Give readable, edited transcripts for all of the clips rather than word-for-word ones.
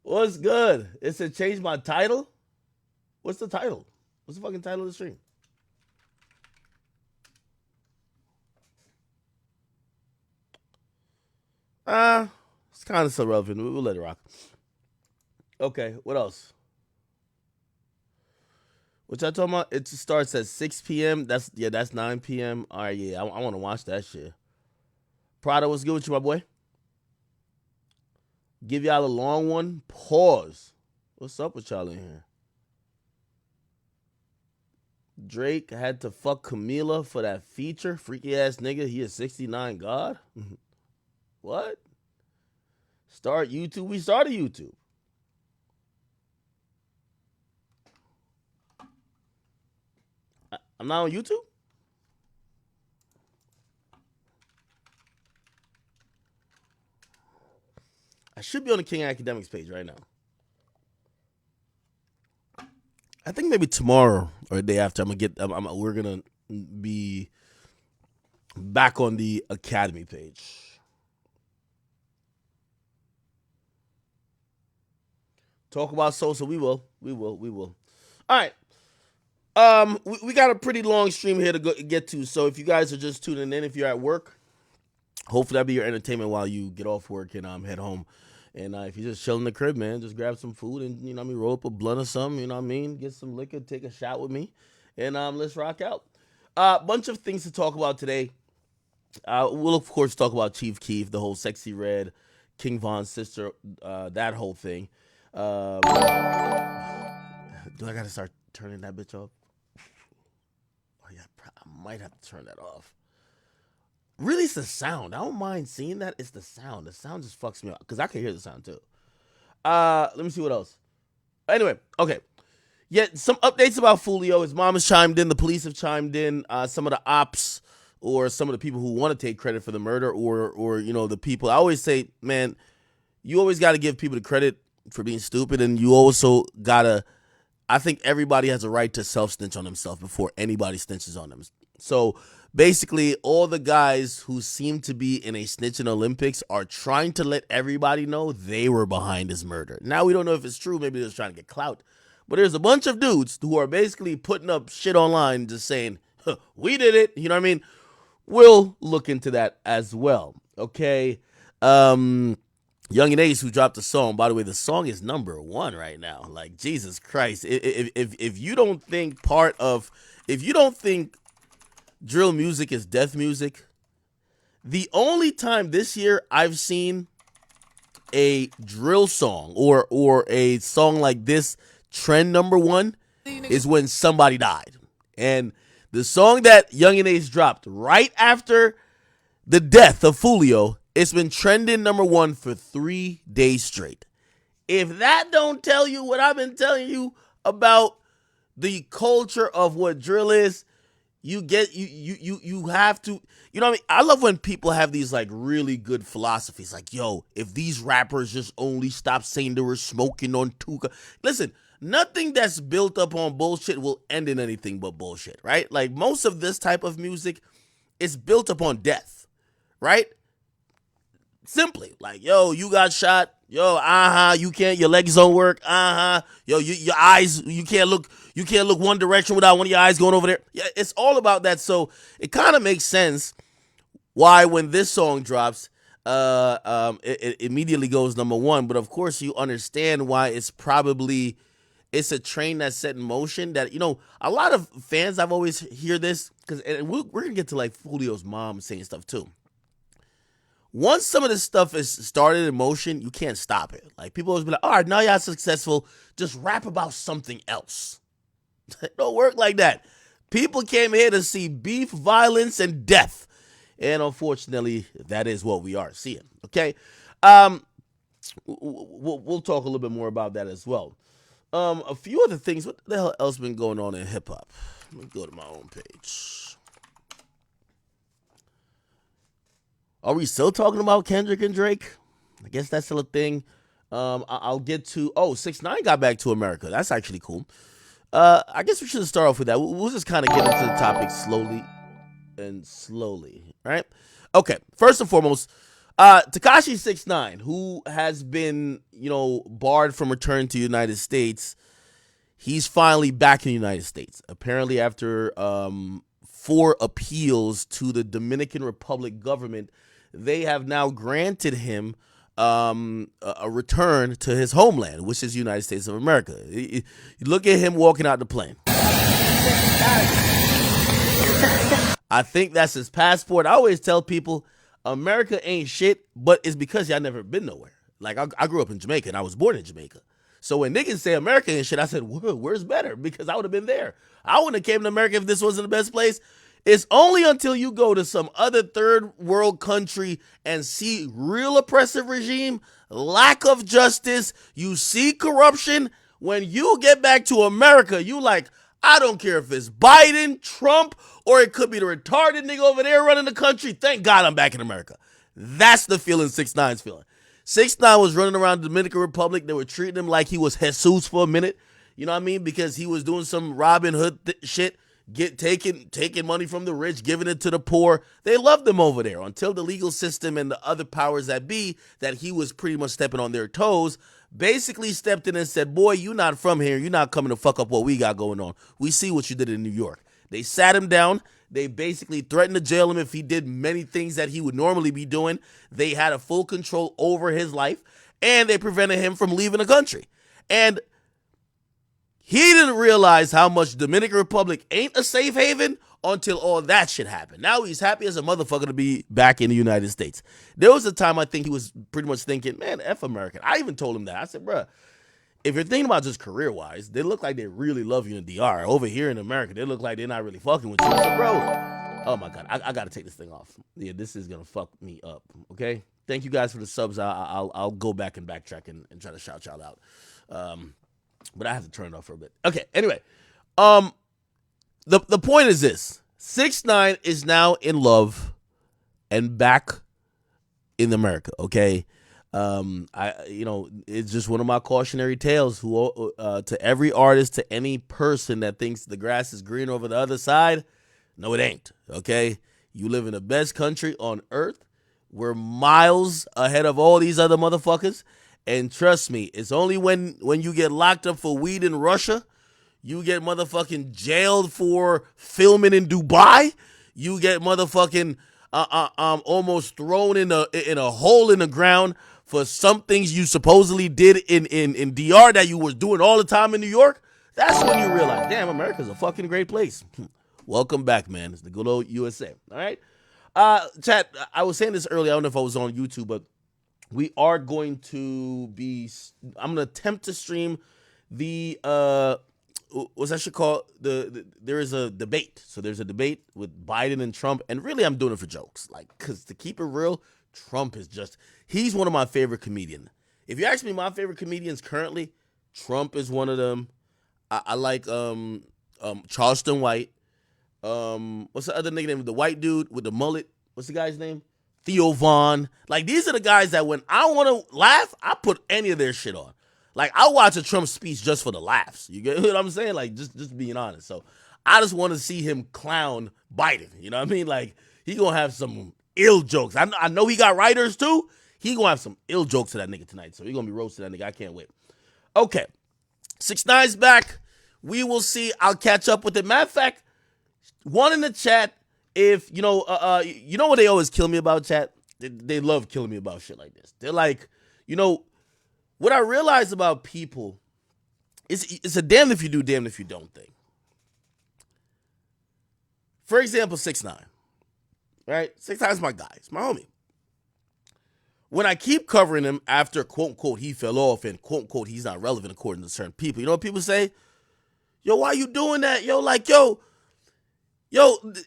What's good? It said change my title. What's the title? What's the fucking title of the stream? Uh, it's kind of irrelevant. We'll let it rock. Okay, what else? What y'all talking about? It starts at 6 p.m. That's 9 p.m. All right, yeah, I want to watch that shit. Prada, what's good with you, my boy? Give y'all a long one. Pause. What's up with y'all in here? Drake had to fuck Camila for that feature. Freaky ass nigga. He is 69 God. What? Start YouTube. We started YouTube. I'm not on YouTube. I should be on the King Academics page right now. I think maybe tomorrow or the day after we're gonna be back on the Academy page. Talk about Sosa. We will. We will. We will. All right. We got a pretty long stream here to get to. So if you guys are just tuning in, if you're at work, hopefully that'll be your entertainment while you get off work and head home. And if you're just chilling in the crib, man, just grab some food and roll up a blunt or something. You know what I mean? Get some liquor, take a shot with me, and let's rock out. Bunch of things to talk about today. We'll of course talk about Chief Keef, the whole Sexy Red, King Von's sister, that whole thing. Do I gotta start turning that bitch off? Oh yeah, I might have to turn that off. Really, it's the sound. I don't mind seeing that. It's the sound. The sound just fucks me up because I can hear the sound too. Let me see what else. Anyway, okay. Yeah, some updates about Fulio. His mom has chimed in. The police have chimed in. Some of the ops or some of the people who want to take credit for the murder, or the people. I always say, man, you always got to give people the credit for being stupid, and you also gotta. I think everybody has a right to self-snitch on themselves before anybody snitches on them. So basically, all the guys who seem to be in a snitching Olympics are trying to let everybody know they were behind his murder. Now, we don't know if it's true. Maybe they're just trying to get clout. But there's a bunch of dudes who are basically putting up shit online just saying, huh, we did it. You know what I mean? We'll look into that as well. Okay. Young and Ace, who dropped the song. By the way, the song is #1 right now. Like, Jesus Christ. If you don't think drill music is death music, the only time this year I've seen a drill song or a song like this trend #1 is when somebody died. And the song that Young and Ace dropped right after the death of Fulio, it's been trending #1 for 3 days straight. If that don't tell you what I've been telling you about the culture of what drill is, you have to, you know what I mean? I love when people have these like really good philosophies, like, yo, if these rappers just only stop saying they were smoking on Tuka. Listen, nothing that's built up on bullshit will end in anything but bullshit, right? Like, most of this type of music is built upon death, right? Simply, like, yo, you got shot. Yo, you can't, your legs don't work. Yo, your eyes, you can't look one direction without one of your eyes going over there. Yeah, it's all about that. So it kind of makes sense why when this song drops, it immediately goes #1. But of course, you understand why it's a train that's set in motion. That, a lot of fans, I've always hear this because we're gonna get to like Julio's mom saying stuff too. Once some of this stuff is started in motion, you can't stop it. Like, people always be like, all right, now y'all successful, just rap about something else. It don't work like that. People came here to see beef, violence, and death. And unfortunately, that is what we are seeing. Okay? We'll talk a little bit more about that as well. A few other things. What the hell else been going on in hip-hop? Let me go to my own page. Are we still talking about Kendrick and Drake? I guess that's still a thing. I'll get to. 6ix9ine got back to America. That's actually cool. I guess we should start off with that. We'll just kind of get into the topic slowly. Right? Okay. First and foremost, Tekashi 6ix9ine, who has been, barred from returning to the United States, he's finally back in the United States. Apparently, after 4 appeals to the Dominican Republic government, they have now granted him a return to his homeland, which is the United States of America. You look at him walking out the plane. I think that's his passport. I always tell people, America ain't shit, but it's because y'all never been nowhere. Like, I grew up in Jamaica, and I was born in Jamaica. So when niggas say America ain't shit, I said, where's better? Because I would have been there. I wouldn't have came to America if this wasn't the best place. It's only until you go to some other third world country and see real oppressive regime, lack of justice, you see corruption. When you get back to America, you like, I don't care if it's Biden, Trump, or it could be the retarded nigga over there running the country. Thank God I'm back in America. That's the feeling 6ix9ine's feeling. 6ix9ine was running around the Dominican Republic. They were treating him like he was Jesus for a minute. You know what I mean? Because he was doing some Robin Hood shit, taking money from the rich, giving it to the poor. They loved him over there until the legal system and the other powers that be, that he was pretty much stepping on their toes, basically stepped in and said, boy, you not from here. You're not coming to fuck up what we got going on. We see what you did in New York. They sat him down. They basically threatened to jail him if he did many things that he would normally be doing. They had a full control over his life, and they prevented him from leaving the country. And he didn't realize how much Dominican Republic ain't a safe haven until all that shit happened. Now he's happy as a motherfucker to be back in the United States. There was a time I think he was pretty much thinking, man, F American. I even told him that. I said, bruh, if you're thinking about just career-wise, they look like they really love you in DR. Over here in America, they look like they're not really fucking with you. So, bro, oh my God, I got to take this thing off. Yeah, this is going to fuck me up, okay? Thank you guys for the subs. I'll go back and backtrack and try to shout y'all out. But I have to turn it off for a bit. Okay, anyway. The point is this. 6ix9ine is now in love and back in America, okay? It's just one of my cautionary tales to every artist, to any person that thinks the grass is green over the other side. No, it ain't. Okay. You live in the best country on earth. We're miles ahead of all these other motherfuckers. And trust me, it's only when you get locked up for weed in Russia, you get motherfucking jailed for filming in Dubai, you get motherfucking almost thrown in a hole in the ground for some things you supposedly did in DR that you was doing all the time in New York. That's when you realize, damn, America's a fucking great place. Welcome back, man. It's the good old USA. All right. Chat, I was saying this earlier. I don't know if I was on YouTube, but we are going to be, I'm going to attempt to stream the, what's that shit called? There is a debate. So there's a debate with Biden and Trump. And really, I'm doing it for jokes. Like, because to keep it real, Trump is just, he's one of my favorite comedians. If you ask me my favorite comedians currently, Trump is one of them. I like Charleston White. What's the other nigga name? The white dude with the mullet. What's the guy's name? Theo Vaughn. Like, these are the guys that when I want to laugh, I put any of their shit on. Like, I'll watch a Trump speech just for the laughs. You get what I'm saying? Like, just being honest. So I just want to see him clown Biden. You know what I mean? Like, he gonna have some ill jokes. I know he got writers too. He gonna have some ill jokes to that nigga tonight. So he gonna be roasting that nigga. I can't wait. Okay. 6ix9ine's back. We will see. I'll catch up with it. Matter of fact, one in the chat, if, you know what they always kill me about, chat? They love killing me about shit like this. They're like, what I realize about people is it's a damn if you do, damn if you don't thing. For example, 6ix9ine. Right? 6ix9ine's my guy. It's my homie. When I keep covering him after, quote unquote, he fell off and, quote unquote, he's not relevant according to certain people, you know what people say? Yo, why you doing that? Yo,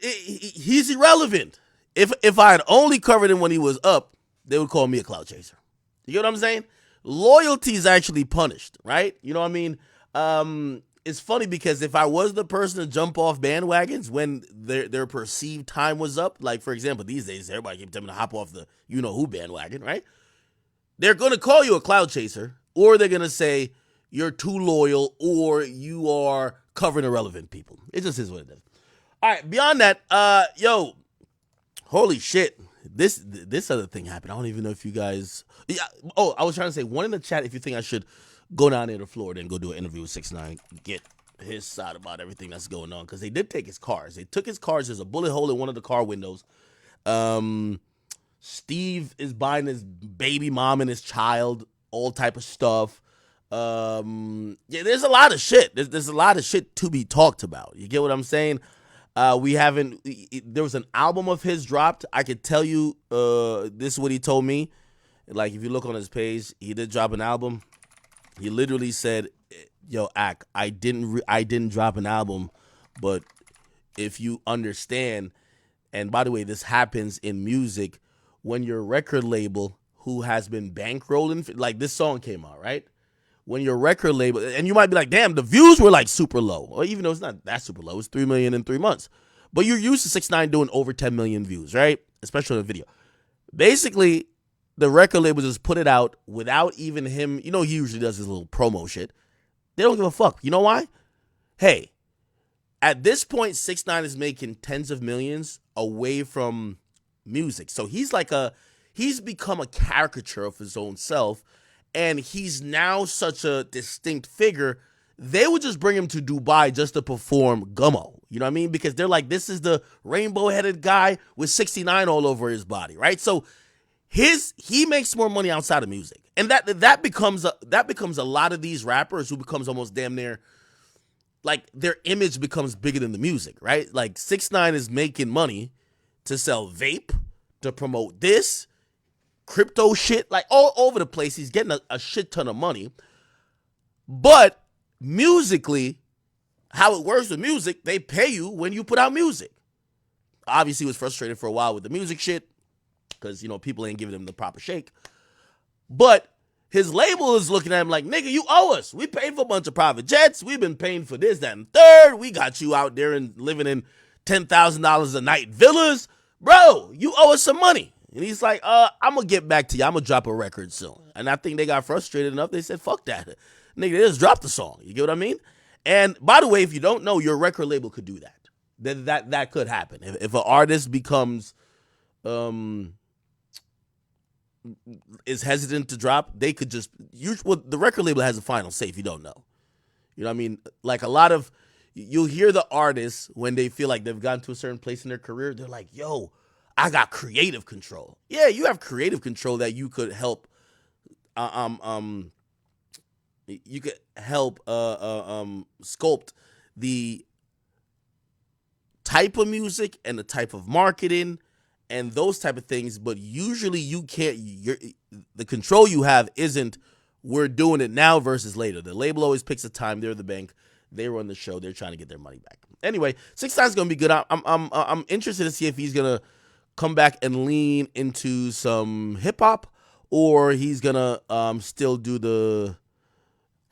he's irrelevant. If I had only covered him when he was up, they would call me a clout chaser. You get what I'm saying? Loyalty is actually punished, right? You know what I mean? It's funny because if I was the person to jump off bandwagons when their perceived time was up, like, for example, these days, everybody keeps telling me to hop off the you-know-who bandwagon, right? They're going to call you a cloud chaser, or they're going to say you're too loyal, or you are covering irrelevant people. It just is what it is. All right, beyond that, holy shit. this other thing happened. I don't even know if you guys. Yeah. Oh, I was trying to say one in the chat. If you think I should go down there to Florida and go do an interview with 6ix9ine, get his side about everything that's going on, because they did take his cars. They took his cars. There's a bullet hole in one of the car windows. Steve is buying his baby mom and his child all type of stuff. Yeah, there's a lot of shit. There's a lot of shit to be talked about. You get what I'm saying? We haven't. There was an album of his dropped. I could tell you. This is what he told me. Like, if you look on his page, he did drop an album. He literally said, "Yo, Ak, I didn't drop an album, but if you understand." And by the way, this happens in music when your record label, who has been bankrolling, like this song came out, right? When your record label, and you might be like, damn, the views were like super low. Or even though it's not that super low, it's 3 million in 3 months. But you're used to 6ix9ine doing over 10 million views, right? Especially on a video. Basically, the record label just put it out without even him. You know, he usually does his little promo shit. They don't give a fuck. You know why? Hey, at this point, 6ix9ine is making tens of millions away from music. So he's become a caricature of his own self, and he's now such a distinct figure. They would just bring him to Dubai just to perform Gummo. You know what I mean? Because they're like, this is the rainbow-headed guy with 69 all over his body, right? So he makes more money outside of music. And that becomes a lot of these rappers who becomes almost damn near, like, their image becomes bigger than the music, right? Like, 6ix9ine is making money to sell vape, to promote this, crypto shit, like all over the place. He's getting a shit ton of money. But musically, how it works with music, they pay you when you put out music. Obviously, he was frustrated for a while with the music shit because, you know, people ain't giving him the proper shake. But his label is looking at him like, nigga, you owe us. We paid for a bunch of private jets. We've been paying for this, that, and third. We got you out there and living in $10,000 a night villas. Bro, you owe us some money. And he's like, I'm going to get back to you. I'm going to drop a record soon. And I think they got frustrated enough. They said, fuck that. Nigga, they just dropped the song. You get what I mean? And by the way, if you don't know, your record label could do that. That could happen. If an artist becomes, is hesitant to drop, they could just, the record label has a final say if you don't know. You know what I mean? Like a lot of, you'll hear the artists when they feel like they've gotten to a certain place in their career, they're like, yo, I got creative control. Yeah, you have creative control that you could help, you could help sculpt the type of music and the type of marketing and those type of things, but usually you can't, the control you have isn't we're doing it now versus later. The label always picks a time. They're the bank. They run the show. They're trying to get their money back. Anyway, 6ix9ine's gonna be good. I'm interested to see if he's gonna come back and lean into some hip hop, or he's gonna still do the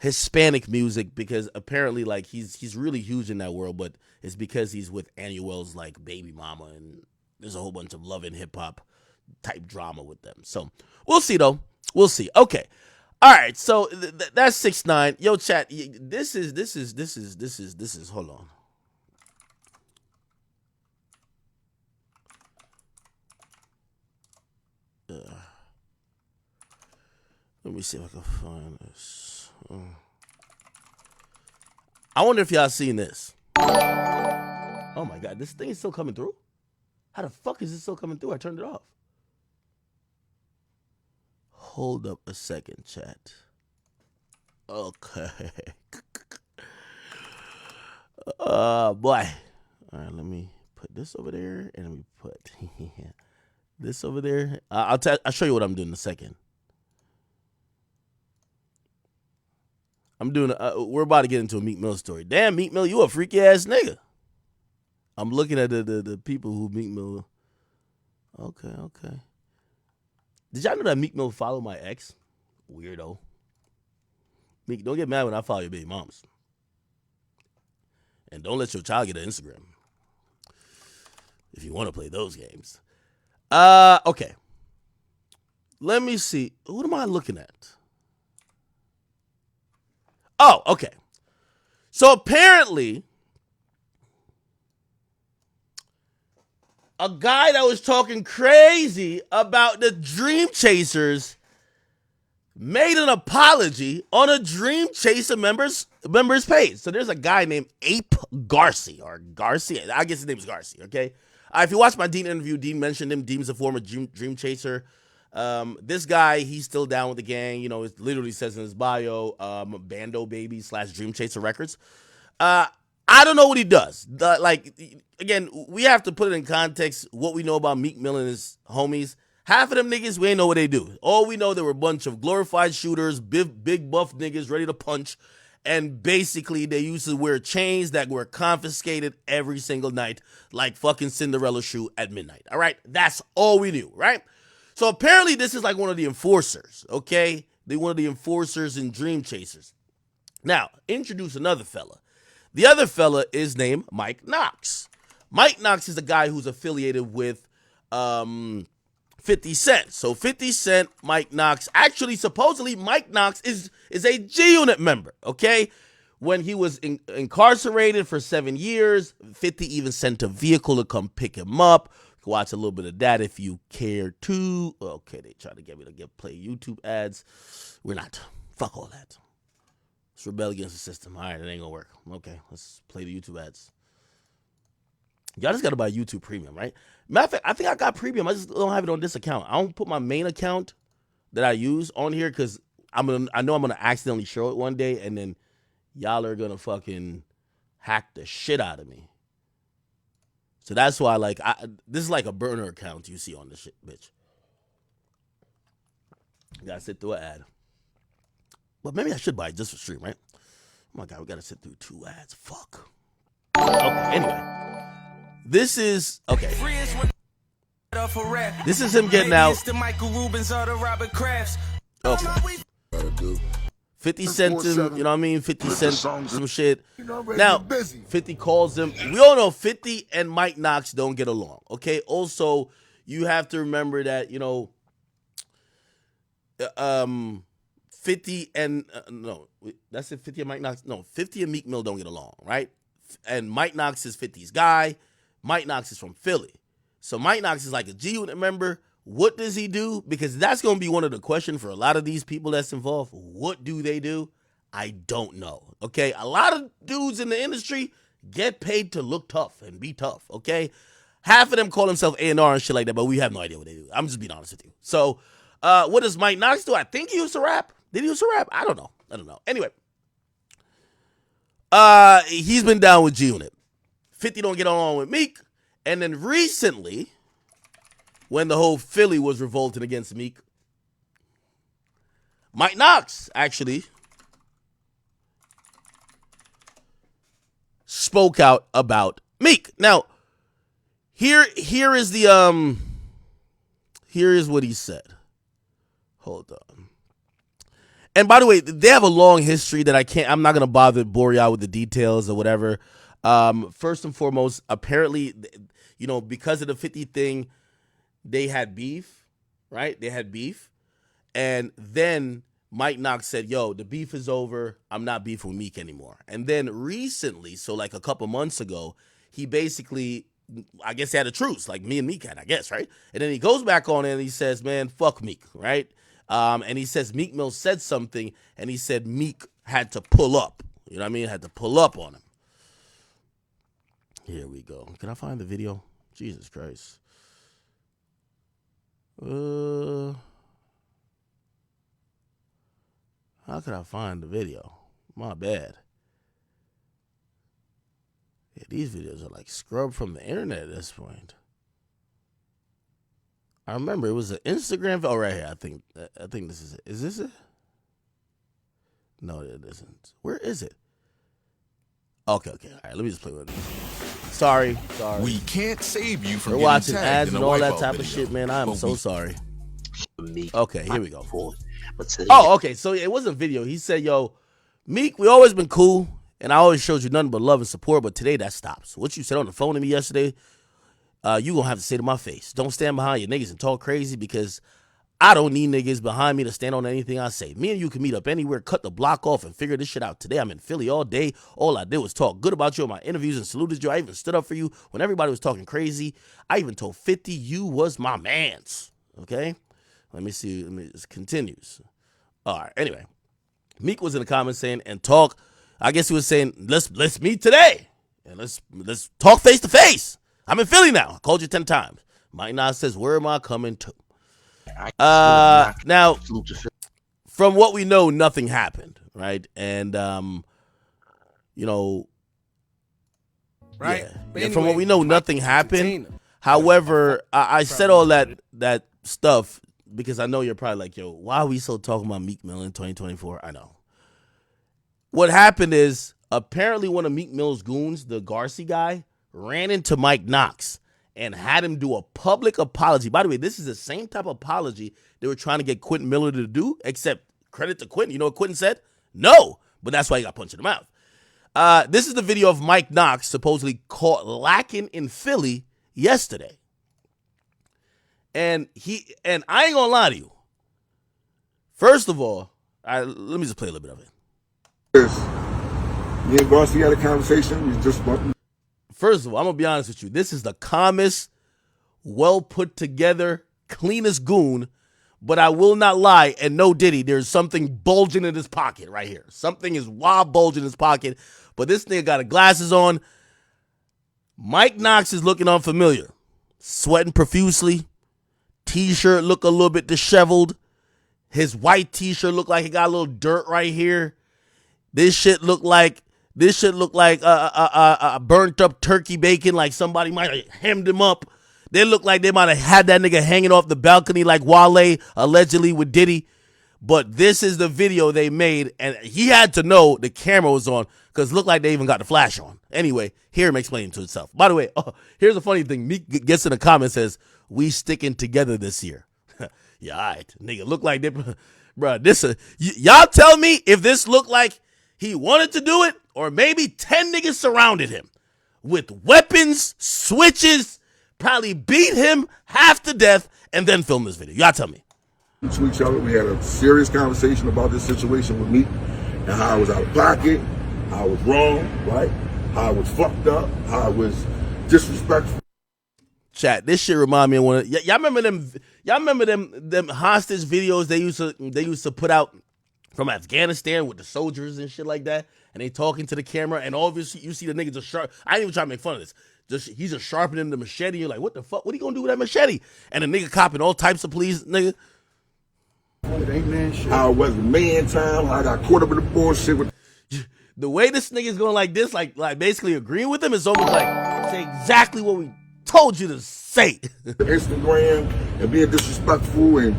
Hispanic music, because apparently like he's really huge in that world, but it's because he's with Annuel's like baby mama, and there's a whole bunch of love and hip hop type drama with them. So we'll see though. We'll see. Okay. All right, so that's 6ix9ine. Yo, chat. This is. Hold on. Let me see if I can find this. I wonder if y'all seen this. Oh my god, this thing is still coming through? How the fuck is it still coming through? I turned it off. Hold up a second, chat. Okay. Boy. All right, let me put this over there, and let me put this over there. I'll show you what I'm doing in a second. I'm doing. We're about to get into a Meek Mill story. Damn, Meek Mill, you a freaky ass nigga. I'm looking at the people who Meek Mill. Okay. Did y'all know that Meek Mill followed my ex? Weirdo. Meek, don't get mad when I follow your baby moms. And don't let your child get an Instagram if you want to play those games. Okay. Let me see. What am I looking at? Oh, okay. So apparently, a guy that was talking crazy about the Dream Chasers made an apology on a Dream Chaser members page. So there's a guy named Ape Garcia, or Garcia. I guess his name is Garcia, okay? If you watch my Dean interview, Dean mentioned him. Dean's a former Dream Chaser. This guy, he's still down with the gang. You know, it literally says in his bio, Bando Baby / Dream Chaser Records. I don't know what he does. Again, we have to put it in context what we know about Meek Mill and his homies. Half of them niggas, we ain't know what they do. All we know, they were a bunch of glorified shooters, big buff niggas ready to punch, and basically they used to wear chains that were confiscated every single night, like fucking Cinderella shoe at midnight. All right, that's all we knew, right? So apparently this is like one of the enforcers, okay? They're one of the enforcers in Dream Chasers. Now, introduce another fella. The other fella is named Mike Knox. Mike Knox is a guy who's affiliated with 50 Cent. So 50 Cent, Mike Knox. Actually, supposedly, Mike Knox is a G-Unit member, okay? When he was incarcerated for 7 years, 50 even sent a vehicle to come pick him up. You can watch a little bit of that if you care to. Okay, they try to get me to play YouTube ads. We're not. Fuck all that. Let's rebel against the system. All right, it ain't gonna work. Okay, let's play the YouTube ads. Y'all just gotta buy YouTube Premium, right? Matter of fact, I think I got Premium. I just don't have it on this account. I don't put my main account that I use on here because I know I'm gonna accidentally show it one day, and then y'all are gonna fucking hack the shit out of me. So that's why, this is like a burner account you see on this shit, bitch. You gotta sit through an ad. But maybe I should buy it just for stream, right? Oh my God, we gotta sit through 2 ads. Fuck. Okay, anyway. This is, okay. This is him getting out. Okay. 50 Cent him, you know what I mean? 50 Cent some shit. Now, 50 calls him. We all know 50 and Mike Knox don't get along, okay? Also, you have to remember that, you know, 50 and, no, that's it, 50 and Mike Knox. No, 50 and Meek Mill don't get along, right? And Mike Knox is 50's guy. Mike Knox is from Philly. So Mike Knox is like a G-Unit member. What does he do? Because that's going to be one of the questions for a lot of these people that's involved. What do they do? I don't know, okay? A lot of dudes in the industry get paid to look tough and be tough, okay? Half of them call themselves A&R and shit like that, but we have no idea what they do. I'm just being honest with you. So what does Mike Knox do? I think he used to rap. Did he used to rap? I don't know. Anyway, he's been down with G-Unit. 50 don't get along with Meek. And then recently, when the whole Philly was revolting against Meek, Mike Knox actually spoke out about Meek. Now, here is what he said. Hold on. And by the way, they have a long history that I'm not gonna bother to bore you out with the details or whatever. First and foremost, apparently, you know, because of the 50 thing, they had beef, right? They had beef. And then Mike Knox said, yo, the beef is over. I'm not beefing with Meek anymore. And then recently, so like a couple months ago, he basically, I guess he had a truce, like me and Meek had, I guess, right? And then he goes back on it and he says, man, fuck Meek, right? And he says Meek Mill said something, and he said Meek had to pull up. You know what I mean? Had to pull up on him. Here we go. Can I find the video? Jesus Christ. How could I find the video? My bad. Yeah, these videos are like scrubbed from the internet at this point. I remember it was an Instagram. Oh, right here. I think this is it. Is this it? No, it isn't. Where is it? Okay. All right, let me just play with it. Sorry. We can't save you from We're watching ads and all that type of shit, man. I am so sorry. Okay, here we go. Oh, okay. So it was a video. He said, yo, Meek, we always been cool, and I always showed you nothing but love and support, but today that stops. What you said on the phone to me yesterday, you gonna have to say to my face. Don't stand behind your niggas and talk crazy, because I don't need niggas behind me to stand on anything I say. Me and you can meet up anywhere, cut the block off, and figure this shit out. Today I'm in Philly all day. All I did was talk good about you in my interviews and saluted you. I even stood up for you when everybody was talking crazy. I even told 50 you was my mans. Okay? Let me see. It continues. All right. Anyway, Meek was in the comments saying, and talk. I guess he was saying, let's meet today. And let's talk face to face. I'm in Philly now. I called you 10 times. Mike Nas says, where am I coming to? Now, from what we know, nothing happened, right? And you know, right? Yeah. But Yeah, anyway, from what we know, nothing happened. However, I said all that stuff because I know you're probably like, yo, why are we still talking about Meek Mill in 2024? I know. What happened is apparently one of Meek Mill's goons, the Garcia guy, ran into Mike Knox and had him do a public apology. By the way, this is the same type of apology they were trying to get Quentin Miller to do, except credit to Quentin. You know what Quentin said? No, but that's why he got punched in the mouth. This is the video of Mike Knox supposedly caught lacking in Philly yesterday. And I ain't gonna lie to you. First of all, let me just play a little bit of it. Me and Garcia had a conversation. We just First of all, I'm gonna be honest with you. This is the calmest, well put together, cleanest goon. But I will not lie, and no Diddy, there's something bulging in his pocket right here. Something is wild bulging in his pocket. But this nigga got glasses on. Mike Knox is looking unfamiliar. Sweating profusely. T-shirt look a little bit disheveled. His white t-shirt look like he got a little dirt right here. This shit look like burnt up turkey bacon, like somebody might have hemmed him up. They look like they might have had that nigga hanging off the balcony like Wale allegedly with Diddy. But this is the video they made, and he had to know the camera was on because it looked like they even got the flash on. Anyway, hear him explain to himself. By the way, here's the funny thing. Meek gets in the comments says, we sticking together this year. Yeah, all right. Nigga, look like they, bro, y'all tell me if this looked like he wanted to do it or maybe 10 niggas surrounded him with weapons, switches, probably beat him half to death, and then film this video. Y'all tell me. To each other, we had a serious conversation about this situation with me and how I was out of pocket, how I was wrong, right? How I was fucked up, how I was disrespectful. Chat, this shit remind me of one of y'all remember them. Y'all remember them hostage videos they used to put out from Afghanistan with the soldiers and shit like that, and they talking to the camera, and obviously you see the nigga just sharp. I ain't even trying to make fun of this. He's just sharpening the machete. You're like, what the fuck? What are you gonna do with that machete? And the nigga copping all types of police, nigga. It ain't man shit. How it wasn't man time. I got caught up in the bullshit with. The way this nigga's going like this, like basically agreeing with him, is almost like say exactly what we told you to say. Instagram and being disrespectful, and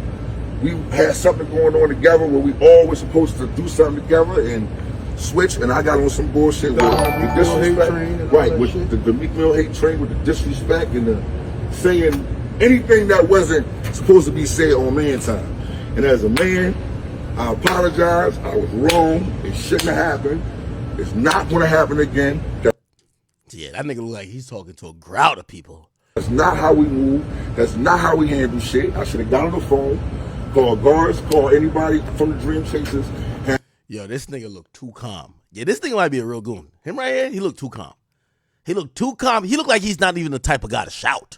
we had something going on together where we all were supposed to do something together and switch, and I got on some bullshit with the disrespect, right? With the Meek Mill hate train, with the disrespect and the saying anything that wasn't supposed to be said on man time. And as a man, I apologize. I was wrong. It shouldn't have happened. It's not going to happen again. Yeah, that nigga look like he's talking to a crowd of people. That's not how we move. That's not how we handle shit. I should have got on the phone, called guards, called anybody from the Dream Chasers. Yo, this nigga look too calm. Yeah, this nigga might be a real goon. Him right here, he look too calm. He look too calm. He look like he's not even the type of guy to shout.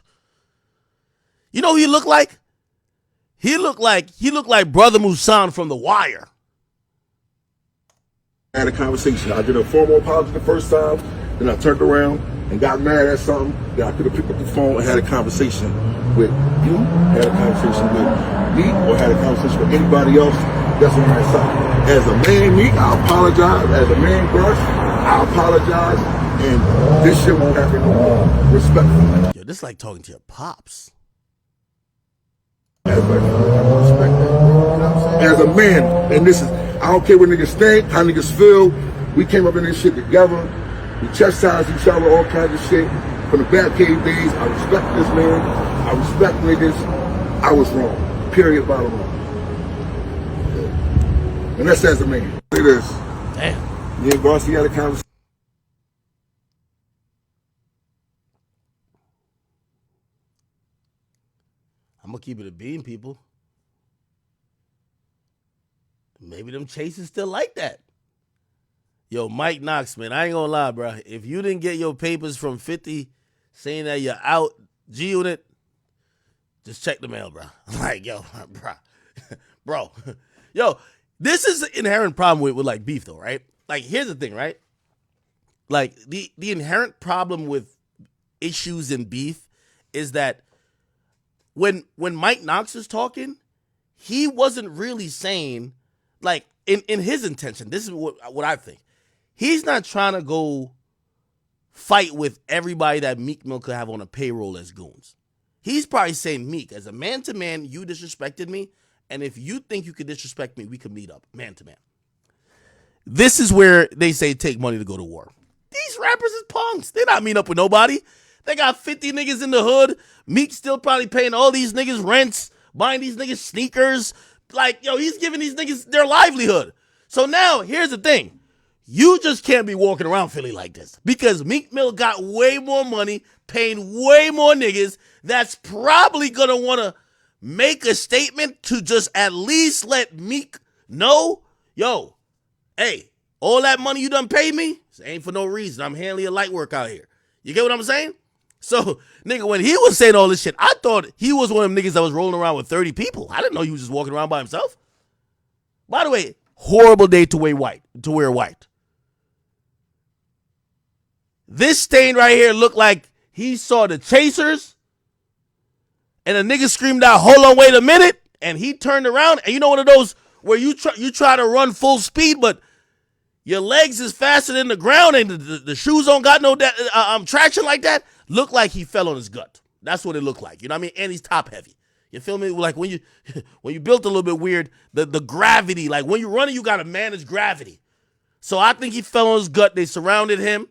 You know who he look like? He looked like Brother Musan from The Wire. I had a conversation. I did a formal apology the first time, then I turned around and got mad at something. Then I could have picked up the phone and had a conversation with you, had a conversation with me, or had a conversation with anybody else that's on my side. As a man, me, I apologize. As a man, Brush, I apologize. And this shit won't happen no more. Respectfully. Yo, this is like talking to your pops. As a man, and this is, I don't care what niggas think, how niggas feel. We came up in this shit together. We chastised each other, all kinds of shit. From the Batcave days, I respect this man. I respect niggas. I was wrong. Period, bottom line. And that's as a man. Say this. Damn. Me and Garcia had a conversation. I'm gonna keep it a bean, people. maybe them chasers still like that. Yo, Mike Knox, man, I ain't gonna lie, bro. If you didn't get your papers from 50 saying that you're out G-Unit, just check the mail, bro. Like, yo, bro. Yo, this is an inherent problem with like beef, though, right? Like, here's the thing, right? Like, the inherent problem with issues in beef is that when Mike Knox is talking, he wasn't really saying, like, in his intention, this is what I think. He's not trying to go fight with everybody that Meek Mill could have on a payroll as goons. He's probably saying, Meek, as a man-to-man, you disrespected me, and if you think you could disrespect me, we could meet up, man-to-man. This is where they say take money to go to war. These rappers is punks. They're not meeting up with nobody. They got 50 niggas in the hood. Meek still probably paying all these niggas rents, buying these niggas sneakers. Like, yo, he's giving these niggas their livelihood. So now, here's the thing. You just can't be walking around Philly like this because Meek Mill got way more money, paying way more niggas that's probably going to want to make a statement to just at least let Meek know, yo, hey, all that money you done paid me, this ain't for no reason. I'm handling a light work out here. You get what I'm saying? So, nigga, when he was saying all this shit, I thought he was one of them niggas that was rolling around with 30 people. I didn't know he was just walking around by himself. By the way, horrible day to wear white. This stain right here looked like he saw the chasers and a nigga screamed out, hold on, wait a minute. And he turned around and you know one of those where you try to run full speed, but your legs is faster than the ground and the shoes don't got no traction like that. Looked like he fell on his gut. That's what it looked like. You know what I mean? And he's top heavy. You feel me? Like when you built a little bit weird, the gravity, like when you're running, you got to manage gravity. So I think he fell on his gut. They surrounded him.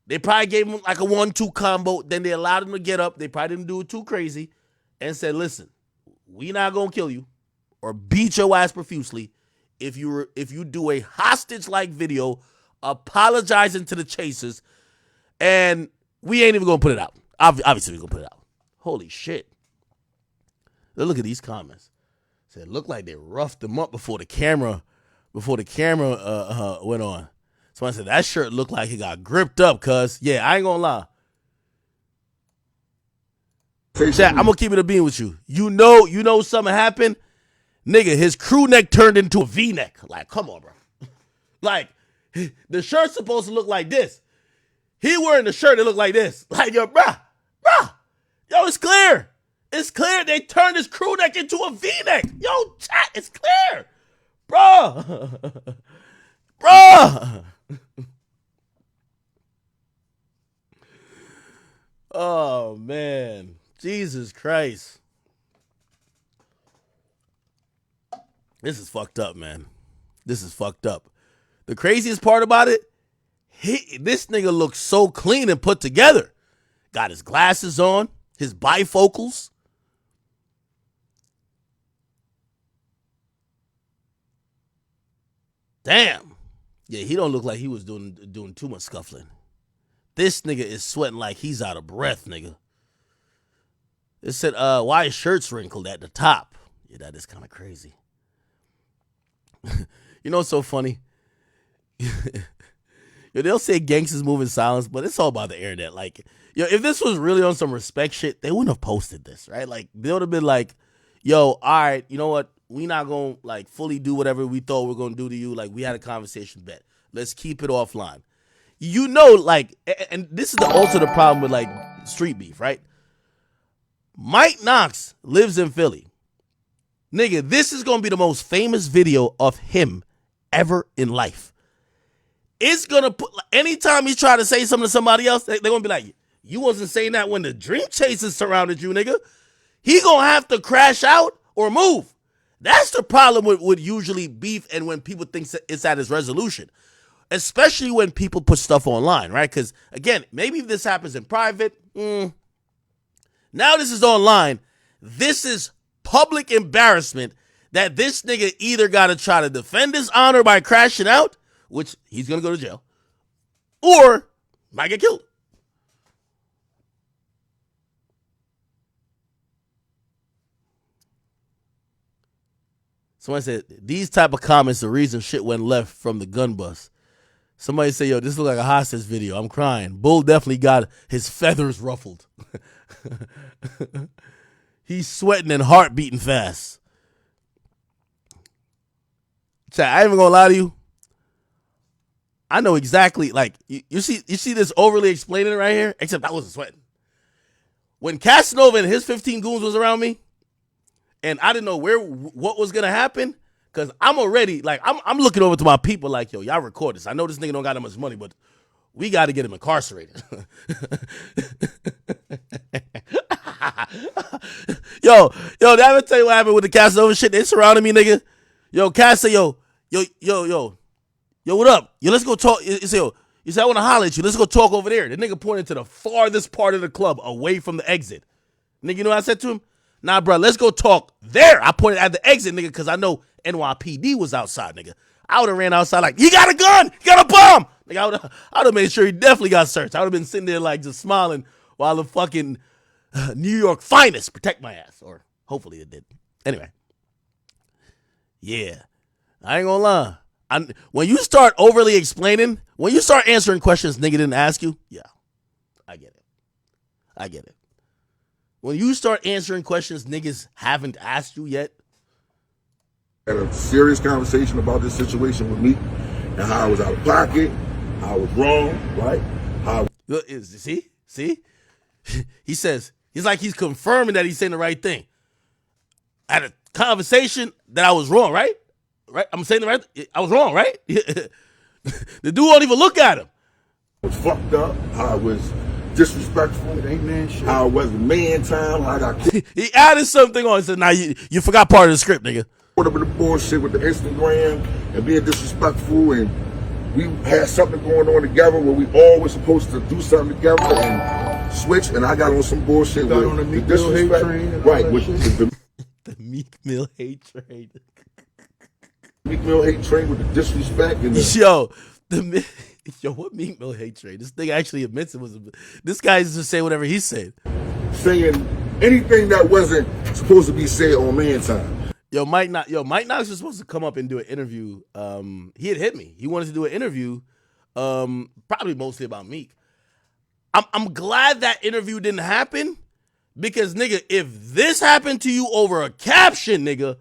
They probably gave him like a 1-2 combo. Then they allowed him to get up. They probably didn't do it too crazy and said, listen, we not going to kill you or beat your ass profusely if you do a hostage-like video apologizing to the chasers, and we ain't even going to put it out. Obviously, we're going to put it out. Holy shit. Look at these comments. Said, look like they roughed them up before the camera went on. Somebody said, that shirt looked like it got gripped up, cuz. Yeah, I ain't gonna lie. Chat, I'm gonna keep it a bean with you. You know something happened? Nigga, his crew neck turned into a V-neck. Like, come on, bro. Like, the shirt's supposed to look like this. He wearing the shirt that looked like this. Like, yo, bruh. Yo, it's clear. It's clear they turned his crew neck into a V-neck. Yo, chat, it's clear. Bruh. Oh, man. Jesus Christ. This is fucked up, man. This is fucked up. The craziest part about it, this nigga looks so clean and put together. Got his glasses on, his bifocals. Damn. Yeah, he don't look like he was doing too much scuffling. This nigga is sweating like he's out of breath, nigga. It said, why his shirt's wrinkled at the top? Yeah, that is kind of crazy. You know what's so funny? Yo, they'll say gangsters move in silence, but it's all about the internet. Like, yo, if this was really on some respect shit, they wouldn't have posted this, right? Like, they would have been like, yo, all right, you know what? We not going to, like, fully do whatever we thought we were going to do to you. Like, we had a conversation bet. Let's keep it offline. You know, like, and this is the ultimate problem with, like, street beef, right? Mike Knox lives in Philly. Nigga, this is going to be the most famous video of him ever in life. It's going to put, anytime he's trying to say something to somebody else, they're going to be like, you wasn't saying that when the Dream Chasers surrounded you, nigga. He going to have to crash out or move. That's the problem with usually beef and when people think it's at its resolution. Especially when people put stuff online, right? Because, again, maybe if this happens in private, now this is online. This is public embarrassment that this nigga either got to try to defend his honor by crashing out, which he's going to go to jail, or might get killed. Somebody said, these type of comments the reason shit went left from the gun bust. Somebody said, yo, this look like a hostage video. I'm crying. Bull definitely got his feathers ruffled. He's sweating and heart beating fast. Chat, I ain't even gonna lie to you. I know exactly, like, you see this overly explaining it right here, except I wasn't sweating. When Casanova and his 15 goons was around me, and I didn't know what was gonna happen, because I'm already, like, I'm looking over to my people like, yo, y'all record this. I know this nigga don't got that much money, but we got to get him incarcerated. Yo, did I ever tell you what happened with the Casanova shit? They surrounded me, nigga. Yo, Cass say, yo, what up? Yo, let's go talk. You say, I want to holler at you. Let's go talk over there. The nigga pointed to the farthest part of the club, away from the exit. Nigga, you know what I said to him? Nah, bro, let's go talk there. I pointed at the exit, nigga, because I know NYPD was outside, nigga. I would have ran outside like, you got a gun? You got a bomb? Nigga, I would have made sure he definitely got searched. I would have been sitting there like just smiling while the fucking New York finest protect my ass. Or hopefully it did. Anyway. Yeah. I ain't gonna lie. When you start overly explaining, when you start answering questions nigga didn't ask you, yeah, I get it. When you start answering questions niggas haven't asked you yet. Had a serious conversation about this situation with me and how I was out of pocket, how I was wrong, right? See? He says, he's like he's confirming that he's saying the right thing. I had a conversation that I was wrong, right? Right? I'm saying the right thing. I was wrong, right? The dude won't even look at him. I was fucked up, how I was disrespectful, it ain't man shit. How I wasn't man time, how I got He added something on. He said, nah, you forgot part of the script, nigga. Caught up in the bullshit with the Instagram and being disrespectful, and we had something going on together where we all were supposed to do something together and switch, and I got on some bullshit with on the the Meek Mill hate disrespect. train and all Right, that with shit. The Meek Mill hate train. Meek Mill hate train with the disrespect and the Yo, what Meek Mill hate train? This thing actually admits it was. This guy's just saying whatever he said. saying anything that wasn't supposed to be said on man time. Mike Knox was supposed to come up and do an interview. He had hit me. He wanted to do an interview, probably mostly about Meek. I'm glad that interview didn't happen because, nigga, if this happened to you over a caption, nigga,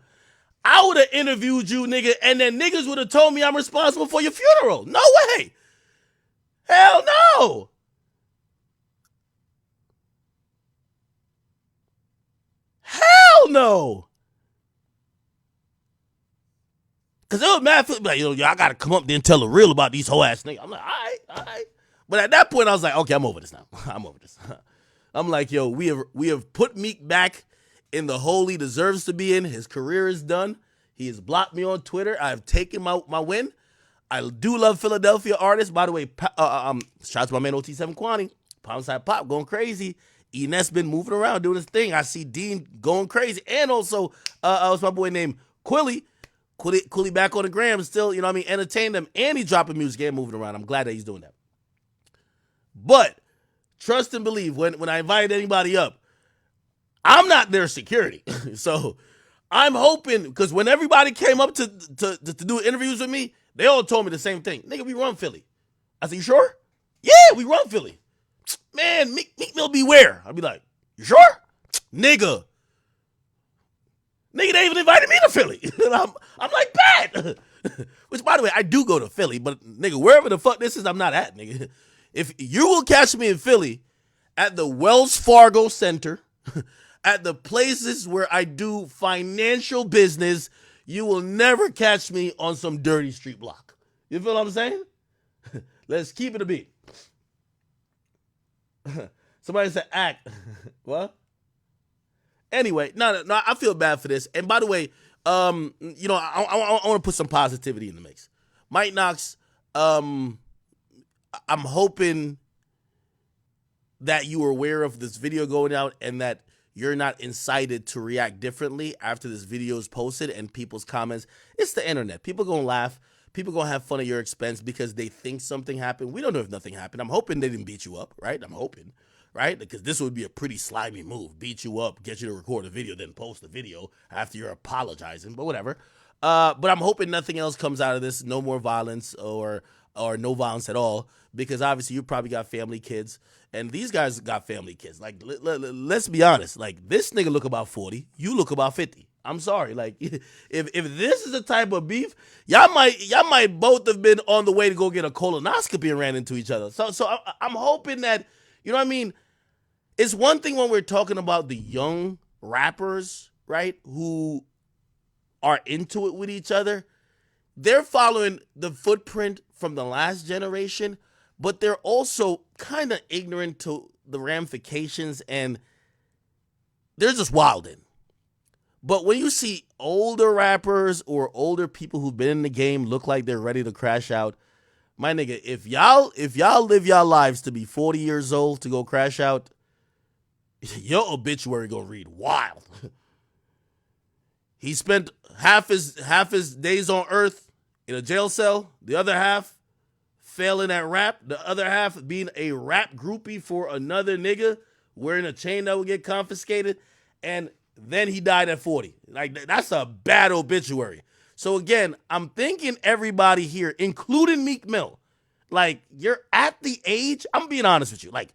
I would have interviewed you, nigga, and then niggas would have told me I'm responsible for your funeral. No way. Hell no. Hell no. Because it was mad, like, y'all got to come up there and tell the real about these whole ass niggas. I'm like, all right. But at that point, I was like, okay, I'm over this now. I'm over this. I'm like, yo, we have put Meek back in the hole he deserves to be in. His career is done. He has blocked me on Twitter. I've taken my win. I do love Philadelphia artists. By the way, shout out to my man OT7 Kwani. Poundside Pop going crazy. Enes been moving around doing his thing. I see Dean going crazy. And also, what's my boy named Quilly back on the gram still, you know what I mean, entertain them. And he dropping music and moving around. I'm glad that he's doing that. But trust and believe, when I invited anybody up, I'm not their security. So I'm hoping, because when everybody came up to do interviews with me, they all told me the same thing. Nigga, we run Philly. I said, you sure? Yeah, we run Philly. Man, Meek Mill beware. I'll be like, you sure? Nigga, they even invited me to Philly. I'm like, bad. Which, by the way, I do go to Philly, but nigga, wherever the fuck this is, I'm not at, nigga. If you will catch me in Philly at the Wells Fargo Center, at the places where I do financial business, you will never catch me on some dirty street block. You feel what I'm saying? Let's keep it a beat. Somebody said act. What? Anyway, no, I feel bad for this. And by the way, I want to put some positivity in the mix. Mike Knox, I'm hoping that you were aware of this video going out and that you're not incited to react differently after this video is posted and people's comments. It's the internet. People gonna laugh. People gonna have fun at your expense because they think something happened. We don't know if nothing happened. I'm hoping they didn't beat you up, right? I'm hoping, right? Because this would be a pretty slimy move. Beat you up, get you to record a video, then post the video after you're apologizing, but whatever. But I'm hoping nothing else comes out of this. No more violence or no violence at all, because obviously you probably got family, kids, and these guys got family, kids. Like, let's be honest. Like, this nigga look about 40, you look about 50. I'm sorry. Like, if this is the type of beef, y'all might both have been on the way to go get a colonoscopy and ran into each other. So I'm hoping that, you know what I mean? It's one thing when we're talking about the young rappers, right, who are into it with each other. They're following the footprint from the last generation, but they're also kind of ignorant to the ramifications, and they're just wilding. But when you see older rappers or older people who've been in the game look like they're ready to crash out, my nigga, if y'all live y'all lives to be 40 years old to go crash out, your obituary gonna read wild. He spent half his days on earth in a jail cell, the other half failing at rap, the other half being a rap groupie for another nigga, wearing a chain that would get confiscated, and then he died at 40. Like, that's a bad obituary. So again, I'm thinking everybody here, including Meek Mill, like, you're at the age, I'm being honest with you, like,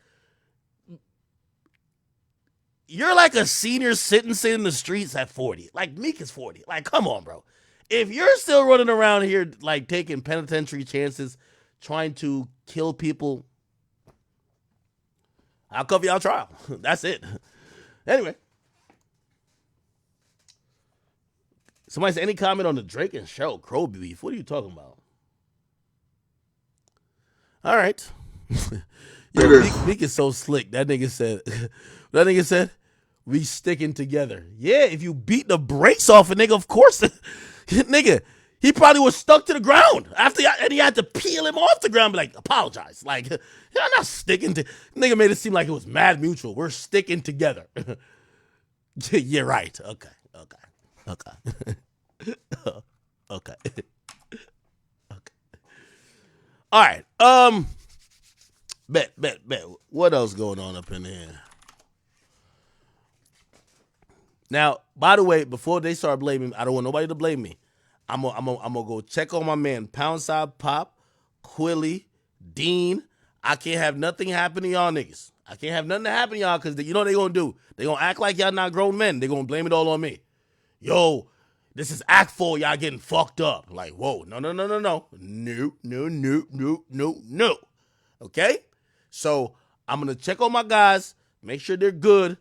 you're like a senior sitting in the streets at 40. Like, Meek is 40. Like, come on, bro. If you're still running around here, like, taking penitentiary chances, trying to kill people, I'll cover y'all trial. That's it. Anyway. Somebody said, any comment on the Drake and Sheryl Crow beef? What are you talking about? All right. Yo, Meek is so slick. That nigga said, we sticking together. Yeah, if you beat the brakes off a nigga, of course. Nigga, he probably was stuck to the ground and he had to peel him off the ground and be like, apologize. Like, you're not sticking to. Nigga made it seem like it was mad mutual. We're sticking together. You're right. Okay. Okay. All right. Bet. What else going on up in here? Now, by the way, before they start blaming me, I don't want nobody to blame me. I'm gonna go check on my man Poundside Pop, Quilly, Dean. I can't have nothing happen to y'all niggas. I can't have nothing to happen to y'all, because you know what they gonna do? They gonna act like y'all not grown men. They gonna blame it all on me. Yo, this is Act 4, y'all getting fucked up. Like, whoa, no. No. Okay? So, I'm going to check on my guys, make sure they're good,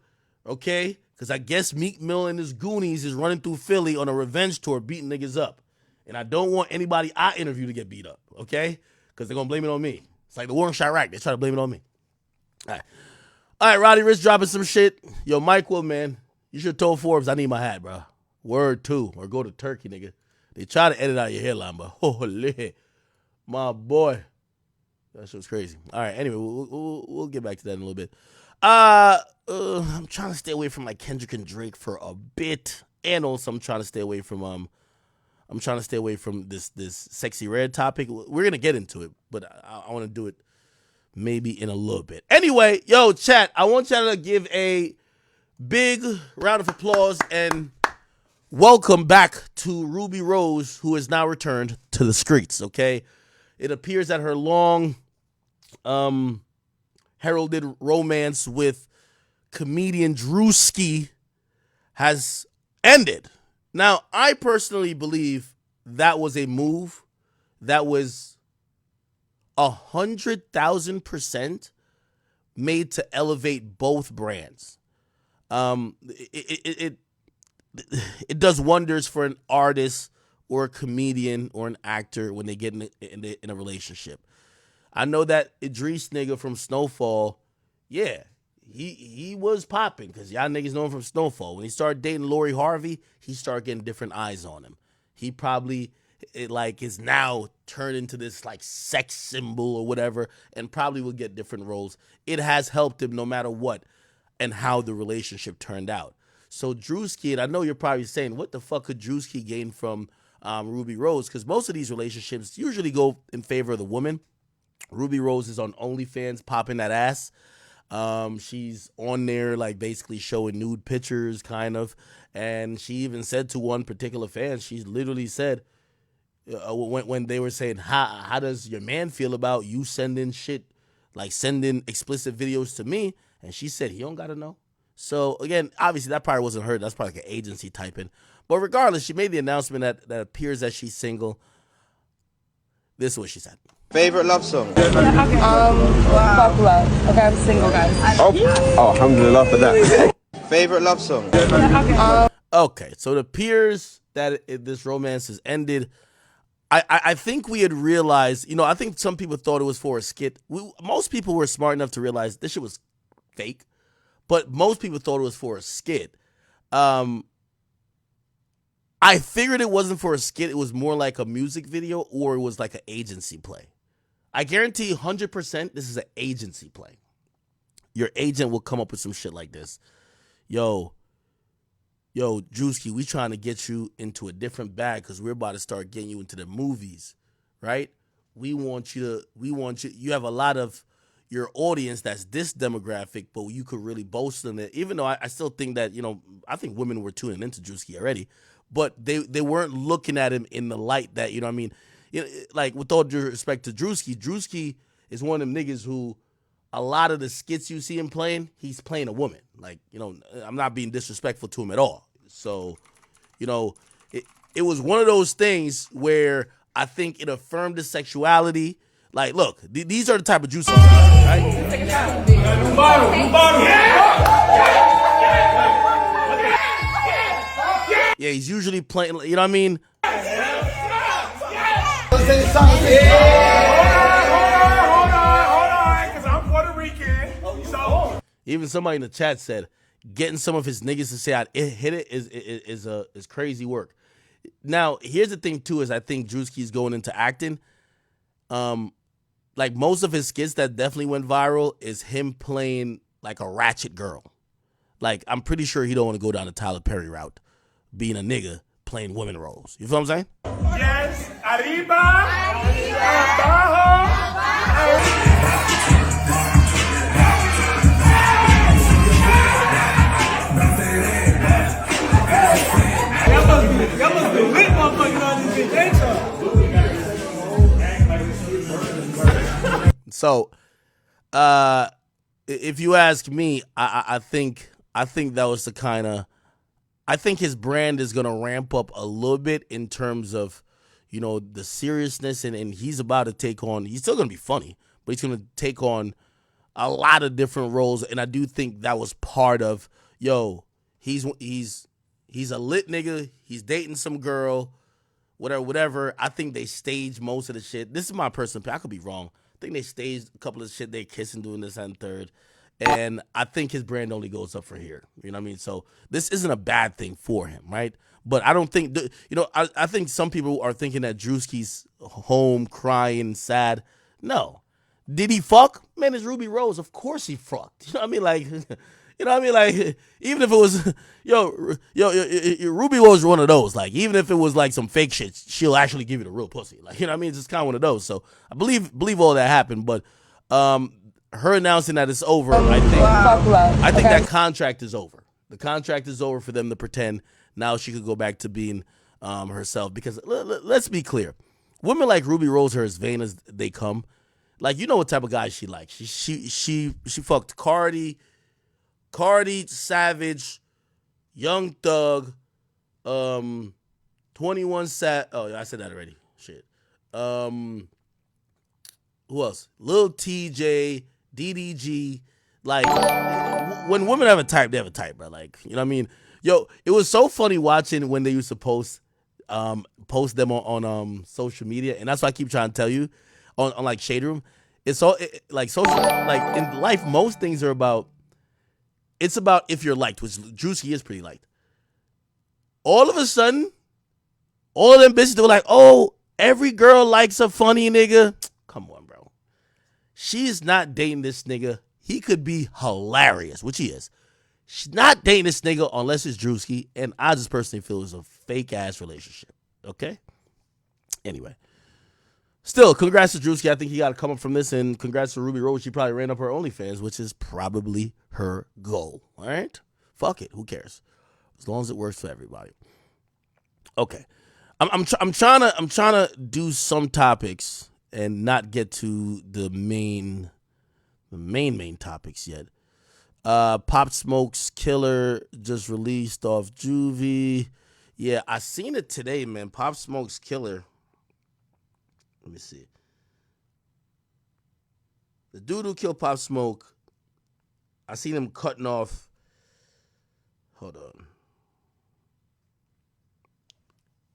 okay? Because I guess Meek Mill and his Goonies is running through Philly on a revenge tour beating niggas up. And I don't want anybody I interview to get beat up, okay? Because they're going to blame it on me. It's like the war in Chirac. They try to blame it on me. All right, Roddy Ricch dropping some shit. Yo, Mike Will, man, you should have told Forbes I need my hat, bro. Word 2, or go to Turkey, nigga. They try to edit out your hairline, but holy, my boy, that shit was crazy. All right, anyway, we'll get back to that in a little bit. I'm trying to stay away from like Kendrick and Drake for a bit, and also I'm trying to stay away from this Sexy Red topic. We're gonna get into it, but I want to do it maybe in a little bit. Anyway, yo, chat, I want y'all to give a big round of applause and welcome back to Ruby Rose, who has now returned to the streets, okay? It appears that her long heralded romance with comedian Drewski has ended. Now, I personally believe that was a move that was 100,000% made to elevate both brands. It does wonders for an artist or a comedian or an actor when they get in a relationship. I know that Idris nigga from Snowfall, yeah, he was popping because y'all niggas know him from Snowfall. When he started dating Lori Harvey, he started getting different eyes on him. He probably is now turned into this like sex symbol or whatever, and probably will get different roles. It has helped him no matter what and how the relationship turned out. So Drewski, and I know you're probably saying, what the fuck could Drewski gain from Ruby Rose? Because most of these relationships usually go in favor of the woman. Ruby Rose is on OnlyFans popping that ass. She's on there like basically showing nude pictures, kind of, and she even said to one particular fan, she literally said, when they were saying, how does your man feel about you sending shit, like sending explicit videos to me? And she said, he don't gotta know. So again, obviously that probably wasn't her. That's probably like an agency typing. But regardless, she made the announcement that appears that she's single. This is what she said. Favorite love song? Fuck love. Okay, I'm single, guys. Oh, alhamdulillah for that. Favorite love song? Okay, so it appears that this romance has ended. I think we had realized, I think some people thought it was for a skit. Most people were smart enough to realize this shit was fake, but most people thought it was for a skit. I figured it wasn't for a skit. It was more like a music video, or it was like an agency play. I guarantee 100% this is an agency play. Your agent will come up with some shit like this. Yo, Drewski, we trying to get you into a different bag because we're about to start getting you into the movies, right? You have a lot of your audience that's this demographic, but you could really boast in it. Even though I still think that, I think women were tuning into Drewski already, but they weren't looking at him in the light that, like with all due respect to Drewski is one of them niggas who a lot of the skits you see him playing, he's playing a woman. Like, I'm not being disrespectful to him at all. So, it was one of those things where I think it affirmed his sexuality. Like, look, these are the type of juice songs, right? Take a shot. Yeah, he's usually playing, you know what I mean? Hold on, because I'm Puerto Rican. So Even somebody in the chat said getting some of his niggas to say I hit it is crazy work. Now, here's the thing too, is I think Drewski's going into acting. Like most of his skits that definitely went viral is him playing like a ratchet girl. Like, I'm pretty sure he don't want to go down the Tyler Perry route, being a nigga playing women roles. You feel what I'm saying? yes, arriba, abajo. Y'all must be lit motherfuckers on this bitch, ain't y'all? So, if you ask me, I think that was the kind of, I think his brand is going to ramp up a little bit in terms of, the seriousness, and he's about to take on, he's still going to be funny, but he's going to take on a lot of different roles. And I do think that was part of, he's a lit nigga. He's dating some girl, whatever. I think they staged most of the shit. This is my personal opinion. I could be wrong. I think they staged a couple of shit. They kissing, doing this and third. And I think his brand only goes up for here. You know what I mean? So this isn't a bad thing for him, right? But I don't think, I think some people are thinking that Drewski's home crying, sad. No. Did he fuck? Man, it's Ruby Rose. Of course he fucked. You know what I mean? Like, Like, even if it was, Ruby was one of those. Like, even if it was like some fake shit, she'll actually give you the real pussy. Like, you know what I mean? It's just kind of one of those. So I believe all that happened. But her announcing that it's over, I think that contract is over. The contract is over for them to pretend now she could go back to being herself. Because let's be clear, women like Ruby Rose are as vain as they come. Like, you know what type of guy she likes. She fucked Cardi, Savage, Young Thug, 21 Sat. Oh, I said that already. Shit. Who else? Lil TJ, DDG. Like, when women have a type, they have a type, bro. Like, you know what I mean? Yo, it was so funny watching when they used to post them on social media, and that's why I keep trying to tell you on like Shade Room. It's all like social. Like in life, most things are about. It's about if you're liked, which Drewski is pretty liked. All of a sudden, all of them bitches, they were like, oh, every girl likes a funny nigga. Come on, bro. She's not dating this nigga. He could be hilarious, which he is. She's not dating this nigga unless it's Drewski, and I just personally feel it's a fake-ass relationship, okay? Anyway. Still, congrats to Drewski. I think he got to come up from this, and congrats to Ruby Rose. She probably ran up her OnlyFans, which is probably her goal. All right, fuck it. Who cares? As long as it works for everybody. Okay, I'm trying to do some topics and not get to the main topics yet. Pop Smoke's Killer just released off Juvie. Yeah, I seen it today, man. Pop Smoke's Killer. Let me see. The dude who killed Pop Smoke, I seen him cutting off. Hold on.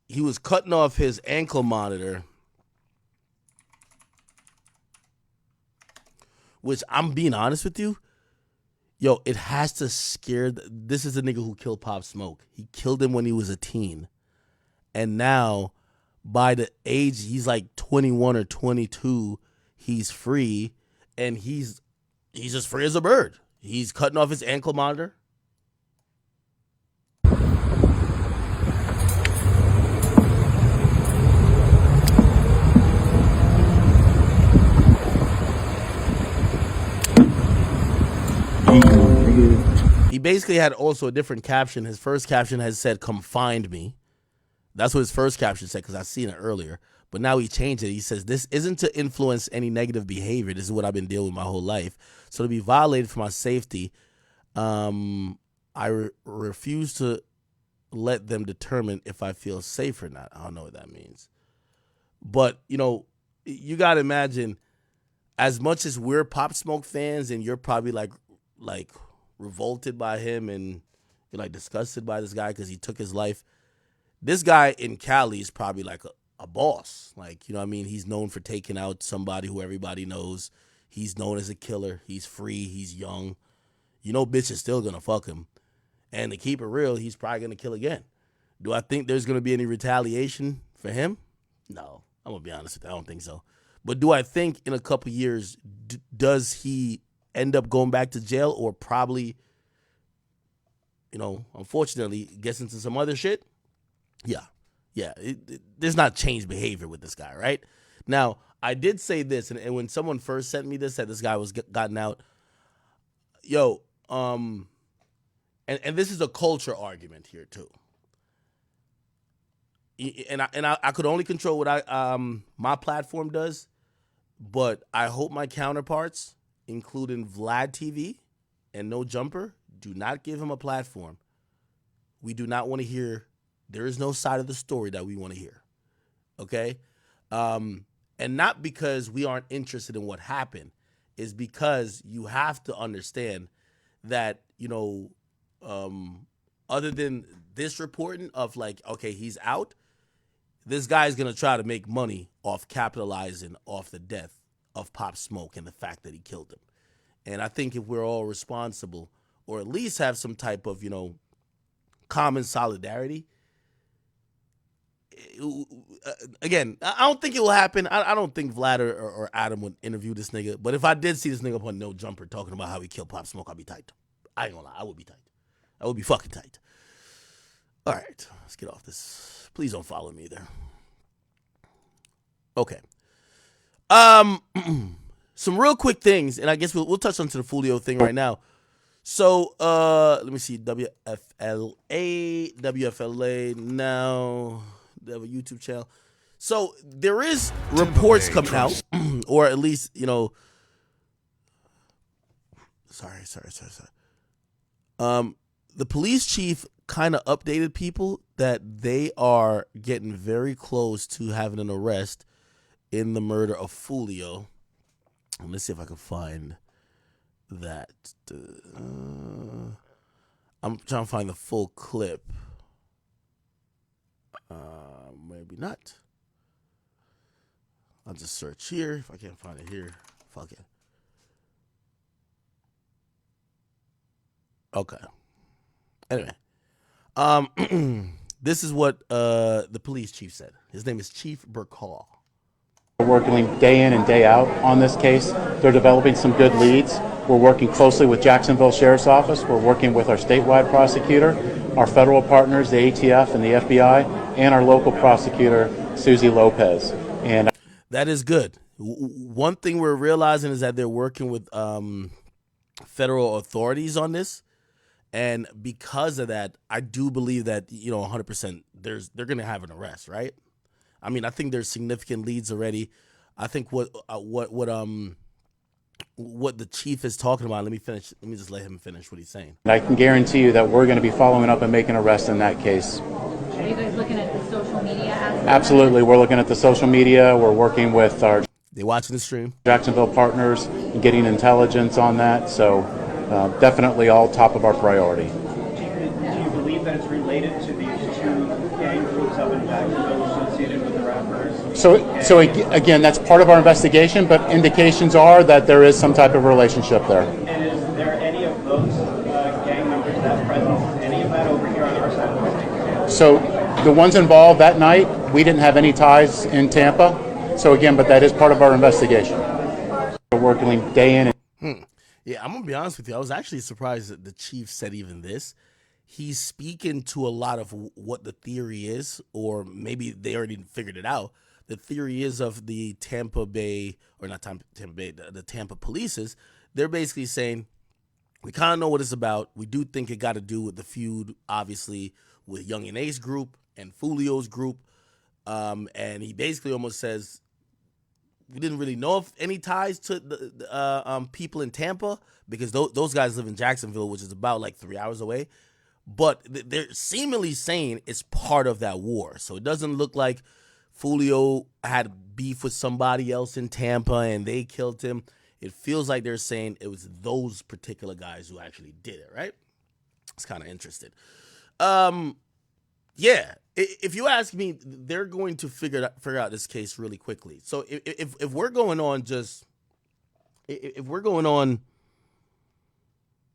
He was cutting off his ankle monitor, which I'm being honest with you. Yo, it has to scare. This is the nigga who killed Pop Smoke. He killed him when he was a teen. And now, by the age, he's like 21 or 22, he's free. And he's just free as a bird. He's cutting off his ankle monitor. He basically had also a different caption. His first caption has said, "Come find me." That's what his first caption said, because I've seen it earlier. But now he changed it. He says, "This isn't to influence any negative behavior. This is what I've been dealing with my whole life. So to be violated for my safety, I refuse to let them determine if I feel safe or not." I don't know what that means. But, you know, you got to imagine, as much as we're Pop Smoke fans and you're probably like revolted by him and you're like disgusted by this guy because he took his life, this guy in Cali is probably like a boss. Like, you know what I mean? He's known for taking out somebody who everybody knows. He's known as a killer. He's free. He's young. You know, bitch is still going to fuck him. And to keep it real, he's probably going to kill again. Do I think there's going to be any retaliation for him? No. I'm going to be honest with you. I don't think so. But do I think in a couple years, does he end up going back to jail, or probably, you know, unfortunately gets into some other shit? Yeah. There's not changed behavior with this guy, right? Now, I did say this, and when someone first sent me this, that this guy was gotten out, yo, and this is a culture argument here too. And I could only control what my platform does, but I hope my counterparts, including Vlad TV and No Jumper, do not give him a platform. We do not want to hear. There is no side of the story that we want to hear. Okay? And not because we aren't interested in what happened, is because you have to understand that, you know, other than this reporting of like, okay, he's out, this guy's going to try to make money off capitalizing off the death of Pop Smoke and the fact that he killed him. And I think if we're all responsible, or at least have some type of, you know, common solidarity, again, I don't think it will happen. I don't think Vlad or Adam would interview this nigga. But if I did see this nigga up on No Jumper talking about how he killed Pop Smoke, I'd be tight. I ain't gonna lie. I would be tight. I would be fucking tight. All right, let's get off this. Please don't follow me there. Okay. Some real quick things, and I guess we'll touch onto the Fulio thing right now. So, let me see. WFLA now. They have a YouTube channel. So there is reports coming out, or at least, you know. Sorry. The police chief kind of updated people that they are getting very close to having an arrest in the murder of Fulio. Let's see if I can find that. I'm trying to find the full clip. Maybe not. I'll just search here. If I can't find it here, fuck it. Okay. Anyway, this is what the police chief said. His name is Chief Burkhall. We're working day in and day out on this case. They're developing some good leads. We're working closely with Jacksonville Sheriff's Office. We're working with our statewide prosecutor, our federal partners, the ATF and the FBI, and our local prosecutor, Susie Lopez. And That is good. One thing we're realizing is that they're working with federal authorities on this, and because of that, I do believe that 100% they're going to have an arrest, right? I mean, I think there's significant leads already. I think what the chief is talking about. Let me finish. Let me just let him finish what he's saying. And I can guarantee you that we're going to be following up and making arrests in that case. Are you guys looking at the social media aspect? Absolutely. We're looking at the social media. We're working with our They watching the stream. Jacksonville partners and getting intelligence on that. So definitely all top of our priority. Do you believe that it's related to these two gang groups up in Jacksonville associated with the rappers? So again, that's part of our investigation, but indications are that there is some type of relationship there. And is there any of those gang members that's present, any of that over here on our side of the state? So the ones involved that night, we didn't have any ties in Tampa. So again, but that is part of our investigation. We're working day in and Yeah, I'm gonna be honest with you. I was actually surprised that the chief said even this. He's speaking to a lot of what the theory is, or maybe they already figured it out. The theory is of the Tampa Bay, or not Tampa Bay, the Tampa polices. They're basically saying, we kind of know what it's about. We do think it got to do with the feud, obviously, with Young and Ace group and Fulio's group. And he basically almost says, we didn't really know if any ties to the people in Tampa, because those guys live in Jacksonville, which is about like 3 hours away. But they're seemingly saying it's part of that war. So it doesn't look like Fulio had beef with somebody else in Tampa and they killed him. It feels like they're saying it was those particular guys who actually did it, right? It's kind of interesting. Yeah, if you ask me, they're going to figure out this case really quickly. So if we're going on if we're going on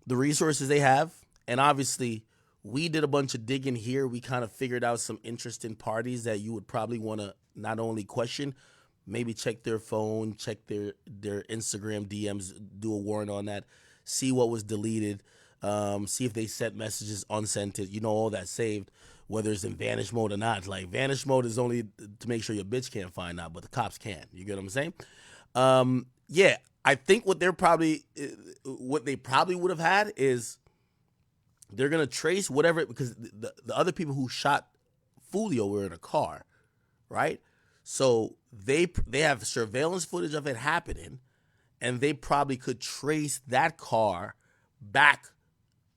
the resources they have, and obviously we did a bunch of digging here, we kind of figured out some interesting parties that you would probably want to not only question, maybe check their phone, check their Instagram DMs, do a warrant on that, see what was deleted, see if they sent messages unsent, all that saved, whether it's in vanish mode or not. Like, vanish mode is only to make sure your bitch can't find out, but the cops can. You get what I'm saying? Yeah, I think what they probably would have had is they're going to trace whatever, because the other people who shot Fulio were in a car, right? So they have surveillance footage of it happening, and they probably could trace that car back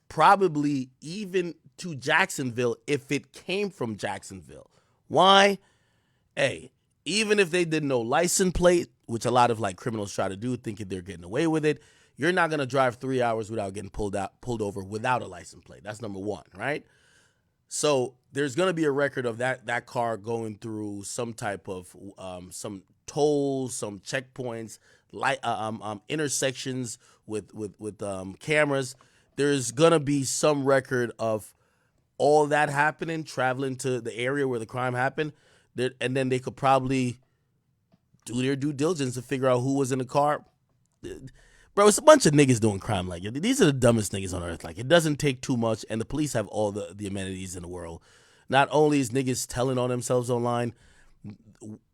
probably even to Jacksonville if it came from Jacksonville. Why? Hey, even if they did no license plate, which a lot of like criminals try to do, thinking they're getting away with it, you're not going to drive 3 hours without getting pulled over without a license plate. That's number one, right? So there's going to be a record of that car going through some type of some tolls, some checkpoints, intersections with cameras. There's going to be some record of all that happening, traveling to the area where the crime happened, and then they could probably do their due diligence to figure out who was in the car. Bro, it's a bunch of niggas doing crime like it. These are the dumbest niggas on earth. Like, it doesn't take too much, and the police have all the amenities in the world. Not only is niggas telling on themselves online,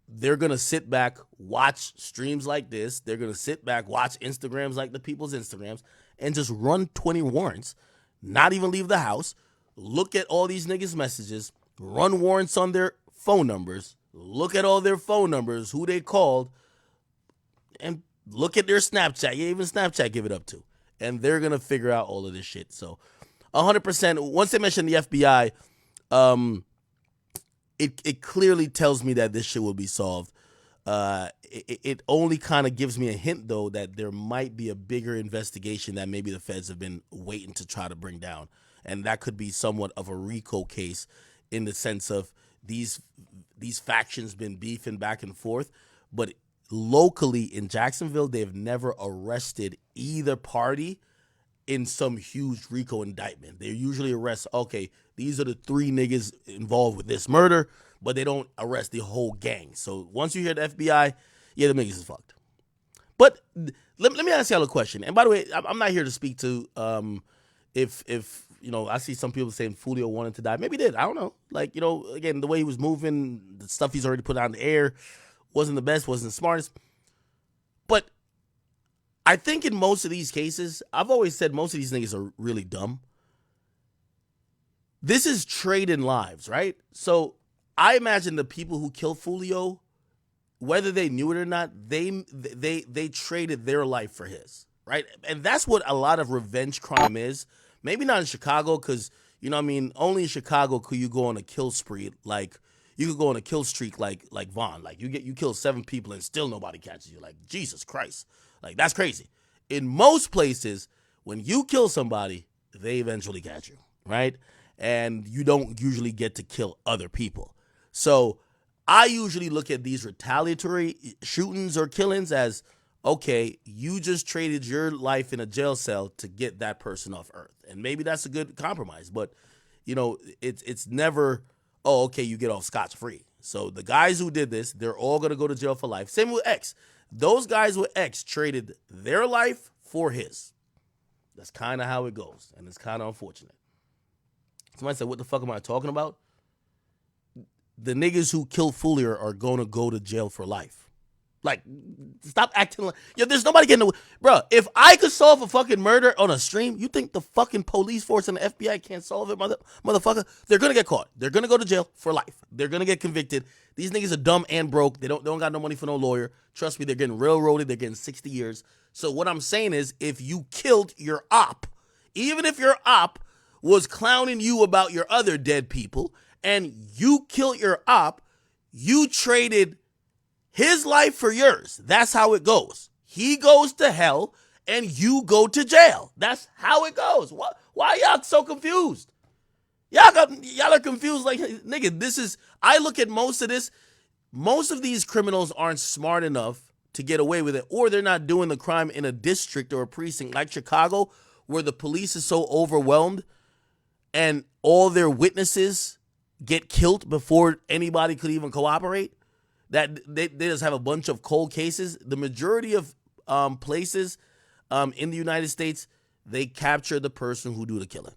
they're going to sit back, watch streams like this. They're going to sit back, watch Instagrams like the people's Instagrams, and just run 20 warrants, not even leave the house, look at all these niggas' messages, run warrants on their phone numbers, look at all their phone numbers, who they called, and look at their Snapchat. Yeah, even Snapchat give it up to. And they're going to figure out all of this shit. So 100%, once they mention the FBI, it clearly tells me that this shit will be solved. It only kind of gives me a hint, though, that there might be a bigger investigation that maybe the feds have been waiting to try to bring down. And that could be somewhat of a RICO case in the sense of these factions been beefing back and forth. But locally in Jacksonville, they've never arrested either party in some huge RICO indictment. They usually arrest, okay, these are the 3 niggas involved with this murder, but they don't arrest the whole gang. So once you hear the FBI, yeah, the niggas is fucked. But let me ask y'all a question. And by the way, I'm not here to speak to if I see some people saying Fulio wanted to die. Maybe he did. I don't know. Like, again, the way he was moving, the stuff he's already put out in the air, wasn't the best, wasn't the smartest. But I think in most of these cases, I've always said most of these niggas are really dumb. This is trading lives, right? So I imagine the people who killed Fulio, whether they knew it or not, they traded their life for his, right? And that's what a lot of revenge crime is. Maybe not in Chicago, because, you know what I mean, only in Chicago could you go on a kill spree, like, you could go on a kill streak like Vaughn. Like, you kill 7 people and still nobody catches you. Like, Jesus Christ. Like, that's crazy. In most places, when you kill somebody, they eventually catch you, right? And you don't usually get to kill other people. So I usually look at these retaliatory shootings or killings as, okay, you just traded your life in a jail cell to get that person off earth. And maybe that's a good compromise. But, you know, it's never, oh, okay, you get off scotch-free. So the guys who did this, they're all going to go to jail for life. Same with X. Those guys with X traded their life for his. That's kind of how it goes. And it's kind of unfortunate. Somebody said, what the fuck am I talking about? The niggas who killed Fuller are going to go to jail for life. Like, stop acting like... Yo, there's nobody getting... Bro, if I could solve a fucking murder on a stream, you think the fucking police force and the FBI can't solve it, motherfucker? They're going to get caught. They're going to go to jail for life. They're going to get convicted. These niggas are dumb and broke. They don't got no money for no lawyer. Trust me, they're getting railroaded. They're getting 60 years. So what I'm saying is, if you killed your op, even if your op was clowning you about your other dead people, and you killed your op, you traded his life for yours. That's how it goes. He goes to hell, and you go to jail. That's how it goes. Why y'all so confused? Y'all are confused like, nigga, this is... I look at most of this. Most of these criminals aren't smart enough to get away with it, or they're not doing the crime in a district or a precinct like Chicago, where the police is so overwhelmed and all their witnesses get killed before anybody could even cooperate, that they just have a bunch of cold cases. The majority of places in the United States, they capture the person who do the killing.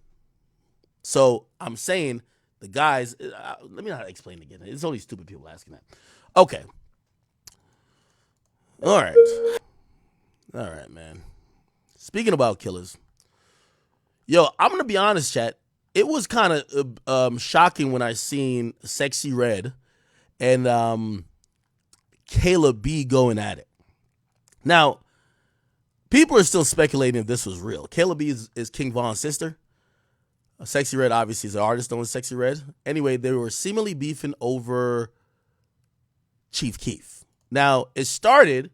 So I'm saying the guys, let me not explain it again. It's only stupid people asking that. Okay. All right, man. Speaking about killers, yo, I'm going to be honest, chat. It was kind of shocking when I seen Sexy Red and Kayla B going at it. Now, people are still speculating if this was real. Kayla B is King Von's sister. Sexy Red obviously is an artist known as Sexy Red. Anyway, they were seemingly beefing over Chief Keef. Now, it started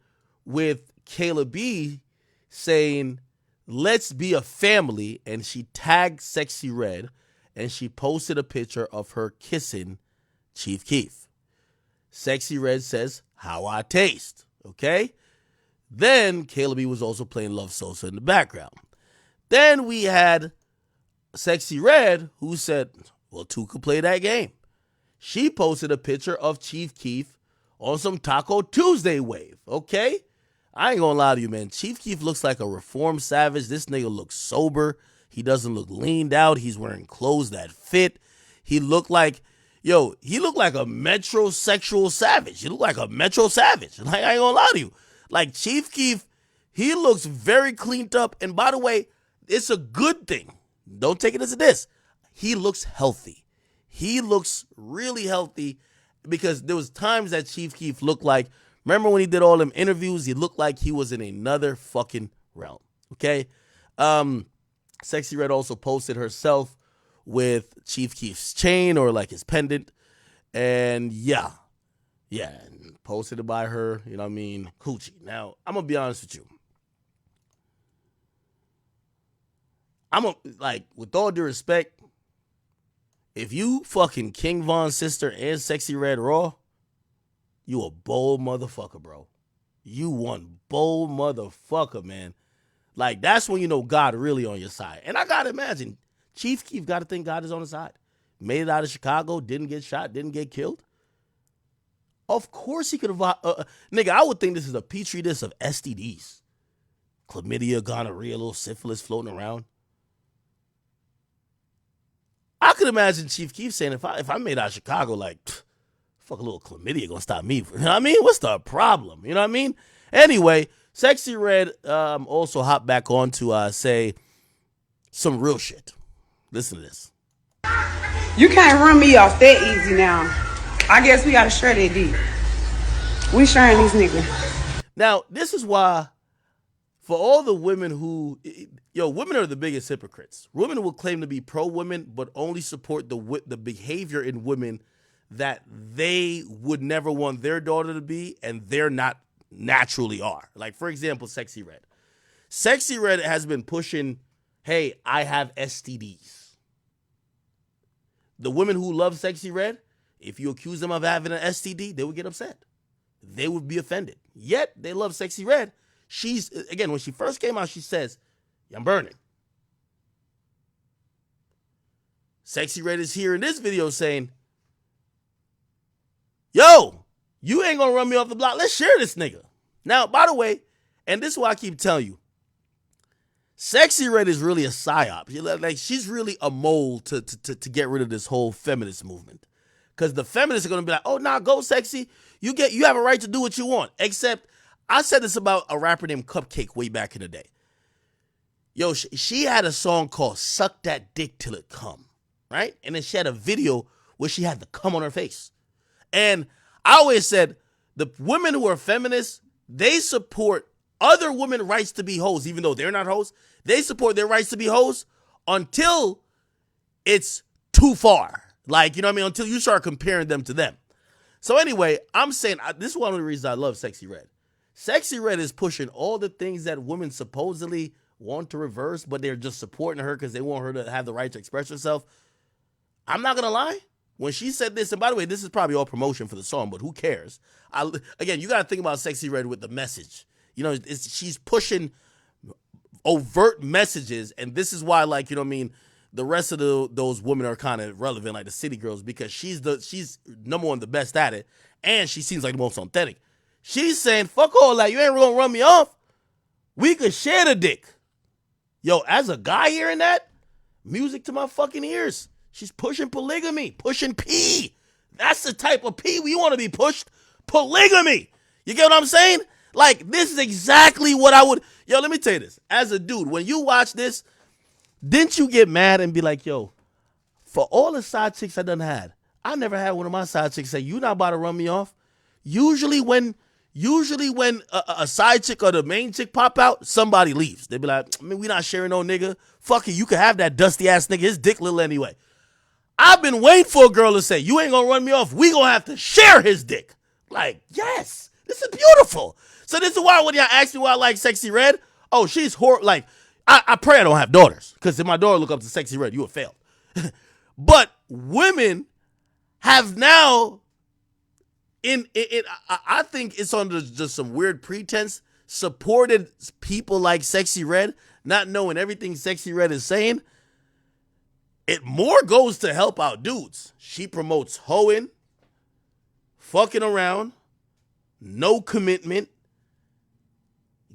with Kayla B saying, let's be a family, and she tagged Sexy Red, and she posted a picture of her kissing Chief Keef. Sexy Red says, how I taste, okay? Then Kayla B was also playing Love Sosa in the background. Then we had Sexy Red, who said, well, two could play that game. She posted a picture of Chief Keef on some Taco Tuesday wave, okay? I ain't gonna lie to you, man. Chief Keef looks like a reformed savage. This nigga looks sober. He doesn't look leaned out. He's wearing clothes that fit. He looked like a metrosexual savage. He looked like a metro savage. Like, I ain't gonna lie to you. Like, Chief Keef, he looks very cleaned up. And by the way, it's a good thing. Don't take it as a diss. He looks healthy. He looks really healthy, because there was times that Chief Keef looked like, remember when he did all them interviews, he looked like he was in another fucking realm, okay? Sexy Red also posted herself with Chief Keef's chain, or like his pendant, and yeah, posted it by her, you know what I mean, coochie. Now, I'm gonna be honest with you. With all due respect, if you fucking King Von's sister and Sexy Red Raw, you a bold motherfucker, bro. You one bold motherfucker, man. Like, that's when you know God really on your side. And I gotta imagine, Chief Keef gotta think God is on his side. Made it out of Chicago, didn't get shot, didn't get killed. Of course he could have... nigga, I would think this is a petri dish of STDs. Chlamydia, gonorrhea, little syphilis floating around. I could imagine Chief Keef saying, if I made out of Chicago, like, fuck, a little chlamydia gonna stop me. You know what I mean? What's the problem? You know what I mean? Anyway, Sexy Red also hopped back on to say some real shit. Listen to this. You can't run me off that easy now. I guess we gotta share that deep. We sharing these niggas. Now, this is why, for all the women who, women are the biggest hypocrites. Women will claim to be pro-women, but only support the behavior in women that they would never want their daughter to be, and they're not naturally are. Like, for example, Sexy Red. Sexy Red has been pushing, hey, I have STDs. The women who love Sexy Red, if you accuse them of having an STD, they would get upset. They would be offended. Yet, they love Sexy Red. She's, again, when she first came out, she says, I'm burning. Sexy Red is here in this video saying, yo, you ain't gonna run me off the block. Let's share this nigga. Now, by the way, and this is why I keep telling you, Sexy Red is really a psyop. Like, she's really a mole to get rid of this whole feminist movement. Because the feminists are gonna be like, oh, nah, go Sexy. You have a right to do what you want. Except, I said this about a rapper named Cupcake way back in the day. Yo, she had a song called Suck That Dick Till It Come, right? And then she had a video where she had the cum on her face. And I always said, the women who are feminists, they support other women's rights to be hoes, even though they're not hoes. They support their rights to be hoes until it's too far. Like, you know what I mean? Until you start comparing them to them. So anyway, I'm saying, this is one of the reasons I love Sexy Red. Sexy Red is pushing all the things that women supposedly want to reverse, but they're just supporting her because they want her to have the right to express herself. I'm not going to lie. When she said this, and by the way, this is probably all promotion for the song, but who cares? Again, you got to think about Sexy Red with the message. You know, she's pushing overt messages, and this is why, like, you know what I mean, the rest of those women are kind of relevant, like the city girls, because she's number one, the best at it, and she seems like the most authentic. She's saying, fuck all that, you ain't gonna run me off. We could share the dick. Yo, as a guy hearing that, music to my fucking ears. She's pushing polygamy, pushing P. That's the type of P we want to be pushed. Polygamy. You get what I'm saying? Like, this is exactly what I would. Yo, let me tell you this. As a dude, when you watch this, didn't you get mad and be like, yo, for all the side chicks I done had, I never had one of my side chicks say, you not about to run me off. Usually when a side chick or the main chick pop out, somebody leaves. They be like, I mean, we not sharing no nigga. Fuck it, you can have that dusty ass nigga. His dick little anyway. I've been waiting for a girl to say, you ain't gonna run me off. We gonna have to share his dick. Like, yes, this is beautiful. So this is why when y'all ask me why I like Sexy Red, oh, she's horrible. Like, I pray I don't have daughters, because if my daughter look up to Sexy Red, you have failed. But women have now, I think it's under just some weird pretense, supported people like Sexy Red, not knowing everything Sexy Red is saying. It more goes to help out dudes. She promotes hoeing, fucking around, no commitment,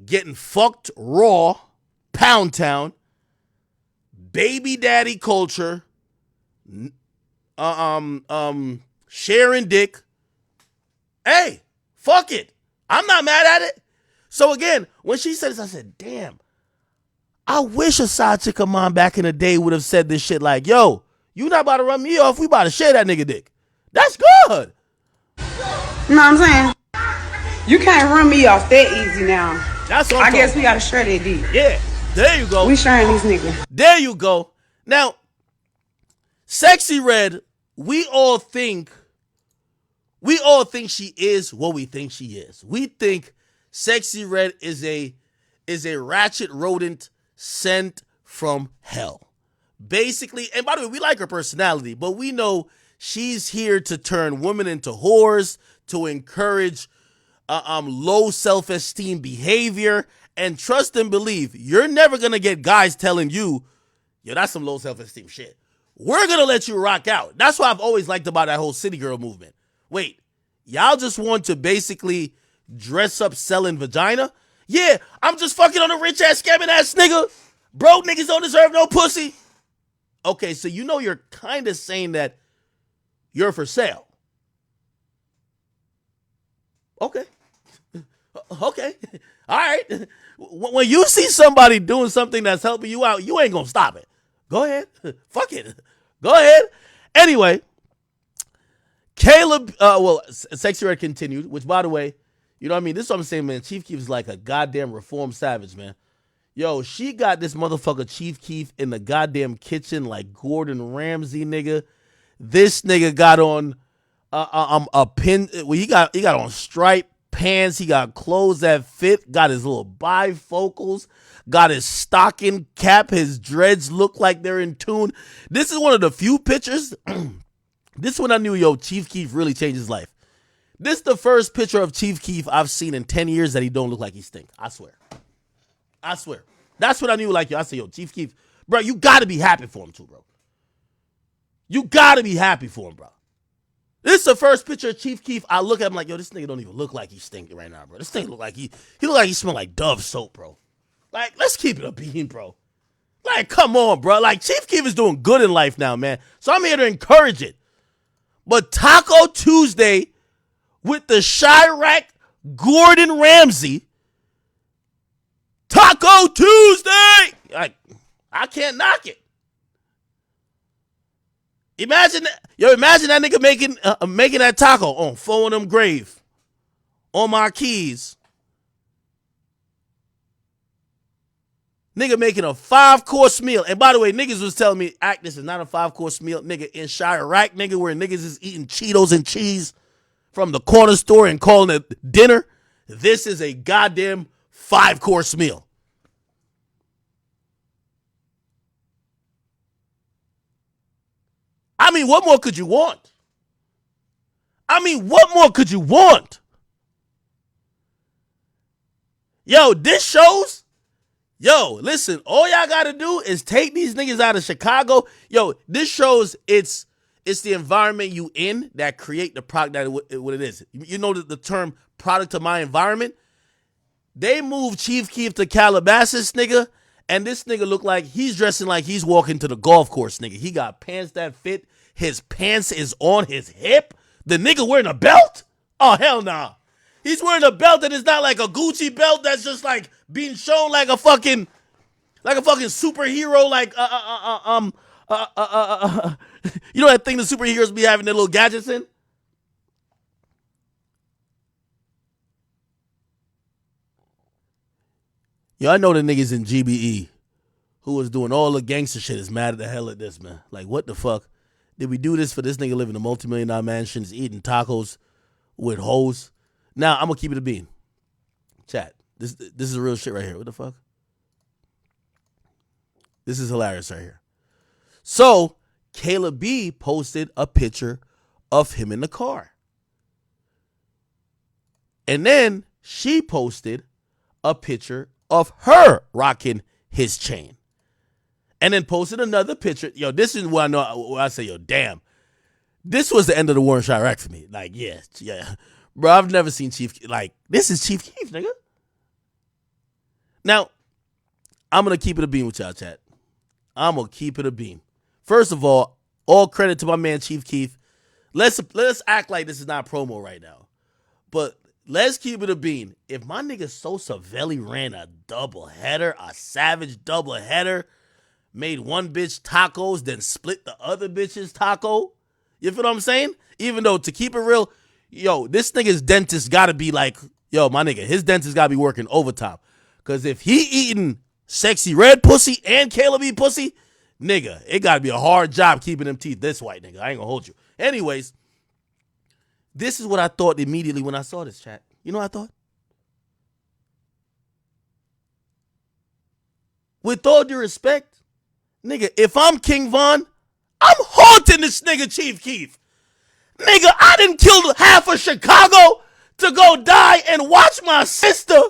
getting fucked raw, pound town, baby daddy culture, sharing dick. Hey, fuck it. I'm not mad at it. So again, when she said this, I said, damn, I wish a side chick of mine back in the day would have said this shit like, yo, you not about to run me off. We about to share that nigga dick. That's good. You know what I'm saying? You can't run me off that easy now. That's what I'm I guess talking we gotta share that deep. Yeah, there you go. We sharing these niggas. There you go. Now, Sexy Red, we all think she is what we think she is. We think Sexy Red is a ratchet rodent sent from hell. Basically, and by the way, we like her personality, but we know she's here to turn women into whores, to encourage low self-esteem behavior, and trust and believe, you're never gonna get guys telling you, yo, that's some low self-esteem shit. We're gonna let you rock out. That's what I've always liked about that whole city girl movement. Wait, y'all just want to basically dress up selling vagina? Yeah, I'm just fucking on a rich ass scamming ass nigga. Broke niggas don't deserve no pussy. Okay, so you know you're kind of saying that you're for sale. Okay. Okay. All right. When you see somebody doing something that's helping you out, you ain't gonna stop it. Go ahead. Fuck it. Go ahead. Anyway, Caleb, Sexy Red continued, which, by the way, you know what I mean? This is what I'm saying, man. Chief Keef is like a goddamn reformed savage, man. Yo, she got this motherfucker Chief Keef in the goddamn kitchen like Gordon Ramsay, nigga. This nigga got on a pin. Well, he got on striped pants. He got clothes that fit. Got his little bifocals. Got his stocking cap. His dreads look like they're in tune. This is one of the few pictures. This is when I knew, yo, Chief Keef really changed his life. This is the first picture of Chief Keef I've seen in 10 years that he don't look like he stink. I swear. I swear. That's what I knew. Like, yo, I said, yo, Chief Keef, bro, you got to be happy for him too, bro. You got to be happy for him, bro. This is the first picture of Chief Keef. I look at him like, yo, this nigga don't even look like he's stinking right now, bro. This thing look like he look like he smell like Dove soap, bro. Like, let's keep it a bean, bro. Like, come on, bro. Like, Chief Keef is doing good in life now, man. So I'm here to encourage it. But Taco Tuesday with the Chirac Gordon Ramsay. Taco Tuesday! Like, I can't knock it. Imagine that nigga making that taco on 4 of them grave. On my keys. Nigga making a 5-course meal. And by the way, niggas was telling me, this is not a 5-course meal. Nigga, in Chirac, nigga, where niggas is eating Cheetos and cheese from the corner store and calling it dinner. This is a goddamn 5-course meal. I mean, what more could you want? Yo, this shows. Yo, listen, all y'all got to do is take these niggas out of Chicago. Yo, this shows it's the environment you in that create the product that what it is. You know the term product of my environment? They moved Chief Keef to Calabasas, nigga, and this nigga look like he's dressing like he's walking to the golf course, nigga. He got pants that fit. His pants is on his hip. The nigga wearing a belt? Oh, hell nah. He's wearing a belt that is not like a Gucci belt that's just like being shown like a fucking superhero, like you know that thing the superheroes be having their little gadgets in? Yo, I know the niggas in GBE who was doing all the gangster shit is mad at the hell at this, man. Like, what the fuck? Did we do this for this nigga living in a multi-million-dollar mansion, eating tacos with hoes? Now, I'm going to keep it a bean. Chat, this is real shit right here. What the fuck? This is hilarious right here. So, Kayla B posted a picture of him in the car. And then she posted a picture of her rocking his chain. And then posted another picture. Yo, this is what I know. I say, yo, damn. This was the end of the war in Chirac for me. Like, yeah. Bro, I've never seen Chief. Like, this is Chief Keef, nigga. Now, I'm going to keep it a beam with y'all, chat. I'm going to keep it a beam. First of all credit to my man, Chief Keef. Let's act like this is not promo right now. But let's keep it a beam. If my nigga Sosa Velli ran a double header, a savage double header, made one bitch tacos, then split the other bitch's taco. You feel what I'm saying? Even though, to keep it real, yo, this nigga's dentist gotta be like, yo, my nigga, his dentist gotta be working overtime. Because if he eating Sexy Red pussy and Caleb E pussy, nigga, it gotta be a hard job keeping them teeth this white, nigga. I ain't gonna hold you. Anyways, this is what I thought immediately when I saw this, chat. You know what I thought? With all due respect, nigga, if I'm King Von, I'm haunting this nigga Chief Keef. Nigga, I done killed half of Chicago to go die and watch my sister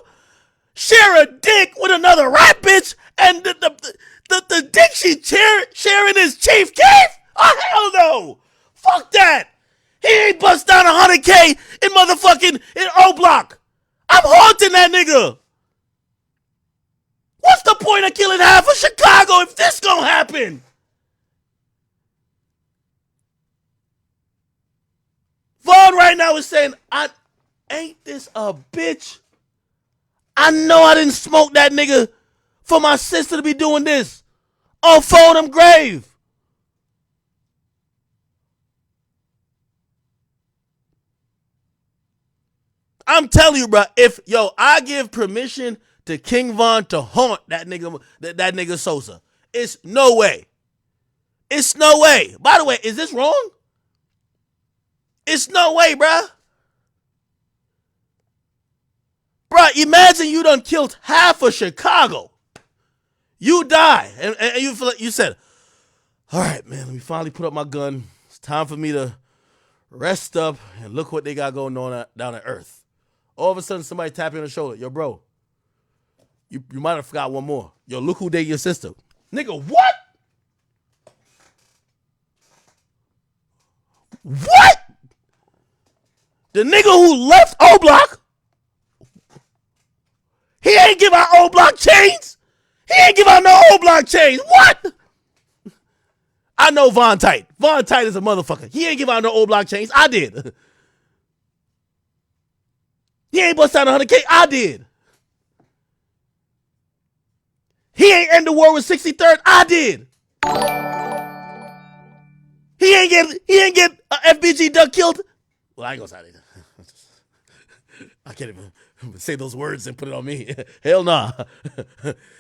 share a dick with another rap bitch, and the dick she sharing is Chief Keef? Oh, hell no. Fuck that. He ain't bust down 100K in motherfucking O Block. I'm haunting that nigga. What's the point of killing half of Chicago if this gonna happen? Vaughn right now is saying, Ain't this a bitch? I know I didn't smoke that nigga for my sister to be doing this on Fonham grave. I'm telling you, bro, I give permission to King Von to haunt that nigga Sosa. It's no way. It's no way. By the way, is this wrong? It's no way, bro. Bro, imagine you done killed half of Chicago. You die, and you feel like you said, all right, man, let me finally put up my gun. It's time for me to rest up and look what they got going on down on Earth. All of a sudden, somebody tap you on the shoulder. Yo, bro, you might have forgot one more. Yo, look who dated your sister. Nigga, what? What? The nigga who left O Block, he ain't give out O Block chains. He ain't give out no O Block chains. What? I know Von Tight. Von Tight is a motherfucker. He ain't give out no O Block chains. I did. He ain't bust out 100K. I did. He ain't end the war with 63rd. I did. He ain't get FBG Duck killed. Well, I ain't gonna say it. I can't even say those words and put it on me. Hell nah.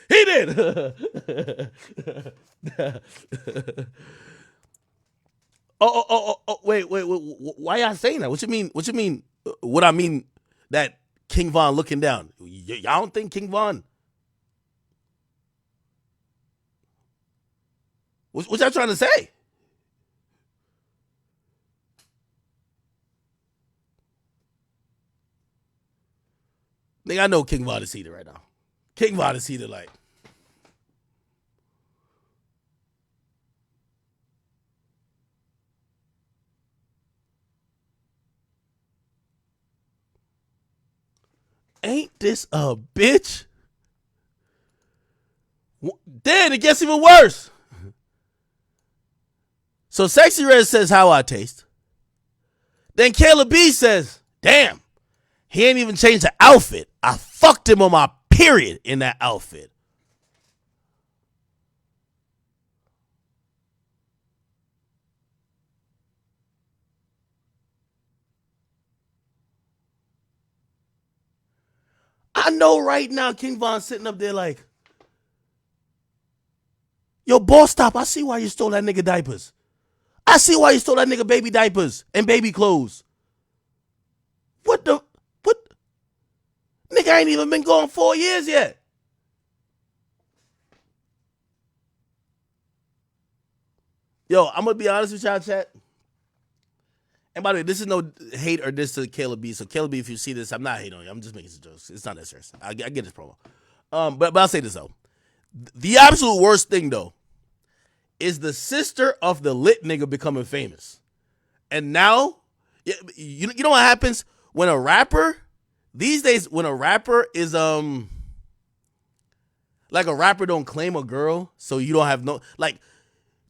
He did. Wait. Why y'all saying that? What you mean? What I mean that King Von looking down? Y'all don't think King Von? What y'all trying to say? Nigga, I know King Von is heated right now. King Von is heated like. Ain't this a bitch? Then it gets even worse. So Sexy Red says how I taste. Then Kayla B says, damn, he ain't even changed the outfit. I fucked him on my period in that outfit. I know right now King Von's sitting up there like, yo, boss, stop. I see why you stole that nigga diapers. I see why you stole that nigga baby diapers and baby clothes. What? Nigga ain't even been gone 4 years yet. Yo, I'm going to be honest with y'all, chat. And by the way, this is no hate or diss to Caleb B. So Caleb B, if you see this, I'm not hating on you. I'm just making some jokes. It's not that serious. I get this promo. But I'll say this, though. The absolute worst thing, though, is the sister of the lit nigga becoming famous. And now, you know what happens when a rapper, these days, when a rapper is, like a rapper don't claim a girl, so you don't have no, like,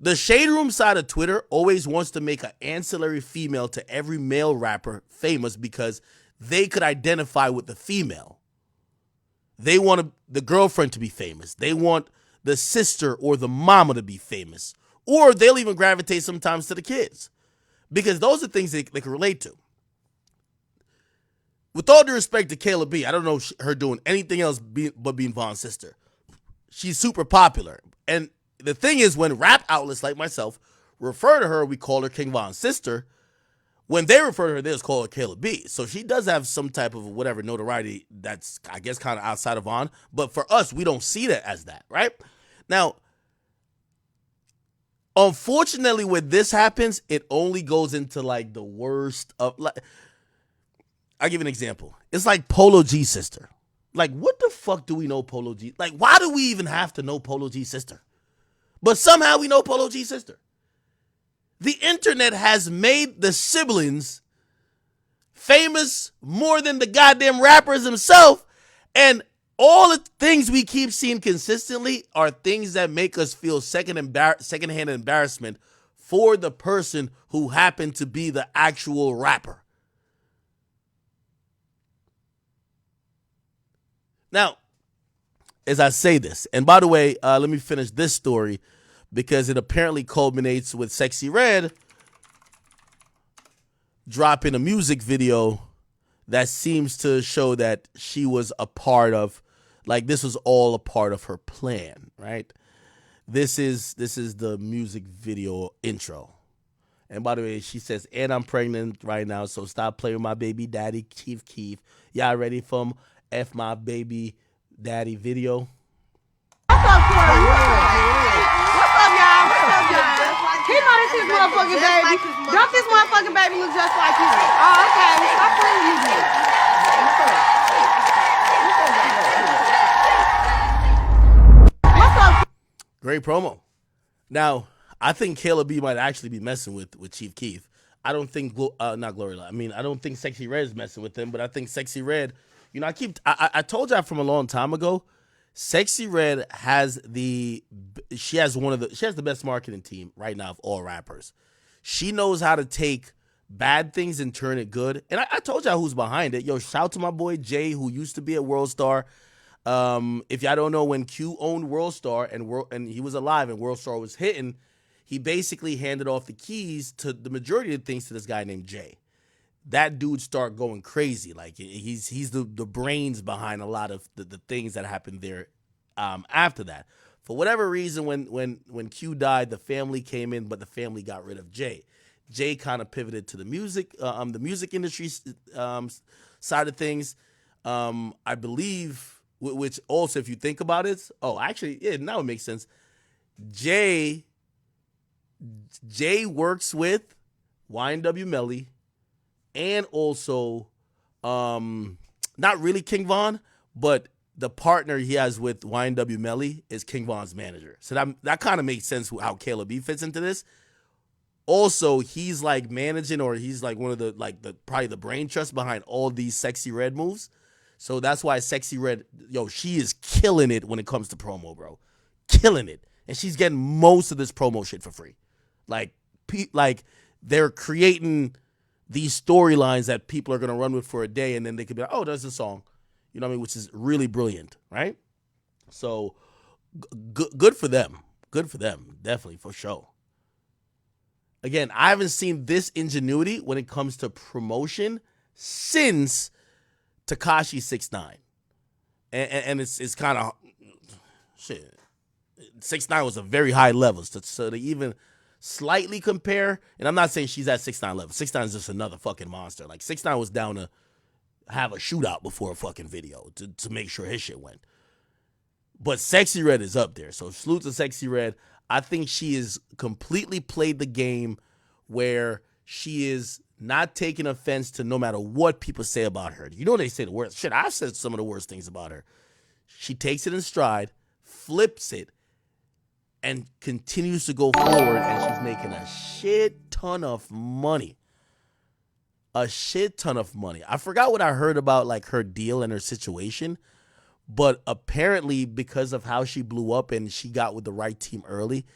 the Shade Room side of Twitter always wants to make an ancillary female to every male rapper famous because they could identify with the female. They want the girlfriend to be famous. They want the sister or the mama to be famous. Or they'll even gravitate sometimes to the kids. Because those are things they can relate to. With all due respect to Kayla B, I don't know her doing anything else but being Von's sister. She's super popular. And the thing is, when rap outlets like myself refer to her, we call her King Von's sister. When they refer to her, they just call her Kayla B. So she does have some type of whatever notoriety that's, I guess, kind of outside of Von. But for us, we don't see that as that, right? Now, unfortunately, when this happens, it only goes into like the worst of, like, I'll give you an example. It's like Polo G's sister. Like, what the fuck do we know Polo G? Like, why do we even have to know Polo G's sister? But somehow we know Polo G's sister. The internet has made the siblings famous more than the goddamn rappers themselves. And all the things we keep seeing consistently are things that make us feel secondhand embarrassment for the person who happened to be the actual rapper. Now, as I say this, and by the way, let me finish this story because it apparently culminates with Sexy Red dropping a music video that seems to show that she was a part of, like, this was all a part of her plan, right? This is the music video intro. And by the way, she says, and I'm pregnant right now, so stop playing with my baby daddy, Chief Keef. Y'all ready for F my baby daddy video? What's up, Corey? What's up, y'all? What's up, y'all? He know this his motherfucking baby. Don't this motherfucking baby look just like you? Oh, okay. Stop playing with me. What's up? Great promo. Now, I think Kayla B might actually be messing with Chief Keef. I don't think, not Gloria. I mean, I don't think Sexy Red is messing with him, but I think Sexy Red, you know, I told y'all from a long time ago, Sexy Red has the best marketing team right now of all rappers. She knows how to take bad things and turn it good. And I told y'all who's behind it. Yo, shout out to my boy Jay, who used to be at World Star. If y'all don't know, when Q owned World Star and he was alive and World Star was hitting, he basically handed off the keys to the majority of the things to this guy named Jay. That dude start going crazy. Like, he's the brains behind a lot of the things that happened there after that. For whatever reason, when Q died, the family came in, but the family got rid of Jay. Jay kind of pivoted to the music industry side of things. I believe, which also, if you think about it, now it makes sense. Jay works with YNW Melly and also not really King Von, but the partner he has with YNW Melly is King Von's manager. So that kind of makes sense how Kayla B fits into this. Also, he's like managing, or he's like one of the probably the brain trust behind all these Sexy Red moves. So that's why Sexy Red, she is killing it when it comes to promo, bro. Killing it. And she's getting most of this promo shit for free. Like they're creating these storylines that people are going to run with for a day, and then they could be like, oh, there's a song. You know what I mean? Which is really brilliant, right? So good for them. Good for them. Definitely, for sure. Again, I haven't seen this ingenuity when it comes to promotion since Tekashi 6ix9ine. And it's kind of shit. 6ix9ine was a very high level. So to even slightly compare, and I'm not saying she's at 6ix9ine level. 6ix9ine is just another fucking monster. Like, 6ix9ine was down to have a shootout before a fucking video to make sure his shit went. But Sexy Red is up there. So salute to Sexy Red. I think she has completely played the game where she is not taking offense to no matter what people say about her. You know they say the worst. Shit, I've said some of the worst things about her. She takes it in stride, flips it, and continues to go forward, and she's making a shit ton of money. A shit ton of money. I forgot what I heard about, like, her deal and her situation, but apparently because of how she blew up and she got with the right team early,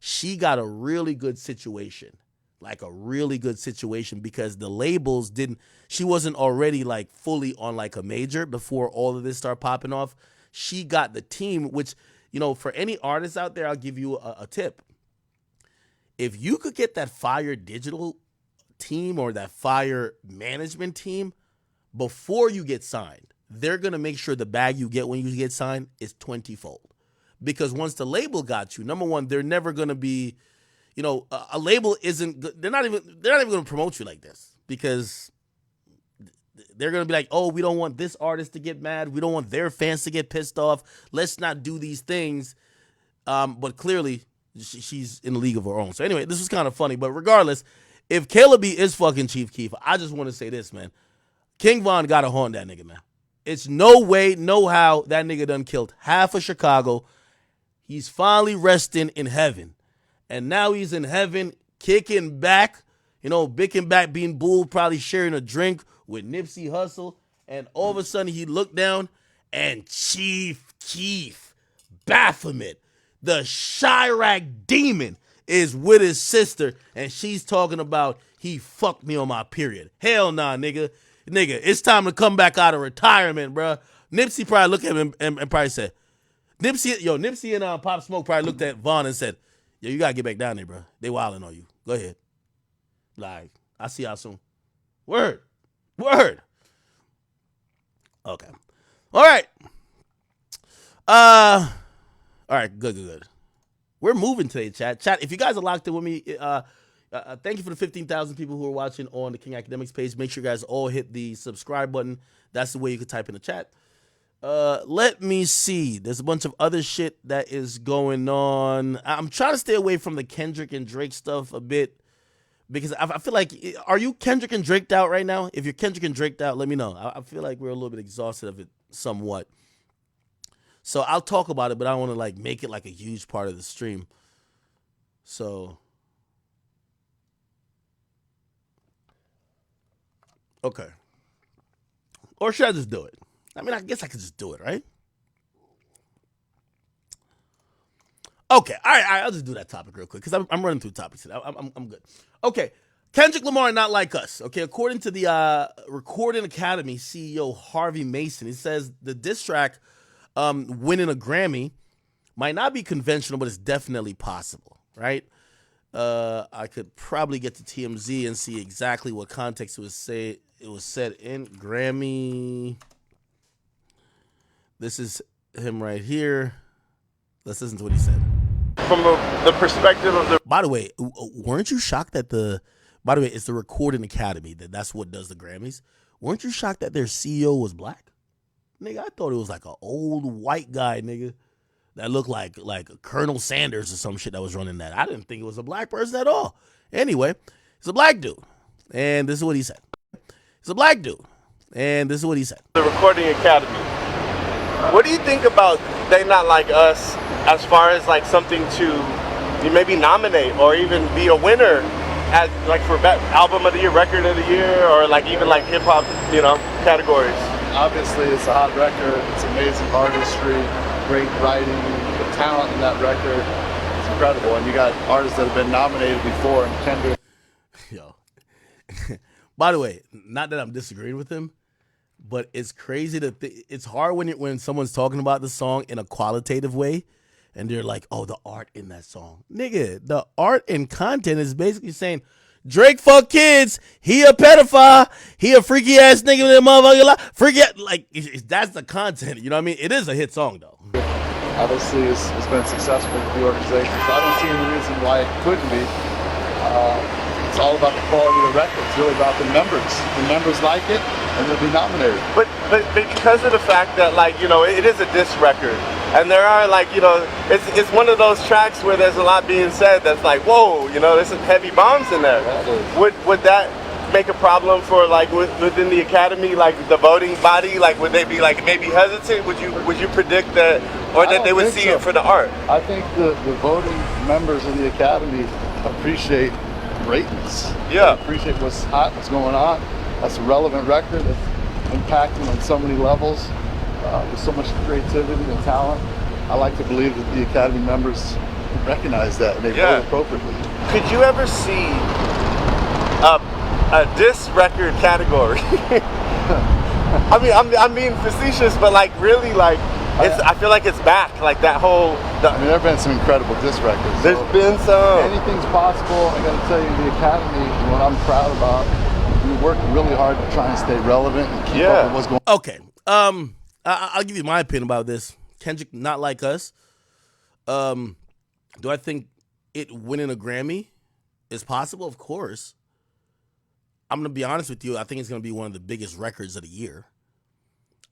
she got a really good situation. Like, a really good situation, because the labels she wasn't already, like, fully on, like, a major before all of this started popping off. She got the team, which, for any artists out there, I'll give you a tip. If you could get that Fire Digital team or that Fire management team before you get signed, they're going to make sure the bag you get when you get signed is 20-fold. Because once the label got you, number one, they're never going to be, a label isn't, they're not even going to promote you like this, because they're going to be like, oh, we don't want this artist to get mad. We don't want their fans to get pissed off. Let's not do these things. But clearly she's in a league of her own. So anyway, this was kind of funny, but regardless, if Kayla B is fucking Chief Keef, I just want to say this, man. King Von got to haunt that nigga, man. It's no way, no how that nigga done killed half of Chicago. He's finally resting in heaven. And now he's in heaven, kicking back, bicking back, being bull, probably sharing a drink with Nipsey Hussle. And all of a sudden he looked down, and Chief Keef, Baphomet, the Chirac demon, is with his sister, and she's talking about, he fucked me on my period. Hell nah, nigga. Nigga, it's time to come back out of retirement, bruh. Nipsey probably looked at him and probably said, Nipsey and Pop Smoke probably looked at Vaughn and said, yo, you gotta get back down there, bro. They wilding on you. Go ahead. Like, I'll see y'all soon. Word. Okay. All right. All right, good. We're moving today, chat. Chat, if you guys are locked in with me, thank you for the 15,000 people who are watching on the King Akademiks page. Make sure you guys all hit the subscribe button. That's the way you can type in the chat. Let me see. There's a bunch of other shit that is going on. I'm trying to stay away from the Kendrick and Drake stuff a bit because I feel like, are you Kendrick and Draked out right now? If you're Kendrick and Draked out, let me know. I feel like we're a little bit exhausted of it somewhat. So I'll talk about it, but I don't want to like make it like a huge part of the stream. So, okay. Or should I just do it? I mean, I guess I could just do it, right? Okay, all right, I'll just do that topic real quick because I'm running through topics today. I'm good. Okay, Kendrick Lamar, Not Like Us. Okay, according to the Recording Academy CEO Harvey Mason, he says the diss track winning a Grammy might not be conventional, but it's definitely possible, right? I could probably get to TMZ and see exactly what context it was said in. Grammy. This is him right here. Let's listen to what he said. From the perspective of the... By the way, weren't you shocked that by the way, it's the Recording Academy, that's what does the Grammys. Weren't you shocked that their CEO was black? Nigga, I thought it was like an old white guy, nigga, that looked like Colonel Sanders or some shit that was running that. I didn't think it was a black person at all. Anyway, he's a black dude. And this is what he said. He's a black dude. And this is what he said. The Recording Academy. What do you think about They Not Like Us as far as like something to maybe nominate or even be a winner as like for album of the year, record of the year, or like even like hip hop, categories? Obviously, it's a hot record. It's amazing artistry, great writing, the talent in that record. It's incredible. And you got artists that have been nominated before, and Kendrick. Yo. By the way, not that I'm disagreeing with him, but it's crazy it's hard when someone's talking about the song in a qualitative way, and they're like, "Oh, the art in that song, nigga." The art and content is basically saying, Drake fuck kids. He a pedophile. He a freaky ass nigga with a motherfucker. Freaky, like that's the content. You know what I mean? It is a hit song though. Obviously, it's been successful with the organization, so I don't see any reason why it couldn't be. It's all about the quality of the record. It's really about the members. The members like it, and they'll be nominated. But because of the fact that it is a diss record, and there are it's one of those tracks where there's a lot being said that's like, whoa, there's some heavy bombs in there. Would that make a problem for within the Academy, like the voting body? Like, would they be maybe hesitant? Would you predict that, or that they would see it for the art? I think the voting members of the Academy appreciate greatness. Yeah. They appreciate what's hot, what's going on. That's a relevant record that's impacting on so many levels. With so much creativity and talent. I like to believe that the Academy members recognize that and they vote appropriately. Could you ever see a diss record category? I mean, I'm being facetious, but really, I feel like it's back. Like that whole. There have been some incredible diss records. There's been some. Anything's possible. I got to tell you, the Academy, what I'm proud about, we work really hard to try and stay relevant and keep up with what's going on. Okay. I'll give you my opinion about this. Kendrick, Not Like Us. Do I think it winning a Grammy is possible? Of course. I'm going to be honest with you. I think it's going to be one of the biggest records of the year.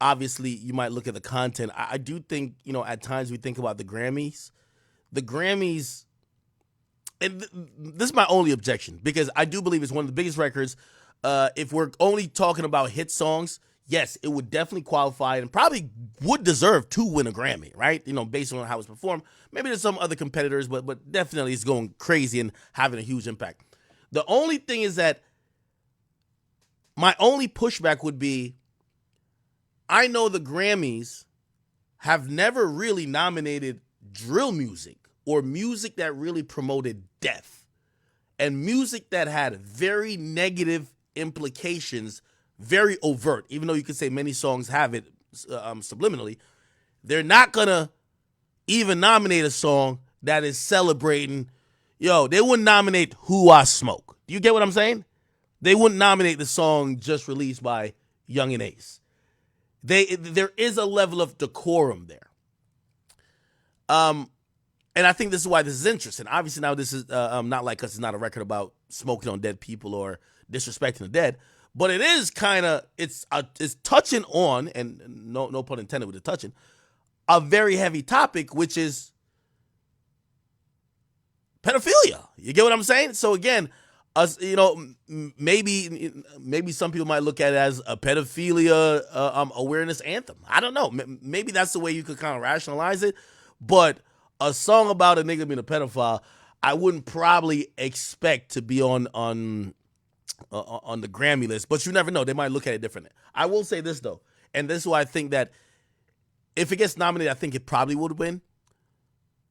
Obviously, you might look at the content. I do think, at times we think about the Grammys. The Grammys, and this is my only objection, because I do believe it's one of the biggest records. If we're only talking about hit songs, yes, it would definitely qualify and probably would deserve to win a Grammy, right? Based on how it's performed. Maybe there's some other competitors, but definitely it's going crazy and having a huge impact. The only thing is that my only pushback would be, I know the Grammys have never really nominated drill music or music that really promoted death and music that had very negative implications, very overt, even though you could say many songs have it subliminally, they're not gonna even nominate a song that is celebrating. Yo, they wouldn't nominate "Who I Smoke." Do you get what I'm saying? They wouldn't nominate the song just released by Young and Ace. There is a level of decorum there. And I think this is why this is interesting. Obviously, now this is not like us. It's not a record about smoking on dead people or disrespecting the dead, but it is kind of it's touching on, and no pun intended with the touching, a very heavy topic, which is pedophilia. You get what I'm saying? So again, maybe some people might look at it as a pedophilia awareness anthem. I don't know. Maybe that's the way you could kind of rationalize it. But a song about a nigga being a pedophile, I wouldn't probably expect to be on the Grammy list. But you never know. They might look at it differently. I will say this though, and this is why I think that if it gets nominated, I think it probably would win.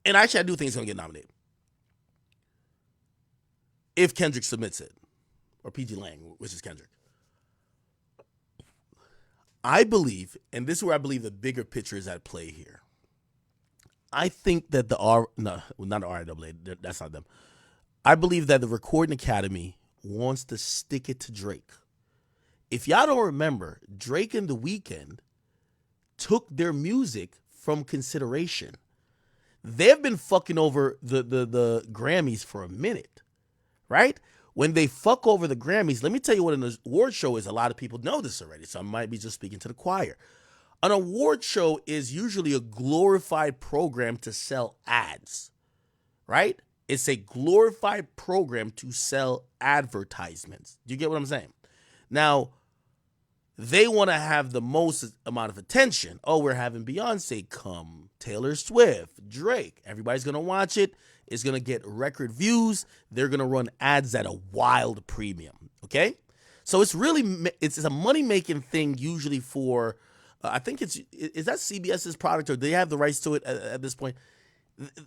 And actually, I do think it's gonna get nominated if Kendrick submits it, or PG Lang, which is Kendrick. I believe, and this is where I believe the bigger picture is at play here. I think that not the RIAA, that's not them. I believe that the Recording Academy wants to stick it to Drake. If y'all don't remember, Drake and The Weeknd took their music from consideration. They've been fucking over the Grammys for a minute, right? When they fuck over the Grammys, let me tell you what an award show is. A lot of people know this already, so I might be just speaking to the choir. An award show is usually a glorified program to sell ads, right? It's a glorified program to sell advertisements. Do you get what I'm saying? Now, they want to have the most amount of attention. Oh, we're having Beyonce come, Taylor Swift, Drake. Everybody's going to watch it. It's going to get record views. They're going to run ads at a wild premium, okay? So it's a money-making thing usually for... I think is that CBS's product, or do they have the rights to it at this point?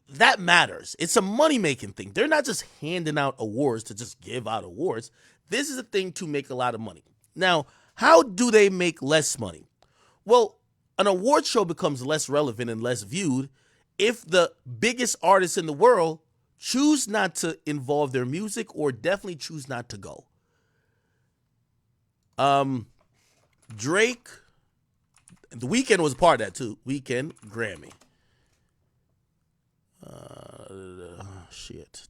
That matters. It's a money-making thing. They're not just handing out awards to just give out awards. This is a thing to make a lot of money. Now, how do they make less money? Well, an award show becomes less relevant and less viewed if the biggest artists in the world choose not to involve their music or definitely choose not to go. Drake... The Weeknd was a part of that too. Weeknd, Grammy. Shit.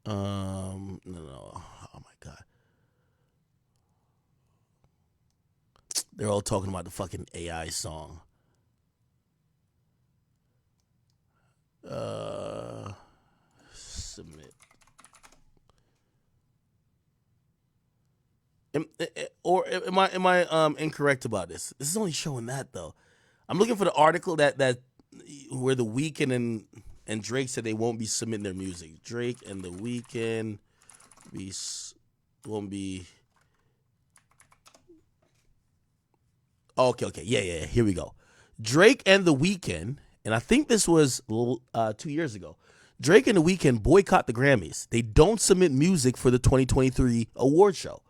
No. Oh my God. They're all talking about the fucking AI song. Submit. Or am I incorrect about this? This is only showing that though. I'm looking for the article that where The Weeknd and Drake said they won't be submitting their music. Drake and The Weeknd won't be. Okay. Yeah. Here we go. Drake and The Weeknd, and I think this was 2 years ago. Drake and The Weeknd boycott the Grammys. They don't submit music for the 2023 award show.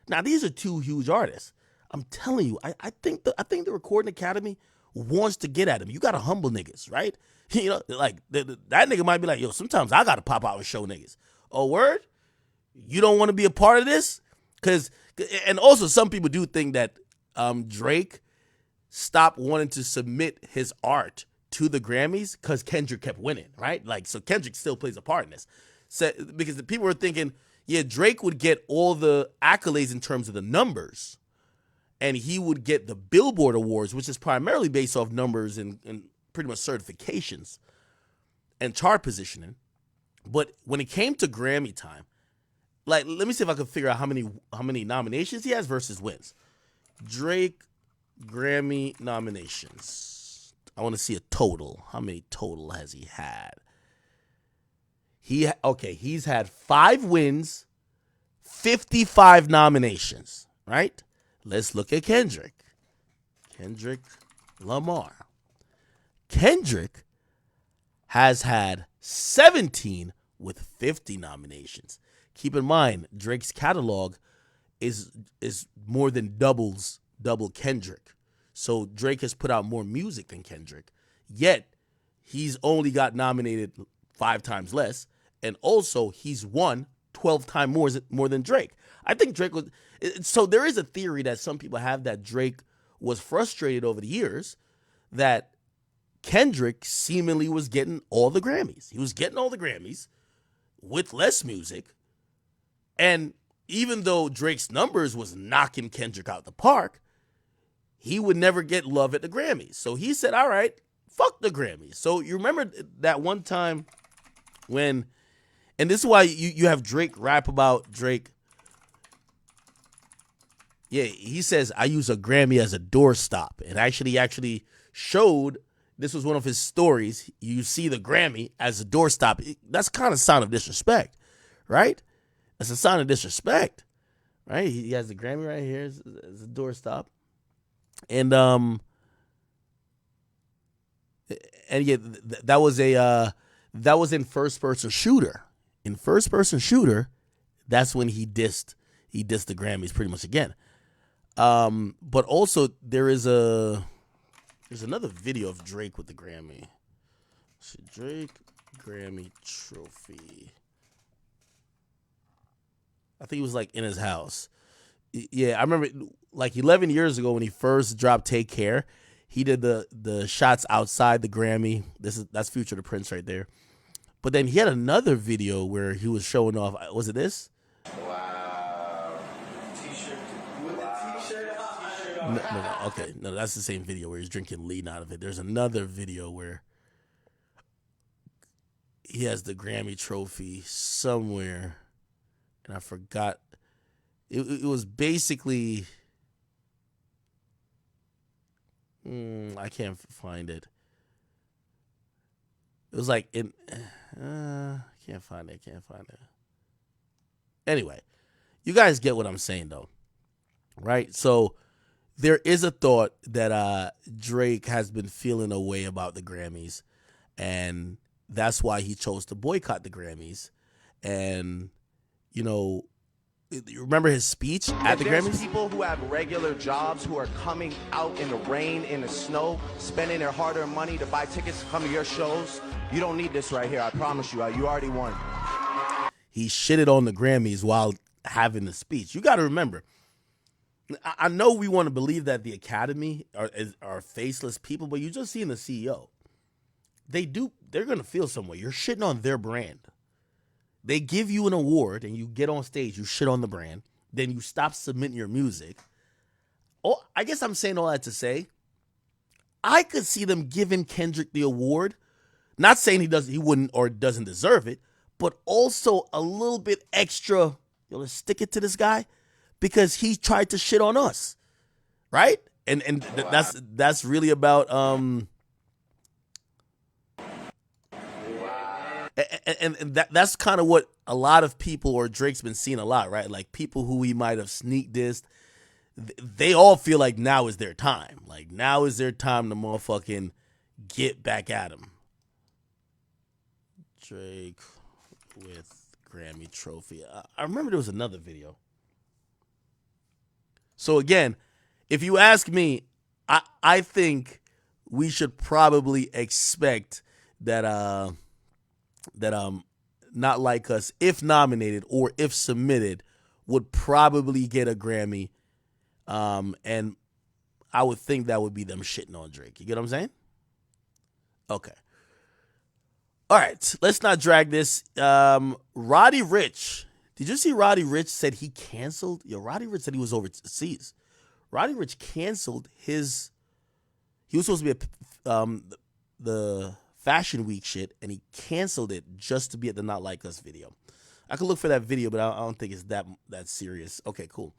Now, these are two huge artists. I'm telling you, I think the Recording Academy wants to get at him. You got to humble niggas, right? You know, like that nigga might be like, yo, sometimes I got to pop out and show niggas. Oh, word? You don't want to be a part of this? And also some people do think that Drake stopped wanting to submit his art to the Grammys because Kendrick kept winning, right? Like, so Kendrick still plays a part in this. So, because the people were thinking, yeah, Drake would get all the accolades in terms of the numbers, and he would get the Billboard Awards, which is primarily based off numbers and pretty much certifications and chart positioning. But when it came to Grammy time, like, let me see if I can figure out how many nominations he has versus wins. Drake Grammy nominations. I want to see a total. How many total has he had? He's had 5 wins, 55 nominations, right? Let's look at Kendrick Lamar. Kendrick has had 17 with 50 nominations. Keep in mind, Drake's catalog is more than double Kendrick. So Drake has put out more music than Kendrick, yet he's only got nominated 5 times less, and also he's won 12 times more than Drake. I think Drake was. So there is a theory that some people have that Drake was frustrated over the years that Kendrick seemingly was getting all the Grammys. He was getting all the Grammys with less music, and even though Drake's numbers was knocking Kendrick out the park, he would never get love at the Grammys. So he said, all right, fuck the Grammys. So you remember that one time when, and this is why you have Drake rap about Drake. Yeah, he says, I use a Grammy as a doorstop. And actually showed, this was one of his stories, you see the Grammy as a doorstop. That's kind of sign of disrespect, right? That's a sign of disrespect, right? He has the Grammy right here as a doorstop. And yeah, that was in First Person Shooter. In First Person Shooter, that's when he dissed the Grammys pretty much again. But also there's another video of Drake with the Grammy. Drake Grammy trophy. I think he was like in his house. Yeah, I remember like 11 years ago when he first dropped Take Care, he did the shots outside the Grammy. That's Future the Prince right there. But then he had another video where he was showing off. Was it this? Wow. T-shirt. With the T-shirt on. No. Okay, no, that's the same video where he's drinking lean out of it. There's another video where he has the Grammy trophy somewhere, and I forgot. It was basically, I can't find it. It was like can't find it. Anyway, you guys get what I'm saying though, right? So there is a thought that Drake has been feeling a way about the Grammys, and that's why he chose to boycott the Grammys. And you remember his speech at the There's Grammys? people who have regular jobs who are coming out in the rain, in the snow, spending their hard-earned money to buy tickets to come to your shows. You don't need this right here. I promise you. You already won. He shitted on the Grammys while having the speech. You got to remember, I know we want to believe that the Academy are faceless people, but you just seen the CEO. They're going to feel some way. You're shitting on their brand. They give you an award and you get on stage, you shit on the brand, then you stop submitting your music. Oh, I guess I'm saying all that to say, I could see them giving Kendrick the award. Not saying he wouldn't or doesn't deserve it, but also a little bit extra, let's stick it to this guy because he tried to shit on us. Right? And that's really about and that's kind of what a lot of people or Drake's been seeing a lot, right? Like people who he might have sneak dissed, they all feel like now is their time. Like now is their time to motherfucking get back at him. Drake with Grammy trophy. I remember there was another video. So again, if you ask me, I think we should probably expect that Not Like Us, if nominated or if submitted, would probably get a Grammy. And I would think that would be them shitting on Drake. You get what I'm saying? Okay. All right, let's not drag this. Roddy Ricch. Did you see Roddy Ricch said he canceled? Roddy Ricch said he was overseas. Roddy Ricch canceled he was supposed to be at the Fashion Week shit, and he canceled it just to be at the Not Like Us video. I could look for that video, but I don't think it's that serious. Okay, cool.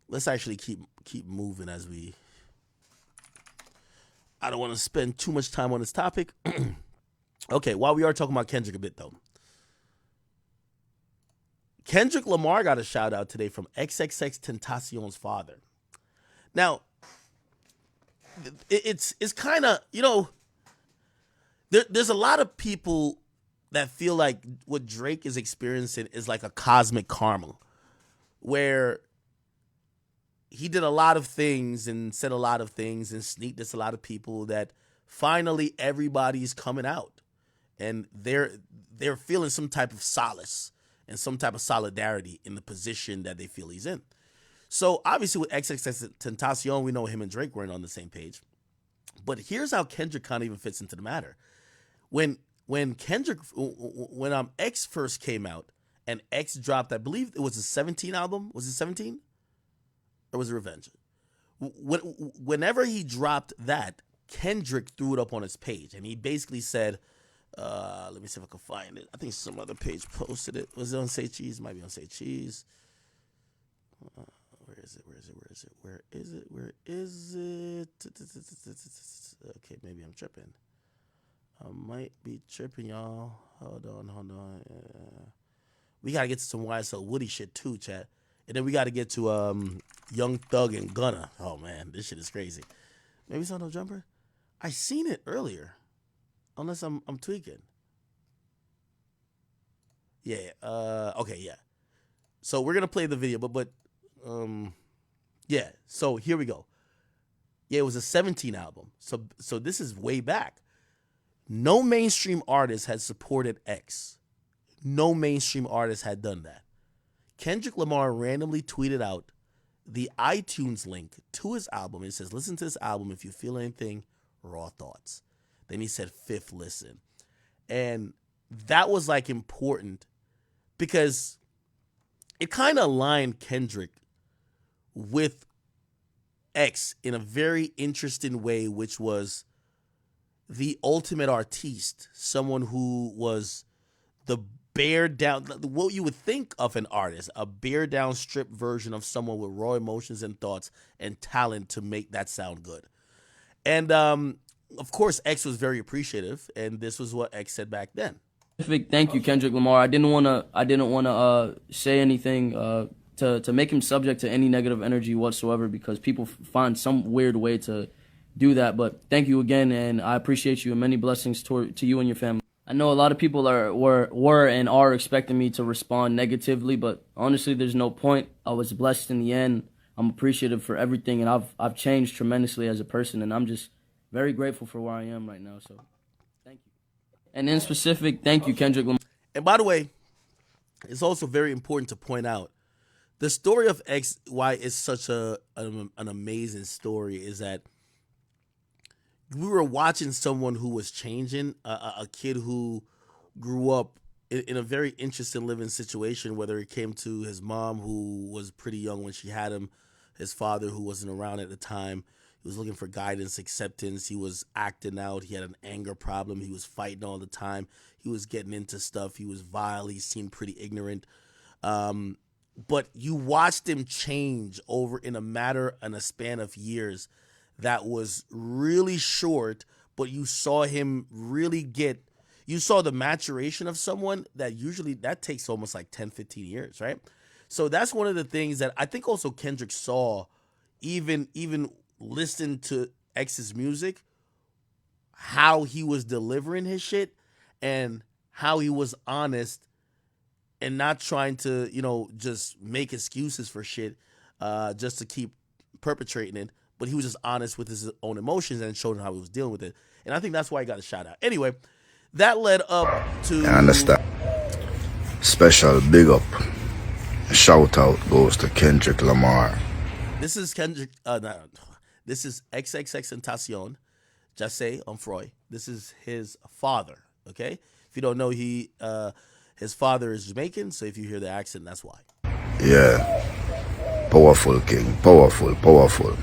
Let's actually keep moving as I don't want to spend too much time on this topic. Okay, while we are talking about Kendrick a bit, though. Kendrick Lamar got a shout out today from XXX Tentacion's father. Now, it's kind of, there's a lot of people that feel like what Drake is experiencing is like a cosmic karma, where he did a lot of things and said a lot of things and sneak dissed a lot of people that finally everybody's coming out and they're feeling some type of solace and some type of solidarity in the position that they feel he's in. So obviously with XXXTentacion, we know him and Drake weren't on the same page. But here's how Kendrick kind of even fits into the matter. When X first came out and X dropped, I believe it was a 17 album. Was it 17? Or was it Revenge? Whenever he dropped that, Kendrick threw it up on his page. And he basically said, let me see if I can find it. I think some other page posted it. Was it on Say Cheese? It might be on Say Cheese. Where is it? Okay, maybe I'm tripping. I might be tripping, y'all. Hold on. We got to get to some YSL Woody shit too, chat. And then we got to get to Young Thug and Gunna. Oh, man, this shit is crazy. Maybe it's on No Jumper? I seen it earlier. Unless I'm tweaking. Yeah, okay, yeah. So we're going to play the video, but yeah, so here we go. Yeah, it was a 17 album. So this is way back. No mainstream artist had supported X. No mainstream artist had done that. Kendrick Lamar randomly tweeted out the iTunes link to his album. It says, listen to this album if you feel anything, Raw Thoughts. Then he said, fifth listen. And that was like important because it kind of aligned Kendrick with X in a very interesting way, which was the ultimate artiste, someone who was the bared down, what you would think of an artist, a bared down, stripped version of someone with raw emotions and thoughts and talent to make that sound good. And of course, X was very appreciative, and this was what X said back then. Thank you, Kendrick Lamar. I didn't want to say anything to make him subject to any negative energy whatsoever, because people find some weird way to do that. But thank you again, and I appreciate you, and many blessings to you and your family. I know a lot of people were and are expecting me to respond negatively, but honestly, there's no point. I was blessed in the end. I'm appreciative for everything, and I've changed tremendously as a person, and I'm just very grateful for where I am right now. So, thank you. And in specific, thank you, Kendrick Lamar. And by the way, it's also very important to point out the story of X. Why it's such an amazing story is that we were watching someone who was changing, a kid who grew up in a very interesting living situation, whether it came to his mom, who was pretty young when she had him, his father, who wasn't around at the time. He was looking for guidance, acceptance. He was acting out. He had an anger problem. He was fighting all the time. He was getting into stuff. He was vile. He seemed pretty ignorant. But you watched him change over in a span of years that was really short, but you saw him really you saw the maturation of someone that takes almost like 10, 15 years, right? So that's one of the things that I think also Kendrick saw, even listening to X's music, how he was delivering his shit and how he was honest and not trying to, just make excuses for shit just to keep perpetrating it. But he was just honest with his own emotions and showed how he was dealing with it. And I think that's why he got a shout out. Anyway, that led up to... I understand. Special big up. Shout out goes to Kendrick Lamar. This is Kendrick... This is XXXTentacion, Jassé Onfroy. This is his father, okay? If you don't know, his father is Jamaican, so if you hear the accent, that's why. Yeah. Powerful, King. Powerful, powerful.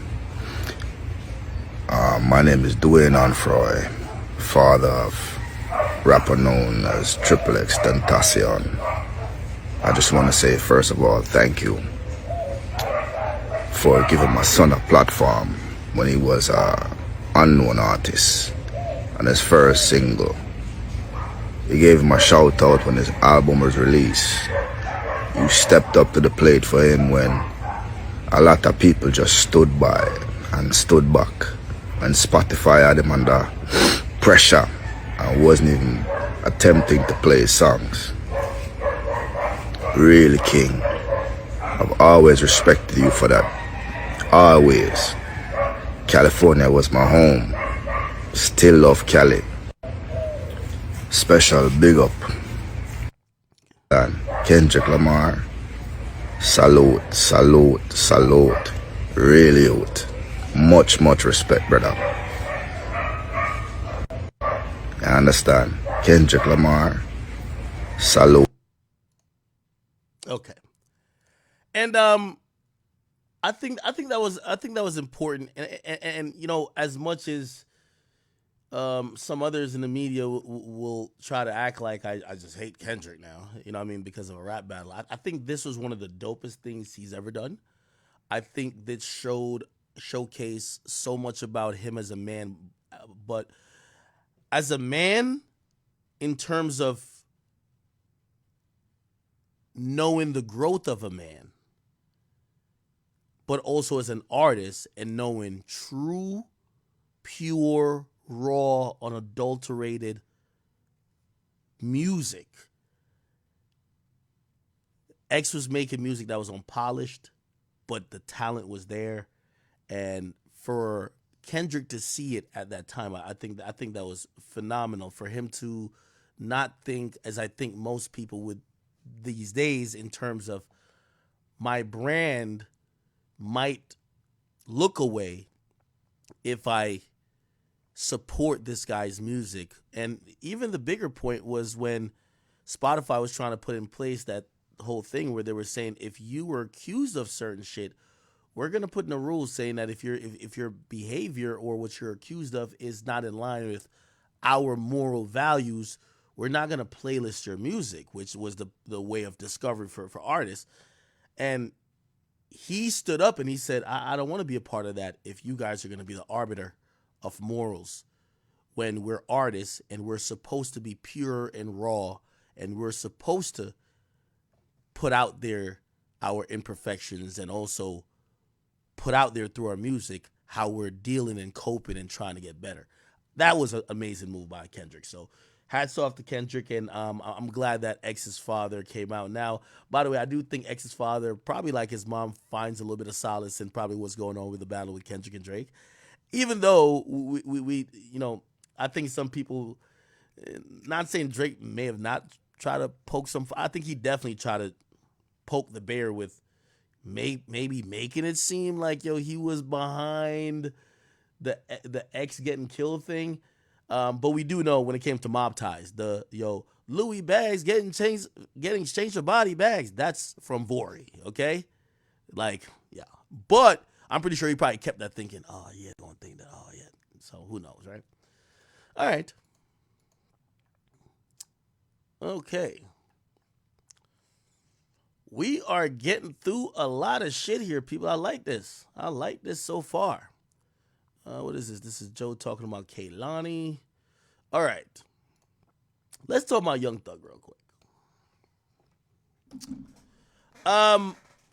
My name is Dwayne Onfroy, father of rapper known as XXXTentacion. I just want to say, first of all, thank you for giving my son a platform when he was an unknown artist and his first single. You gave him a shout out when his album was released. You stepped up to the plate for him when a lot of people just stood by and stood back. And Spotify had him under pressure and wasn't even attempting to play his songs. Really, King. I've always respected you for that. Always. California was my home. Still love Cali. Special big up. And Kendrick Lamar. Salute, salute, salute. Really out. Much respect, brother. You understand? Kendrick Lamar. Salute. Okay. And I think that was important, and you know, as much as some others in the media will try to act like I just hate Kendrick now, you know what I mean, because of a rap battle. I think this was one of the dopest things he's ever done. I think that showcased so much about him as a man, but as a man, in terms of knowing the growth of a man, but also as an artist and knowing true, pure, raw, unadulterated music. X was making music that was unpolished, but the talent was there. And for Kendrick to see it at that time, I think that was phenomenal. For him to not think, as I think most people would these days, in terms of my brand might look away if I support this guy's music. And even the bigger point was when Spotify was trying to put in place that whole thing where they were saying, if you were accused of certain shit, we're going to put in a rule saying that if your behavior or what you're accused of is not in line with our moral values, we're not going to playlist your music, which was the way of discovery for artists. And he stood up and he said, I don't want to be a part of that if you guys are going to be the arbiter of morals when we're artists and we're supposed to be pure and raw and we're supposed to put out there our imperfections and also put out there through our music how we're dealing and coping and trying to get better. That was an amazing move by Kendrick. So hats off to Kendrick, and I'm glad that X's father came out. Now, by the way, I do think X's father, probably like his mom, finds a little bit of solace in probably what's going on with the battle with Kendrick and Drake. Even though we you know, I think some people, not saying Drake may have not tried to poke some, I think he definitely tried to poke the bear with maybe making it seem like, yo, he was behind the X getting killed thing. But we do know when it came to Mob Ties, Louis bags getting exchanged for body bags, that's from Vori, okay? Like, yeah. But I'm pretty sure he probably kept that thinking, oh yeah, don't think that, oh yeah. So who knows, right? All right. Okay. We are getting through a lot of shit here, people. I like this. I like this so far. What is this? This is Joe talking about Kehlani. All right. Let's talk about Young Thug real quick.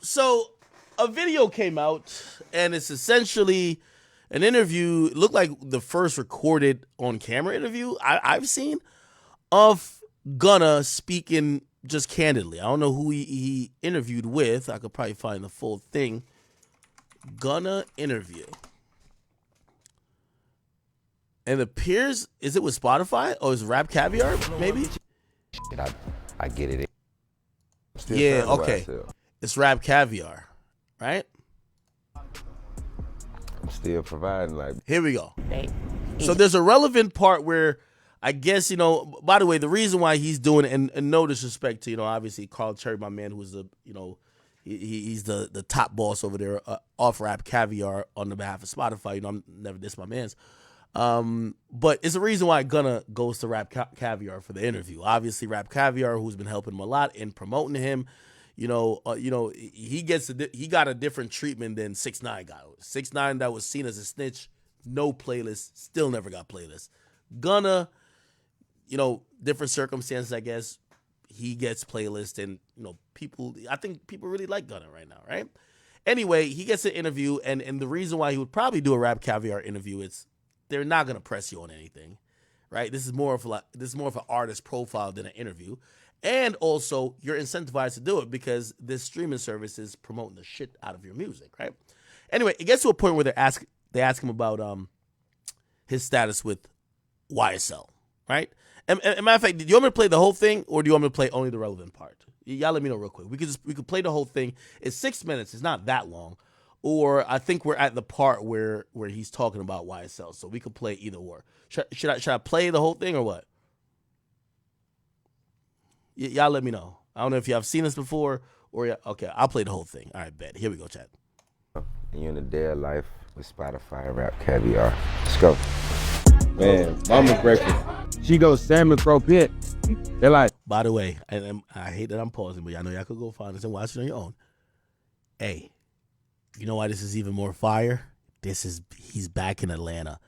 So a video came out, and it's essentially an interview. It looked like the first recorded on camera interview I've seen of Gunna speaking just candidly. I don't know who he interviewed with. I could probably find the full thing. Gunna interview. And it appears, is it with Spotify? Or is it Rap Caviar, maybe? I get it. Yeah, okay. It's Rap Caviar, right? I'm still providing, like. Here we go. So there's a relevant part where I guess, you know, by the way, the reason why he's doing it, and no disrespect to, you know, obviously Carl Cherry, my man, who's the, you know, he's the top boss over there off Rap Caviar on the behalf of Spotify. You know, I'm never diss my man's. But it's a reason why Gunna goes to Rap Caviar for the interview. Obviously, Rap Caviar, who's been helping him a lot in promoting him, he got a different treatment than 6ix9ine got. 6ix9ine that was seen as a snitch, no playlist, still never got playlist. Gunna, you know, different circumstances, I guess. He gets playlist, and you know, I think people really like Gunna right now, right? Anyway, he gets an interview, and the reason why he would probably do a Rap Caviar interview is they're not gonna press you on anything, right? This is more of an artist profile than an interview. And also, you're incentivized to do it because this streaming service is promoting the shit out of your music, right? Anyway, it gets to a point where they ask him about his status with YSL, right? And matter of fact, do you want me to play the whole thing, or do you want me to play only the relevant part? Y'all let me know real quick. We could play the whole thing. It's 6 minutes. It's not that long. Or I think we're at the part where he's talking about YSL, so we could play either or. Should I play the whole thing or what? Y'all let me know. I don't know if y'all have seen this before or okay. I'll play the whole thing. All right, bet. Here we go, chat. You're in the day of life with Spotify and Rap Caviar. Let's go. Man, mama's breakfast. She goes salmon croquette. They're like. By the way, I hate that I'm pausing, but I know y'all could go find this and watch it on your own. Hey, you know why this is even more fire? He's back in Atlanta.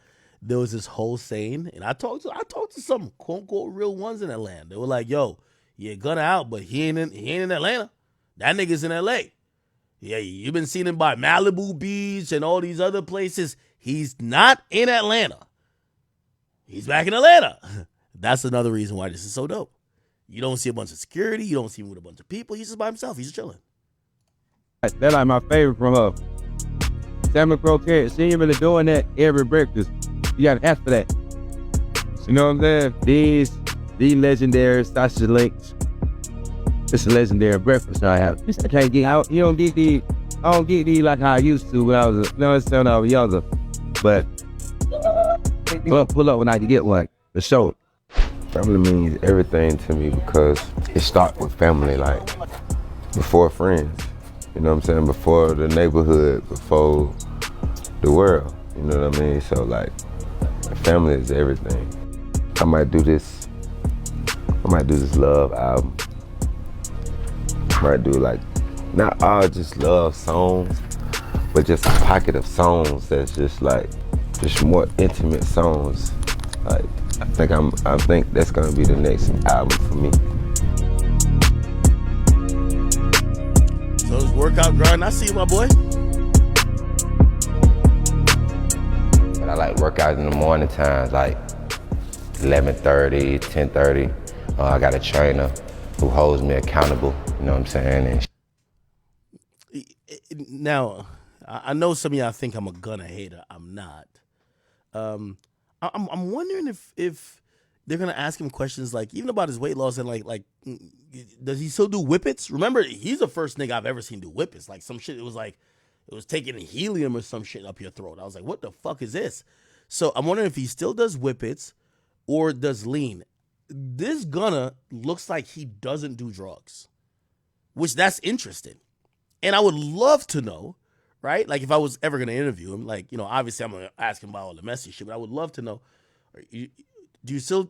There was this whole saying, and I talked to some quote unquote real ones in Atlanta. They were like, "Yo, yeah, Gunna out, but he ain't in Atlanta. That nigga's in L.A. Yeah, you've been seeing him by Malibu Beach and all these other places. He's not in Atlanta. He's back in Atlanta." That's another reason why this is so dope. You don't see a bunch of security. You don't see him with a bunch of people. He's just by himself. He's just chilling. That's like my favorite from her. Salmon croquette. She ain't really doing that every breakfast. You gotta ask for that. You know what I'm saying? These legendary sausage links. It's a legendary breakfast I have. I can't get out. You don't get these. I don't get these like how I used to when I was when I was younger. But pull up when I can get one. For sure. Family means everything to me because it starts with family, like before friends. You know what I'm saying? Before the neighborhood, before the world. You know what I mean? So like, family is everything. I might do this love album. I might do like, not all just love songs, but just a pocket of songs that's just like, just more intimate songs. Like, I think that's gonna be the next album for me. So it's workout grind. I see you, my boy. But I like workouts in the morning times, like 11:30, 10:30. I got a trainer who holds me accountable. You know what I'm saying? And now, I know some of y'all think I'm a Gunna hater. I'm not. I'm wondering if they're gonna ask him questions like even about his weight loss and like does he still do whippets? Remember, he's the first nigga I've ever seen do whippets. Like some shit, it was taking helium or some shit up your throat. I was like, what the fuck is this? So I'm wondering if he still does whippets or does lean. This Gunna looks like he doesn't do drugs, which that's interesting. And I would love to know, right? Like if I was ever going to interview him, like, you know, obviously I'm going to ask him about all the messy shit, but I would love to know, do you still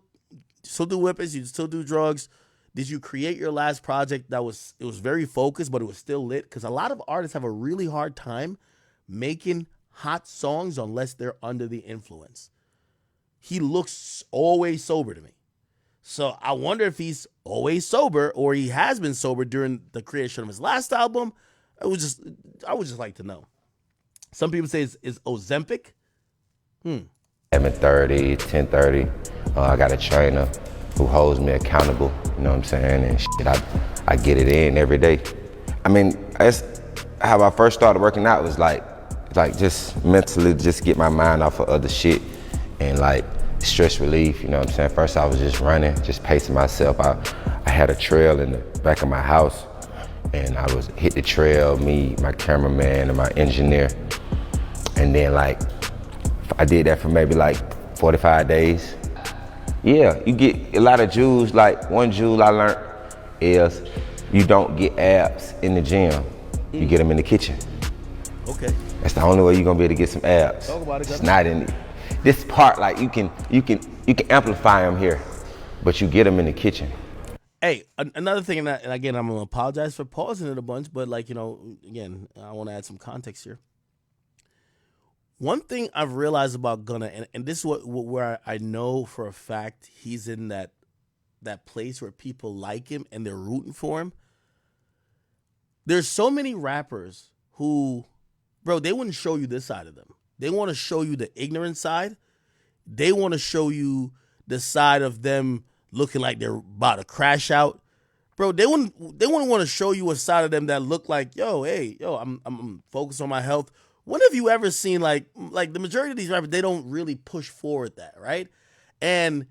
do whippets? You still do drugs? Did you create your last project it was very focused, but it was still lit? Because a lot of artists have a really hard time making hot songs unless they're under the influence. He looks always sober to me. So I wonder if he's always sober or he has been sober during the creation of his last album. I would just like to know. Some people say it's Ozempic. 11:30, 10:30. I got a trainer who holds me accountable. You know what I'm saying? And shit, I get it in every day. I mean, that's how I first started working out. Was like just mentally just get my mind off of other shit and like stress relief. You know what I'm saying? First I was just running, just pacing myself. I had a trail in the back of my house. And I was hit the trail, me, my cameraman, and my engineer. And then like, I did that for maybe like 45 days. Yeah, you get a lot of jewels. Like one jewel I learned is you don't get abs in the gym. You get them in the kitchen. Okay. That's the only way you're gonna be able to get some abs. Talk about it, it's not in this part. Like you can amplify them here, but you get them in the kitchen. Hey, another thing, and again, I'm gonna apologize for pausing it a bunch, but like, you know, again, I want to add some context here. One thing I've realized about Gunna, and this is where I know for a fact he's in that place where people like him and they're rooting for him. There's so many rappers who, bro, they wouldn't show you this side of them. They want to show you the ignorant side. They want to show you the side of them looking like they're about to crash out. bro, they wouldn't want to show you a side of them that look like, I'm focused on my health. When have you ever seen like the majority of these rappers, they don't really push forward that, right? And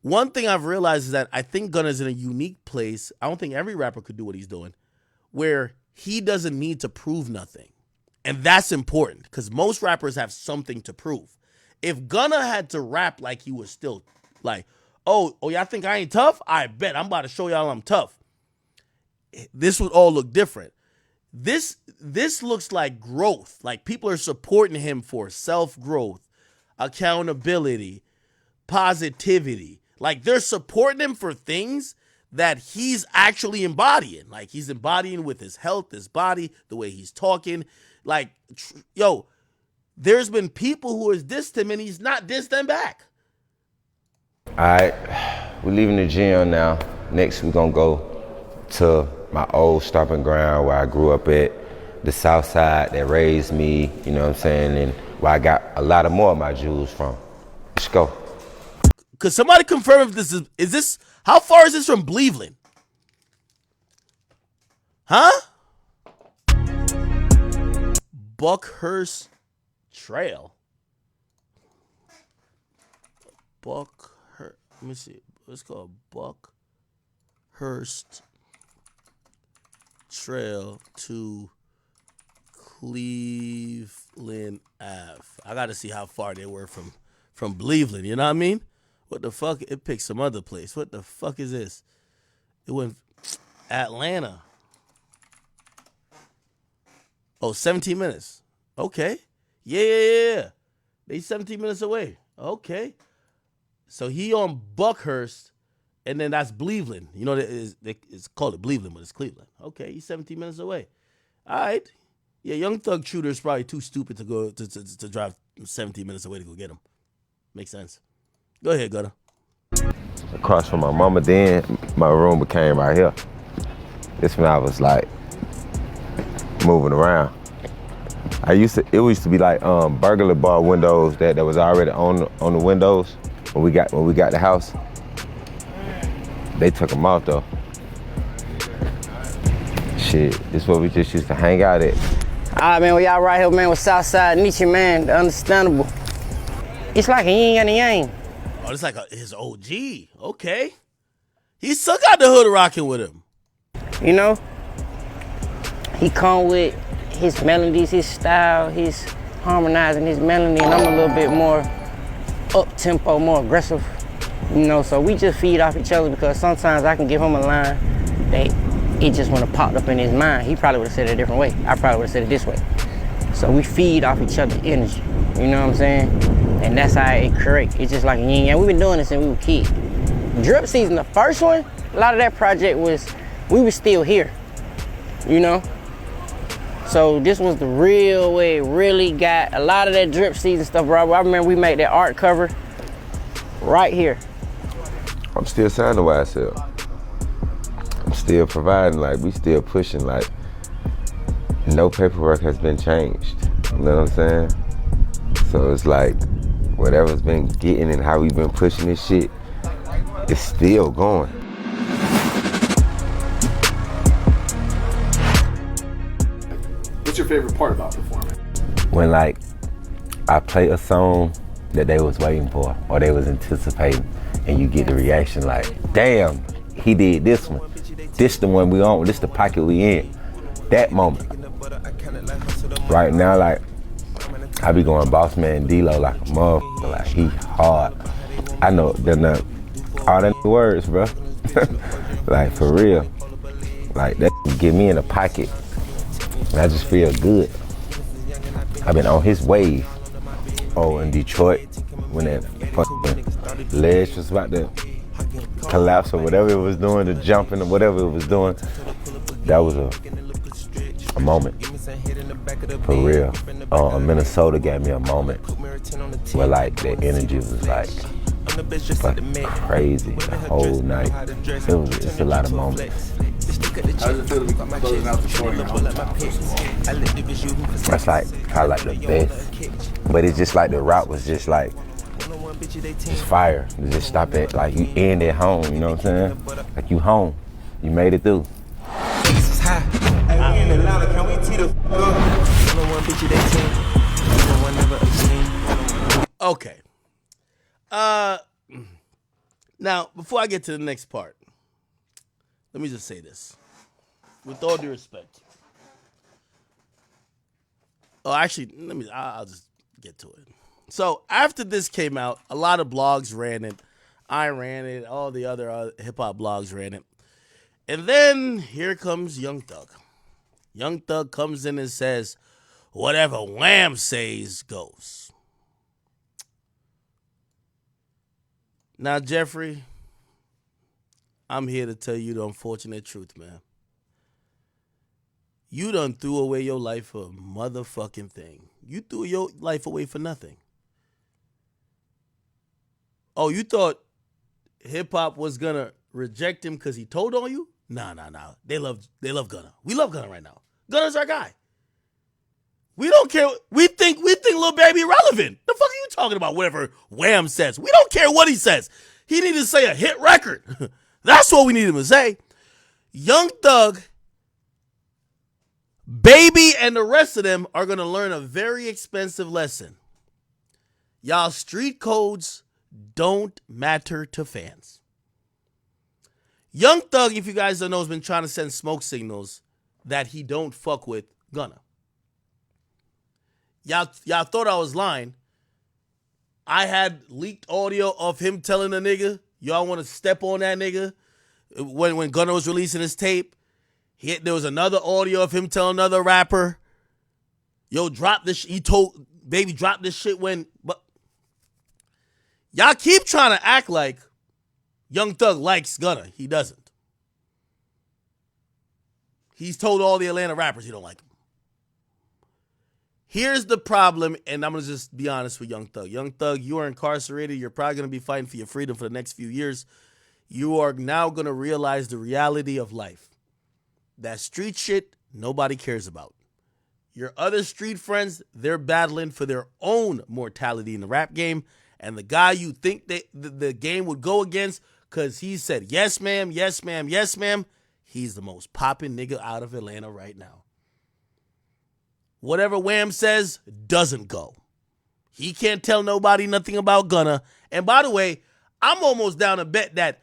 one thing I've realized is that I think Gunna's in a unique place. I don't think every rapper could do what he's doing, where he doesn't need to prove nothing. And that's important because most rappers have something to prove. If Gunna had to rap like he was still like, oh, y'all think I ain't tough? I bet I'm about to show y'all I'm tough. This would all look different. This looks like growth. Like people are supporting him for self-growth, accountability, positivity. Like they're supporting him for things that he's actually embodying. Like he's embodying with his health, his body, the way he's talking. Like, there's been people who has dissed him and he's not dissed them back. All right, we're leaving the gym now. Next, we're gonna go to my old stomping ground where I grew up at, the South Side that raised me, you know what I'm saying, and where I got a lot of more of my jewels from. Let's go. Could somebody confirm if this is this, how far is this from Cleveland? Huh? Buckhurst Trail. Buckhurst. Let me see. It's called Buckhurst Trail to Cleveland Ave. I got to see how far they were from Cleveland. You know what I mean? What the fuck? It picked some other place. What the fuck is this? It went Atlanta. Oh, 17 minutes. Okay. Yeah. They 17 minutes away. Okay. So he on Buckhurst, and then that's Cleveland. You know, it's called it Cleveland, but it's Cleveland. Okay, he's 17 minutes away. All right. Yeah, Young Thug Shooter is probably too stupid to go to drive 17 minutes away to go get him. Makes sense. Go ahead, Gunna. Across from my mama, then my room became right here. This when I was like moving around. It used to be like burglar bar windows that was already on the windows when we got the house. They took them out though. Shit, this is where we just used to hang out at. Alright, man, we out right here, man, with Southside Nietzsche, man, the understandable. It's like a yin and a yang. Oh, it's like his OG. Okay. He still got the hood rocking with him. You know? He come with his melodies, his style, his harmonizing his melody, and I'm a little bit more up-tempo, more aggressive. You know, so we just feed off each other because sometimes I can give him a line that it just when it popped up in his mind, he probably would have said it a different way. I probably would have said it this way. So we feed off each other's energy. You know what I'm saying? And that's how it creates. It's just like a yin yang. We've been doing this since we were kids. Drip Season, the first one, a lot of that project was, we were still here. You know? So this was the real way it really got a lot of that Drip Season stuff, bro. I remember we made that art cover right here. I'm still signed to YSL. I'm still providing, like, we still pushing, like, no paperwork has been changed. You know what I'm saying? So it's like, whatever's been getting and how we've been pushing this shit, it's still going. What's your favorite part about performing? When, like, I play a song that they was waiting for or they was anticipating, and you get the reaction like, damn, he did this one. This the one we on, this the pocket we in. That moment. Right now, like, I be going Boss Man D-Lo like a motherfucker, like he hard. I know they're not all them words, bro. Like, for real. Like, that get me in the pocket. And I just feel good. I've been on his wave. Oh, in Detroit, when that fucking ledge was about to collapse or whatever it was doing, the jumping or whatever it was doing, that was a moment. For real. Minnesota gave me a moment where, like, the energy was like fucking crazy the whole night. It's a lot of moments. How does it feel to be closing out the tour? That's like probably like the best. But it's just like the route was just like just fire. You just stop at, like, you end at home, you know what I'm saying? Like, you home. You made it through. Okay. Now, before I get to the next part, let me just say this. With all due respect. Oh, actually, I'll just get to it. So, after this came out, a lot of blogs ran it. I ran it. All the other hip-hop blogs ran it. And then, here comes Young Thug. Young Thug comes in and says, whatever Wham says goes. Now, Jeffrey, I'm here to tell you the unfortunate truth, man. You done threw away your life for a motherfucking thing. You threw your life away for nothing. Oh, you thought hip-hop was going to reject him because he told on you? Nah. They love Gunna. We love Gunna right now. Gunna's our guy. We don't care. We think Lil Baby irrelevant. The fuck are you talking about? Whatever Wham says. We don't care what he says. He need to say a hit record. That's what we need him to say. Young Thug, Baby, and the rest of them are going to learn a very expensive lesson. Y'all street codes don't matter to fans. Young Thug, if you guys don't know, has been trying to send smoke signals that he don't fuck with Gunna. Y'all thought I was lying. I had leaked audio of him telling a nigga, y'all want to step on that nigga? When Gunna was releasing his tape, there was another audio of him telling another rapper, yo, drop this. He told Baby, drop this shit when. But y'all keep trying to act like Young Thug likes Gunna. He doesn't. He's told all the Atlanta rappers he don't like him. Here's the problem, and I'm going to just be honest with Young Thug. Young Thug, you are incarcerated. You're probably going to be fighting for your freedom for the next few years. You are now going to realize the reality of life. That street shit, nobody cares about. Your other street friends, they're battling for their own mortality in the rap game. And the guy you think the game would go against because he said, yes, ma'am, yes, ma'am, yes, ma'am, he's the most popping nigga out of Atlanta right now. Whatever Wham says doesn't go. He can't tell nobody nothing about Gunna. And by the way, I'm almost down to bet that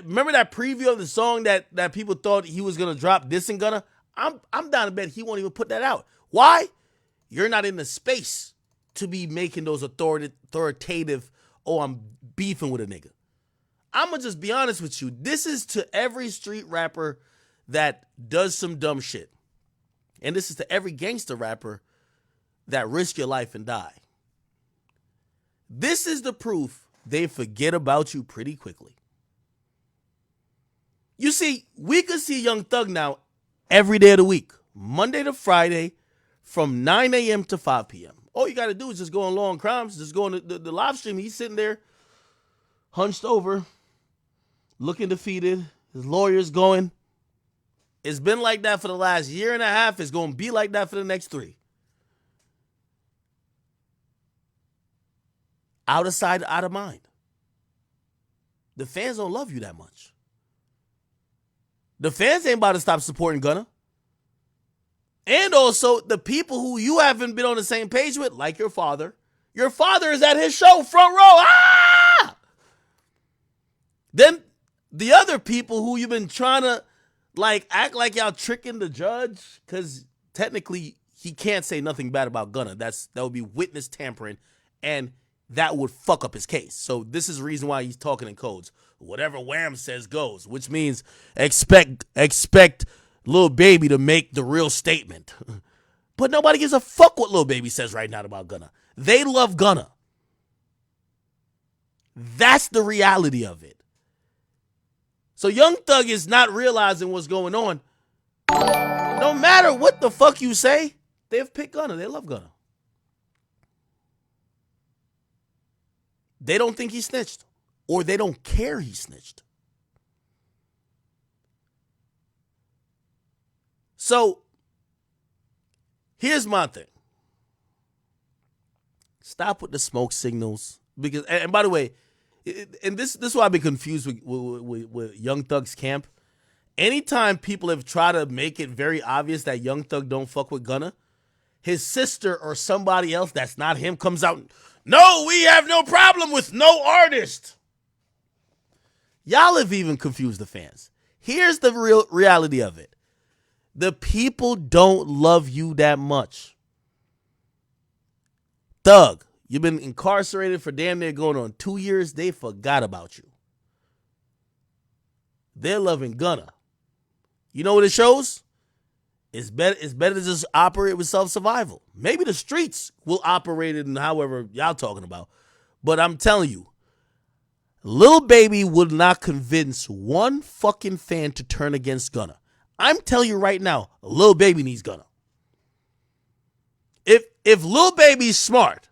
remember that preview of the song that people thought he was gonna drop dissing Gunna? I'm down to bet he won't even put that out. Why? You're not in the space to be making those authoritative, oh, I'm beefing with a nigga. I'm gonna just be honest with you. This is to every street rapper that does some dumb shit. And this is to every gangster rapper that risk your life and die. This is the proof they forget about you pretty quickly. You see, we could see Young Thug now every day of the week, Monday to Friday, from 9 a.m. to 5 p.m. All you got to do is just go on Law and Crimes, just go on the live stream. He's sitting there, hunched over, looking defeated. His lawyer's going. It's been like that for the last year and a half. It's going to be like that for the next 3. Out of sight, out of mind. The fans don't love you that much. The fans ain't about to stop supporting Gunna. And also, the people who you haven't been on the same page with, like your father is at his show, front row. Ah! Then the other people who you've been trying to act like y'all tricking the judge, because technically he can't say nothing bad about Gunna. That would be witness tampering, and that would fuck up his case. So this is the reason why he's talking in codes. Whatever Wham says goes, which means expect Lil Baby to make the real statement. But nobody gives a fuck what Lil Baby says right now about Gunna. They love Gunna. That's the reality of it. So Young Thug is not realizing what's going on. No matter what the fuck you say, they've picked Gunna. They love Gunna. They don't think he snitched, or they don't care he snitched. So here's my thing. Stop with the smoke signals. Because, and by the way, and this is why I've been confused with Young Thug's camp. anytime people have tried to make it very obvious that Young Thug don't fuck with Gunna, his sister or somebody else that's not him comes out, no, we have no problem with no artist. Y'all have even confused the fans. Here's the real reality of it. The people don't love you that much. Thug, you've been incarcerated for damn near going on 2 years. They forgot about you. They're loving Gunna. You know what it shows? It's better to just operate with self-survival. Maybe the streets will operate it in however y'all talking about. But I'm telling you, Lil Baby would not convince one fucking fan to turn against Gunna. I'm telling you right now, Lil Baby needs Gunna. If Lil Baby's smart,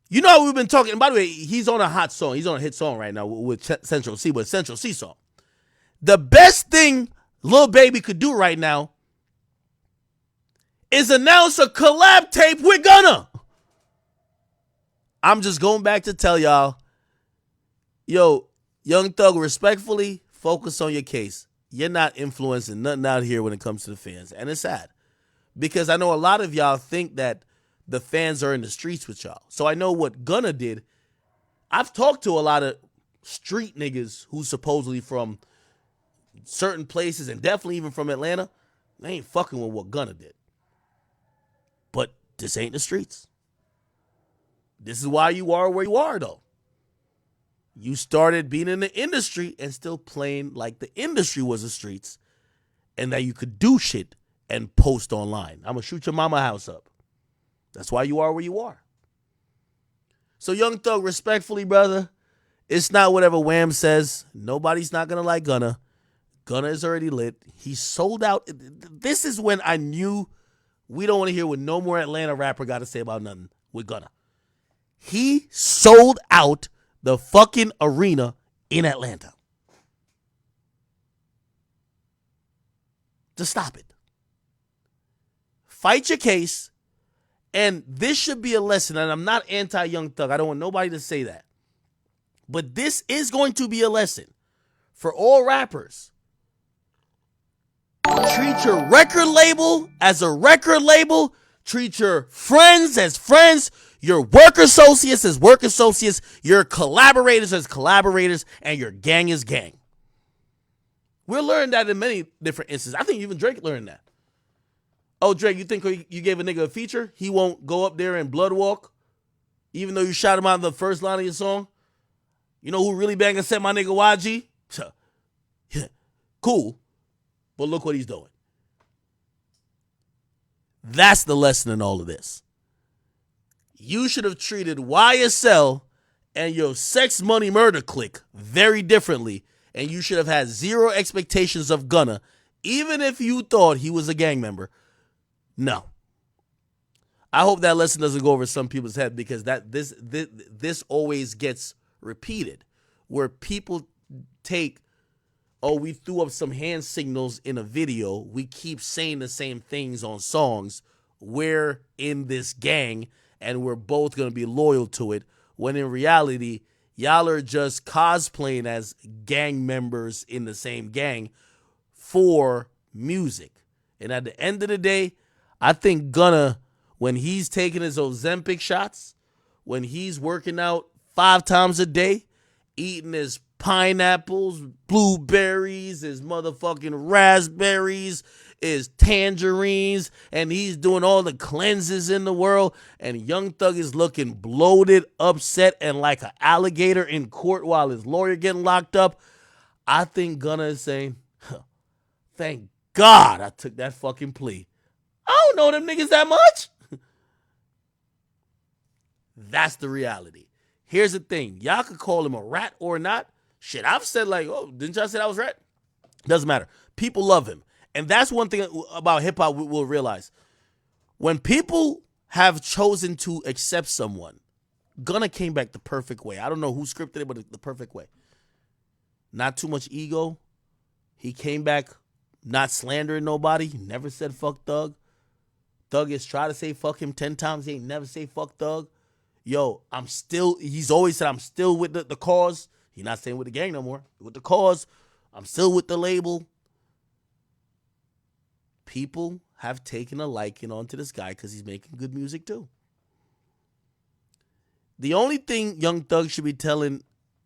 you know we've been talking, and by the way, he's on a hot song. He's on a hit song right now with Central C, but Central C song. The best thing Lil Baby could do right now is announce a collab tape with Gunna. I'm just going back to tell y'all, yo, Young Thug, respectfully, focus on your case. You're not influencing nothing out here when it comes to the fans. And it's sad. Because I know a lot of y'all think that the fans are in the streets with y'all. So I know what Gunna did. I've talked to a lot of street niggas who's supposedly from certain places and definitely even from Atlanta. They ain't fucking with what Gunna did. But this ain't the streets. This is why you are where you are, though. You started being in the industry and still playing like the industry was the streets and that you could do shit and post online. I'm going to shoot your mama house up. That's why you are where you are. So Young Thug, respectfully, brother, it's not whatever Wham says. Nobody's not going to like Gunna. Gunna is already lit. He sold out. This is when I knew we don't want to hear what no more Atlanta rapper got to say about nothing with Gunna. He sold out the fucking arena in Atlanta. Just stop it. Fight your case. And this should be a lesson. And I'm not anti-Young Thug. I don't want nobody to say that. But this is going to be a lesson for all rappers. Treat your record label as a record label. Treat your friends as friends. Your work associates as work associates. Your collaborators as collaborators. And your gang is gang. We'll learn that in many different instances. I think even Drake learned that. Oh, Drake, you think you gave a nigga a feature? He won't go up there and blood walk? Even though you shot him out of the first line of your song? You know who really banging set my nigga YG? Cool. But look what he's doing. That's the lesson in all of this. You should have treated YSL and your Sex Money Murder clique very differently, and you should have had zero expectations of Gunna, even if you thought he was a gang member. No. I hope that lesson doesn't go over some people's head, because this always gets repeated, where people take, oh, we threw up some hand signals in a video. We keep saying the same things on songs. We're in this gang and we're both going to be loyal to it. When in reality, y'all are just cosplaying as gang members in the same gang for music. And at the end of the day, I think Gunna, when he's taking his Ozempic shots, when he's working out 5 times a day, eating his pineapples, blueberries, his motherfucking raspberries, his tangerines, and he's doing all the cleanses in the world, and Young Thug is looking bloated, upset, and like an alligator in court while his lawyer getting locked up, I think Gunna is saying, thank God I took that fucking plea. I don't know them niggas that much. That's the reality. Here's the thing. Y'all could call him a rat or not. Shit, I've said like, oh, didn't y'all say I was rat? Doesn't matter. People love him. And that's one thing about hip-hop we'll realize. When people have chosen to accept someone, Gunna came back the perfect way. I don't know who scripted it, but the perfect way. Not too much ego. He came back not slandering nobody. He never said fuck Thug. Thug has tried to say fuck him 10 times. He ain't never say fuck Thug. Yo, he's always said I'm still with the cause. He's not saying with the gang no more. With the cause, I'm still with the label. people have taken a liking onto this guy because he's making good music too. The only thing Young Thug should be telling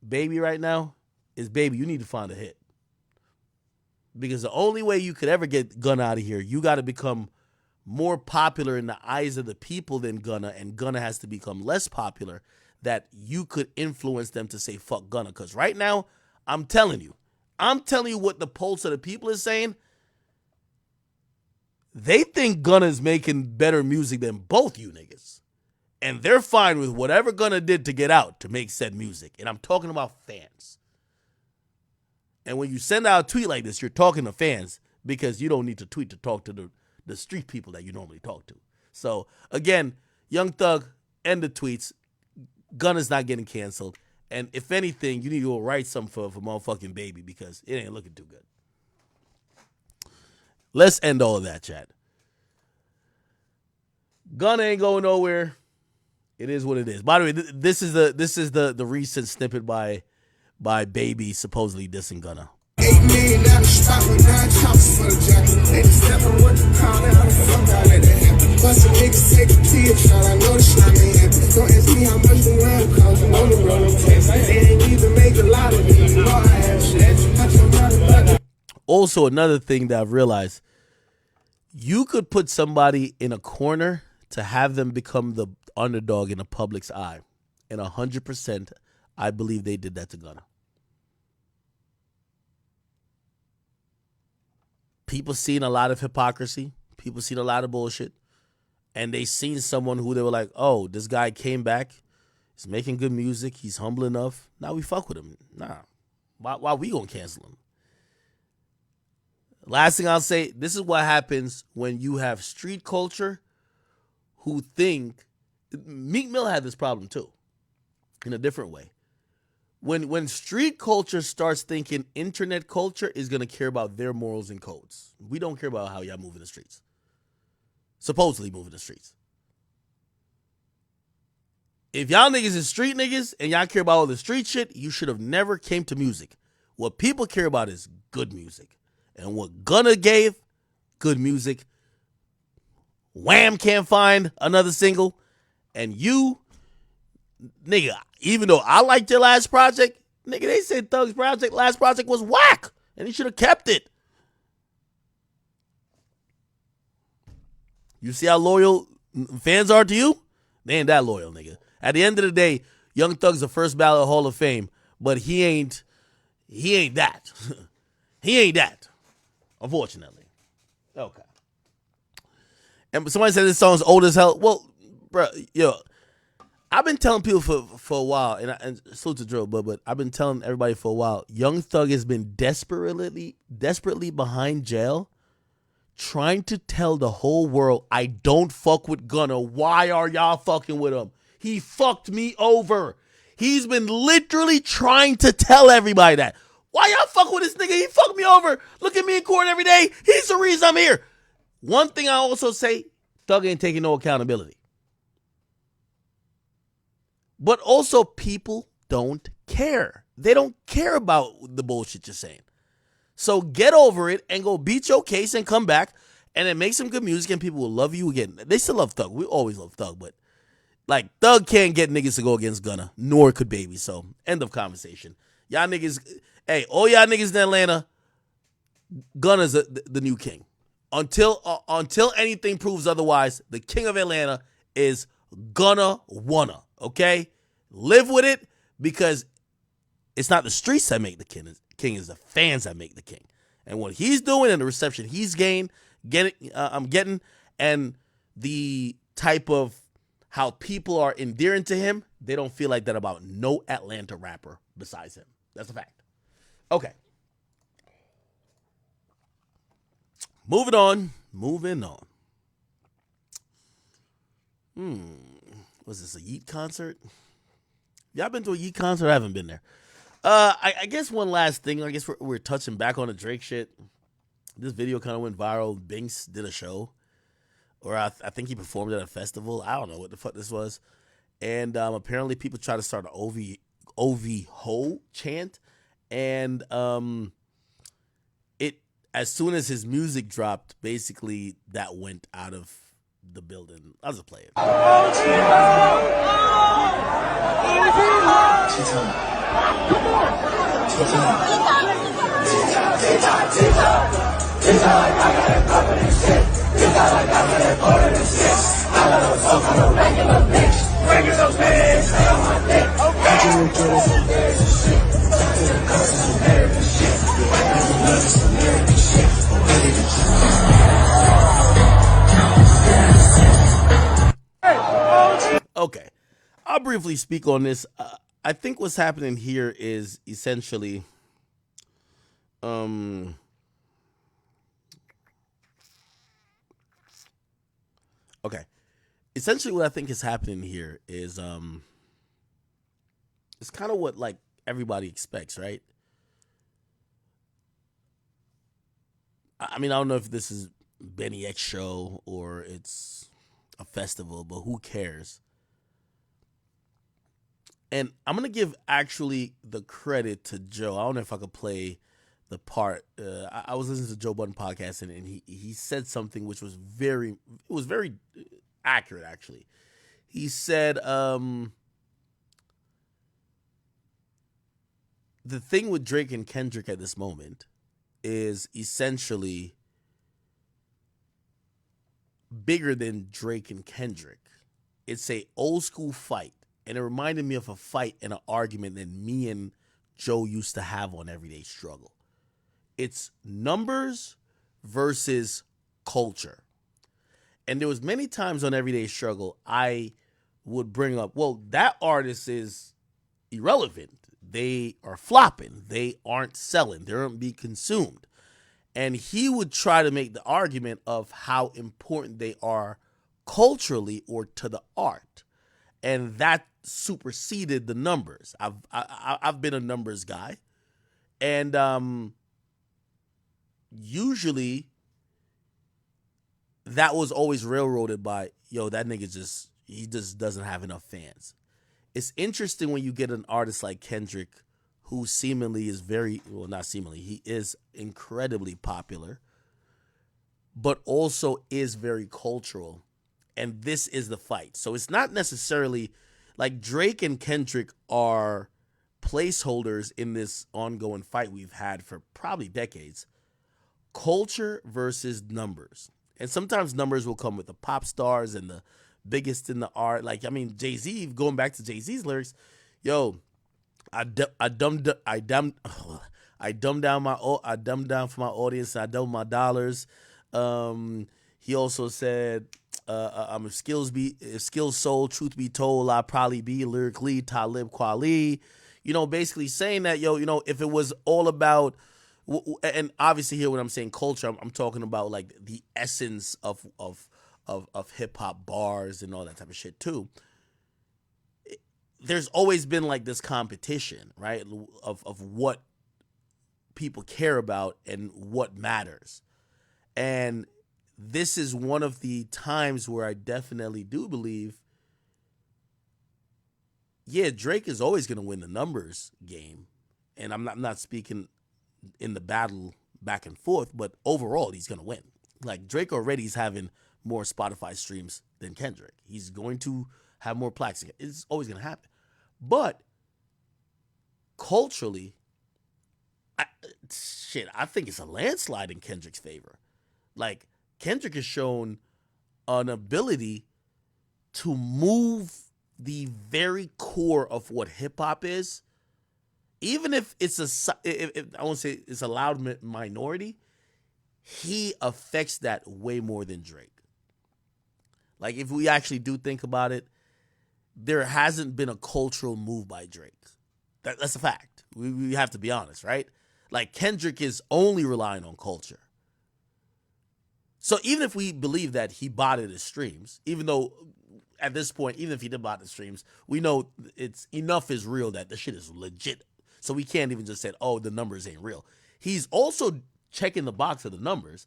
Baby right now is, baby, you need to find a hit. Because the only way you could ever get Gunna out of here, you got to become more popular in the eyes of the people than Gunna, and Gunna has to become less popular that you could influence them to say fuck Gunna. Because right now, I'm telling you what the pulse of the people is saying. They think Gunna is making better music than both you niggas. And they're fine with whatever Gunna did to get out to make said music. And I'm talking about fans. And when you send out a tweet like this, you're talking to fans because you don't need to tweet to talk to the street people that you normally talk to. So, again, Young Thug, end the tweets. Gunna's not getting canceled. And if anything, you need to go write something for motherfucking Baby because it ain't looking too good. Let's end all of that, chat. Gunna ain't going nowhere. It is what it is. By the way, this is the recent snippet by Baby supposedly dissing Gunna. $8 million spot with 9 choppers for the jacket. 87 what the call out of fuck, I let that happen. Bust a nigga take a tea trial, I know the slime ain't happy. Don't ask me how much the ram cost, you know the roll of text. They ain't even make a lot of it, you know I have shit. Also, another thing that I've realized, you could put somebody in a corner to have them become the underdog in the public's eye. And 100%, I believe they did that to Gunna. People seen a lot of hypocrisy. People seen a lot of bullshit. And they seen someone who they were like, oh, this guy came back. He's making good music. He's humble enough. Now we fuck with him. Nah. Why we gonna cancel him? Last thing I'll say, this is what happens when you have street culture who think, Meek Mill had this problem too, in a different way. When street culture starts thinking internet culture is going to care about their morals and codes. We don't care about how y'all move in the streets. Supposedly move in the streets. If y'all niggas is street niggas and y'all care about all the street shit, you should have never came to music. What people care about is good music. And what Gunna gave, good music. Wham can't find another single. And you, nigga, even though I liked your last project, nigga, they said Thug's last project was whack. And he should have kept it. You see how loyal fans are to you? They ain't that loyal, nigga. At the end of the day, Young Thug's the first ballot Hall of Fame, but he ain't that. He ain't that. Unfortunately. Okay. And somebody said this song's old as hell. Well, bro, yo, I've been telling people for a while, and salute to Drill, but I've been telling everybody for a while, Young Thug has been desperately behind jail, trying to tell the whole world, I don't fuck with Gunna. Why are y'all fucking with him? He fucked me over. He's been literally trying to tell everybody that. Why y'all fuck with this nigga? He fucked me over. Look at me in court every day. He's the reason I'm here. One thing I also say, Thug ain't taking no accountability. But also, people don't care. They don't care about the bullshit you're saying. So get over it and go beat your case and come back and then make some good music and people will love you again. They still love Thug. We always love Thug, but like Thug can't get niggas to go against Gunna, nor could Baby. So end of conversation. Y'all niggas, hey, all y'all niggas in Atlanta, Gunna's the new king. Until anything proves otherwise, the king of Atlanta is Gunna Wanna. Okay? Live with it because it's not the streets that make the king. King is the fans that make the king. And what he's doing and the reception he's getting, and the type of how people are endearing to him, they don't feel like that about no Atlanta rapper besides him. That's a fact. Okay. Moving on. Was this a Yeet concert? Y'all been to a Yeet concert? I haven't been there. I guess one last thing. I guess we're touching back on the Drake shit. This video kind of went viral. Binks did a show. Or I think he performed at a festival. I don't know what the fuck this was. And apparently people try to start an OV ho chant. And as soon as his music dropped, basically that went out of the building. I'll just play it. Okay, I'll briefly speak on this. I think what's happening here is essentially, okay. Essentially, what I think is happening here is, it's kind of what like everybody expects, right? I mean, I don't know if this is Benny X show or it's a festival, but who cares? And I'm gonna give actually the credit to Joe. I don't know if I could play the part. I was listening to Joe Budden podcast, and he said something which was very accurate. Actually, he said the thing with Drake and Kendrick at this moment is essentially bigger than Drake and Kendrick. It's a old school fight. And it reminded me of a fight and an argument that me and Joe used to have on Everyday Struggle. It's numbers versus culture. And there was many times on Everyday Struggle I would bring up, well, that artist is irrelevant. They are flopping. They aren't selling. They aren't being consumed. And he would try to make the argument of how important they are culturally or to the art. And that superseded the numbers. I've been a numbers guy, and usually that was always railroaded by, yo, that nigga just doesn't have enough fans. It's interesting when you get an artist like Kendrick, who seemingly is not seemingly, he is incredibly popular, but also is very cultural. And this is the fight. So it's not necessarily like Drake and Kendrick are placeholders in this ongoing fight we've had for probably decades. Culture versus numbers. And sometimes numbers will come with the pop stars and the biggest in the art. Like, I mean, Jay-Z, going back to Jay-Z's lyrics, yo, I dumbed down for my audience, and I doubled my dollars. He also said, I'm a skills soul, truth be told, I'll probably be lyrically Talib Kweli. You know, basically saying that, yo, you know, if it was all about, and obviously here when I'm saying culture, I'm talking about like the essence of hip hop bars and all that type of shit too. There's always been like this competition, right, of what people care about and what matters. And this is one of the times where I definitely do believe, yeah, Drake is always going to win the numbers game. And I'm not speaking in the battle back and forth, but overall he's going to win. Like, Drake already is having more Spotify streams than Kendrick. He's going to have more plaques. It's always going to happen. But culturally, I think it's a landslide in Kendrick's favor. Like, Kendrick has shown an ability to move the very core of what hip hop is, even if it's if I won't say it's a loud minority, he affects that way more than Drake. Like, if we actually do think about it, there hasn't been a cultural move by Drake. That's a fact. We have to be honest, right? Like, Kendrick is only relying on culture. So even if we believe that he botted his streams, even though at this point, even if he did bot the streams, we know it's enough is real that the shit is legit. So we can't even just say, oh, the numbers ain't real. He's also checking the box of the numbers,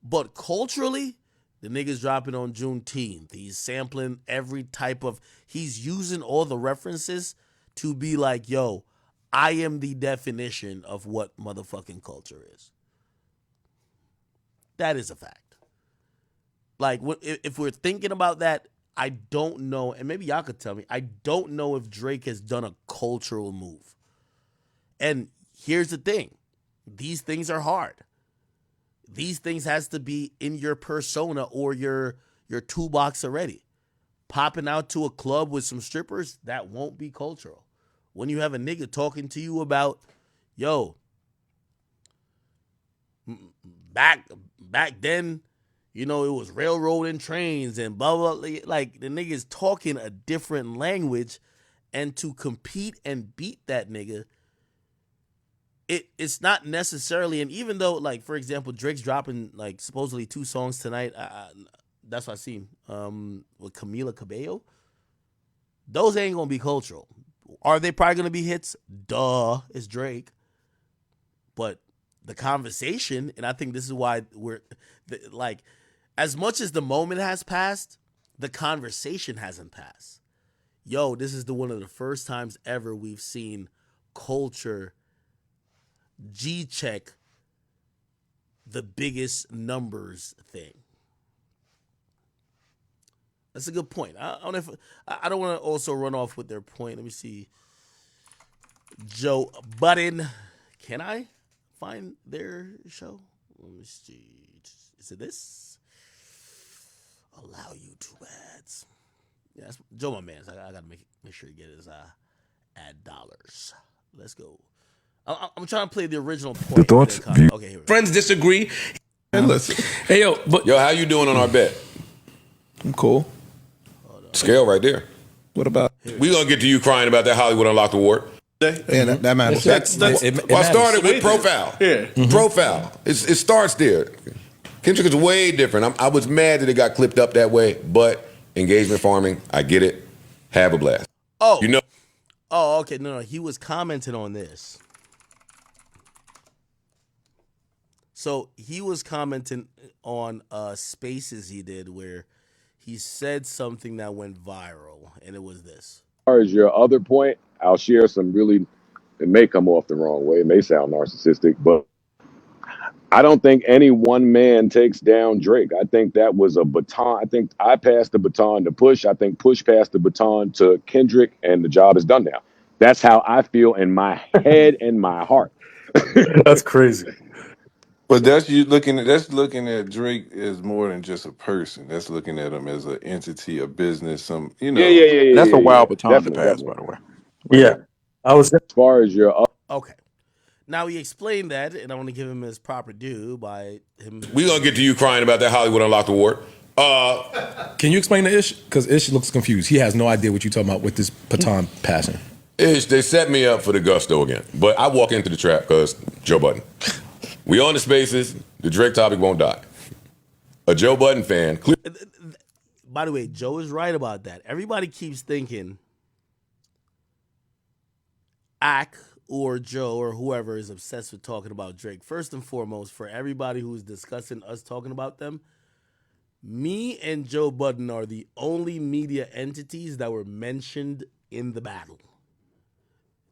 but culturally, the nigga's dropping on Juneteenth. He's sampling every type of, he's using all the references to be like, yo, I am the definition of what motherfucking culture is. That is a fact. Like, if we're thinking about that, I don't know, and maybe y'all could tell me, I don't know if Drake has done a cultural move. And here's the thing. These things are hard. These things has to be in your persona or your toolbox already. Popping out to a club with some strippers, that won't be cultural. When you have a nigga talking to you about, yo, back then, you know, it was railroading trains and blah, blah, blah. Like, the nigga's talking a different language, and to compete and beat that nigga, it's not necessarily, and even though, like, for example, Drake's dropping, like, supposedly 2 songs tonight, that's what I seen, with Camila Cabello, those ain't gonna be cultural. Are they probably gonna be hits? Duh, it's Drake. But the conversation, and I think this is why like, as much as the moment has passed, the conversation hasn't passed. Yo, this is one of the first times ever we've seen culture G-check the biggest numbers thing. That's a good point. I don't want to also run off with their point. Let me see. Joe Budden. Can I find their show? Let me see. Is it this? Allow YouTube ads. Yeah, that's Joe, my man. So I gotta make sure to get his ad dollars. Let's go. I'm trying to play the original point. The thoughts? Okay, here we go. Friends disagree. Hey, listen. Hey, yo, how you doing on our bet? I'm cool. Scale right there. What about? We gonna get to you crying about that Hollywood Unlocked Award. Yeah, that matters. That's well, I started with profile. Yeah. Profile. It starts there. Kendrick is way different. I was mad that it got clipped up that way, but engagement farming, I get it. Have a blast. Oh. You know. Oh, okay. No. He was commenting on this. So he was commenting on spaces he did where he said something that went viral, and it was this. As far as your other point, I'll share some really, it may come off the wrong way, it may sound narcissistic, but I don't think any one man takes down Drake. I think that was a baton. I think I passed the baton to Push. I think Push passed the baton to Kendrick, and the job is done now. That's how I feel in my head and my heart. That's crazy. But that's looking at Drake as more than just a person. That's looking at him as an entity, a business, some Yeah. That's a wild baton to Definitely, pass, by the way. Yeah. I was. As far as your Okay. Now he explained that, and I want to give him his proper due by him. We gonna get to you crying about that Hollywood Unlocked Award. Can you explain the Ish? Because Ish looks confused. He has no idea what you're talking about with this baton passing. They set me up for the gusto again, but I walk into the trap because Joe Budden. We on the spaces. The Drake topic won't die. A Joe Budden fan. By the way, Joe is right about that. Everybody keeps thinking Ak or Joe or whoever is obsessed with talking about Drake. First and foremost, for everybody who's discussing us talking about them, me and Joe Budden are the only media entities that were mentioned in the battle.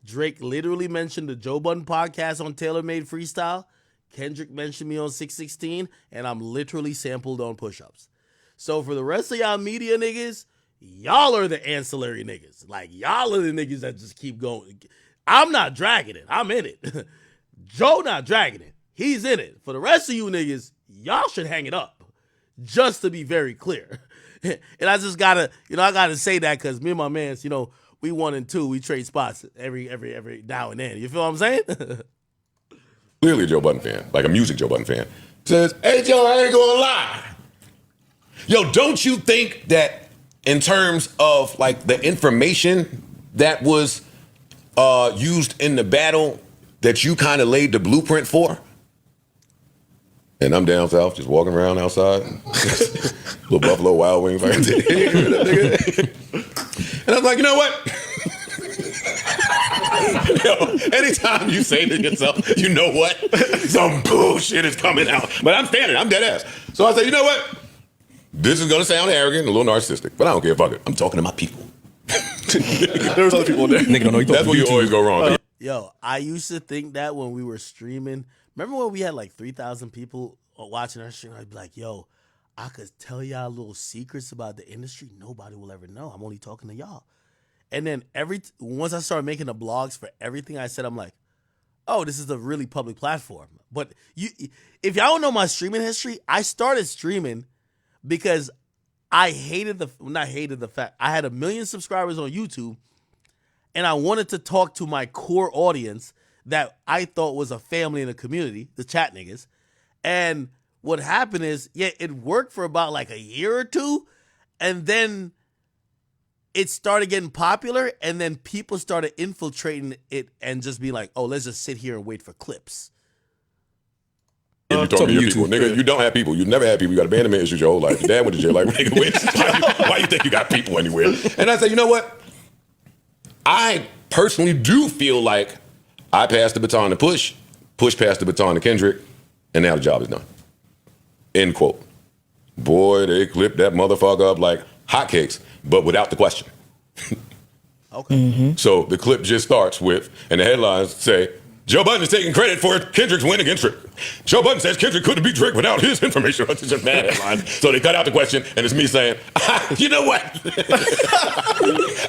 Drake literally mentioned the Joe Budden podcast on Taylor Made Freestyle. Kendrick mentioned me on 616, and I'm literally sampled on push-ups. So for the rest of y'all media niggas, y'all are the ancillary niggas. Like, y'all are the niggas that just keep going. I'm not dragging it. I'm in it. Joe not dragging it. He's in it. For the rest of you niggas, y'all should hang it up. Just to be very clear. And I just gotta, I gotta say that because me and my mans, we 1 and 2. We trade spots every now and then. You feel what I'm saying? Clearly a Joe Budden fan, like a music Joe Budden fan, says, hey, Joe, I ain't gonna lie. Yo, don't you think that in terms of like the information that was used in the battle that you kind of laid the blueprint for? And I'm down south just walking around outside. Little Buffalo Wild Wings. Like, and I was like, you know what? Yo, anytime you say to yourself, you know what? Some bullshit is coming out. But I'm standing, I'm dead ass. So I said, you know what? This is gonna sound arrogant, a little narcissistic, but I don't care, fuck it. I'm talking to my people. There was other people there. Nigga don't know. That's where you always go wrong. Yo, I used to think that when we were streaming. Remember when we had like 3,000 people watching her stream, I'd be like, yo, I could tell y'all little secrets about the industry nobody will ever know. I'm only talking to y'all. And then once I started making the blogs for everything I said, I'm like, oh, this is a really public platform. But if y'all don't know my streaming history, I started streaming because I not hated the fact I had 1 million subscribers on YouTube, and I wanted to talk to my core audience that I thought was a family in the community, the chat niggas. And what happened is, yeah, it worked for about like a year or two, and then it started getting popular, and then people started infiltrating it and just be like, oh, let's just sit here and wait for clips. You talking to your people, nigga. You don't have people. You never had people. You got abandonment issues your whole life. Your dad went to jail. Like, nigga, why you think you got people anywhere? And I say, you know what? I personally do feel like I passed the baton to Push. Push passed the baton to Kendrick, and now the job is done. End quote. Boy, they clipped that motherfucker up like hotcakes, but without the question. Okay. So the clip just starts with, and the headlines say, Joe Budden is taking credit for Kendrick's win against Drake. Joe Budden says Kendrick couldn't beat Drake without his information. It's a bad headline. So they cut out the question, and it's me saying, you know what?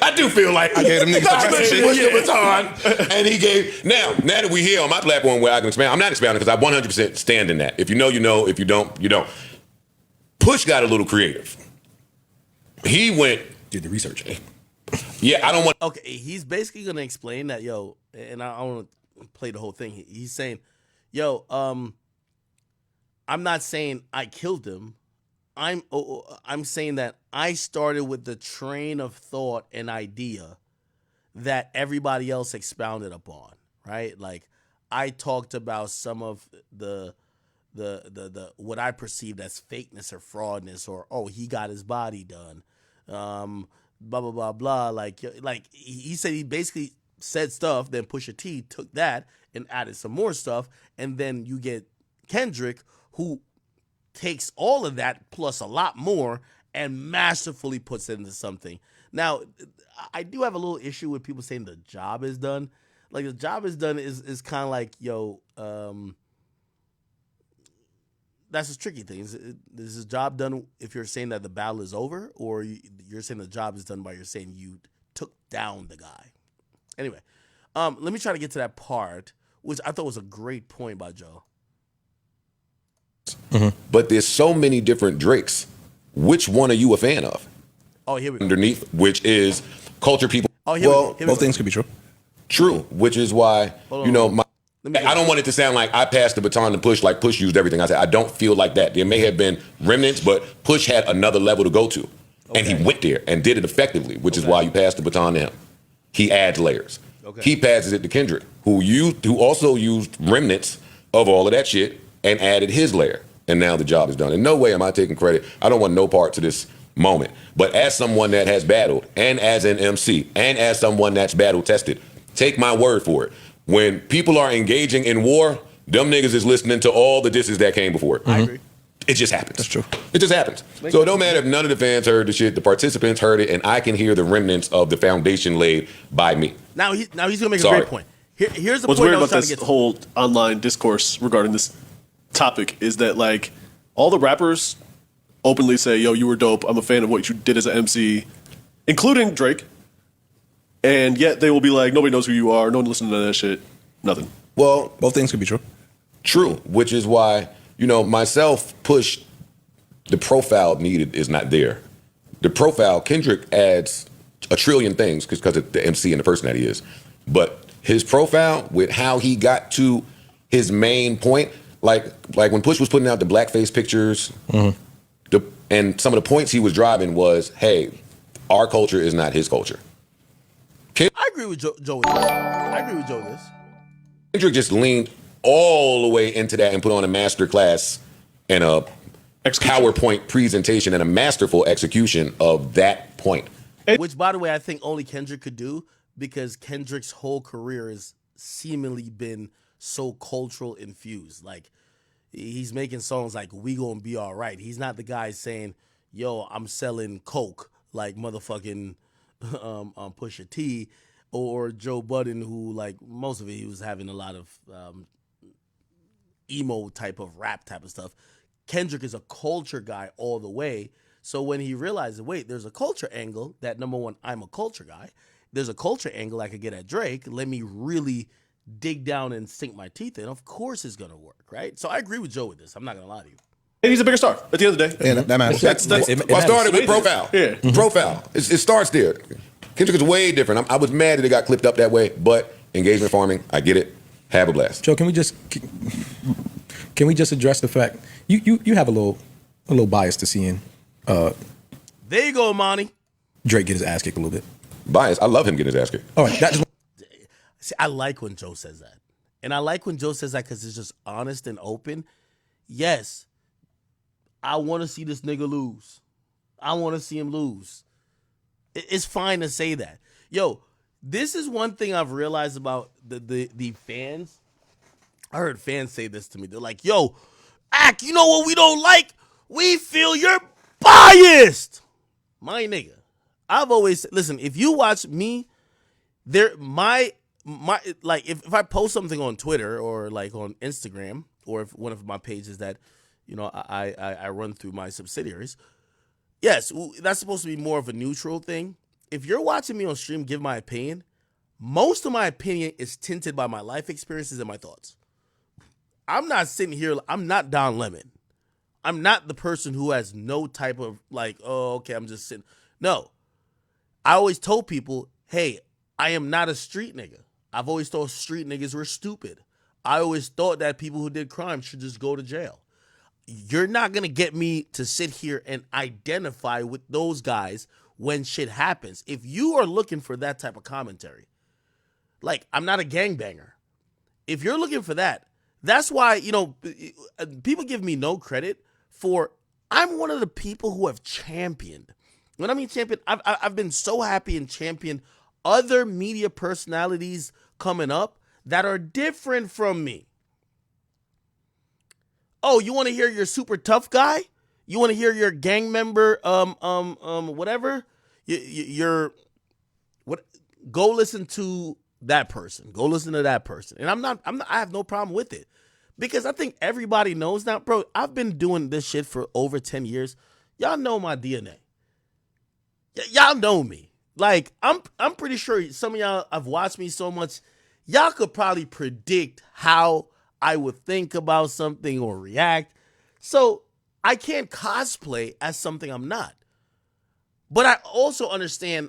I do feel like I gave them niggas Dr. Bush pushed the baton, and he gave. Now that we're here on my platform where I can expand, I'm not expounding because I 100% stand in that. If you know, you know. If you don't, you don't. Push got a little creative. He did the research. Yeah, I don't want. Okay, he's basically gonna explain that, yo, and I don't want to play the whole thing. He's saying, yo, I'm not saying I killed him. I'm saying that I started with the train of thought and idea that everybody else expounded upon, right? Like I talked about some of the what I perceived as fakeness or fraudness, or oh, he got his body done, blah blah blah blah. Like he said, he basically said stuff. Then Pusha T took that and added some more stuff, and then you get Kendrick, who takes all of that plus a lot more and masterfully puts it into something. Now, I do have a little issue with people saying the job is done. Like the job is done is kind of like, yo, that's a tricky thing. Is this job done if you're saying that the battle is over, or you're saying the job is done by you're saying you took down the guy? Anyway, let me try to get to that part, which I thought was a great point by Joe. But there's so many different Drakes. Which one are you a fan of? Oh, here we go. Underneath, which is culture people. Oh, here we go. Here we Both go. things could be true. True, which is why, Hold you know, on. I don't want it to sound like I passed the baton to Push, like Push used everything. I said, I don't feel like that. There may have been remnants, but Push had another level to go to. And he went there and did it effectively, which is why you passed the baton to him. He adds layers. He passes it to Kendrick, who also used remnants of all of that shit and added his layer. And now the job is done. In no way am I taking credit. I don't want no part to this moment. But as someone that has battled, and as an MC, and as someone that's battle tested, take my word for it. When people are engaging in war, them niggas is listening to all the disses that came before it. I agree. It just happens. That's true. It just happens. So it don't matter if none of the fans heard the shit, the participants heard it, and I can hear the remnants of the foundation laid by me. Now he's gonna make a Sorry. great point. Here's the What's point weird I was about trying to this get to. whole online discourse regarding this topic is that like all the rappers openly say, yo, you were dope, I'm a fan of what you did as an MC, including Drake, and yet they will be like, nobody knows who you are, no one listens to that shit, nothing. Well, both things could be true. True, which is why, you know, myself, Push, the profile needed is not there. The profile, Kendrick adds a trillion things because of the MC and the person that he is. But his profile, with how he got to his main point, like when Push was putting out the blackface pictures, and some of the points he was driving was, hey, our culture is not his culture. I agree with Joe with this. I agree with Joe with this. Kendrick just leaned all the way into that and put on a master class and a PowerPoint presentation and a masterful execution of that point. Which, by the way, I think only Kendrick could do, because Kendrick's whole career has seemingly been so cultural infused. Like, he's making songs like "We Gonna Be All Right." He's not the guy saying, "Yo, I'm selling coke," like motherfucking Pusha T or Joe Budden, who, like, most of it he was having a lot of emo type of rap type of stuff. Kendrick is a culture guy all the way. So when he realized, wait, there's a culture angle that, number one, I'm a culture guy. There's a culture angle I could get at Drake. Let me really dig down and sink my teeth in. Of course it's going to work, right? So I agree with Joe with this. I'm not going to lie to you. And he's a bigger star at the end of the day. Yeah, that matters. That's I started with profile. Yeah. Profile. It starts there. Kendrick is way different. I was mad that it got clipped up that way, but engagement farming, I get it. Have a blast. Joe, can we just address the fact you have a little bias to seeing There you go, Monty. Drake get his ass kicked a little bit. Bias. I love him getting his ass kicked. All right, that just See, I like when Joe says that. And I like when Joe says that because it's just honest and open. Yes, I want to see this nigga lose. I want to see him lose. It's fine to say that. Yo, this is one thing I've realized about the fans. I heard fans say this to me. They're like, yo, Ak, you know what we don't like? We feel you're biased. My nigga. I've always said, listen, if you watch me, my like if I post something on Twitter or like on Instagram or if one of my pages that, you know, I run through my subsidiaries, yes, that's supposed to be more of a neutral thing. If you're watching me on stream give my opinion, most of my opinion is tinted by my life experiences and my thoughts. I'm not sitting here, I'm not Don Lemon. I'm not the person who has no type of like, oh, okay, I'm just sitting. No. I always told people, hey, I am not a street nigga. I've always thought street niggas were stupid. I always thought that people who did crime should just go to jail. You're not going to get me to sit here and identify with those guys when shit happens. If you are looking for that type of commentary, like, I'm not a gangbanger. If you're looking for that, that's why, you know, people give me no credit for, I'm one of the people who have championed. When I mean champion, I've been so happy and championed other media personalities coming up that are different from me. Oh, you want to hear your super tough guy? You want to hear your gang member, whatever? You're what? Go listen to that person. Go listen to that person. And I have no problem with it because I think everybody knows now, bro. I've been doing this shit for over 10 years. Y'all know my DNA. Y'all know me. Like, I'm pretty sure some of y'all have watched me so much, y'all could probably predict how I would think about something or react. So I can't cosplay as something I'm not. But I also understand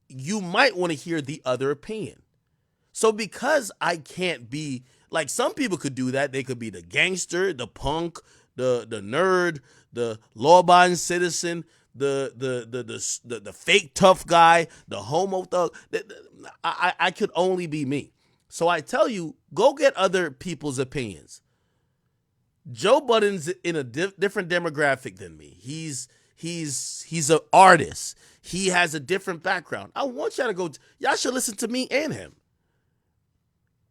you might want to hear the other opinion. So because I can't be, like some people could do that, they could be the gangster, the punk, the nerd, the law-abiding citizen, the fake tough guy, the homo thug. I could only be me. So I tell you, go get other people's opinions. Joe Budden's in a different demographic than me. He's an artist. He has a different background. I want y'all to go. Y'all should listen to me and him.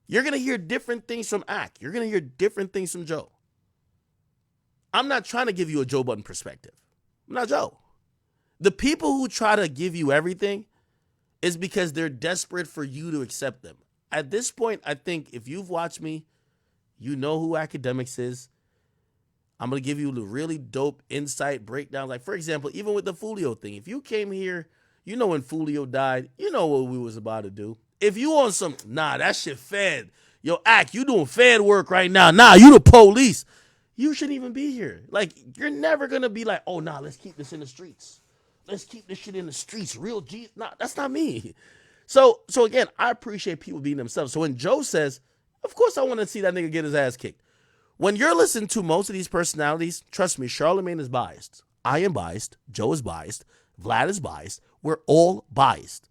You're gonna hear different things from Ak. You're gonna hear different things from Joe. I'm not trying to give you a Joe Budden perspective. I'm not Joe. The people who try to give you everything is because they're desperate for you to accept them. At this point, I think if you've watched me, you know who Akademiks is. I'm going to give you the really dope insight breakdown. Like, for example, even with the Fulio thing, if you came here, you know when Fulio died, you know what we was about to do. If you on some, nah, that shit fed. Yo, Ak, you doing fed work right now. Nah, you the police. You shouldn't even be here. Like, you're never going to be like, oh, nah, let's keep this in the streets. Let's keep this shit in the streets. Real G. Nah, that's not me. So again, I appreciate people being themselves. So when Joe says, of course I want to see that nigga get his ass kicked. When you're listening to most of these personalities, trust me, Charlemagne is biased. I am biased. Joe is biased. Vlad is biased. We're all biased.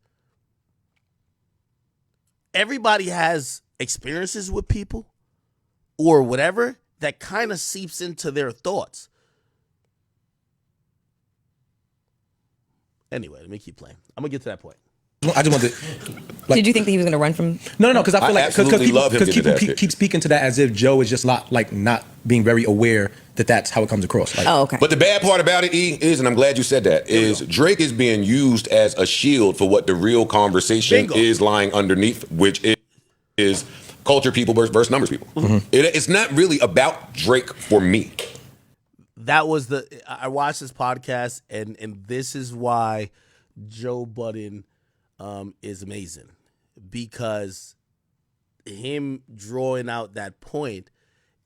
Everybody has experiences with people or whatever that kind of seeps into their thoughts. Anyway, let me keep playing. I'm going to get to that point. I just wanted to, Did you think that he was going to run from? No, because I feel like because people keep speaking to that as if Joe is just not being very aware that that's how it comes across. Like, oh, okay. But the bad part about it is, and I'm glad you said that, is Drake is being used as a shield for what the real conversation is lying underneath, which is culture people versus numbers people. Mm-hmm. It's not really about Drake for me. that was I watched this podcast, and this is why Joe Budden is amazing, because him drawing out that point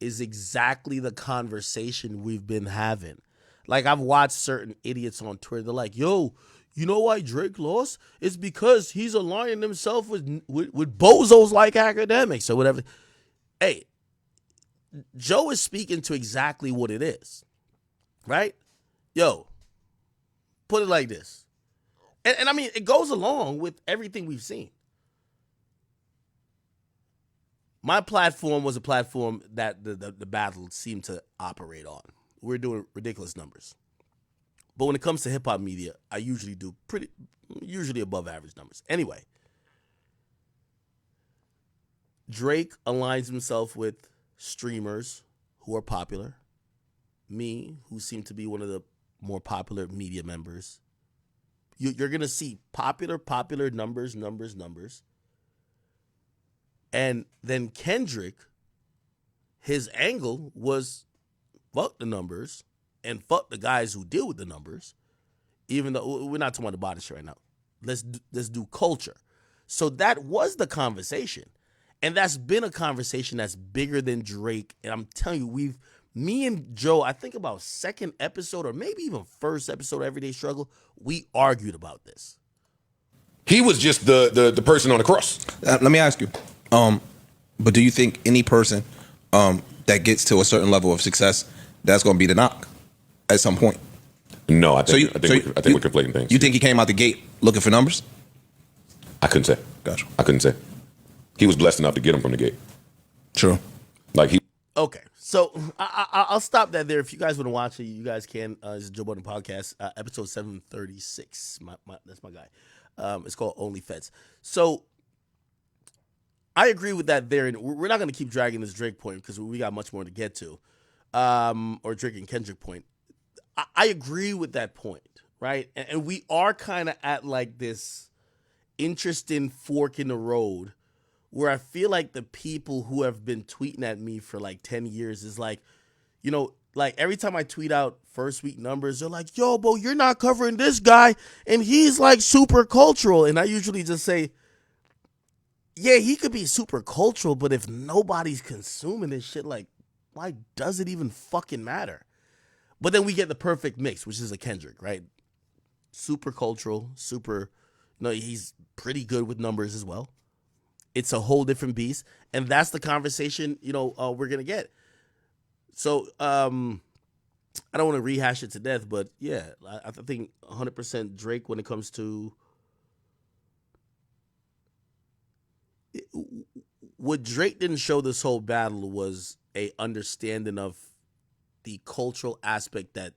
is exactly the conversation we've been having. Like, I've watched certain idiots on Twitter. They're like, yo, you know why Drake lost? It's because he's aligning himself with bozos like Akademiks or whatever. Hey, Joe is speaking to exactly what it is, right? Yo, put it like this. And I mean, it goes along with everything we've seen. My platform was a platform that the battle seemed to operate on. We're doing ridiculous numbers. But when it comes to hip-hop media, I usually do usually above average numbers. Anyway, Drake aligns himself with streamers who are popular. Me, who seem to be one of the more popular media members. You're going to see popular numbers. And then Kendrick, his angle was fuck the numbers and fuck the guys who deal with the numbers, even though we're not talking about the body shit right now. Let's do culture. So that was the conversation. And that's been a conversation that's bigger than Drake. And I'm telling you, me and Joe, I think about second episode or maybe even first episode of Everyday Struggle, we argued about this. He was just the person on the cross. Let me ask you, but do you think any person that gets to a certain level of success, that's going to be the knock at some point? No, I think we're conflating things. You think he came out the gate looking for numbers? I couldn't say. Gotcha. I couldn't say. He was blessed enough to get him from the gate. True. Like he. Okay, so I'll stop that there. If you guys want to watch it, you guys can. It's Joe Budden Podcast, episode 736. That's my guy. It's called Only Feds. So I agree with that there, and we're not going to keep dragging this Drake point because we got much more to get to, or Drake and Kendrick point. I agree with that point, right? And we are kind of at like this interesting fork in the road where I feel like the people who have been tweeting at me for like 10 years is like, you know, like every time I tweet out first week numbers, they're like, yo, Bo, you're not covering this guy, and he's like super cultural. And I usually just say, yeah, he could be super cultural, but if nobody's consuming this shit, like, why does it even fucking matter? But then we get the perfect mix, which is a Kendrick, right? Super cultural, he's pretty good with numbers as well. It's a whole different beast, and that's the conversation, we're gonna get. So, I don't want to rehash it to death, but yeah, I think 100% Drake when it comes to what Drake didn't show this whole battle was a understanding of the cultural aspect that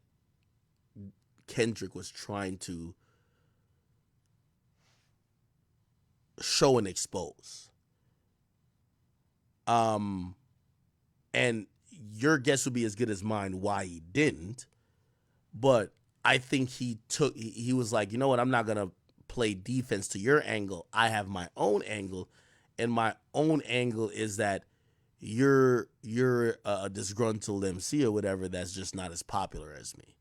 Kendrick was trying to show and expose. And your guess would be as good as mine why he didn't. But I think he was like, you know what, I'm not going to play defense to your angle. I have my own angle. And my own angle is that you're a disgruntled MC or whatever that's just not as popular as me.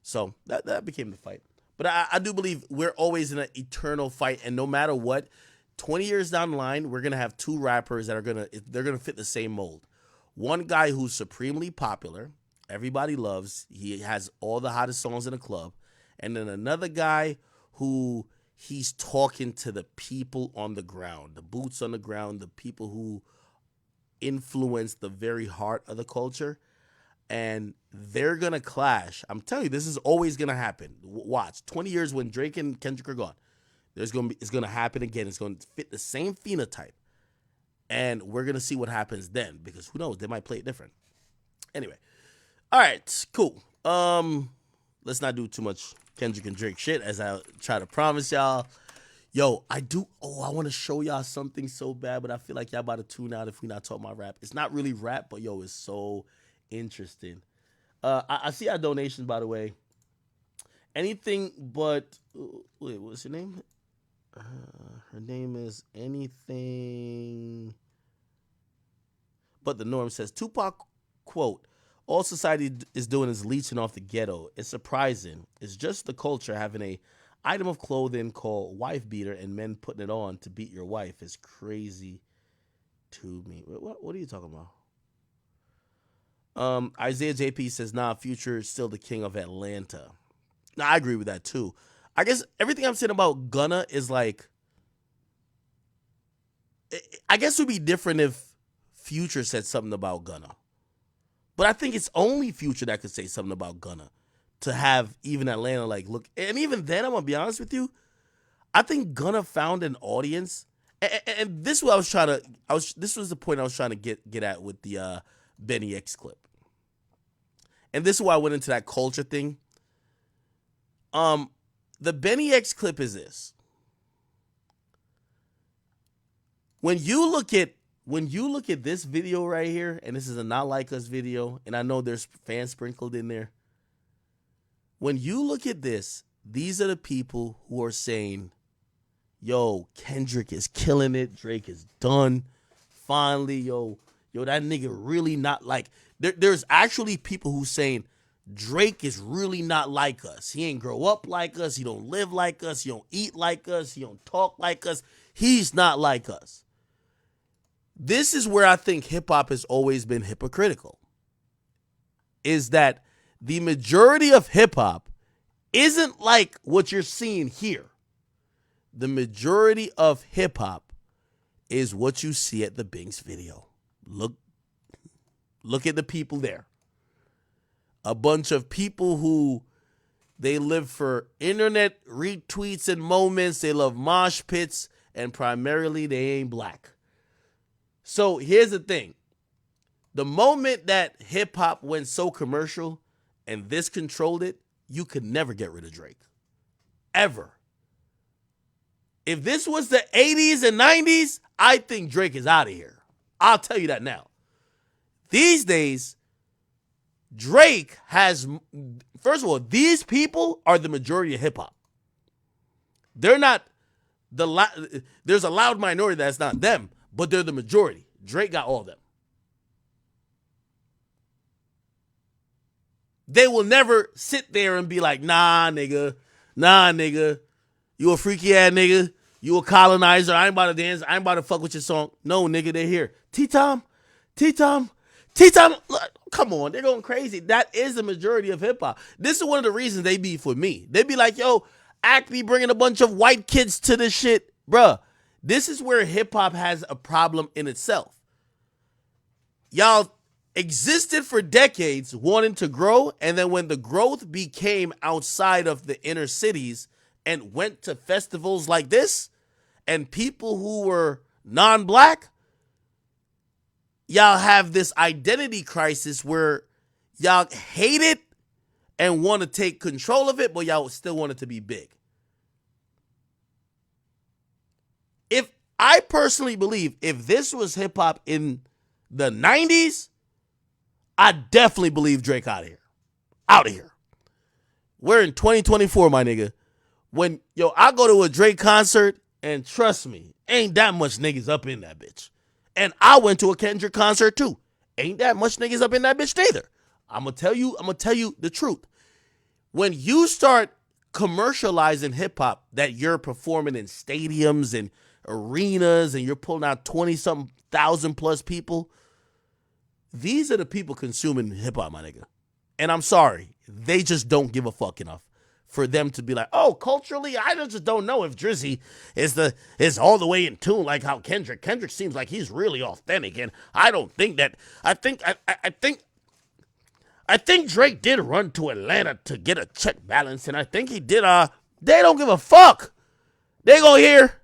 So that became the fight. But I do believe we're always in an eternal fight. And no matter what, 20 years down the line, we're going to have two rappers that they're going to fit the same mold. One guy who's supremely popular, everybody loves, he has all the hottest songs in the club. And then another guy who he's talking to the people on the ground, the boots on the ground, the people who influence the very heart of the culture. And they're going to clash. I'm telling you, this is always going to happen. Watch, 20 years when Drake and Kendrick are gone. It's going to happen again. It's going to fit the same phenotype. And we're going to see what happens then. Because who knows? They might play it different. Anyway. All right. Cool. Let's not do too much Kendrick and Drake shit as I try to promise y'all. Yo, I want to show y'all something so bad, but I feel like y'all about to tune out if we not talking about rap. It's not really rap, but yo, it's so interesting. I see our donations, by the way. Anything but... Wait, what's her name? Her name is Anything But the Norm. Says, Tupac, quote, all society is doing is leeching off the ghetto. It's surprising. It's just the culture having a item of clothing called wife beater and men putting it on to beat your wife is crazy to me. What are you talking about? Isaiah JP says, nah, Future is still the king of Atlanta. Nah, I agree with that too. I guess everything I'm saying about Gunna is like, I guess it would be different if Future said something about Gunna. But I think it's only Future that could say something about Gunna to have even Atlanta like look. And even then, I'm gonna be honest with you, I think Gunna found an audience, and this is what I was trying to. This was the point I was trying to get at with the Benny X clip, and this is why I went into that culture thing. The Benny X clip is this. When you look at this video right here, and this is a Not Like Us video, and I know there's fans sprinkled in there. When you look at this, these are the people who are saying, yo, Kendrick is killing it. Drake is done. Finally, yo, that nigga really not like. There's actually people who saying Drake is really not like us. He ain't grow up like us. He don't live like us. He don't eat like us. He don't talk like us. He's not like us. This is where I think hip hop has always been hypocritical. Is that the majority of hip hop isn't like what you're seeing here. The majority of hip hop is what you see at the Binks video. Look at the people there. A bunch of people who they live for internet retweets and moments. They love mosh pits, and primarily they ain't black. So here's the thing. The moment that hip hop went so commercial and this controlled it, you could never get rid of Drake. Ever. If this was the 80s and 90s, I think Drake is out of here. I'll tell you that now. These days, Drake has, first of all, these people are the majority of hip hop. They're not there's a loud minority that's not them, but they're the majority. Drake got all of them. They will never sit there and be like, nah, nigga, you a freaky ass nigga, you a colonizer, I ain't about to dance, I ain't about to fuck with your song. No, nigga, they're here. T-Tom, come on, they're going crazy. That is the majority of hip-hop. This is one of the reasons they beef with me. They be like, yo, Act be bringing a bunch of white kids to this shit. Bruh, this is where hip-hop has a problem in itself. Y'all existed for decades wanting to grow, and then when the growth became outside of the inner cities and went to festivals like this, and people who were non-black, y'all have this identity crisis where y'all hate it and want to take control of it, but y'all still want it to be big. If I personally believe if this was hip-hop in the 90s, I definitely believe Drake out of here. Out of here. We're in 2024, my nigga. When, I go to a Drake concert, and trust me, ain't that much niggas up in that bitch. And I went to a Kendrick concert too. Ain't that much niggas up in that bitch neither. I'm gonna tell you the truth. When you start commercializing hip hop, that you're performing in stadiums and arenas and you're pulling out 20-something thousand plus people, these are the people consuming hip hop, my nigga. And I'm sorry, they just don't give a fuck enough for them to be like, oh, culturally, I just don't know if Drizzy is all the way in tune like how Kendrick seems like he's really authentic, and I don't think that. I think Drake did run to Atlanta to get a check balance, and I think he did. They don't give a fuck. They gonna hear.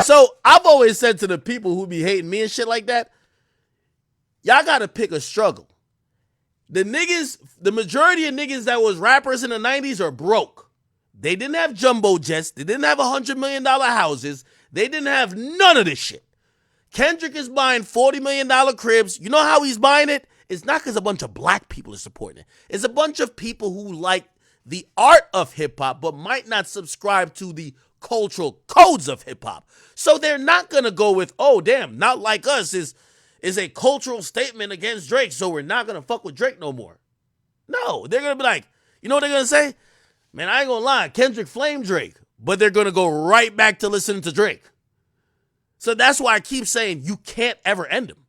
So I've always said to the people who be hating me and shit like that, y'all gotta pick a struggle. The majority of niggas that was rappers in the 90s are broke. They didn't have jumbo jets. They didn't have $100 million houses. They didn't have none of this shit. Kendrick is buying $40 million cribs. You know how he's buying it? It's not because a bunch of black people are supporting it. It's a bunch of people who like the art of hip hop but might not subscribe to the cultural codes of hip hop. So they're not gonna go with, oh damn, not like us is a cultural statement against Drake, so we're not gonna fuck with Drake no more. No, they're gonna be like, you know what they're gonna say? Man, I ain't gonna lie, Kendrick flamed Drake, but they're gonna go right back to listening to Drake. So that's why I keep saying you can't ever end him.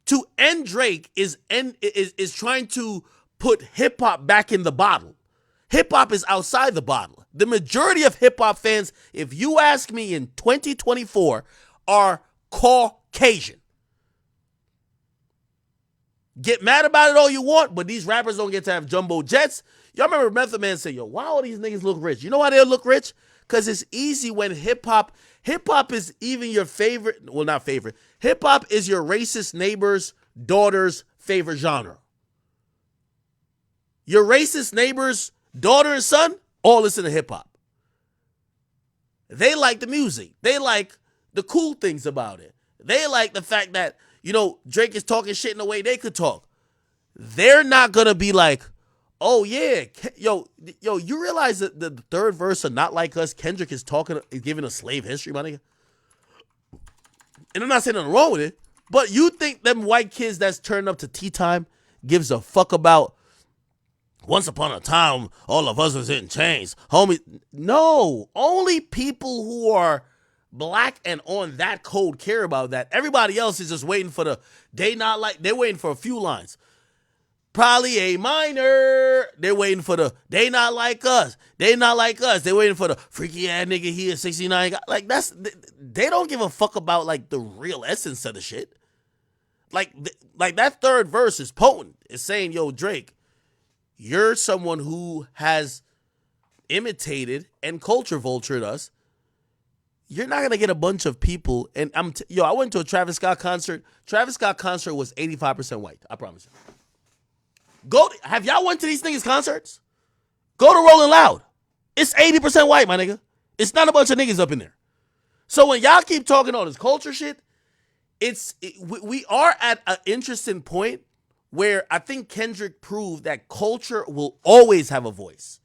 To end Drake is trying to put hip hop back in the bottle. Hip hop is outside the bottle. The majority of hip hop fans, if you ask me in 2024, are Caucasian. Get mad about it all you want, but these rappers don't get to have jumbo jets. Y'all remember Method Man say, yo, why all these niggas look rich? You know why they look rich? Because it's easy when hip-hop is even your favorite, well, not favorite. Hip-hop is your racist neighbor's daughter's favorite genre. Your racist neighbor's daughter and son all listen to hip-hop. They like the music. They like the cool things about it. They like the fact that, you know, Drake is talking shit in the way they could talk. They're not going to be like, oh, yeah, yo, you realize that the third verse of Not Like Us, Kendrick is giving a slave history, my nigga? And I'm not saying nothing wrong with it, but you think them white kids that's turning up to tea time gives a fuck about once upon a time, all of us was in chains, homie? No, only people who are black and on that code care about that. Everybody else is just waiting for they're waiting for a few lines. Probably a minor. They're waiting for they not like us. They not like us. They're waiting for the freaky ass nigga here, 69. Like, they don't give a fuck about like the real essence of the shit. Like that third verse is potent. It's saying, yo, Drake, you're someone who has imitated and culture vultured us. You're not gonna get a bunch of people. And I went to a Travis Scott concert. Travis Scott concert was 85% white. I promise you. Have y'all went to these niggas concerts? Go to Rolling Loud. It's 80% white, my nigga. It's not a bunch of niggas up in there. So when y'all keep talking all this culture shit, we are at an interesting point where I think Kendrick proved that culture will always have a voice.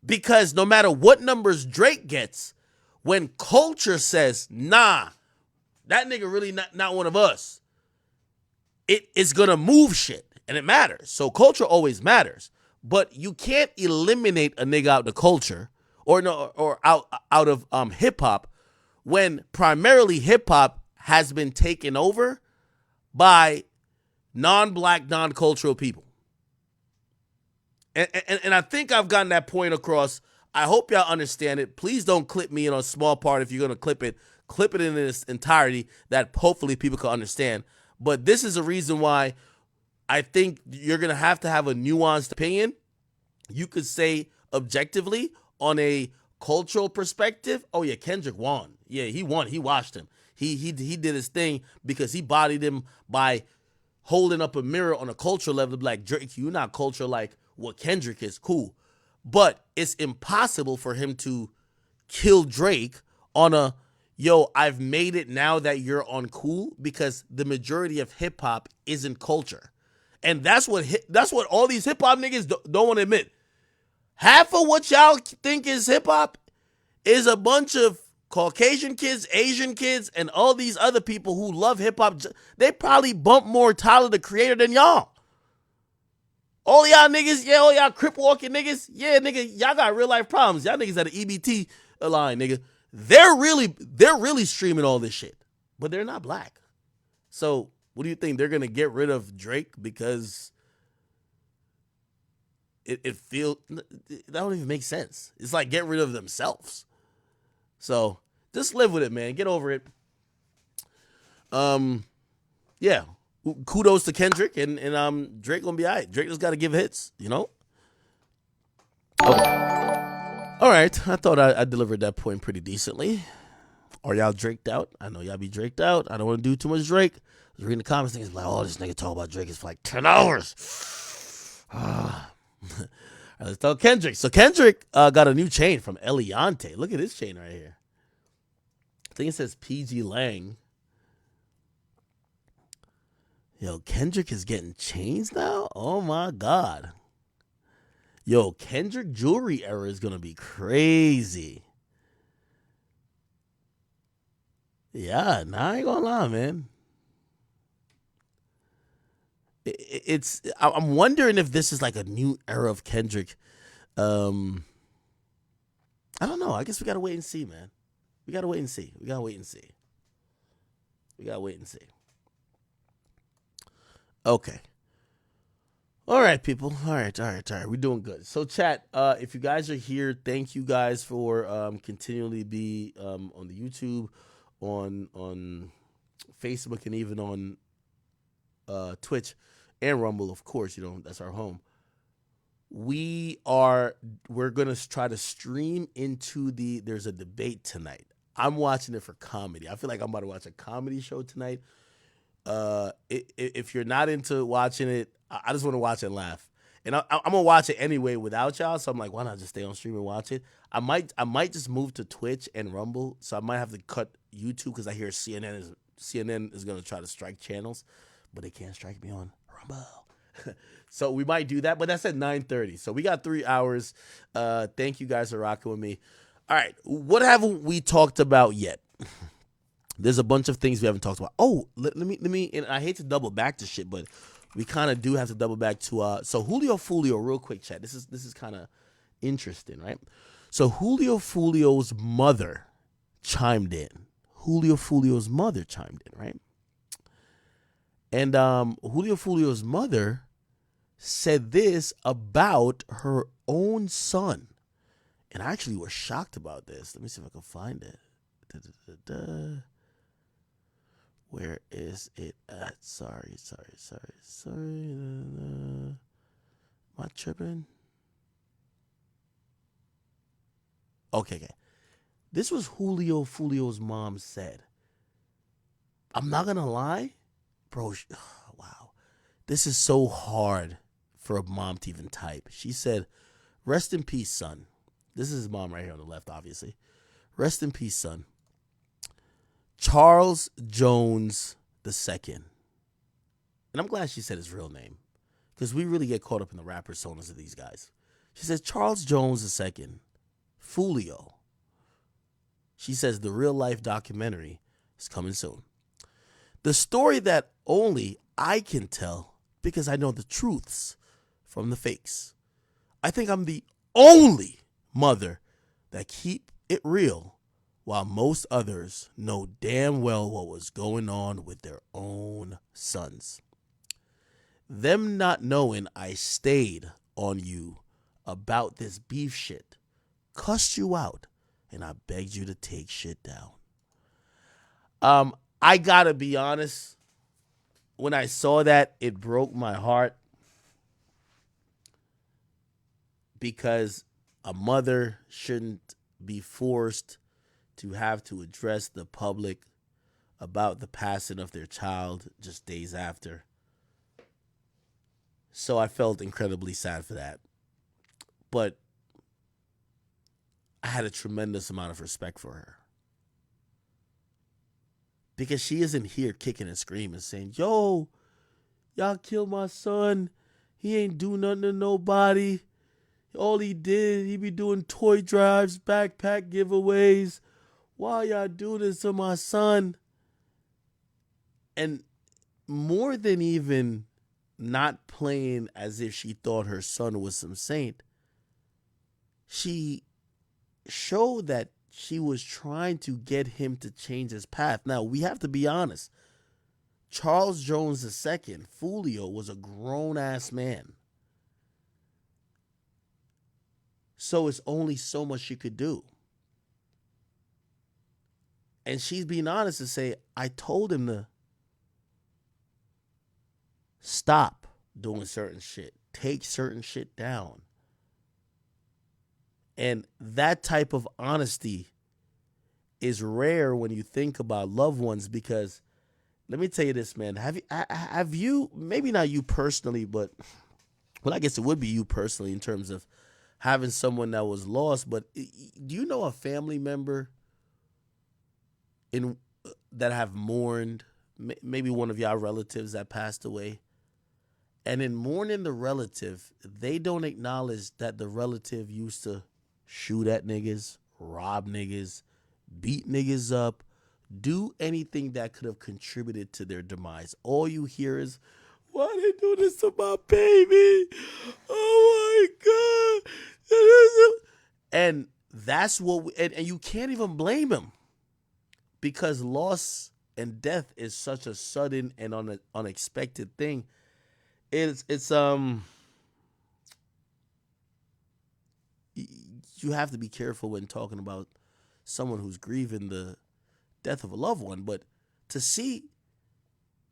Because no matter what numbers Drake gets, when culture says, nah, that nigga really not one of us, it is going to move shit, and it matters. So culture always matters. But you can't eliminate a nigga out of culture or out of hip-hop when primarily hip-hop has been taken over by non-black, non-cultural people. And I think I've gotten that point across. I hope y'all understand it. Please don't clip me in a small part. If you're going to clip it in its entirety, that hopefully people can understand. But this is a reason why I think you're going to have a nuanced opinion. You could say objectively on a cultural perspective, oh yeah, Kendrick won. Yeah, he won. He watched him. He did his thing because he bodied him by holding up a mirror on a cultural level. Like, Drake, you're not culture like what Kendrick is. Cool. But it's impossible for him to kill Drake on a, yo, I've made it now that you're on cool, because the majority of hip hop isn't culture. And that's what all these hip hop niggas don't want to admit. Half of what y'all think is hip hop is a bunch of Caucasian kids, Asian kids, and all these other people who love hip hop. They probably bump more Tyler the Creator than y'all. All y'all niggas, yeah, all y'all crip walking niggas, yeah, nigga, y'all got real life problems. Y'all niggas at the EBT line, nigga. They're really streaming all this shit, but they're not black. So what do you think? They're gonna get rid of Drake because it feels that don't even make sense. It's like get rid of themselves. So just live with it, man. Get over it. Yeah. Kudos to Kendrick and Drake gonna be all right. Drake just gotta give hits, you know? Okay. All right. I thought I delivered that point pretty decently. Are y'all Draked out? I know y'all be Draked out. I don't want to do too much Drake. I was reading the comments, niggas like, oh, this nigga talk about Drake is for like 10 hours. All right, let's talk Kendrick. So Kendrick got a new chain from Eliante. Look at this chain right here. I think it says PG Lang. Yo, Kendrick is getting chains now? Oh my God. Yo, Kendrick jewelry era is going to be crazy. Yeah, nah, I ain't gonna lie, man. I'm wondering if this is like a new era of Kendrick. Um, I don't know. I guess we gotta wait and see, man. We gotta wait and see. We gotta wait and see. We gotta wait and see. Okay. All right, people. All right. We're doing good. So, chat. If you guys are here, thank you guys for continually be on the YouTube, on Facebook, and even on Twitch and Rumble. Of course, that's our home. We're gonna try to stream into there's a debate tonight. I'm watching it for comedy. I feel like I'm about to watch a comedy show tonight. If you're not into watching it, I just want to watch and laugh. And I'm gonna watch it anyway without y'all. So I'm like, why not just stay on stream and watch it? I might just move to Twitch and Rumble. So I might have to cut YouTube because I hear CNN is gonna try to strike channels, but they can't strike me on Rumble. So we might do that, but that's at 9:30. So we got 3 hours. Thank you guys for rocking with me. All right, what haven't we talked about yet? There's a bunch of things we haven't talked about. Oh, let me. And I hate to double back to shit, but we kind of do have to double back to. So Julio Fulio, real quick, chat. This is kind of interesting, right? So Julio Fulio's mother chimed in. Right? And Julio Fulio's mother said this about her own son. And I actually was shocked about this. Let me see if I can find it. Where is it at? Sorry. Am I tripping? Okay. This was Julio Fulio's mom said. I'm not going to lie. Bro, wow. This is so hard for a mom to even type. She said, rest in peace, son. This is his mom right here on the left, obviously. Rest in peace, son. Charles Jones II. And I'm glad she said his real name because we really get caught up in the rap personas of these guys. She says, Charles Jones II, Fulio. She says the real life documentary is coming soon. The story that only I can tell because I know the truths from the fakes. I think I'm the only mother that keep it real while most others know damn well what was going on with their own sons. Them not knowing I stayed on you about this beef shit, cussed you out, and I begged you to take shit down. I gotta be honest, when I saw that, it broke my heart because a mother shouldn't be forced to have to address the public about the passing of their child just days after. So I felt incredibly sad for that. But I had a tremendous amount of respect for her. Because she isn't here kicking and screaming saying, yo, y'all killed my son. He ain't do nothing to nobody. All he did, he be doing toy drives, backpack giveaways. Why y'all do this to my son? And more than even not playing as if she thought her son was some saint, she showed that she was trying to get him to change his path. Now, we have to be honest. Charles Jones II, Fulio, was a grown-ass man. So it's only so much she could do. And she's being honest to say, I told him to stop doing certain shit. Take certain shit down. And that type of honesty is rare when you think about loved ones because let me tell you this, man. Have you, maybe not you personally, but, well, I guess it would be you personally in terms of having someone that was lost, but do you know a family member that have mourned, maybe one of y'all relatives that passed away, and in mourning the relative, they don't acknowledge that the relative used to shoot at niggas, rob niggas, beat niggas up, do anything that could have contributed to their demise. All you hear is, why they do this to my baby? Oh my God. And that's what, and you can't even blame him because loss and death is such a sudden and unexpected thing. It's you have to be careful when talking about someone who's grieving the death of a loved one, but to see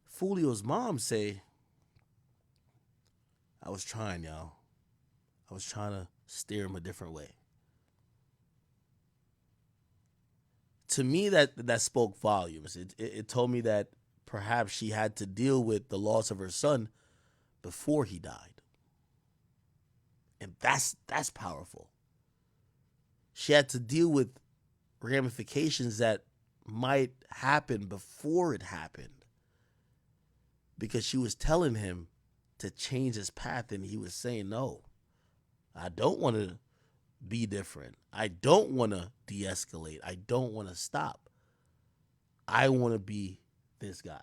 Fulio's mom say, I was trying, y'all. I was trying to steer him a different way. To me, that spoke volumes. It told me that perhaps she had to deal with the loss of her son before he died. And that's powerful. She had to deal with ramifications that might happen before it happened because she was telling him to change his path and he was saying, no, I don't want to be different. I don't want to de-escalate. I don't want to stop. I want to be this guy.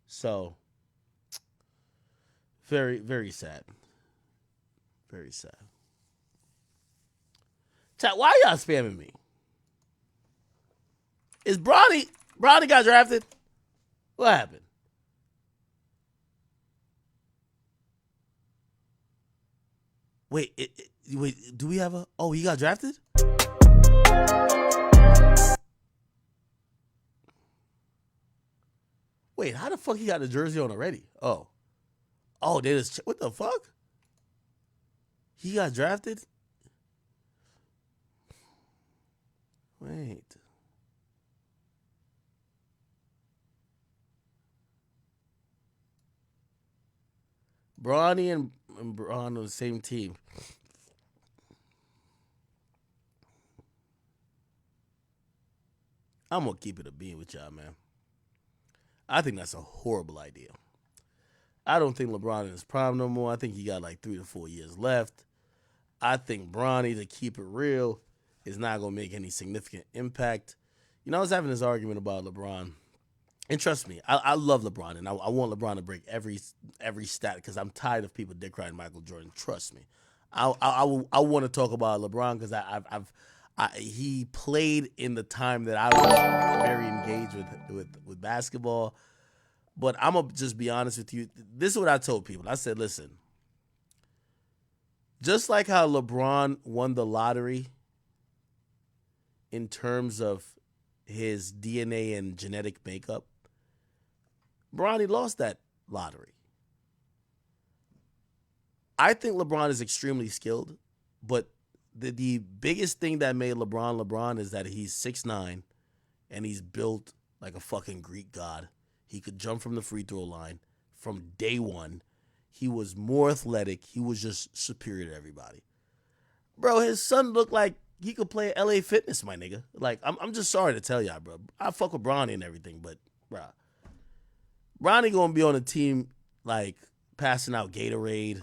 So, very, very sad. Very sad. Chat, why y'all spamming me? Is Bronny got drafted? What happened? Wait, do we have oh, he got drafted? Wait, how the fuck he got the jersey on already? Oh, they just, what the fuck? He got drafted? Wait. Bronny and Braun on the same team. I'm going to keep it a bean with y'all, man. I think that's a horrible idea. I don't think LeBron in his prime no more. I think he got like 3 to 4 years left. I think Bronny, to keep it real, is not going to make any significant impact. You know, I was having this argument about LeBron. And trust me, I love LeBron, and I want LeBron to break every stat because I'm tired of people dick riding Michael Jordan. Trust me. I want to talk about LeBron because he played in the time that I was very engaged with basketball. But I'm going to just be honest with you. This is what I told people. I said, listen, just like how LeBron won the lottery in terms of his DNA and genetic makeup, Bronny lost that lottery. I think LeBron is extremely skilled, but the biggest thing that made LeBron is that he's 6'9", and he's built like a fucking Greek god. He could jump from the free throw line from day one. He was more athletic. He was just superior to everybody. Bro, his son looked like he could play at LA Fitness, my nigga. Like, I'm just sorry to tell y'all, bro. I fuck with Bronny and everything, but, bro, Bronny gonna be on a team, like, passing out Gatorade,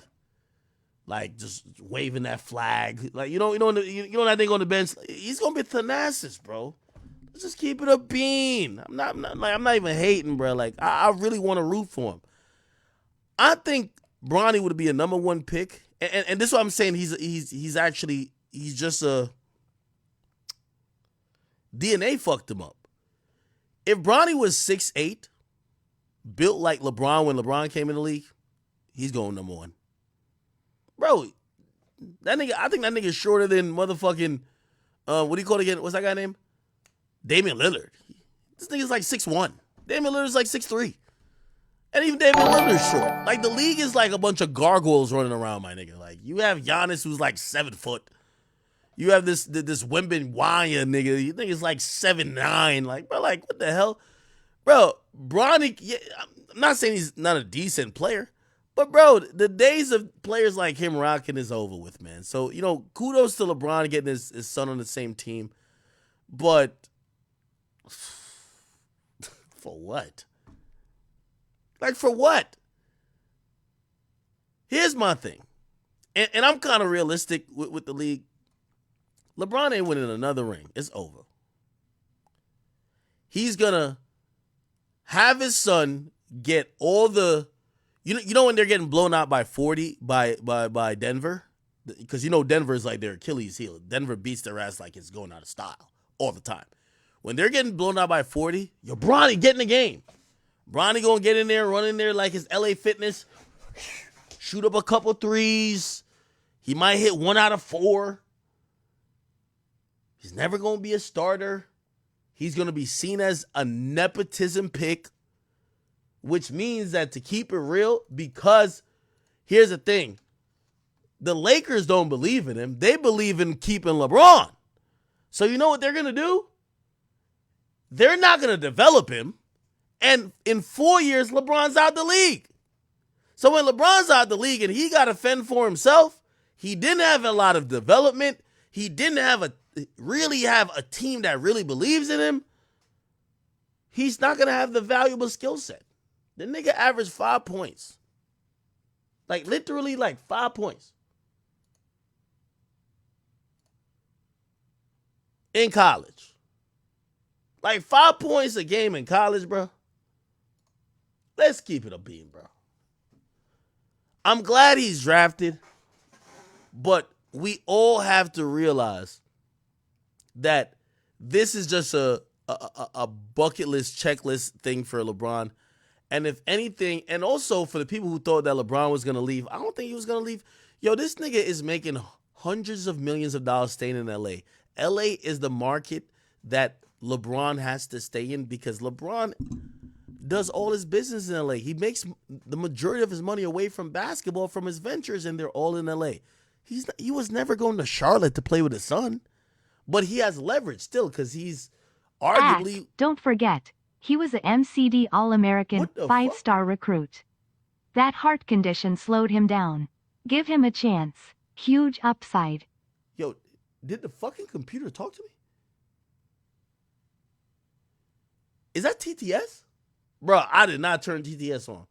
like, just waving that flag. Like, you know that thing on the bench? He's gonna be Thanasis, bro. Let's just keep it a bean. I'm not even hating, bro. Like, I really want to root for him. I think Bronny would be a number 1 pick, and this is what I'm saying. He's just a DNA fucked him up. If Bronny was 6'8", built like LeBron when LeBron came in the league, he's going number 1. Bro, that nigga, I think that nigga is shorter than motherfucking, what do you call it again? What's that guy name? Damian Lillard. This nigga's like 6'1". Damian Lillard's like 6'3". And even Damian Lillard's short. Like, the league is like a bunch of gargoyles running around, my nigga. Like, you have Giannis, who's like 7 foot. You have this Wembanyama nigga. You think it's like 7'9". Like, bro, like, what the hell? Bro, Bronny, yeah, I'm not saying he's not a decent player, but, bro, the days of players like him rocking is over with, man. So, you know, kudos to LeBron getting his son on the same team. But for what? Like, for what? Here's my thing. And I'm kind of realistic with the league. LeBron ain't winning another ring. It's over. He's gonna have his son get all the, you know when they're getting blown out by 40 by Denver, because Denver is like their Achilles heel. Denver beats their ass like it's going out of style all the time. When they're getting blown out by 40, Bronny, get in the game. Bronny gonna get in there, run in there like his LA Fitness, shoot up a couple threes. He might hit 1 out of 4. He's never gonna be a starter. He's gonna be seen as a nepotism pick, which means that, to keep it real, because here's the thing, the Lakers don't believe in him. They believe in keeping LeBron. So you know what they're gonna do? They're not gonna develop him. And in 4 years, LeBron's out the league. So when LeBron's out the league and he got to fend for himself, he didn't have a lot of development. He didn't really have a team that really believes in him. He's not going to have the valuable skill set. The nigga averaged 5 points. Like, literally, like 5 points. In college. Like, 5 points a game in college, bro. Let's keep it a beam, bro. I'm glad he's drafted, but we all have to realize that this is just a bucket list, checklist thing for LeBron. And if anything, and also for the people who thought that LeBron was going to leave, I don't think he was going to leave. Yo, this nigga is making hundreds of millions of dollars staying in LA. LA is the market that LeBron has to stay in because LeBron does all his business in LA. He makes the majority of his money away from basketball from his ventures, and they're all in LA. He was never going to Charlotte to play with his son, but he has leverage still because he's arguably. Don't forget, he was a MCD All-American 5-star recruit. That heart condition slowed him down. Give him a chance. Huge upside. Yo, did the fucking computer talk to me? Is that TTS? Bro, I did not turn TTS on.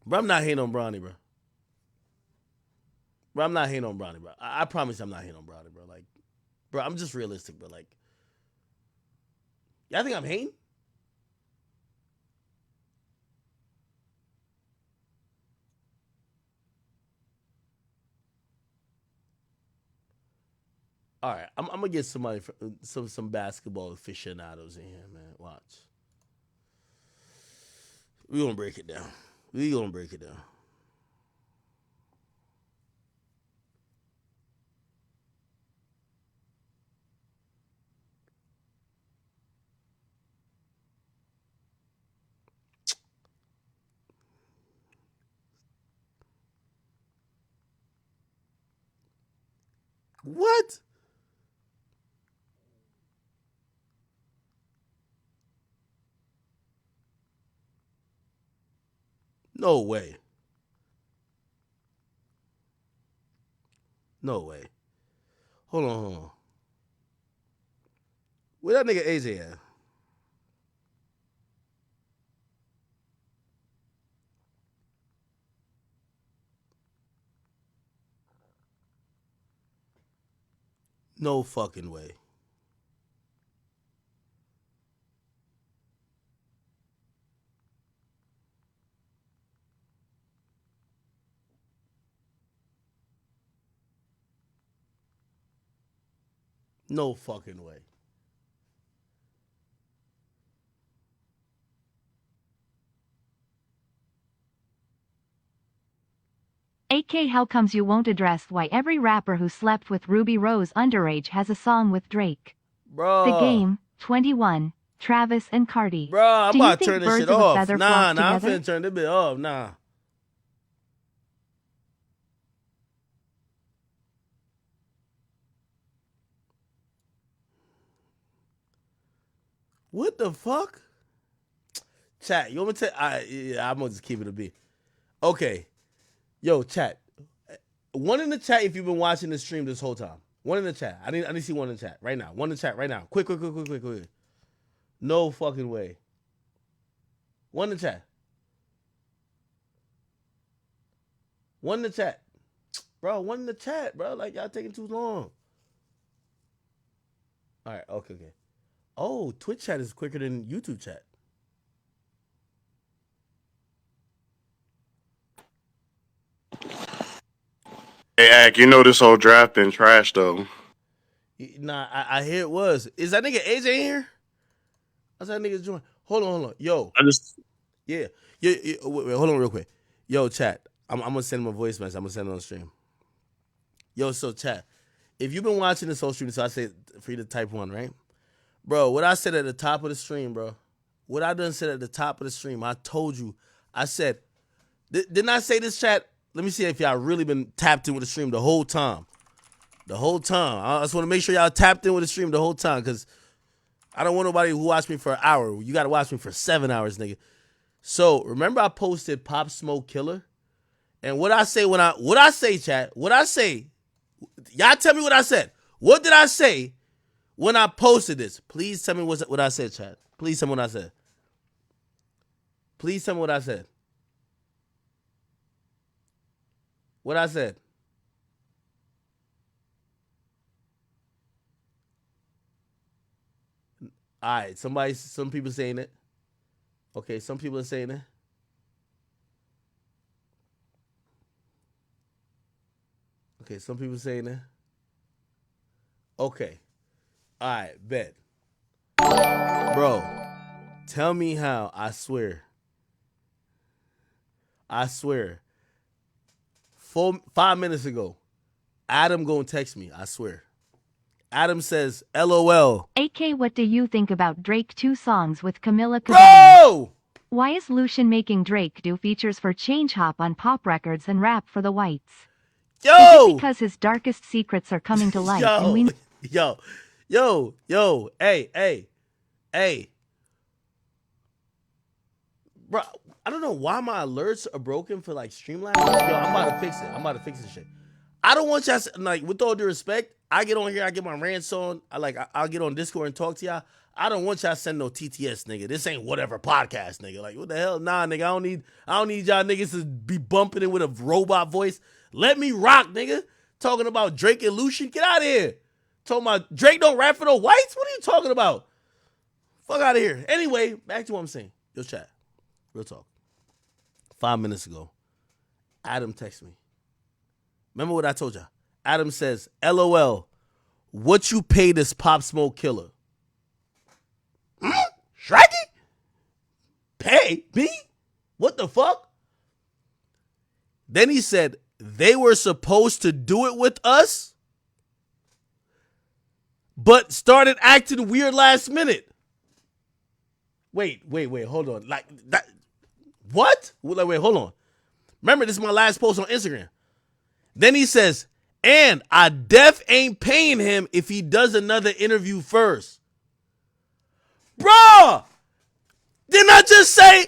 Bro, I'm not hating on Bronny, bro. Bro, I'm not hating on Bronny, bro. I promise I'm not hating on Bronny, bro. Like, bro, I'm just realistic, bro. Like, y'all think I'm hating? All right, I'm gonna get somebody, some basketball aficionados in here, man. Watch. We gonna break it down. What? No way. No way. Hold on. Where that nigga AJ at? No fucking way. No fucking way. AK, how comes you won't address why every rapper who slept with Ruby Rose underage has a song with Drake? Bro. The Game, 21, Travis and Cardi. Bro, I'm Do you about to think turn this birds shit of a off. feather Nah, flock I'm together? finna turn this bit off. Nah. What the fuck? Chat, you want me to yeah, I'm gonna just keep it a beat. Okay. Yo, chat. One in the chat if you've been watching the stream this whole time. One in the chat. I need to see one in the chat right now. One in the chat right now. Quick. No fucking way. One in the chat. One in the chat. Bro, one in the chat, bro. Like, y'all taking too long. All right, okay. Oh, Twitch chat is quicker than YouTube chat. Hey, Ak, you know this whole draft been trash though. Nah, I hear it was. Is that nigga AJ in here? That's that nigga's join. Hold on. Yo. Yeah. Wait, hold on real quick. Yo, chat. I'm gonna send him a voice message. I'm gonna send it on stream. Yo, so chat. If you've been watching this whole stream, so I say for you to type 1, right? Bro, what I said at the top of the stream, bro. What I done said at the top of the stream, I told you. I said, didn't I say this, chat? Let me see if y'all really been tapped in with the stream the whole time. The whole time. I just want to make sure y'all tapped in with the stream the whole time, because I don't want nobody who watched me for an hour. You got to watch me for 7 hours, nigga. So, remember I posted Pop Smoke Killer? And what I say, chat? What I say? Y'all tell me what I said. What did I say when I posted this? Please tell me what I said, chat. Please tell me what I said. Please tell me what I said. What I said. All right, some people saying it. Okay, some people are saying it. Okay, some people saying it. Okay. All right, bet. Bro, tell me how. I swear. 5 minutes ago, Adam gonna text me. I swear. Adam says, LOL. AK, what do you think about Drake 2 songs with Camila Cabello? Bro! Why is Lucian making Drake do features for Change Hop on pop records and rap for the whites? Yo! Is it because his darkest secrets are coming to light and we... Yo, hey. Bro, I don't know why my alerts are broken for like Streamlabs. Yo, I'm about to fix this shit. I don't want y'all, like, with all due respect, I get on here, I get my rants on, I'll get on Discord and talk to y'all. I don't want y'all send no TTS, nigga. This ain't whatever podcast, nigga. Like, what the hell? Nah, nigga, I don't need y'all niggas to be bumping it with a robot voice. Let me rock, nigga. Talking about Drake and Lucian. Get out of here. Talking about Drake don't rap for the whites? What are you talking about? Fuck out of here. Anyway, back to what I'm saying. Yo, chat. Real talk. 5 minutes ago, Adam texted me. Remember what I told y'all? Adam says, LOL, what you pay this Pop Smoke Killer? Shraggy? Pay me? What the fuck? Then he said, they were supposed to do it with us, but started acting weird last minute. Wait, hold on. Like that? What? Wait, hold on. Remember, this is my last post on Instagram. Then he says, and I def ain't paying him if he does another interview first. Bruh! Didn't I just say?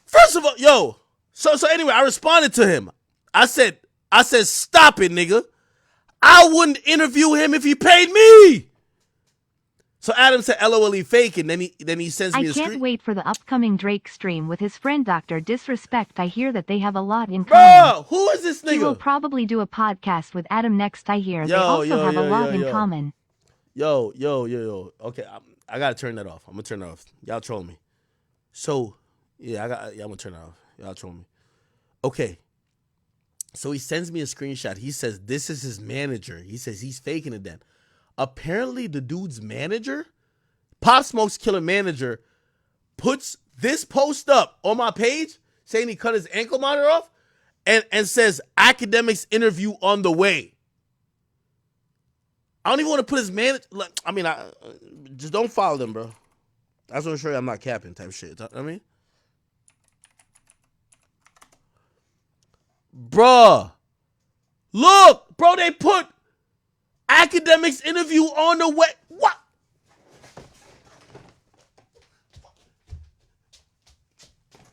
First of all, yo. So anyway, I responded to him. I said, stop it, nigga. I wouldn't interview him if he paid me. So Adam said, LOL, he faking. Then he sends me a screen. I can't wait for the upcoming Drake stream with his friend Dr. Disrespect. I hear that they have a lot in common. Bro, who is this nigga? He will probably do a podcast with Adam next. I hear they also have a lot in common. Yo. Okay, I gotta turn that off. I'm gonna turn that off. Y'all trolling me. So, I'm gonna turn that off. Y'all trolling me. Okay. So he sends me a screenshot. He says this is his manager. He says he's faking it then. Apparently the dude's manager, Pop Smoke's Killer manager, puts this post up on my page saying he cut his ankle monitor off and says Akademiks interview on the way. I don't even want to put his manager, I just don't follow them, bro. I just want to show you I'm not capping type shit. I mean, bruh, look, bro, they put Akademiks interview on the way. What?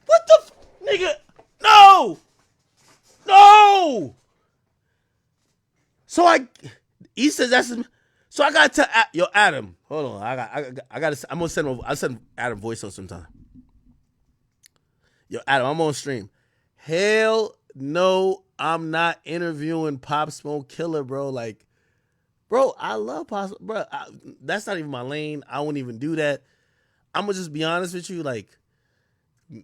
What the nigga? No. So he says that's his, so I got to yo Adam. Hold on, I got. I'm gonna send him. I send Adam voice note sometime. Yo Adam, I'm on stream. Hell no, I'm not interviewing Pop Smoke Killer, bro. Like, bro, I love Pop Smoke, bro. That's not even my lane. I wouldn't even do that. I'm gonna just be honest with you. Like,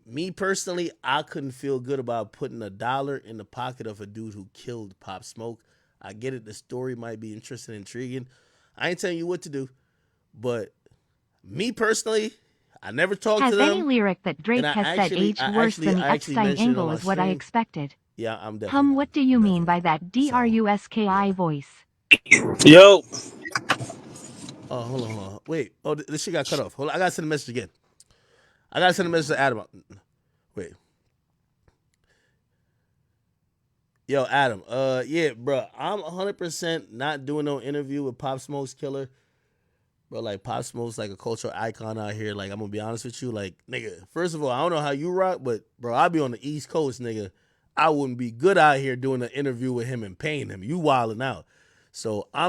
me personally, I couldn't feel good about putting $1 in the pocket of a dude who killed Pop Smoke. I get it. The story might be interesting and intriguing. I ain't telling you what to do, but me personally, I never talked to Has them. any lyric that Drake has said aged worse than the Epstein angle is what I expected. Yeah, I'm definitely. What do you mean by that DRUSKI voice? Yo. Oh, hold on. Wait. Oh, this shit got cut off. Hold on. I gotta send a message again. I gotta send a message to Adam. Wait. Yo, Adam. Yeah, bro. I'm 100% not doing no interview with Pop Smoke's Killer. Bro, like, Pop Smoke's like a cultural icon out here. Like, I'm gonna be honest with you. Like, nigga, first of all, I don't know how you rock, but, bro, I be on the East Coast, nigga. I wouldn't be good out here doing an interview with him and paying him. You wilding out. So, I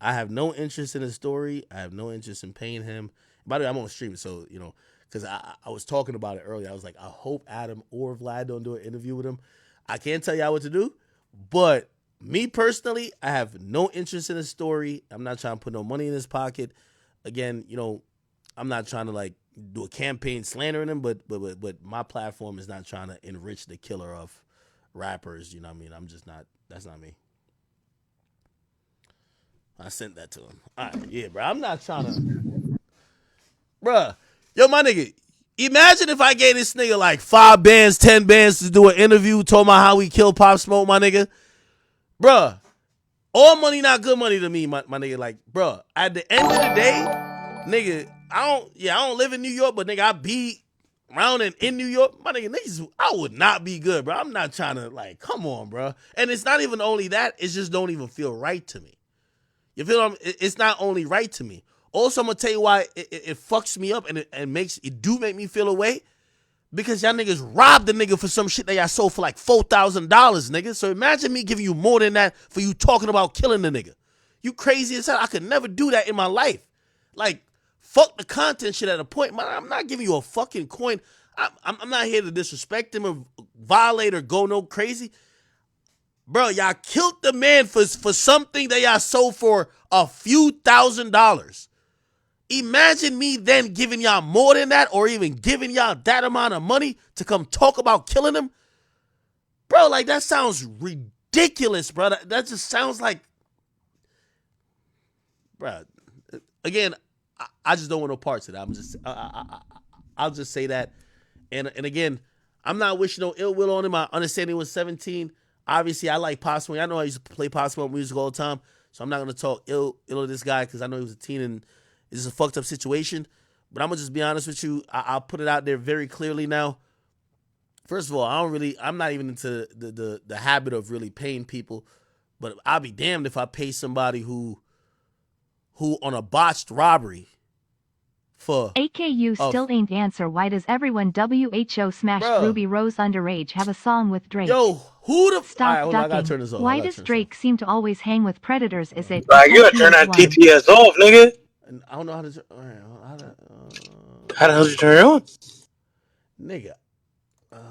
have no interest in his story. I have no interest in paying him. By the way, I'm on stream, so, because I was talking about it earlier. I was like, I hope Adam or Vlad don't do an interview with him. I can't tell y'all what to do, but me personally, I have no interest in his story. I'm not trying to put no money in his pocket. Again, I'm not trying to like do a campaign slandering him, but my platform is not trying to enrich the killer of rappers. You know what I mean? I'm just not. That's not me. I sent that to him. All right, yeah, bro. I'm not trying to, bruh. Yo, my nigga. Imagine if I gave this nigga like 5 bands, 10 bands to do an interview talking about how he killed Pop Smoke, my nigga. Bruh. All money not good money to me, my nigga. Like, bruh, at the end of the day, nigga, I don't live in New York, but nigga, I be around and in New York. My nigga, niggas, I would not be good, bro. I'm not trying to, like, come on, bro. And it's not even only that, it just don't even feel right to me. You feel what it's not only right to me. Also, I'm gonna tell you why it fucks me up and it make me feel away. Because y'all niggas robbed the nigga for some shit that y'all sold for like $4,000, nigga. So imagine me giving you more than that for you talking about killing the nigga. You crazy as hell. I could never do that in my life. Like, fuck the content shit at a point. Man, I'm not giving you a fucking coin. I'm not here to disrespect him or violate or go no crazy. Bro, y'all killed the man for something that y'all sold for a few $1,000s. Imagine me then giving y'all more than that or even giving y'all that amount of money to come talk about killing him. Bro, like, that sounds ridiculous, bro. That just sounds like, bro. Again, I just don't want no parts of that. I'll just say that. And again, I'm not wishing no ill will on him. I understand he was 17. Obviously, I like Pop Smoke. I know I used to play Pop Smoke music all the time, so I'm not gonna talk ill of this guy because I know he was a teen and it's a fucked up situation. But I'm gonna just be honest with you. I'll put it out there very clearly now. First of all, I'm not even into the habit of really paying people, but I'll be damned if I pay somebody who on a botched robbery for AKU still ain't answer. Why does everyone WHO smashed Bruh. Ruby Rose underage have a song with Drake? Yo, who the Stop All right, hold on, I ducking. gotta turn this off. Why does Drake seem to always hang with predators? Is it Like, you gotta turn that TPS off, nigga. I don't know how to. All right, How the hell did you turn it on? Nigga. Hold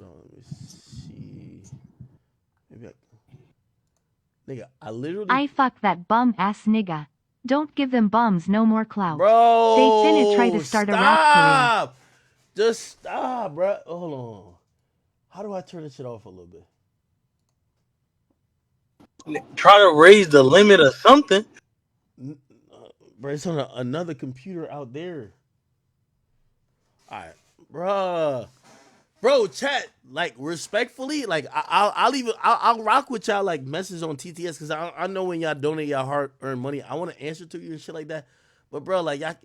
on, let me see. Nigga, I literally. I fuck that bum ass nigga. Don't give them bums no more clout. Bro, They finna try to start a rap career. Just stop, bro. Hold on. How do I turn this shit off a little bit? Try to raise the limit or something. Bro, it's on another computer out there. All right, bro, chat. Like, respectfully, like I'll rock with y'all like messages on TTS because I know when y'all donate y'all hard-earned money, I want to answer to you and shit like that. But bro, like, y'all,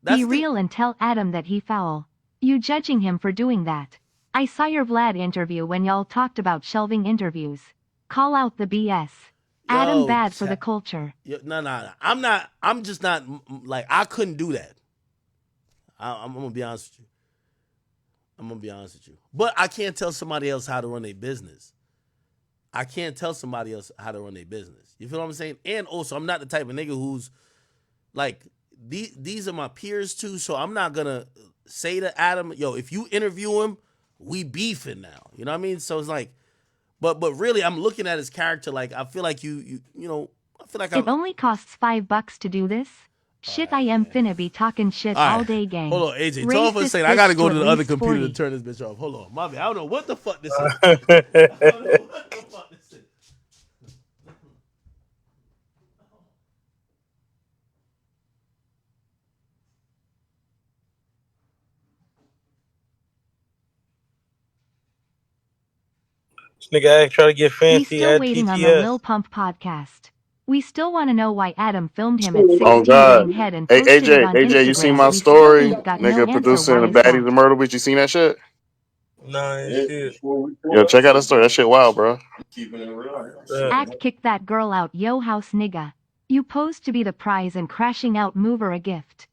Be real and tell Adam that he foul. You judging him for doing that. I saw your Vlad interview when y'all talked about shelving interviews. Call out the BS. Adam bad for the culture. No. I'm just not, like, I couldn't do that. I'm gonna be honest with you. But I can't tell somebody else how to run their business. You feel what I'm saying? And also, I'm not the type of nigga who's like, these are my peers too, so I'm not gonna say to Adam, yo, if you interview him, we beefing now. You know what I mean? So it's like, but really, I'm looking at his character. Like, I feel like you know, I feel like It only costs $5 to do this. Shit, I am finna be talking shit all all right. day, gang. Hold on, AJ. Hold Raise on for a this second. I gotta bitch go to to at the other least computer 40. to turn this bitch off. Hold on, Mommy. I don't know what the fuck this is. I don't know what the fuck this is. This nigga try to get We fancy still at waiting on the TTS. Lil Pump podcast. We still want to know why Adam filmed him at Oh 16 God. getting head and Hey posted it AJ, on AJ, you seen Instagram. my We still story? ain't got no Nigga answer. producing Why the is baddies that? the murder bitch. You seen that shit? Nah, ain't shit. Yo, check out the story. That shit wild, bro. Act kick that girl out, yo house nigga. You posed to be the prize and crashing out mover a gift.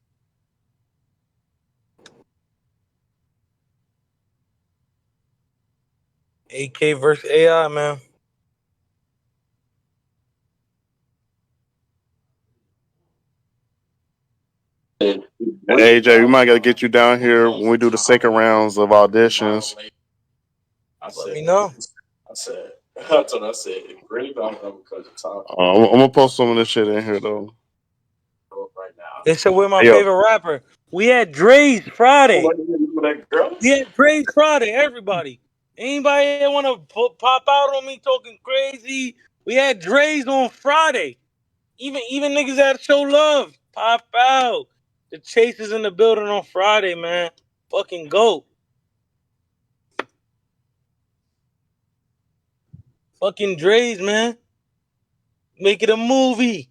AK versus AI, man. AJ, we might gotta get you down here when we do the second rounds of auditions. Let me know. I'm gonna post some of this shit in here though. They said we're my Hey, yo, favorite rapper. We had Dre's Friday. We had Dre's Friday. Everybody. Anybody that want to pop out on me talking crazy? We had Dre's on Friday. Even niggas that show love pop out. The Chase is in the building on Friday, man. Fucking go. Fucking Dre's, man. Make it a movie.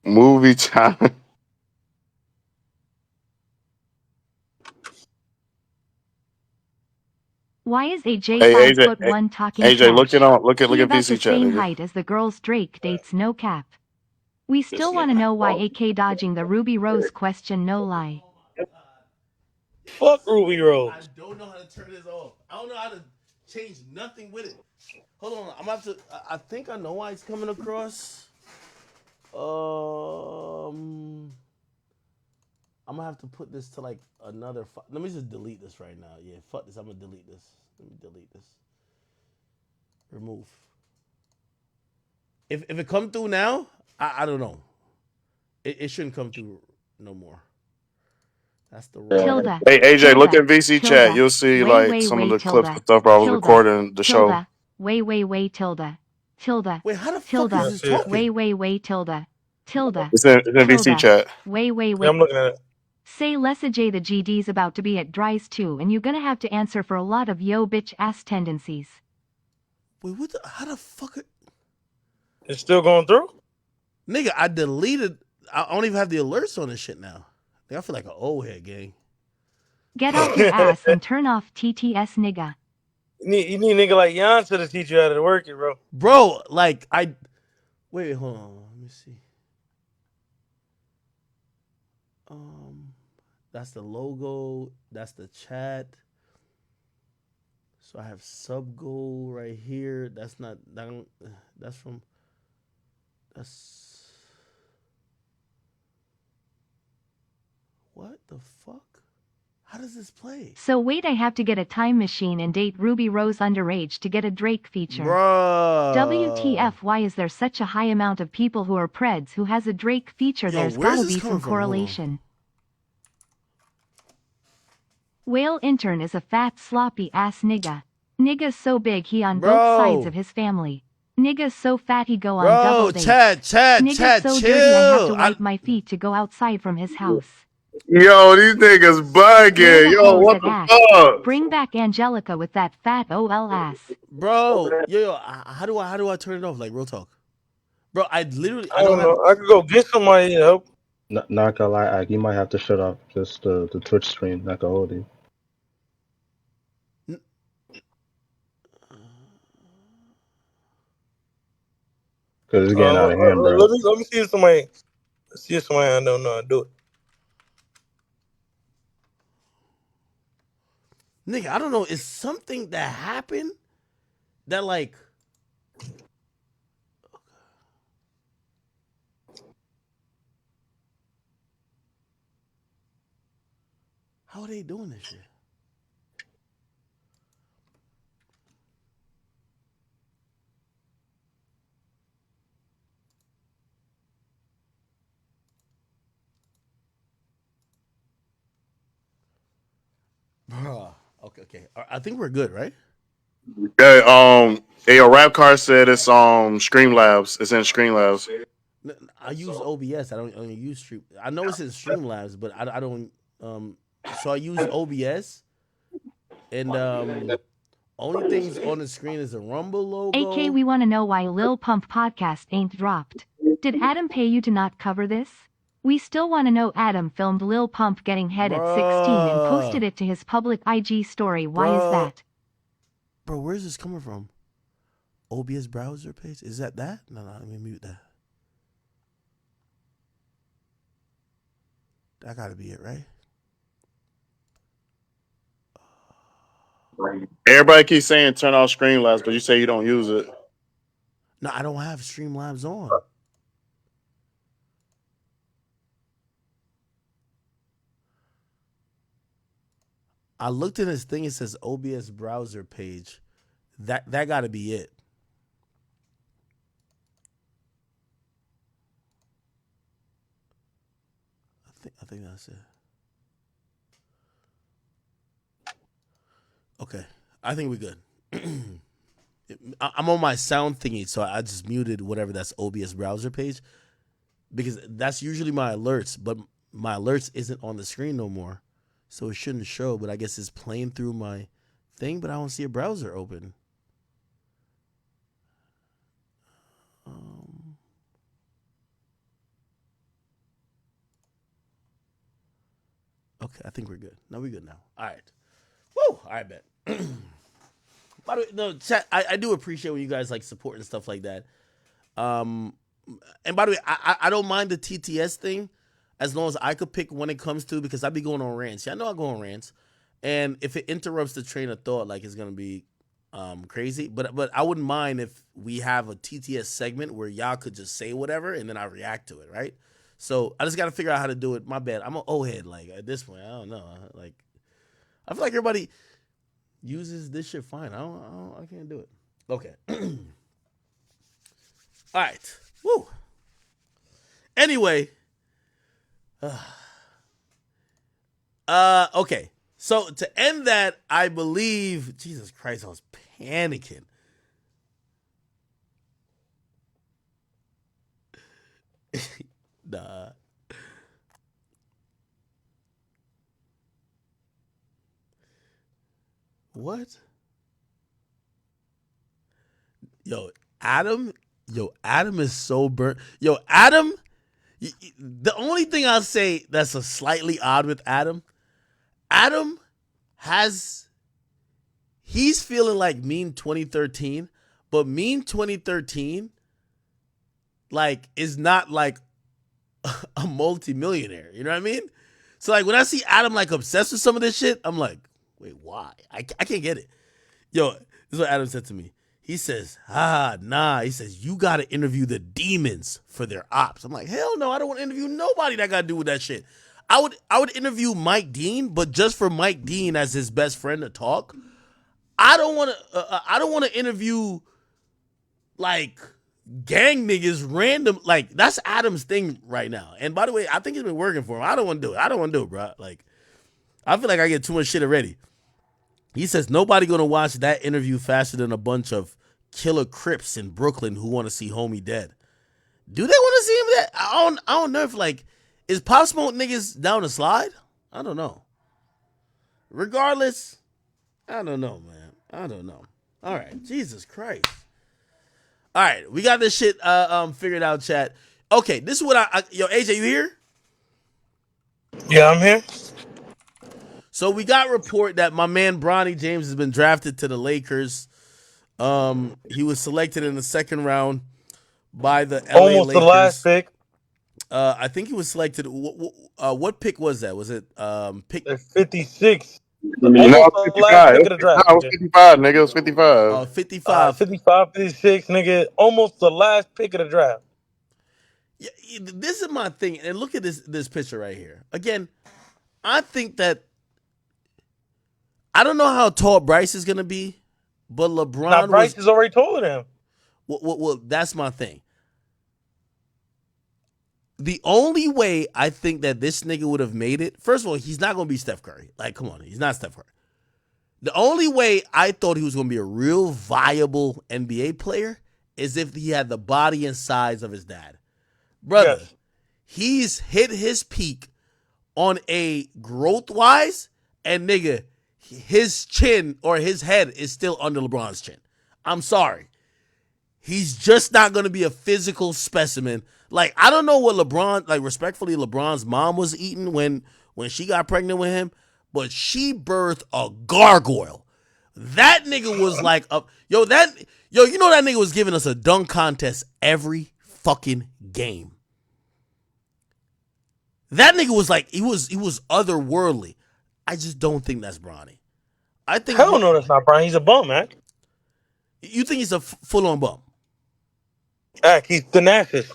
movie time. Why is AJ Hey 5 AJ, foot 1 talking AJ, look it trash? on. Look He at about the VC chat, same nigga. height as the girls Drake dates, no cap. We still want to know why AK dodging the Ruby Rose question, no lie. Fuck Ruby Rose. I don't know how to turn this off. I don't know how to change nothing with it. Hold on, I'm about to. I think I know why it's coming across. I'm gonna have to put this to like another. Let me just delete this right now. Yeah, fuck this. I'm gonna delete this. Let me delete this. Remove. If it come through now, I don't know. It shouldn't come through no more. That's the wrong. Tilda. Hey AJ, look at Tilda. VC chat. Tilda. You'll see Way, like way, some of way, the clips and Tilda. stuff where I was Tilda. recording the show. Tilda. Way, way, way, Tilda. Tilda. Wait, how the fuck Tilda. is this talking? Way, way, way, Tilda. Tilda. It's in VC Tilda. chat. Way, way, way. Yeah, I'm looking at it. Say Lessa J the GD's about to be at Dries too, and you're gonna have to answer for a lot of yo bitch ass tendencies. Wait, what the? How the fuck? It's still going through? Nigga, I deleted. I don't even have the alerts on this shit now. I feel like an old head gang. Get off your ass and turn off TTS nigga. You need a nigga like Jan to teach you how to work it, bro. Bro, like wait, hold on. Let me see. That's the logo. That's the chat. So I have sub goal right here. That's not that. That's from. That's. What the fuck? How does this play? So wait, I have to get a time machine and date Ruby Rose underage to get a Drake feature. Bruh. WTF, why is there such a high amount of people who are preds who has a Drake feature? Yo, There's where's gotta this be coming some from? Hold on. correlation. Whale intern is a fat sloppy ass nigga. Nigga's so big he on both sides of his family. Nigga's so fat he go on double dates. Nigga's so chill. dirty I have to wipe my feet to go outside from his house. Yo, these niggas Where bugging. the Yo, hell is what it the at? fuck? Bring back Angelica with that fat OL ass. Bro, yo, how do I turn it off? Like real talk, bro. I literally I don't know. I could go get somebody to help. Not gonna lie, Ike, you might have to shut off just the Twitch stream. Not gonna hold you. Cause it's getting out of hand, bro. Let me see if somebody. See if somebody I don't know how to do it. nigga, I don't know. It's something that happened that like. How are they doing this shit? Bruh. Okay. I think we're good, right? Yeah, hey, yo, Rap Car said it's Streamlabs. It's in Streamlabs. I use OBS. I don't use Stream. I know it's in Streamlabs, but I don't. So I use OBS, and only things on the screen is a Rumble AK, logo. we want to know why Lil Pump podcast ain't dropped. Did Adam pay you to not cover this? We still want to know. Adam filmed Lil Pump getting head at 16 and posted it to his public IG story. Why is that? Bro, where's this coming from? OBS browser page? Is that? No, let me mute that. That gotta be it, right? Everybody keeps saying turn off Streamlabs, but you say you don't use it. No, I don't have Streamlabs on. I looked in this thing. It says OBS browser page. That got to be it. I think that's it. Okay, I think we're good. I'm on my sound thingy, so I just muted whatever that's OBS browser page because that's usually my alerts, but my alerts isn't on the screen no more, so it shouldn't show. But I guess it's playing through my thing, but I don't see a browser open. Okay, I think we're good. No, we're good now. All right. Woo! All right, bet. By the way, no, chat, I do appreciate when you guys like support and stuff like that. And by the way, I don't mind the TTS thing as long as I could pick when it comes to, because I be going on rants. Yeah, I know I go on rants. And if it interrupts the train of thought, like it's gonna be crazy. But I wouldn't mind if we have a TTS segment where y'all could just say whatever and then I react to it, right? So I just gotta figure out how to do it. My bad. I'm an old head, like at this point. I don't know. Like I feel like everybody uses this shit fine. I can't do it. Okay. All right. Woo. Anyway. Okay. So to end that, I believe, Jesus Christ, I was panicking. Nah. What? Yo, Adam is so burnt. Yo, Adam, the only thing I'll say that's a slightly odd with Adam he's feeling like Mean 2013, but Mean 2013 like is not like a multimillionaire. You know what I mean? So like when I see Adam like obsessed with some of this shit, I'm like, wait, why? I can't get it. Yo, this is what Adam said to me. He says, nah. He says, you got to interview the demons for their ops. I'm like, hell no, I don't want to interview nobody that got to do with that shit. I would interview Mike Dean, but just for Mike Dean as his best friend to talk. I don't want to interview like gang niggas random. Like that's Adam's thing right now. And by the way, I think it's been working for him. I don't want to do it, bro. Like I feel like I get too much shit already. He says nobody gonna watch that interview faster than a bunch of killer Crips in Brooklyn who want to see homie dead. Do they want to see him dead? I don't know if like is Pop Smoke niggas down the slide? I don't know. Regardless, I don't know, man. I don't know. All right, Jesus Christ. All right, we got this shit figured out, chat. Okay, this is what yo AJ, you here? Yeah, I'm here. So we got report that my man Bronny James has been drafted to the Lakers. He was selected in the second round by the LA Almost Lakers. the last pick. I think he was selected. What pick was that? Was it pick 56? No, Almost it's the last 55. pick of the draft. No, it was 55, nigga. It was 55. 55. 55, 56, nigga. Almost the last pick of the draft. Yeah, this is my thing. And look at this picture right here. Again, I think that I don't know how tall Bryce is gonna be, but Now LeBron Bryce was. is already taller than him. Well, that's my thing. The only way I think that this nigga would have made it, first of all, he's not gonna be Steph Curry. Like, come on, he's not Steph Curry. The only way I thought he was gonna be a real viable NBA player is if he had the body and size of his dad. Brother, Yes. he's hit his peak on a growth wise, and nigga, his chin or his head is still under LeBron's chin. I'm sorry. He's just not going to be a physical specimen. Like, I don't know what LeBron, like, respectfully, LeBron's mom was eating when she got pregnant with him, but she birthed a gargoyle. That nigga was like, you know that nigga was giving us a dunk contest every fucking game. That nigga was like, he was otherworldly. I just don't think that's Bronny. I think Hell no, that's not Brian. He's a bum, man. You think he's a full-on bum? He's Thanasis.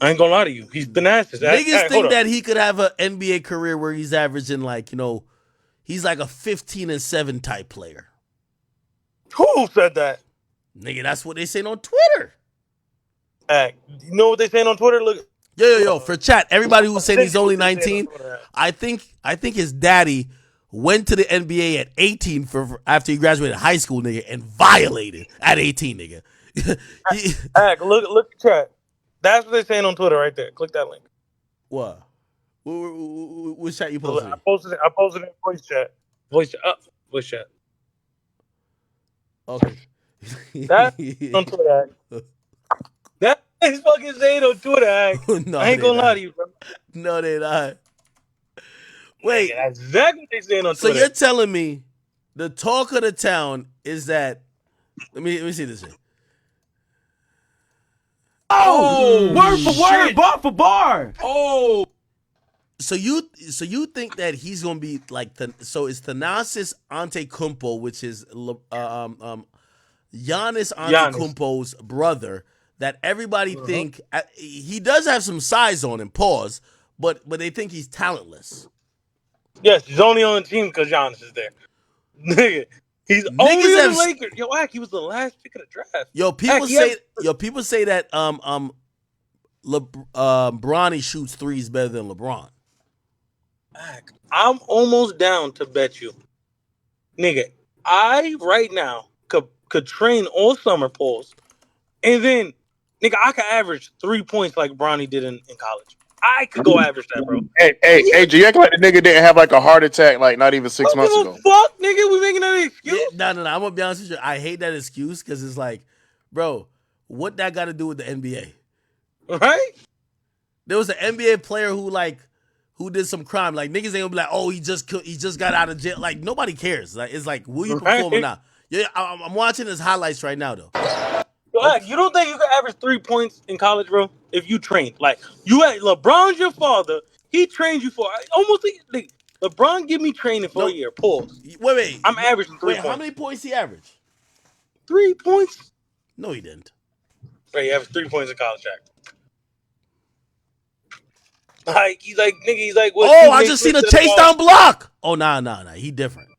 I ain't gonna lie to you. He's Thanasis. Niggas think that he could have an NBA career where he's averaging he's like a 15-7 type player. Who said that? Nigga, that's what they saying on Twitter. You know what they saying on Twitter? Look. Yo, for chat, everybody who's saying he's only 19, I think his daddy went to the NBA at 18 after he graduated high school, nigga, and violated at 18, nigga. Look at chat. That's what they're saying on Twitter right there. Click that link. What? Which chat you posted? I posted it in voice chat. Voice chat. Okay. That's on Twitter. That is fucking saying on Twitter. No, I ain't gonna lie to you, bro. No, they not. Wait. That's exactly what they saying on So Twitter. you're telling me the talk of the town is that? Let me see this. Oh, word for word, bar for bar. Oh. So you think that he's gonna be like is Thanasis Antetokounmpo, which is Giannis Antetokounmpo's brother, that everybody think he does have some size on him, pause, but they think he's talentless. Yes, he's only on the team because Giannis is there. Nigga, he's only on the Lakers. Yo, he was the last pick of the draft. Yo, people say that Bronny shoots threes better than LeBron. I'm almost down to bet you, nigga. I right now could train all summer, pause, and then nigga I could average 3 points like Bronny did in college. I could go average that, bro. Hey, G, you act like the nigga didn't have like a heart attack like not even 6 months ago. Fuck, nigga, we making that excuse? Yeah, no. I'm gonna be honest with you. I hate that excuse because it's like, bro, what that got to do with the NBA? Right? There was an NBA player who did some crime. Like niggas ain't gonna be like, oh, he just got out of jail. Like nobody cares. Like it's like, will you perform or not? Yeah, I'm watching his highlights right now though. Yo, you don't think you could average 3 points in college, bro? If you trained, like you had LeBron's your father, he trained you for almost like LeBron give me training for a year. Pause. Wait. I'm averaging 3 points. How many points he averaged? 3 points? No, he didn't. Right, he averaged 3 points in college, Jack. Like he's like nigga, he's like. Oh, I just seen a chase down block. Oh, nah. He different.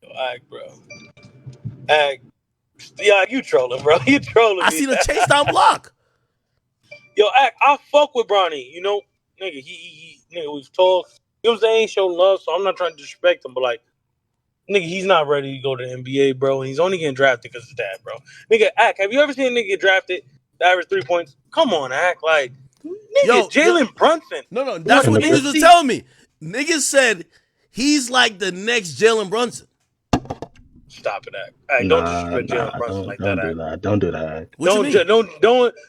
Yo, bro. Yeah, you trolling, bro. You trolling. I seen a chase down block. Yo, I fuck with Bronny. You know, nigga, he nigga, we've talked. You know what I'm saying? Show love, so I'm not trying to disrespect him, but like, nigga, he's not ready to go to the NBA, bro. And he's only getting drafted because of his dad, bro. Nigga, have you ever seen a nigga get drafted to average 3 points? Come on, like, nigga, Jalen Brunson. No, that's what niggas was telling me. Niggas said he's like the next Jalen Brunson. Stop it, don't disrespect Jalen Brunson like that. Don't do that.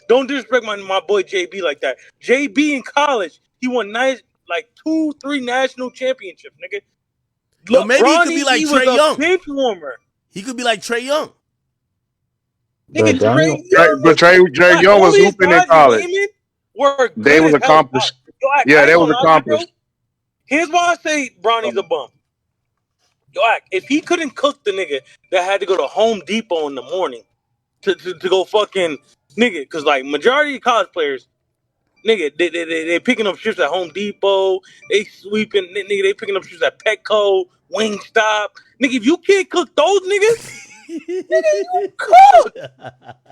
Don't disrespect my boy JB like that. JB in college, he won 2-3 national championships, nigga. Look, maybe he could be like Trae Young. Bench warmer. He could be like Trae Young. Nigga, Trae Young was hooping in college. They was accomplished. Yeah, they was accomplished. Here's why I say Bronny's a bum. Yo, if he couldn't cook the nigga that had to go to Home Depot in the morning to go fucking nigga, because like majority of college players, Nigga, they picking up shifts at Home Depot. They sweeping, nigga. They picking up shifts at Petco, Wingstop. Nigga, if you can't cook those niggas, nigga, you cook.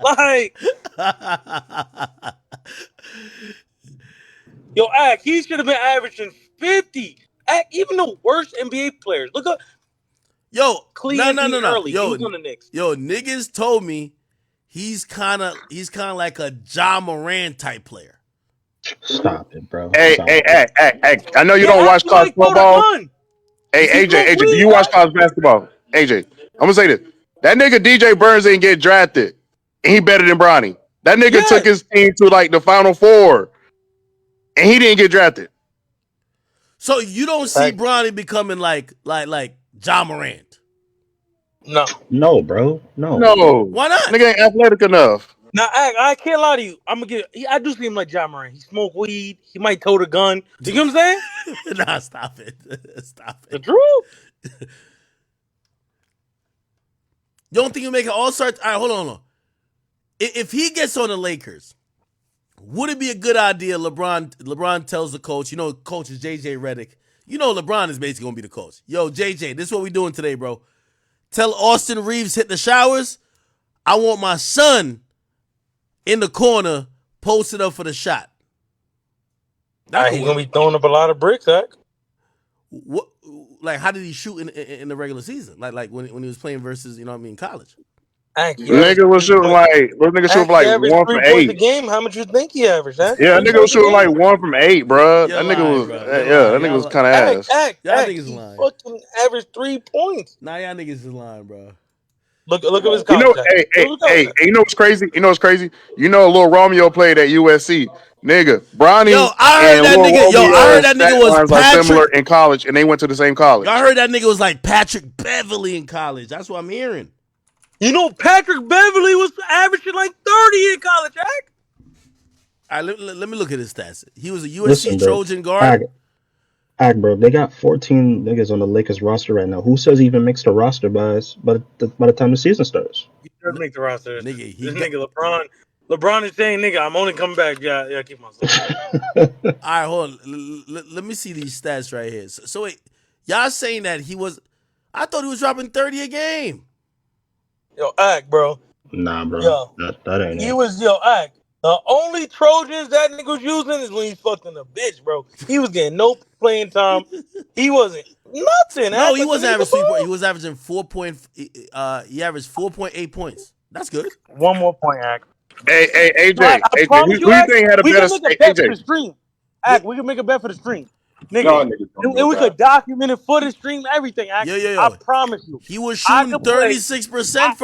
Like, yo, Ack, he should have been averaging 50. Ack, even the worst NBA players. Look up. Yo, Anthony no. Early. He was on the Knicks. Yo, niggas told me he's kind of like a Ja Morant type player. Stop it, bro. Hey, I know you Yeah, don't watch he might college throw the football. gun. Hey, He smoke AJ, do weed, you watch Ack? college basketball? AJ, I'm gonna say this. That nigga DJ Burns ain't get drafted. And he better than Bronny. That nigga took his team to like the Final Four. And he didn't get drafted. So you don't see Bronny becoming like Ja Morant? No. No, bro. No. No. Why not? Nigga ain't athletic enough. Now, I can't lie to you. I'm gonna get. I do see him like Ja Morant. He smoke weed. He might tote a gun. You know what I'm saying? Nah, stop it. Stop it. The truth. You don't think he'll make an all-star? All right, hold on. If he gets on the Lakers, would it be a good idea? LeBron tells the coach, coach is JJ Redick. LeBron is basically gonna be the coach. Yo, JJ, this is what we doing today, bro. Tell Austin Reeves hit the showers. I want my son in the corner posted up for the shot. He's gonna be throwing up a lot of bricks, Ack. What? Like, how did he shoot in the regular season? Like when he was playing versus, college? Nigga was shooting like 1 from 3 points a 8. game. How much you think he averaged? Ack? Yeah, 3 nigga was points a shooting game? like 1 from 8, bro. You're That nigga lying, was bro. that nigga was kind of ass. Ack, niggas he lying. fucking averaged 3 points. Nah, y'all niggas is lying, bro. Look at his You know, college. hey, you know what's crazy? Lil Romeo played at USC. Nigga, Bronny Yo, I heard and that Lil nigga. Yo, I Romeo heard that nigga stat was lines are similar Patrick. in college, and they went to the same college. Y'all heard that nigga was like Patrick Beverly in college. That's what I'm hearing. Patrick Beverly was averaging like 30 in college, Ack. All right, let me look at his stats. He was a USC Listen, bro. Trojan guard. Bro. They got 14 niggas on the Lakers roster right now. Who says he even makes the roster by the time the season starts? He does make the roster. Nigga, Nigga LeBron is saying, nigga, I'm only coming back. Yeah, keep myself. All right, hold on. Let me see these stats right here. So wait, y'all saying that he was? I thought he was dropping 30 a game. Yo, Ack, bro. Nah, bro. Yo, that ain't he it. was Ack. The only Trojans that nigga was using is when he's fucking a bitch, bro. He was getting no playing time. He wasn't nothing. No, Ack. he Like, wasn't nigga, averaging 3 points. He was averaging 4 point. He averaged 4.8 points. That's good. One more point, Ack. Hey, AJ, I promise who you, you Ack, think had a we better? can make a bet for the AJ, stream. Ack, we can make a bet for the stream. Nigga, Y'all niggas don't know and we that. could document it for the stream, everything. Ack. Yo. I promise you. He was I shooting could play. 36%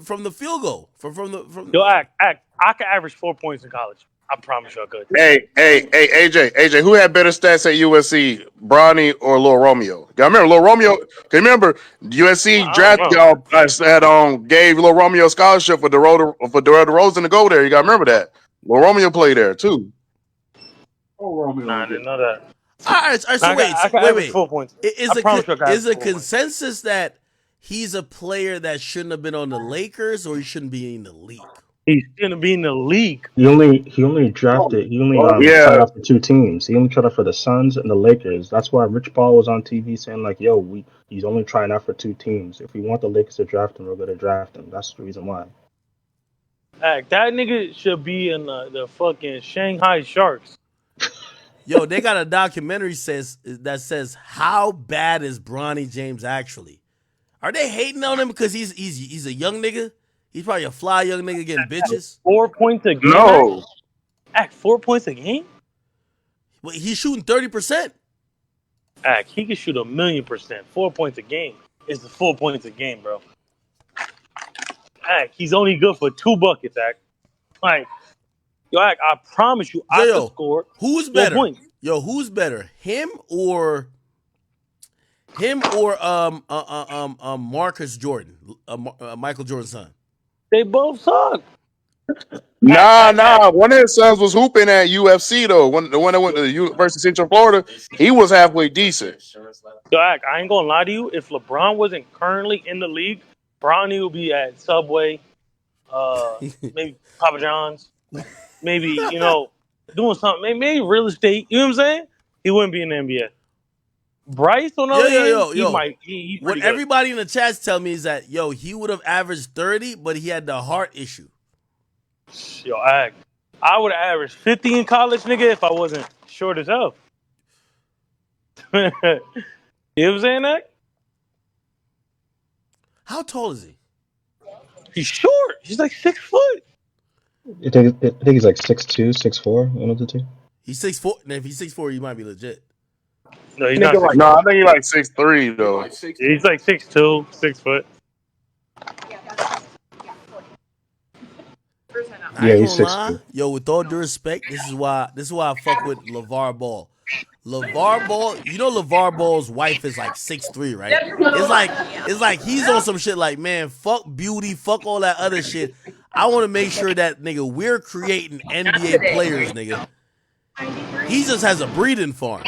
from the field goal. From Yo, Ack, I could average 4 points in college. I promise you I could. Hey, AJ, who had better stats at USC, Bronny or Lil Romeo? Y'all remember Lil Romeo? Can you remember USC drafted y'all? Gave Lil Romeo a scholarship for DeRozan to go there. You got to remember that. Lil Romeo played there too. Nah, I didn't know that. All right, so I can average 4 points. Is I promise you I can is average a 4 points. consensus that he's a player that shouldn't have been on the Lakers or he shouldn't be in the league? He's gonna be in the league. He only drafted. He only tried out for 2 teams. He only tried out for the Suns and the Lakers. That's why Rich Paul was on TV saying like, "Yo, he's only trying out for 2 teams. If we want the Lakers to draft him, we're gonna draft him." That's the reason why. Ack, that nigga should be in the fucking Shanghai Sharks. Yo, they got a documentary that says how bad is Bronny James actually? Are they hating on him because he's a young nigga? He's probably a fly young nigga getting bitches. 4 points a game. No. Ack, 4 points a game. Well, he's shooting 30%. Ack, he can shoot 1,000,000%. 4 points a game is the 4 points a game, bro. Ack, he's only good for 2 buckets, Ack. Like, yo, Ack, I promise you, I can score. Who's 4 better? points. Yo, who's better? Him or Marcus Jordan, Michael Jordan's son? They both suck. Nah. One of his sons was hooping at UFC though. The one that went to the University of Central Florida, he was halfway decent. Yo, Ack, I ain't gonna lie to you. If LeBron wasn't currently in the league, Bronny would be at Subway, maybe Papa John's, maybe doing something, maybe real estate. You know what I'm saying? He wouldn't be in the NBA. Bryce, on the Yo, other yo, hand, yo, he yo. might. He What pretty good. everybody in the chats tell me is that he would have averaged 30, but he had the heart issue. Yo, I would have averaged 50 in college, nigga, if I wasn't short as hell. You know what I'm saying, that? How tall is he? He's short. He's like 6 foot. I think he's like 6'2", 6'4", one of the two. He's 6'4". Now, if he's 6'4", he might be legit. No, he's not 6'4". No, I think he's like 6'3", though. He's like 6'2", 6 foot. I Yeah, ain't he's gonna 6'2". lie. Yo, with all due respect, this is why I fuck with LeVar Ball. LeVar Ball, LeVar Ball's wife is like 6'3", right? It's like he's on some shit like, man, fuck beauty, fuck all that other shit. I want to make sure that, nigga, we're creating NBA players, nigga. He just has a breeding farm.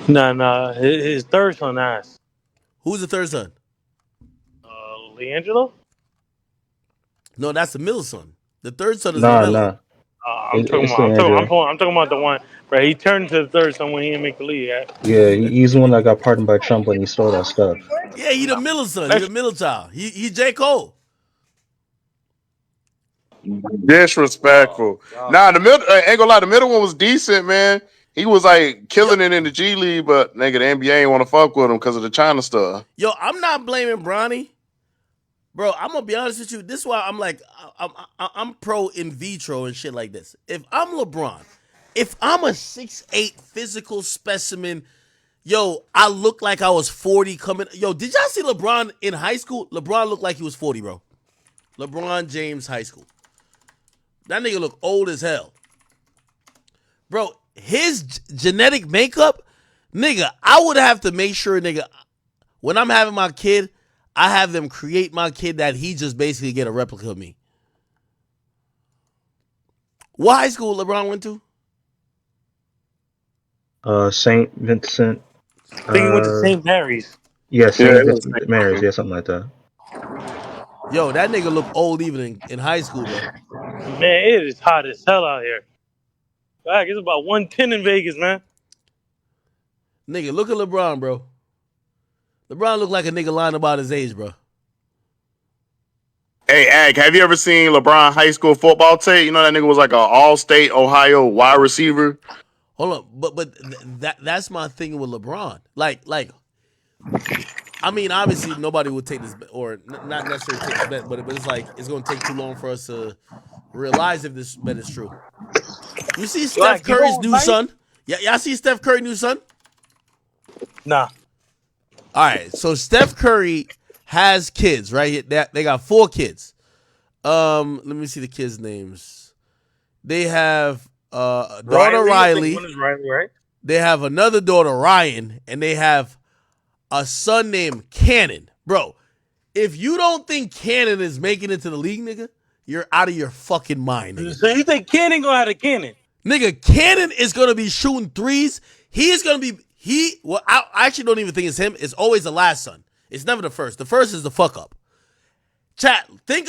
Nah. His third son ass. Who's the third son? Leangelo? No, that's the middle son. The third son is Nah, LaMelo. nah. I'm talking It's about. Leandro. I'm talking about the one. Right, he turned to the third son when he didn't make the league. Right? Yeah, he's the one that got pardoned by Trump when he stole that stuff. Yeah, he the middle son. He the middle child. He J. Cole. Disrespectful. Nah, the middle ain't gonna lie. The middle one was decent, man. He was like killing it in the G League, but nigga, the NBA ain't want to fuck with him because of the China stuff. Yo, I'm not blaming Bronny. Bro, I'm gonna be honest with you. This is why I'm like, I'm pro in vitro and shit like this. If I'm LeBron, if I'm a 6'8" physical specimen, yo, I look like I was 40 coming. Yo, did y'all see LeBron in high school? LeBron looked like he was 40, bro. LeBron James high school. That nigga look old as hell. Bro, his genetic makeup, nigga, I would have to make sure, nigga, when I'm having my kid, I have them create my kid that he just basically get a replica of me. What high school LeBron went to? Saint Vincent. I think he went to St. Mary's. Yeah, Saint Vincent Mary's. Yeah, something like that. Yo, that nigga look old even in high school, bro. Man, it is hot as hell out here. Like, it's about 110 in Vegas, man. Nigga, look at LeBron, bro. LeBron look like a nigga lying about his age, bro. Hey, Ag, have you ever seen LeBron high school football tape? You know that nigga was like an all-state Ohio wide receiver. Hold on, but that's my thing with LeBron. Like, I mean, obviously nobody would take this, or not necessarily take this bet, but it's like it's gonna take too long for us to realize if this bet is true. You see Steph Curry's new son? Yeah, y'all see Steph Curry's new son? Nah. All right, so Steph Curry has kids, right? They got 4 kids. Let me see the kids' names. They have daughter Riley. One is Riley, right? They have another daughter, Ryan, and they have a son named Cannon. Bro, if you don't think Cannon is making it to the league, nigga, you're out of your fucking mind, nigga. So you think Cannon gonna have a cannon? Nigga, Cannon is gonna be shooting threes. Well, I actually don't even think it's him. It's always the last son. It's never the first. The first is the fuck up. Chat, think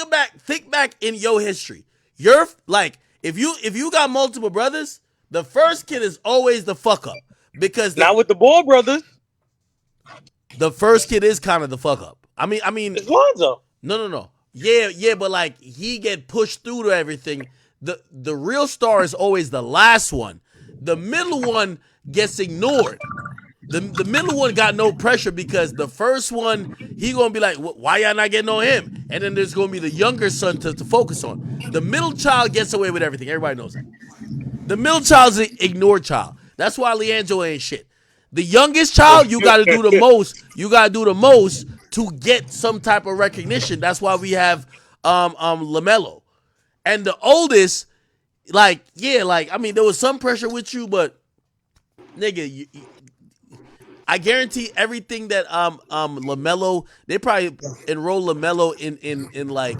back in your history. You're like, if you got multiple brothers, the first kid is always the fuck up. Because not with the Ball brothers. The first kid is kind of the fuck up. I mean, it's Lonzo. No. Yeah, but like he get pushed through to everything. The real star is always the last one. The middle one gets ignored. The middle one got no pressure because the first one, he gonna be like, why y'all not getting on him? And then there's gonna be the younger son to focus on. The middle child gets away with everything. Everybody knows that. The middle child's an ignored child. That's why Leandro ain't shit. The youngest child, you gotta do the most. You gotta do the most to get some type of recognition. That's why we have LaMelo. And the oldest, I mean, there was some pressure with you, but nigga, I guarantee everything that LaMelo, they probably enroll LaMelo in like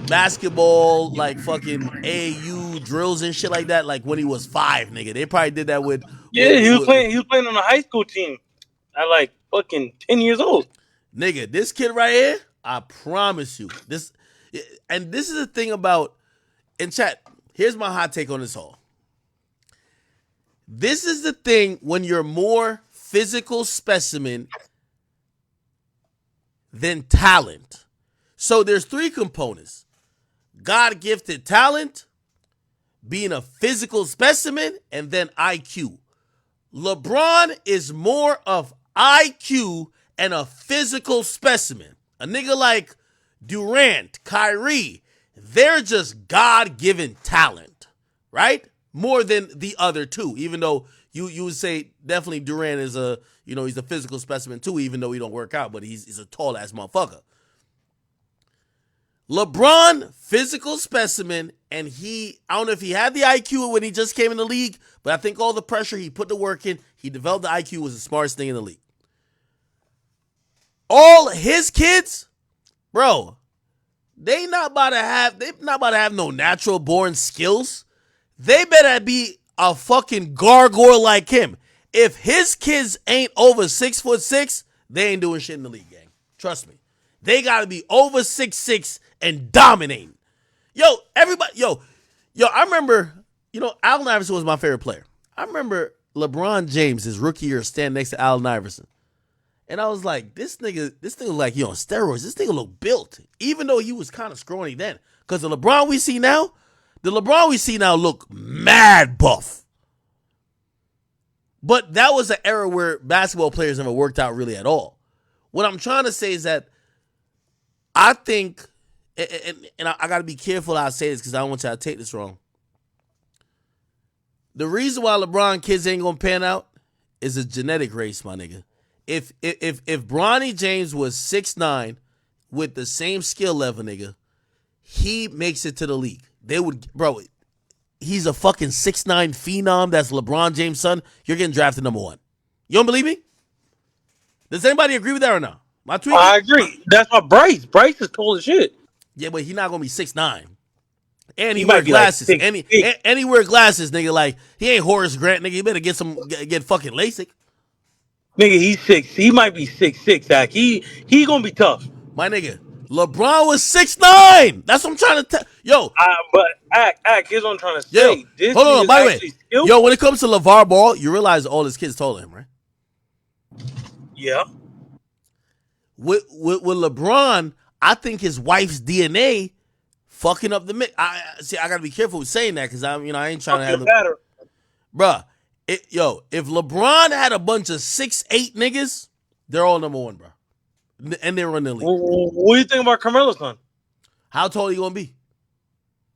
basketball, like fucking AAU drills and shit like that, like when he was 5, nigga. They probably did that with he was playing on a high school team at like fucking 10 years old. Nigga, this kid right here, I promise you. This is the thing about, in chat, here's my hot take on this all. This is the thing when you're more physical specimen than talent. So there's three components: God gifted talent, being a physical specimen, and then IQ. LeBron is more of IQ and a physical specimen. A nigga like Durant, Kyrie, they're just God-given talent, right? More than the other two, even though you would say definitely Durant is he's a physical specimen too, even though he don't work out, but he's a tall ass motherfucker. LeBron, physical specimen, and I don't know if he had the IQ when he just came in the league, but I think all the pressure, he put the work in, he developed the IQ, was the smartest thing in the league. All his kids, bro, they not about to have no natural born skills. They better be a fucking gargoyle like him. If his kids ain't over 6'6", they ain't doing shit in the league, gang. Trust me. They gotta be over 6'6" and dominating. Everybody, I remember, Allen Iverson was my favorite player. I remember LeBron James, his rookie year, standing next to Allen Iverson. And I was like, this nigga like he on steroids. This nigga look built, even though he was kind of scrawny then. Because the LeBron we see now look mad buff. But that was an era where basketball players never worked out really at all. What I'm trying to say is that I think, and I got to be careful how I say this because I don't want y'all to take this wrong. The reason why LeBron kids ain't gonna pan out is a genetic race, my nigga. If Bronny James was 6'9" with the same skill level, nigga, he makes it to the league. He's a fucking 6'9" phenom. That's LeBron James' son. You're getting drafted number 1. You don't believe me? Does anybody agree with that or not? I agree. That's my Bryce. Bryce is tall as shit. Yeah, but he's not gonna be 6'9". And he might wear be like glasses. 6'8". And he wear glasses, nigga. Like, he ain't Horace Grant, nigga. You better get fucking LASIK. Nigga, he's 6. He might be 6'6", Zach. He gonna be tough. My nigga, LeBron was 6'9". That's what I'm trying to tell. Yo. But here's what I'm trying to Yo, say. This hold on, by the way. skillful. Yo, when it comes to LeVar Ball, you realize all his kids taller than him, right? Yeah. With LeBron, I think his wife's DNA fucking up the mix. I gotta be careful with saying that because I ain't trying to have bruh. If LeBron had a bunch of 6'8" niggas, they're all number 1, bro. And they're in the league. What do you think about Carmelo's son? How tall are you gonna be?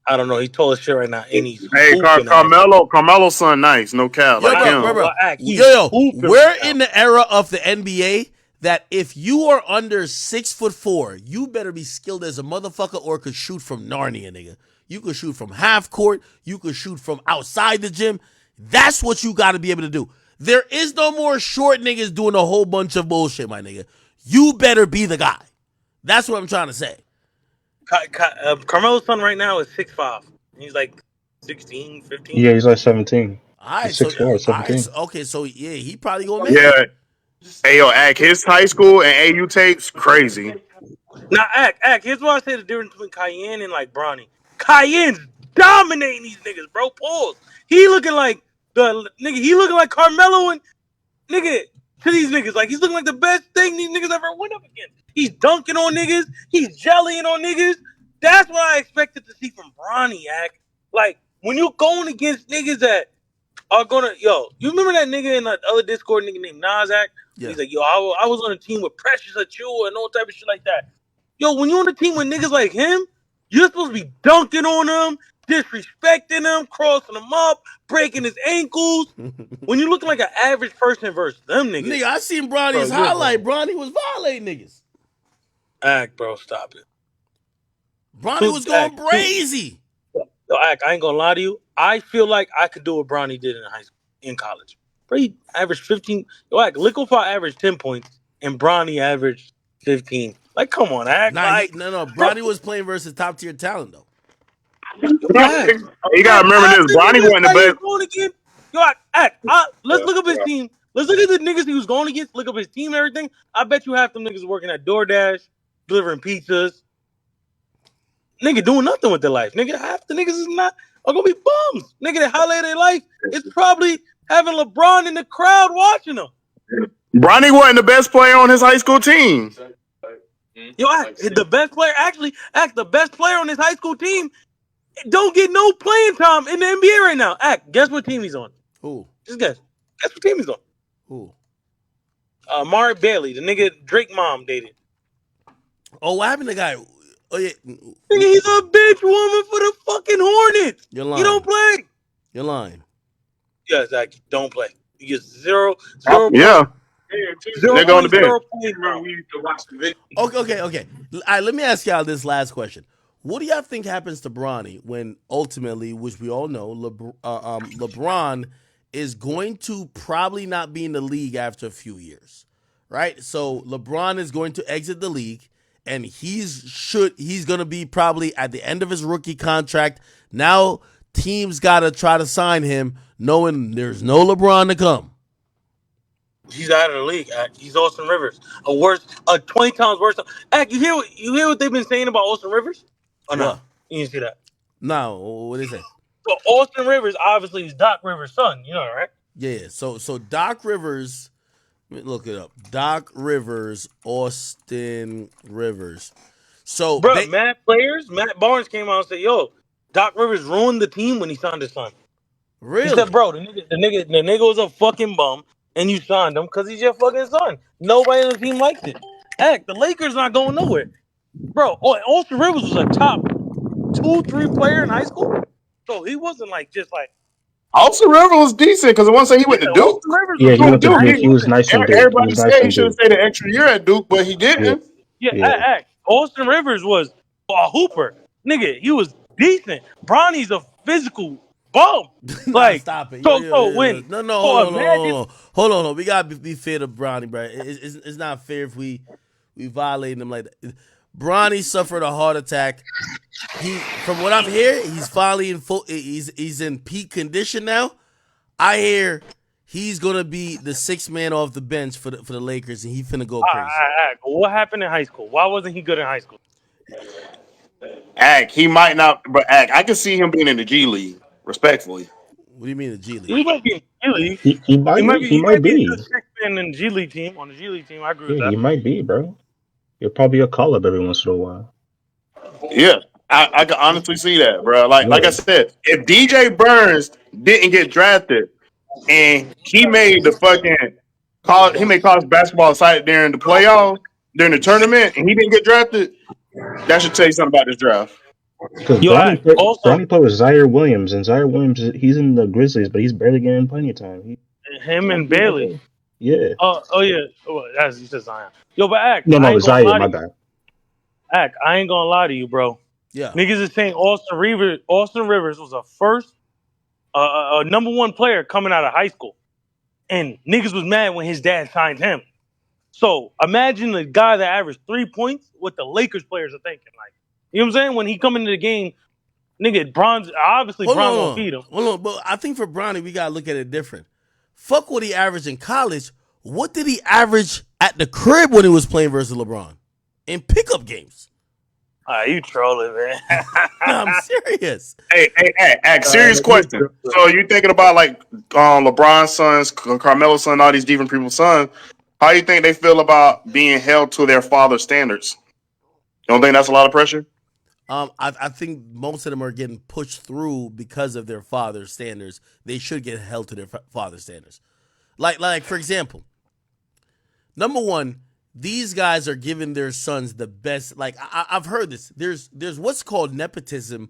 I don't know. He's tall as shit right now. And he's Carmelo's son nice, no cap. Yo, like him. We're in the era of the NBA that if you are under 6'4", you better be skilled as a motherfucker or could shoot from Narnia, nigga. You could shoot from half court. You could shoot from outside the gym. That's what you got to be able to do. There is no more short niggas doing a whole bunch of bullshit, my nigga. You better be the guy. That's what I'm trying to say. Carmelo's son right now is 6'5". He's like 16, 15. Yeah, he's like 17. All right, he's 6'4", 17. Okay, so yeah, he probably gonna make it. Yeah. Hey, yo, his high school and AU tapes, crazy. Now, here's what I say the difference between Cayenne and like Bronny. Cayenne's dominating these niggas, bro. Pause. He looking like he looking like Carmelo and nigga to these niggas. Like, he's looking like the best thing these niggas ever went up against. He's dunking on niggas. He's jellying on niggas. That's what I expected to see from Bronny, Like, when you're going against niggas that are gonna, you remember that nigga in that other Discord nigga named Nas, Yeah. He's like, I was on a team with Precious Achua and all type of shit like that. Yo, when you're on a team with niggas like him, you're supposed to be dunking on them, disrespecting them, crossing them up, breaking his ankles. When you looking like an average person versus them niggas. Nigga, I seen Bronny's highlight. Bronny was violating niggas. Bro, stop it. Bronny was going crazy. Yo, I ain't gonna lie to you. I feel like I could do what Bronny did in college. Bro, he averaged 15. Yo, Liquify averaged 10 points, and Bronny averaged 15. Like, come on, No. Bronny was playing versus top tier talent though. You gotta remember this. Bronny wasn't the best. Let's look up his team. Let's look at the niggas he was going against. Look up his team and everything. I bet you half them niggas working at DoorDash, delivering pizzas. Nigga doing nothing with their life. Nigga, half the niggas are gonna be bums. Nigga, that highlight of their life is probably having LeBron in the crowd watching him. Bronny wasn't the best player on his high school team. Yo, the best player, the best player on his high school team don't get no playing time in the NBA right now. Guess what team he's on? Who? Just guess. Guess what team he's on? Who? Mari Bailey, the nigga Drake mom dated. Oh, what happened to the guy? Oh yeah, Nigga, he's a bitch woman for the fucking Hornets. You're lying. You don't play. You're lying. Yeah, exactly. Don't play. You get zero Yeah. Zero Nigga on the bench. Okay. All right, let me ask y'all this last question. What do y'all think happens to Bronny when ultimately, which we all know, LeBron is going to probably not be in the league after a few years, right? So LeBron is going to exit the league, and he's going to be probably at the end of his rookie contract. Now teams got to try to sign him, knowing there's no LeBron to come. He's out of the league. He's Austin Rivers, a 20 times worse. You hear what they've been saying about Austin Rivers? Or no? You didn't see that? No, what did they say? So Austin Rivers obviously is Doc Rivers' son. You know that, right? Yeah. So Doc Rivers, let me look it up. Doc Rivers, Austin Rivers. So, bro, Matt Barnes came out and said, "Yo, Doc Rivers ruined the team when he signed his son." Really? He said, "Bro, the nigga was a fucking bum, and you signed him because he's your fucking son. Nobody on the team likes it. Heck, the Lakers not going nowhere, bro. Austin Rivers was a top 2-3 player in high school, so he wasn't just like." Austin Rivers was decent because I want to say he went to Duke. Yeah, he went to Duke. He was nice in Duke. Everybody said he should have stayed an extra year at Duke, but he didn't. Yeah. Austin Rivers was a hooper, nigga. He was decent. Bronny's a physical bum. Like, stop it. Hold on. We gotta be fair to Bronny, bro. It's not fair if we violate him like that. Bronny suffered a heart attack. From what I'm hearing, he's finally in full. He's in peak condition now. I hear he's gonna be the sixth man off the bench for the Lakers, and he finna go crazy. What happened in high school? Why wasn't he good in high school? He might not, but I can see him being in the G League. Respectfully. What do you mean the G League? He might be in the G League. He might be. The sixth man in the G League team. On the G League team, I agree with that. He might be, bro. He'll probably a call up every once in a while. Yeah, I can honestly see that, bro. Like I said, if DJ Burns didn't get drafted and he made college basketball excited during the playoffs, during the tournament, and he didn't get drafted, that should tell you something about this draft. Because Bronny played with Zaire Williams, and Zaire Williams, he's in the Grizzlies, but he's barely getting plenty of time. Him and Bailey. Yeah. Oh yeah. Well, as you said, Zion. Yo, but No, Zaire, my bad. I ain't gonna lie to you, bro. Yeah. Niggas is saying Austin Rivers was a first, a number one player coming out of high school, and niggas was mad when his dad signed him. So imagine the guy that averaged 3 points, what the Lakers players are thinking. Like, you know what I'm saying? When he come into the game, nigga, Bron's gonna feed him. Hold on, but I think for Bronny, we gotta look at it different. Fuck what he averaged in college. What did he average at the crib when he was playing versus LeBron in pickup games? You trolling, man. No, I'm serious. Hey, serious question. So you thinking about LeBron's sons, Carmelo's son, all these different people's sons? How do you think they feel about being held to their father's standards? You don't think that's a lot of pressure? I think most of them are getting pushed through because of their father's standards. They should get held to their father's standards. Like for example, number one, these guys are giving their sons the best. Like I've heard this. There's what's called nepotism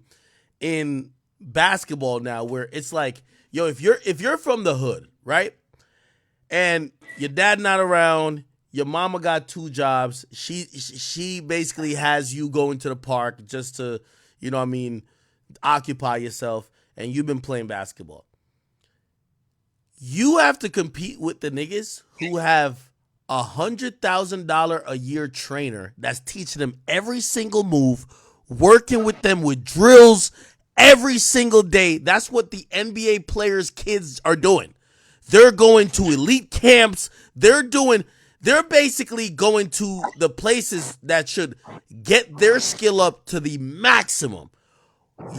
in basketball now, where it's like, yo, if you're from the hood, right, and your dad not around, your mama got 2 jobs. She basically has you going to the park just to, you know what I mean, occupy yourself, and you've been playing basketball. You have to compete with the niggas who have $100,000 a year trainer that's teaching them every single move, working with them with drills every single day. That's what the NBA players' kids are doing. They're going to elite camps. They're basically going to the places that should get their skill up to the maximum.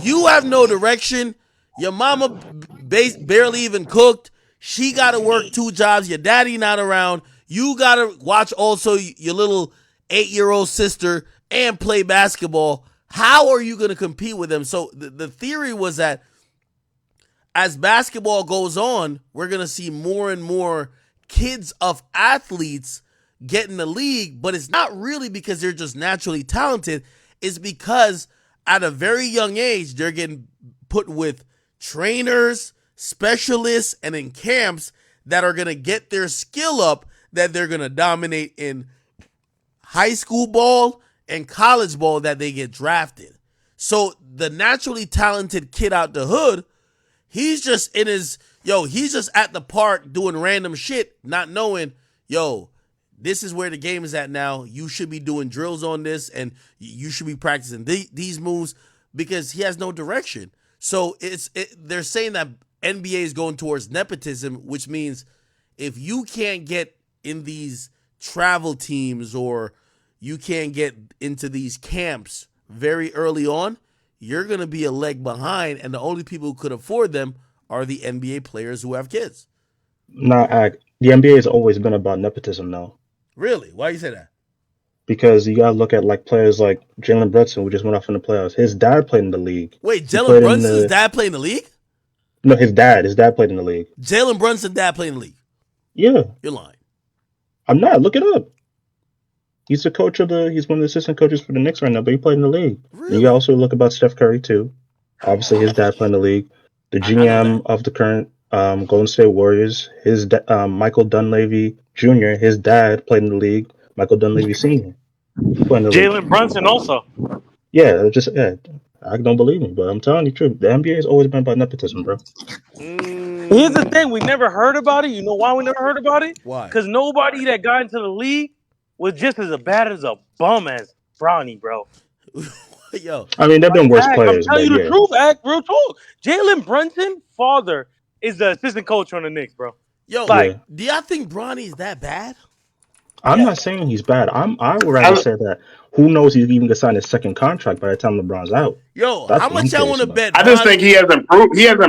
You have no direction. Your mama barely even cooked. She got to work 2 jobs. Your daddy not around. You got to watch also your little 8-year-old sister and play basketball. How are you going to compete with them? So the theory was that as basketball goes on, we're going to see more and more kids of athletes get in the league, but it's not really because they're just naturally talented. It's because at a very young age, they're getting put with trainers, specialists, and in camps that are going to get their skill up, that they're going to dominate in high school ball and college ball, that they get drafted. So the naturally talented kid out the hood, he's just in his, he's just at the park doing random shit, not knowing, this is where the game is at now. You should be doing drills on this, and you should be practicing these moves, because he has no direction. So they're saying that NBA is going towards nepotism, which means if you can't get in these travel teams or you can't get into these camps very early on, you're going to be a leg behind, and the only people who could afford them are the NBA players who have kids. Nah, the NBA has always been about nepotism now. Really? Why do you say that? Because you gotta look at like players like Jalen Brunson, who just went off in the playoffs. His dad played in the league. Wait, Jalen Brunson's dad played in the league? No, his dad played in the league. Jalen Brunson's dad played in the league? Yeah. You're lying. I'm not. Look it up. He's the coach he's one of the assistant coaches for the Knicks right now, but he played in the league. Really? You also look about Steph Curry too. Obviously, his dad played in the league. The GM of the current Golden State Warriors, Michael Dunleavy Jr., his dad played in the league. Michael Dunleavy Sr. Jalen Brunson also. Yeah, I don't believe me, but I'm telling you the truth. The NBA has always been about nepotism, bro. Here's the thing: we never heard about it. You know why we never heard about it? Why? Because nobody that got into the league was just as bad as a bum as Bronny, bro. Yo, I mean, they've been worse players. I'm telling you the truth, real talk. Jalen Brunson, father, is the assistant coach on the Knicks, bro. Yo, do y'all think Bronny's that bad? I'm not saying he's bad. I would rather say that who knows he's even gonna sign his second contract by the time LeBron's out. Yo, how much y'all want to bet? I just think he hasn't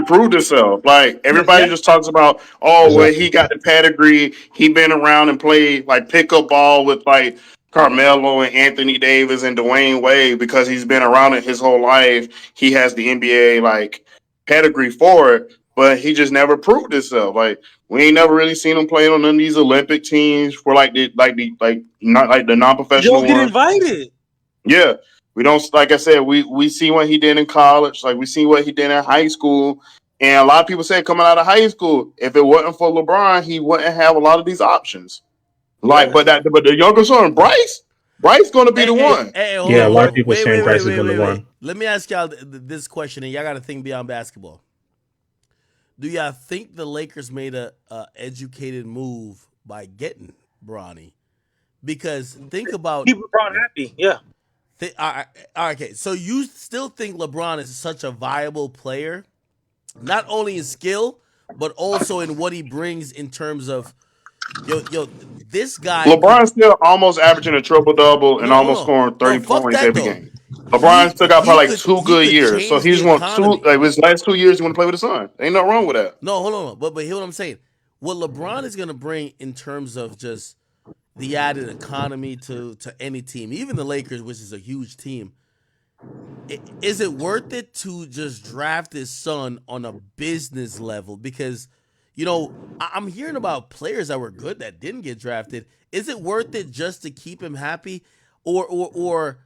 proved himself. Like everybody just talks about, well, he got the pedigree. He been around and played like pickup ball with like Carmelo and Anthony Davis and Dwayne Wade because he's been around it his whole life. He has the NBA like pedigree for it, but he just never proved himself. Like we ain't never really seen him playing on none of these Olympic teams for not like the non-professional You don't get ones. invited. Yeah. We don't, like I said, we see what he did in college, like we see what he did in high school. And a lot of people say coming out of high school, if it wasn't for LeBron, he wouldn't have a lot of these options. Like, but the younger son, Bryce gonna be the one. A lot of people saying Bryce is going to one. Let me ask y'all this question, and y'all got to think beyond basketball. Do y'all think the Lakers made a educated move by getting Bronny? Because think about keep LeBron happy, yeah. All right, okay, so you still think LeBron is such a viable player, not only in skill, but also in what he brings in terms of, this guy. LeBron's still almost averaging a triple-double and almost scoring 30 points every game. LeBron still got probably like 2 good years. So he's won his last 2 years he want to play with his son. Ain't nothing wrong with that. No, hold on. But hear what I'm saying. What LeBron is going to bring in terms of just the added economy to any team, even the Lakers, which is a huge team, is it worth it to just draft his son on a business level? Because, I'm hearing about players that were good that didn't get drafted. Is it worth it just to keep him happy? Or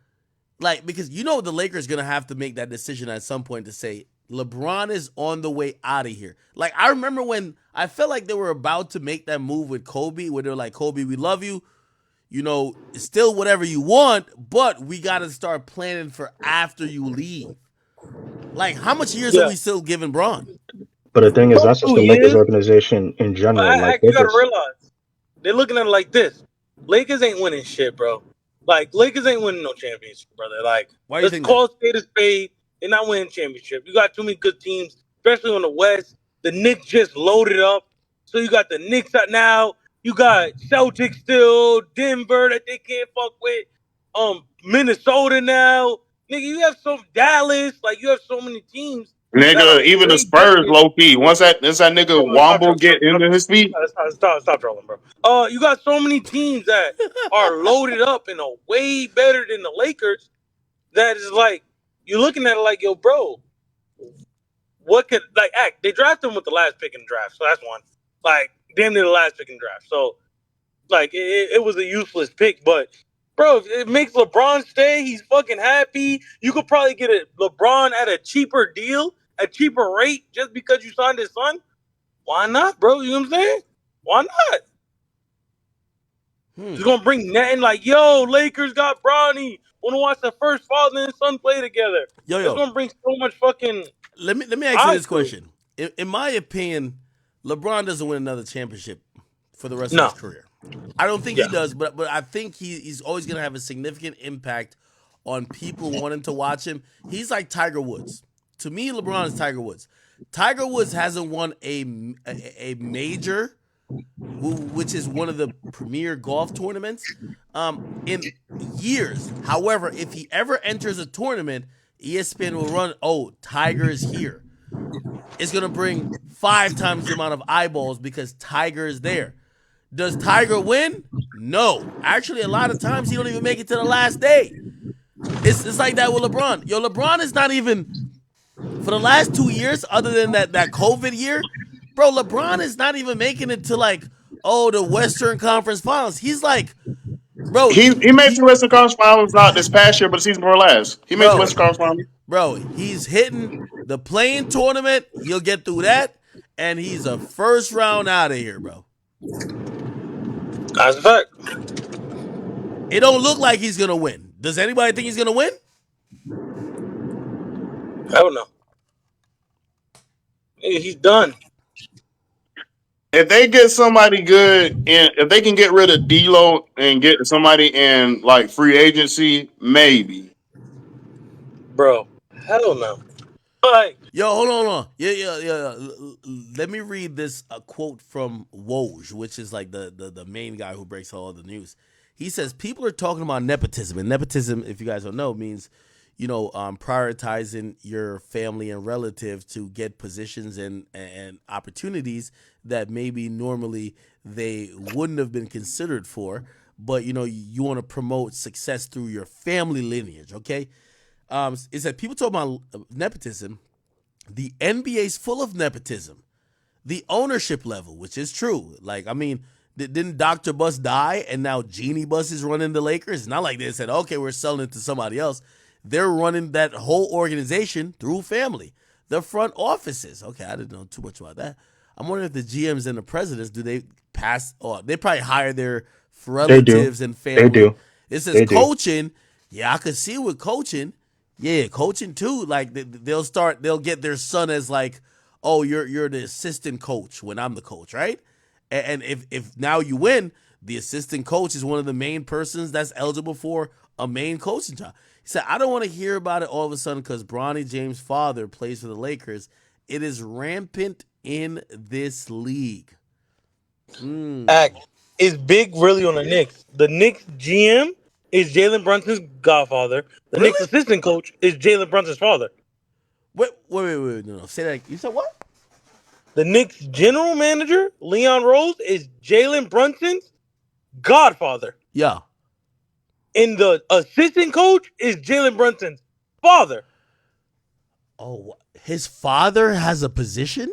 like, because the Lakers going to have to make that decision at some point to say, LeBron is on the way out of here. Like, I remember when I felt like they were about to make that move with Kobe, where they're like, Kobe, we love you. Still whatever you want, but we got to start planning for after you leave. Like, how much years are we still giving Bron? But the thing is, that's just the Lakers organization in general. You got to realize, they're looking at it like this. Lakers ain't winning shit, bro. Like, Lakers ain't winning no championship, brother. Like, let's call spade a spade. They're not winning championship. You got too many good teams, especially on the West. The Knicks just loaded up. So you got the Knicks out now. You got Celtics still, Denver that they can't fuck with. Minnesota now. Nigga, you have Dallas. Like, you have so many teams Nigga, even the Spurs low key. Once that nigga Womble get into his feet. Stop trolling, bro. You got so many teams that are loaded up and are way better than the Lakers. That is like you're looking at it like, yo, bro, what could like act? They drafted him with the last pick in the draft, so that's one. Like damn near the last pick in the draft. So like it was a useless pick, but bro, if it makes LeBron stay, he's fucking happy. You could probably get a LeBron at a cheaper deal, a cheaper rate, just because you signed his son. Why not, bro? You know what I'm saying? Why not? He's gonna bring nothing like, yo, Lakers got Bronny. Wanna watch the first father and son play together. It's gonna bring so much fucking. Let me ask you this question. In my opinion, LeBron doesn't win another championship for the rest of his career. I don't think he does, but I think he's always gonna have a significant impact on people wanting to watch him. He's like Tiger Woods. To me, LeBron is Tiger Woods. Tiger Woods hasn't won a major, which is one of the premier golf tournaments, in years. However, if he ever enters a tournament, ESPN will run, oh, Tiger is here. It's going to bring 5 times the amount of eyeballs because Tiger is there. Does Tiger win? No. Actually, a lot of times he don't even make it to the last day. It's like that with LeBron. Yo, LeBron is not even, for the last 2 years, other than that COVID year, bro, LeBron is not even making it to like, oh, the Western Conference Finals. He's like, bro, He made the Western Conference Finals not this past year, but the season before last. He made the Western Conference Finals. Bro, he's hitting the playing tournament. He'll get through that, and he's a first round out of here, bro. That's a fact. It don't look like he's gonna win. Does anybody think he's gonna win? I don't know. He's done. If they get somebody good, and if they can get rid of D'Lo and get somebody in like free agency, maybe. Bro, hell no. Like, yo, hold on. Yeah. Let me read this quote from Woj, which is like the main guy who breaks all the news. He says people are talking about nepotism, and nepotism, if you guys don't know, means prioritizing your family and relative to get positions and opportunities that maybe normally they wouldn't have been considered for, but you want to promote success through your family lineage. Okay, it said people talk about nepotism. The NBA's full of nepotism. The ownership level, which is true. Like, I mean, didn't Dr. Bus die and now Genie Bus is running the Lakers? It's not like they said, okay, we're selling it to somebody else. They're running that whole organization through family. The front offices. Okay, I didn't know too much about that. I'm wondering if the GMs and the presidents, do they pass, or they probably hire their relatives and family. They do. It says coaching. Yeah, I could see with coaching. Yeah, coaching too. Like they'll get their son as like, oh, you're the assistant coach when I'm the coach, right? And if now you win, the assistant coach is one of the main persons that's eligible for a main coaching job. He said, I don't want to hear about it all of a sudden because Bronny James' father plays for the Lakers. It is rampant in this league. Is big really on the Knicks? The Knicks GM is Jalen Brunson's godfather. The Knicks assistant coach is Jalen Brunson's father. Wait, no. Say that. You said what? The Knicks general manager, Leon Rose, is Jalen Brunson's godfather. Yeah. And the assistant coach is Jalen Brunson's father. Oh, his father has a position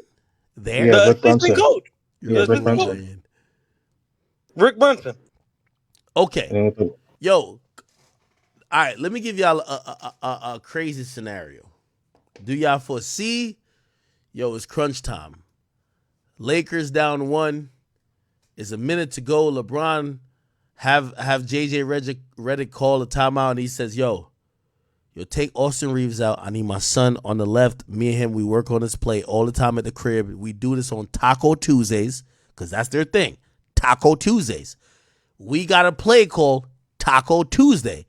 there? Yeah, the Rick assistant Brunson. coach. Yeah, Rick Brunson. Rick Brunson. Okay. Yo, all right, let me give y'all a crazy scenario. Do y'all foresee, it's crunch time. Lakers down 1. It's a minute to go. LeBron have JJ Redick call a timeout, and he says, yo, take Austin Reeves out. I need my son on the left. Me and him, we work on this play all the time at the crib. We do this on Taco Tuesdays because that's their thing. Taco Tuesdays. We got a play called Taco Tuesday.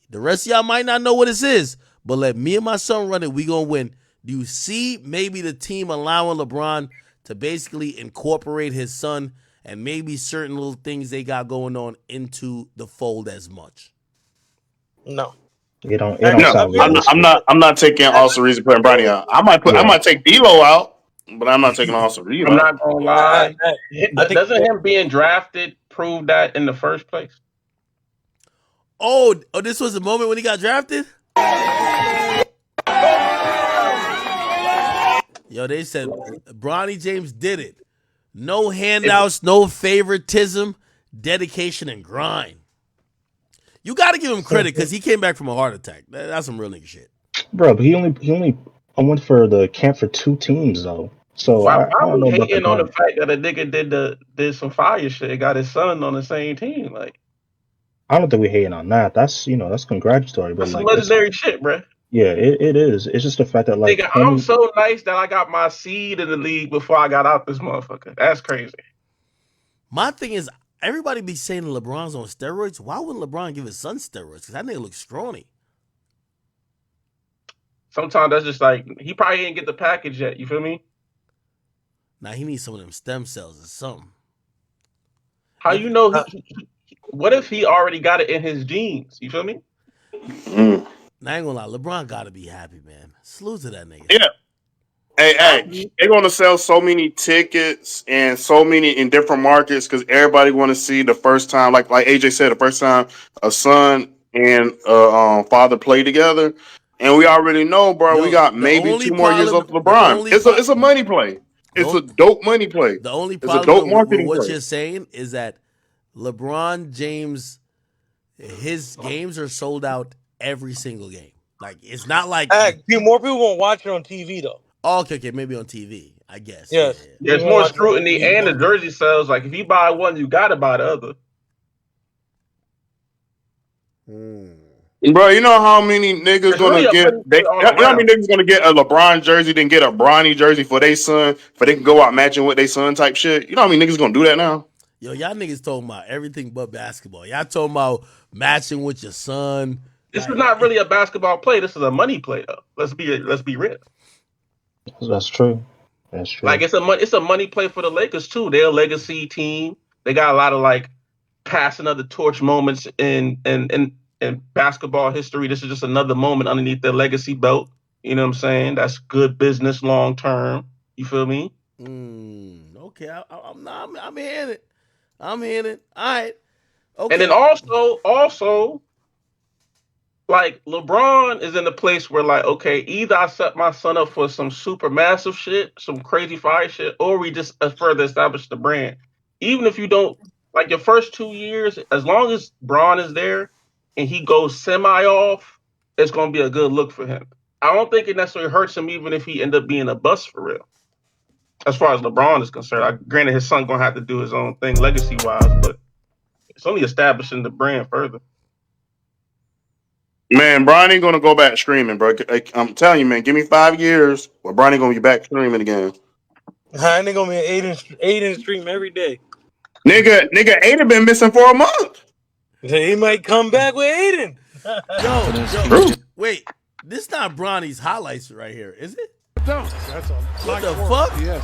The rest of y'all might not know what this is, but let me and my son run it. We going to win. Do you see maybe the team allowing LeBron to basically incorporate his son and maybe certain little things they got going on into the fold as much? No. It don't No, sound I'm not. I'm realistic. not. I'm not taking Austin Reeves and putting Bronny out. I Yeah. might take D'Lo out, but I'm not taking Austin Reeves I'm out. not gonna lie. I think Doesn't him being drafted prove that in the first place? Oh, this was the moment when he got drafted? Yo, they said Bronny James did it. No handouts, no favoritism, dedication, and grind. You got to give him credit because he came back from a heart attack. That's some real nigga shit. Bro, but he only went for the camp for 2 teams though. So Why I don't know we about the hating on the grind. fact that a nigga did some fire shit, got his son on the same team? Like, I don't think we hating on that. That's that's congratulatory, but that's some like it's legendary shit, bruh. yeah, it is. It's just the fact that like Nigga, I'm him. so nice that I got my seed in the league before I got out this motherfucker. That's crazy. My thing is, everybody be saying LeBron's on steroids. Why wouldn't LeBron give his son steroids? Because that nigga looks scrawny. Sometimes that's just like he probably didn't get the package yet. You feel me? Now he needs some of them stem cells or something. How you know what if he already got it in his genes? You feel me? Mm. Now I ain't gonna lie, LeBron gotta be happy, man. Salute to that nigga. Yeah. Hey, they're gonna sell so many tickets and so many in different markets because everybody want to see the first time, like AJ said, the first time a son and father play together. And we already know, bro. We Yo, got the maybe only 2 more years problem, left of LeBron. It's a money play. It's a dope money play. The only It's a problem dope with marketing what play. you're saying is that LeBron James, his games are sold out every single game. Like it's not like more people won't watch it on TV though. Oh, okay, maybe on TV, I guess. Yes. There's more scrutiny and the jersey sales. Like if you buy one, you gotta buy the other. Bro, you know how many niggas It's really gonna a get? money play all You know how around. many niggas gonna get a LeBron jersey, then get a Bronny jersey for their son, for they can go out matching with their son type shit. You know how many niggas gonna do that now? Yo, y'all niggas talking about everything but basketball. Y'all talking about matching with your son. This is not really a basketball play. This is a money play, though. Let's be real. That's true. That's true. Like it's a money play for the Lakers too. They're a legacy team. They got a lot of like passing of the torch moments in basketball history. This is just another moment underneath their legacy belt. You know what I'm saying? That's good business long term. You feel me? Okay, I'm hearing it. I'm hearing it. All right. Okay. And then also, like LeBron is in a place where like, okay, either I set my son up for some super massive shit, some crazy fire shit, or we just further establish the brand. Even if you don't like your first 2 years, as long as Braun is there and he goes semi off, it's gonna be a good look for him. I don't think it necessarily hurts him even if he end up being a bust for real. As far as LeBron is concerned, granted his son gonna have to do his own thing legacy wise, but it's only establishing the brand further. Man, Bronny ain't gonna go back streaming, bro. I'm telling you, man. Give me 5 years, where Bronny gonna be back streaming again. I ain't gonna be an Aiden stream every day. Nigga, Aiden been missing for a month. He might come back with Aiden. Yo, wait. This not Bronny's highlights right here, is it? No, that's all. What the fuck? Yes.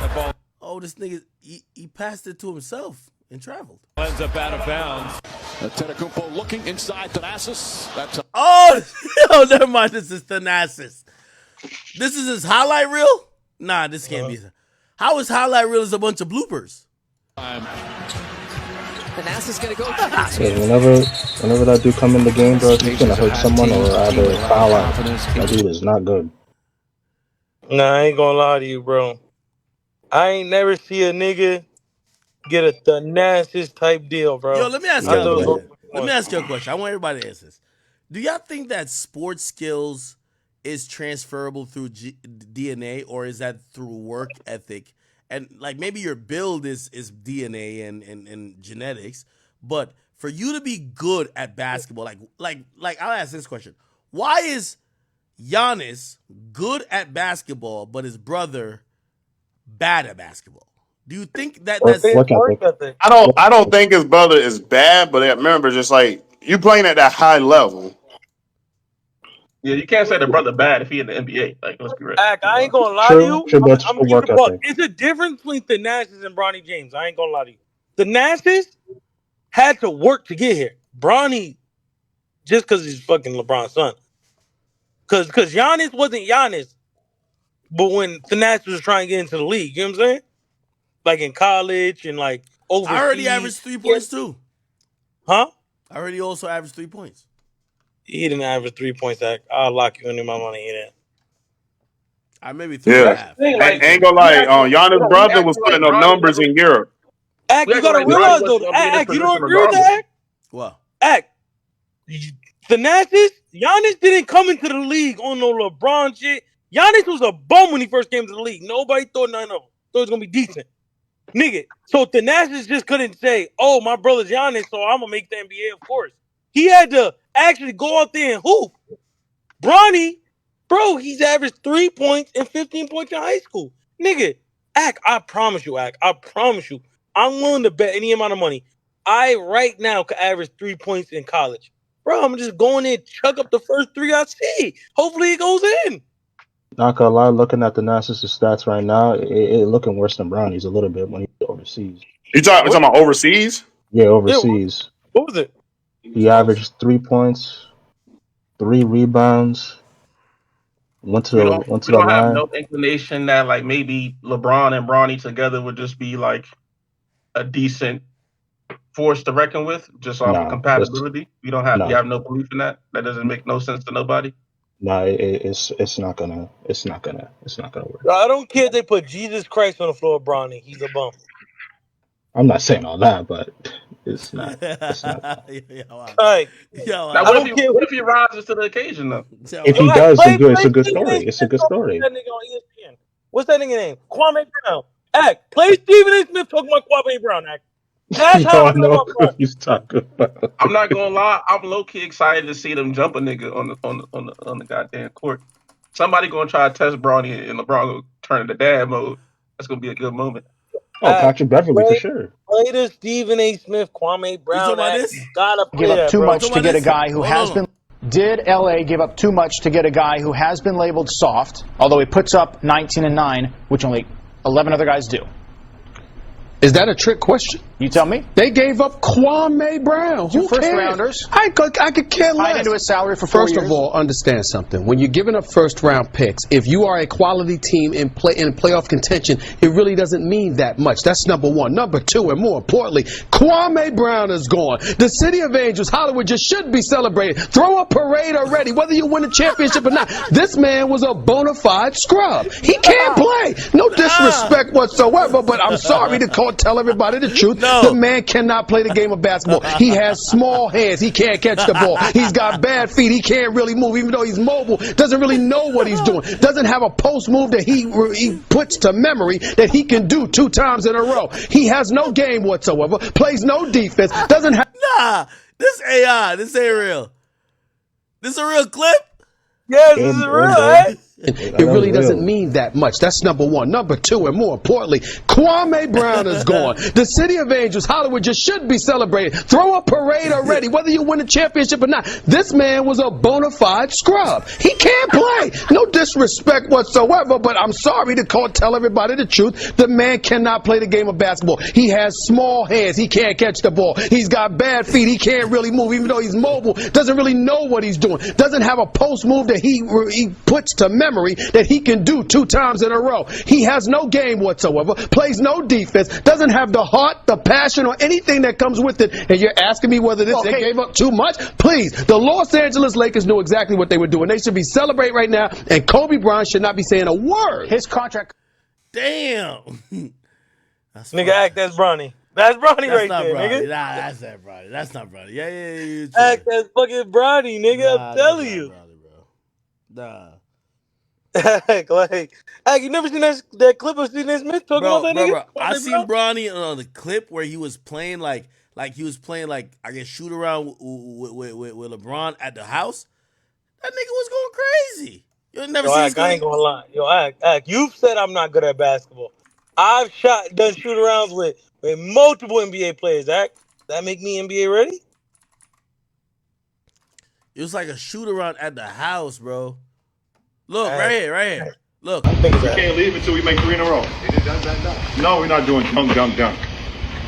That ball Oh, this nigga, he passed it to himself and traveled. ends up out of bounds. Antetokounmpo looking inside Thanasis. That's Oh, never mind. This is Thanasis. This is his highlight reel? Nah, this can't be. How is highlight reel is a bunch of bloopers? Thanasis gonna go. Yeah, whenever that dude come in the game, bro, he's gonna hurt someone or either foul out. That dude is not good. Nah, I ain't gonna lie to you, bro. I ain't never see a nigga get a Thanasis type deal, bro. Yo, let me ask you a question. Let me ask you a question. I want everybody to answer this. Do y'all think that sports skills is transferable through DNA, or is that through work ethic? And like maybe your build is DNA and genetics, but for you to be good at basketball, like I'll ask this question: why is Giannis good at basketball, but his brother bad at basketball? Do you think that's work ethic? I don't think his brother is bad, but I remember just like you playing at that high level. Yeah, you can't say the brother bad if he in the NBA. Like, let's be real. I ain't gonna lie to you. True, but I'm for gonna work keep it ethic. It's a difference between Thanasis and Bronny James. I ain't gonna lie to you. Thanasis had to work to get here. Bronny just because he's fucking LeBron's son. Because Giannis wasn't Giannis, but when Thanasis was trying to get into the league, you know what I'm saying? Like in college and like overseas. I heard he averaged 3 points too. Huh? I heard he also averaged 3 points. He didn't average 3 points. I'll lock you into my money. He didn't. I maybe 3.5. Ain't gonna lie. Giannis' brother was putting up numbers in Europe. Act, you gotta realize though, Act, you don't agree with that, Act? What? Act. Thanasis, Giannis didn't come into the league on no LeBron shit. Giannis was a bum when he first came to the league. Nobody thought nothing of him. Thought he was gonna be decent. Nigga. So Thanasis just couldn't say, oh, my brother's Giannis, so I'm gonna make the NBA, of course. He had to actually go out there and hoop. Bronny, bro, he's averaged 3 points and 15 points in high school. Nigga, Act, I promise you, Act, I promise you, I'm willing to bet any amount of money. I right now could average 3 points in college. Bro, I'm just going in, chuck up the first three I see. Hopefully it goes in. Not gonna lie, looking at the Nasus stats right now, it looking worse than Brownie's a little bit when he's overseas. You talking about overseas? Yeah, overseas. What was it? He averaged 3 points, 3 rebounds. Went to We the don't have line. no inclination that like maybe LeBron and Bronny together would just be like a decent force to reckon with, just off of compatibility. You have no belief in that. That doesn't make no sense to nobody. No, it's not gonna work. Bro, I don't care if they put Jesus Christ on the floor of Bronny. He's a bum. I'm not saying all that, but it's not. It's not. Like, now, what if he rises to the occasion though? If he does, it's a good story. It's a good story. That nigga on ESPN. What's that nigga name? Kwame Brown. Act. Play Stephen A. Smith talking about Kwame Brown. Act. That's how I know who he's talking about. I'm not gonna lie. I'm low key excited to see them jump a nigga on the goddamn court. Somebody gonna try to test Bronny and LeBron gonna turn into dad mode. That's gonna be a good moment. Oh, Patrick Beverly for sure. Play the Stephen A. Smith, Kwame Brown. Act. Gotta play Give up that, too bro. much to get a guy who has been. Did LA give up too much to get a guy who has been labeled soft, although he puts up 19 and 9, which only 11 other guys do? Is that a trick question? You tell me. They gave up Kwame Brown. Who first cares? Rounders. I could care less. Tied into his salary for 4 First years. of all, understand something. When you're giving up first round picks, if you are a quality team in playoff contention, it really doesn't mean that much. That's number one. Number two, and more importantly, Kwame Brown is gone. The City of Angels, Hollywood, just should be celebrated. Throw a parade already, whether you win a championship or not. This man was a bona fide scrub. He can't play. No disrespect whatsoever, but I'm sorry to tell everybody the truth. The man cannot play the game of basketball. He has small hands. He can't catch the ball. He's got bad feet. He can't really move, even though he's mobile. Doesn't really know what he's doing. Doesn't have a post move that he puts to memory that he can do 2 times in a row. He has no game whatsoever. Plays no defense. Doesn't have. Nah, this AI. This ain't real. This a real clip? Yes, this is real, eh? It really doesn't mean that much. That's number one. Number two, and more importantly, Kwame Brown is gone. The City of Angels, Hollywood, just should be celebrated. Throw a parade already, whether you win a championship or not. This man was a bona fide scrub. He can't play. No disrespect whatsoever, but I'm sorry to tell everybody the truth. The man cannot play the game of basketball. He has small hands. He can't catch the ball. He's got bad feet. He can't really move, even though he's mobile. Doesn't really know what he's doing. Doesn't have a post move that he puts to memory that he can do 2 times in a row. He has no game whatsoever, plays no defense, doesn't have the heart, the passion, or anything that comes with it. And you're asking me whether they gave up too much? Please, the Los Angeles Lakers knew exactly what they were doing. They should be celebrating right now, and Kobe Bryant should not be saying a word. His contract. Damn. Nigga, Act, that's Bronny. That's Bronny right not there, Bronny. nigga. Nah, that's not Bronny. That's not Bronny. Yeah. Act, that's fucking Bronny, nigga. Nah, I'm telling that's you. not Bronny, bro. Nah. Act, you never seen that clip of Stephen A. Smith talking about that nigga? Bro. I seen Bronny on the clip where he was playing like he was playing like I guess shoot around with LeBron at the house. That nigga was going crazy. You'll never see. Act, I ain't gonna lie. Yo, Act, you've said I'm not good at basketball. I've done shoot arounds with multiple NBA players. Act, that make me NBA ready? It was like a shoot around at the house, bro. Look, right here. Look. We can't leave until we make 3 in a row. No, we're not doing dunk.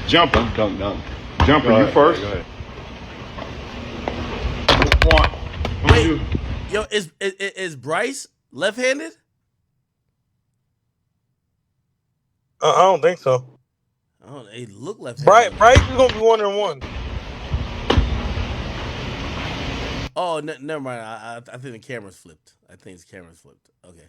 Jumper. Dunk. Jumper, you first. One. Wait, yo, is Bryce left-handed? I don't think so. I don't know. He look left-handed. Bryce is gonna be 1-1. Oh, never mind. I think the camera's flipped. I think the camera's flipped. Okay.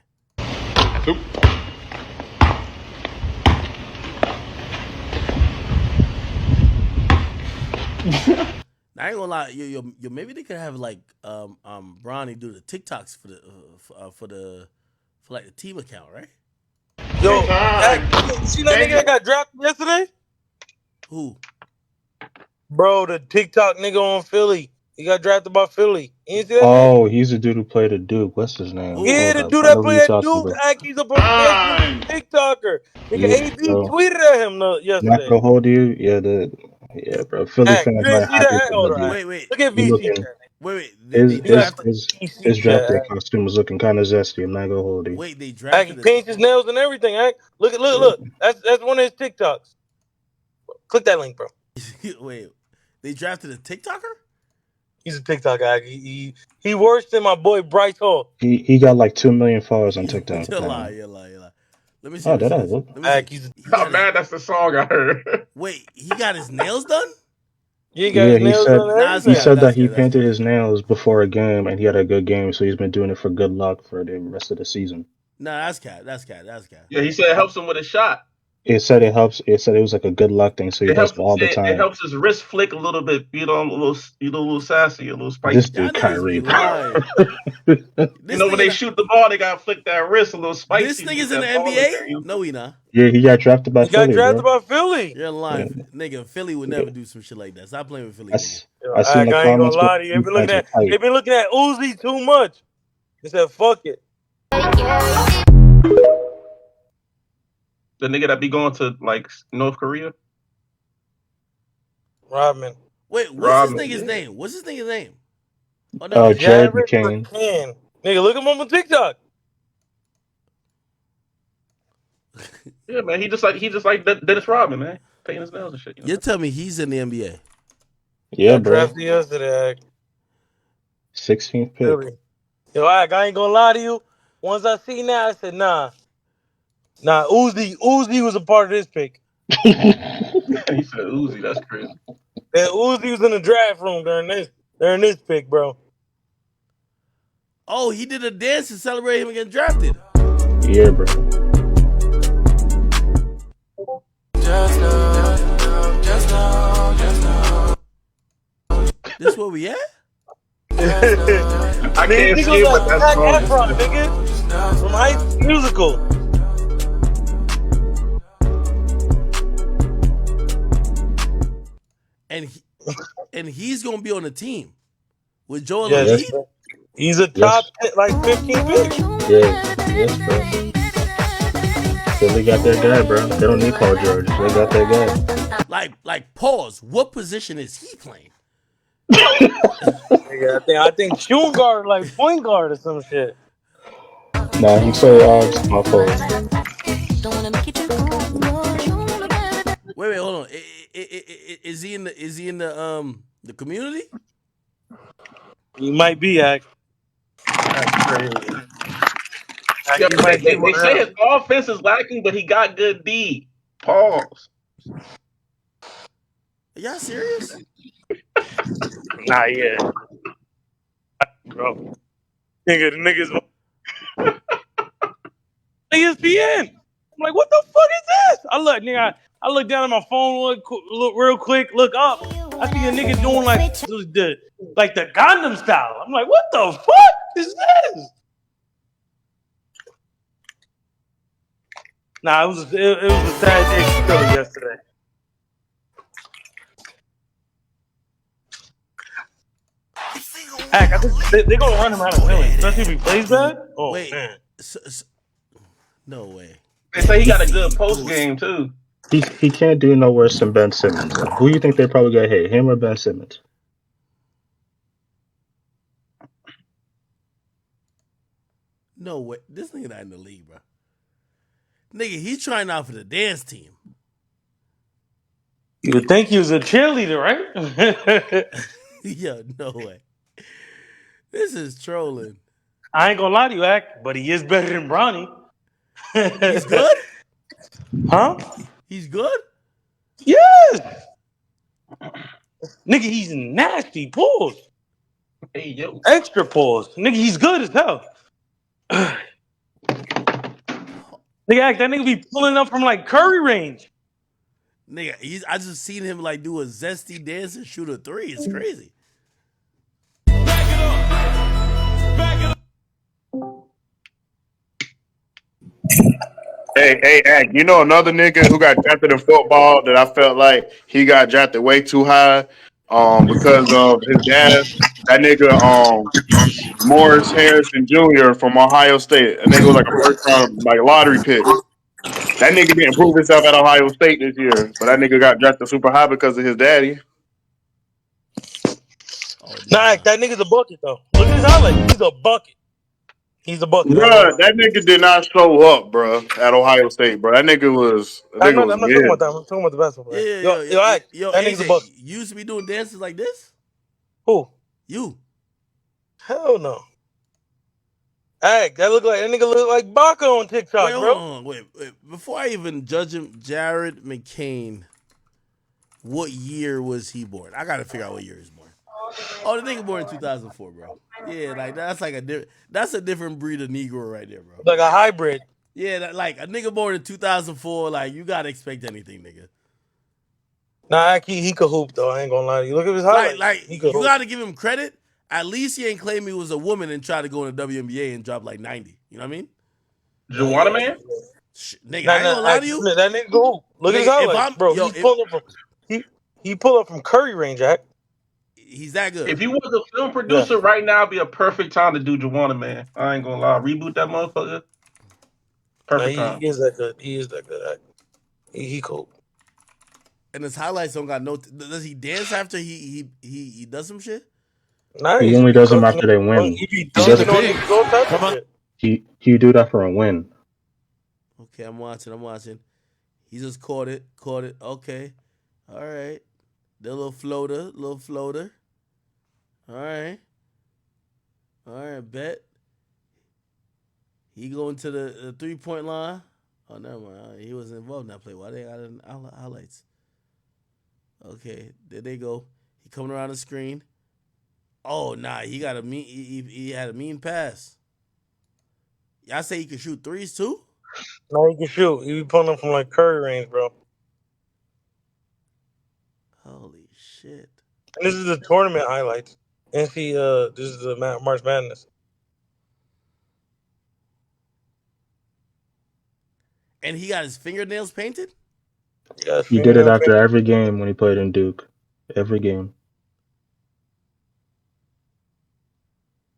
I ain't gonna lie, yo, maybe they could have like Bronny do the TikToks for like the team account, right? Yo, you see that nigga that got drafted yesterday? Who? Bro, the TikTok nigga on Philly. He got drafted by Philly. You ain't see that shit? Oh, he's the dude who played at Duke. What's his name? Yeah, Hold the up. dude I that know who play you're that talking Duke, about. he's a professional TikToker. Nigga, Yeah, AB bro. tweeted at him Not yesterday. gonna hold you. Yeah, bro. Philly Act, fans you are didn't see happy that? for Hold the on, dude. Act. Wait. Look at He VC looking chat. Wait. his You gotta put his VC draft chat, day Act. costume was looking kind of zesty. I'm not gonna hold you. Wait, they Act, he drafted it. paints his nails and everything, Act. Look. That's one of his TikToks. Click that link, bro. Wait, they drafted a TikToker? He's a TikTok Act. He worse than my boy Bryce Hall. He got like 2 million followers on TikTok. You're Apparently. lying. Let me see. Oh, did I? Look. Let me see. I'm mad that's the song I heard. Wait, he got his nails done? He got Yeah, his nails done and he everything. said that he painted his nails before a game and he had a good game, so he's been doing it for good luck for the rest of the season. No, that's cat. Yeah, he said it helps him with a shot. It said it helps. It said it was like a good luck thing, so he It does helps. it all the It time. helps his wrist flick a little bit. You know, a little sassy, a little This spicy. dude, Kyrie. You know, when they shoot the ball, they gotta flick that wrist a little spicy. This to nigga's get in the that ball in there, NBA? you know? No, he not. Yeah, he got drafted by He got Philly, drafted bro. by Philly. You're lying, Yeah. nigga. Philly would never do some shit like that. Stop playing with Philly, I nigga. seen the I ain't gonna comments. lie to you. They've been looking at Uzi too much. They said, fuck it. The nigga that be going to like North Korea. Rodman. Wait, Rodman, what's his yeah. name? What's his nigga's name? Oh, Oh, Jared Jared McCain. McCann. Nigga, look him up on TikTok. Yeah, man. He just like Dennis Rodman, man. Painting his nails and shit. You know? You tell me he's in the NBA. Yeah, Got bro. drafted yesterday. 16th pick. Philly. Yo, I ain't gonna lie to you. Once I seen that, I said, nah. Uzi was a part of this pick. He said Uzi. That's crazy. Yeah, Uzi was in the draft room during this pick, bro. Oh, he did a dance to celebrate him getting drafted. Yeah, bro. This where we at? I can't see it, but that's Zac wrong. Efron, nigga. From High School Musical. And he's gonna be on the team with Joel Yes, Embiid. he's a top 15 pick. Yes, bro. Philly got their guy, bro. They don't need Paul George. They got their guy. Like, pause. What position is he playing? I think shooting guard, like point guard or some shit. Nah, he play small forward. Wait, hold on. Is he in the community? He might be, Act. That's crazy. Yeah, they say his offense is lacking, but he got good D. Pause. Are y'all serious? Nah, yeah. Bro. Nigga, the niggas. ESPN. I'm like, what the fuck is this? I look down at my phone, look real quick, look up. I see a nigga doing like the Gangnam style. I'm like, what the fuck is this? Nah, it was a sad day for Philly yesterday. Heck, I think they're gonna run him out of Philly, especially if he plays bad. Oh Wait, man, no way. They say he got a good post game too. He can't do no worse than Ben Simmons. Who do you think they probably gonna hit, him or Ben Simmons? No way. This nigga not in the league, bro. Nigga, he's trying out for the dance team. you would think he was a cheerleader, right? Yo, no way. This is trolling. I ain't gonna lie to you, Act, but he is better than Bronny. He's good? Huh? He's good? Yes. Nigga, he's nasty. Pause. Hey, yo. Extra pause. Nigga, he's good as hell. Nigga, Act, that nigga be pulling up from like Curry range. Nigga, I just seen him like do a zesty dance and shoot a three. It's crazy. Hey, you know another nigga who got drafted in football that I felt like he got drafted way too high, because of his dad. That nigga, Morris Harrison Jr. from Ohio State. That nigga was like a first round like lottery pick. That nigga didn't prove himself at Ohio State this year, but that nigga got drafted super high because of his daddy. Nah, Act, that nigga's a bucket though. Look at his highlight. He's a bucket. He's a bucket. I ain't gonna Bruh, lie. that nigga did not show up, bruh, at Ohio State, bro. That nigga was I'm not talking about mid. that. I'm talking about the basketball player. Yeah, Yo, Act, yo, that nigga's a AJ, bucket. you used to be doing dances like this? Who? You. Hell no. Act, that nigga look like Baca on TikTok, Wait, hold bro. on, wait. Before I even judge him, Jared McCain, what year was he born? I gotta figure out what year he's born. Oh, the nigga born in 2004, bro. Yeah, like that's like that's a different breed of Negro right there, bro. Like a hybrid. Yeah, like a nigga born in 2004, like you gotta expect anything, nigga. Nah, Act, he could hoop though. I ain't gonna lie to you. Look at his highlights. Like He could you hoop. gotta give him credit. At least he ain't claim he was a woman and try to go in the WNBA and drop like 90. You know what I mean? Juwanna Man? Nigga, Nah, I ain't gonna lie Act, to you. that nigga could hoop. Look at his Nigga, if highlights, I'm bro. He pull up from Curry range, Act. He's that good. If you was a film Yeah. producer right now, it'd be a perfect time to do Juwanna Man. I ain't gonna lie. Reboot that motherfucker. Nah, Perfect he time. is that good. He is that good, Act. He cool. And his highlights don't got no. Does he dance after he does some shit? Nah, He he only be does them cooking. after they win. He be He does dunking on niggas all types of shit. he do that for a win. Okay, I'm watching. He just caught it. Okay, all right. The little floater. All right, bet. He going to the 3-point line. Oh, never mind. He wasn't involved in that play. Why they got it in highlights? Okay, there they go. He coming around the screen. Oh, nah, he got a mean. He had a mean pass. Y'all say he can shoot threes too? No, he can shoot. He be pulling them from like Curry range, bro. Holy shit! And this is the tournament highlights. This is the March Madness. And he got his fingernails painted? Yeah, He did it after every game when he played in Duke. Every game.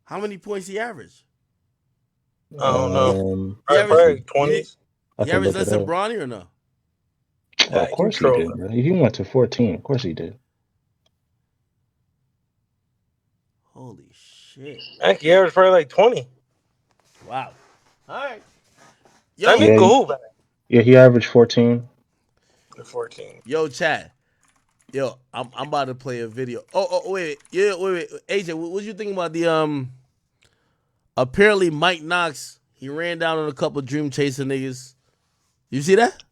How many points he averaged? I don't know. He Probably averaged 20s. I He can averaged look less it than up. Bronny or no? Oh, of course he did. Bro. He went to 14. Of course he did. Holy shit! Heck, he averaged probably like 20. Wow. All right. That nigga go hoop. Yeah, he averaged 14. 14. Yo, Chad. Yo, I'm about to play a video. Oh, wait. Yeah, wait. AJ, what you think about the apparently Mike Knox, he ran down on a couple dream chaser niggas. You see that?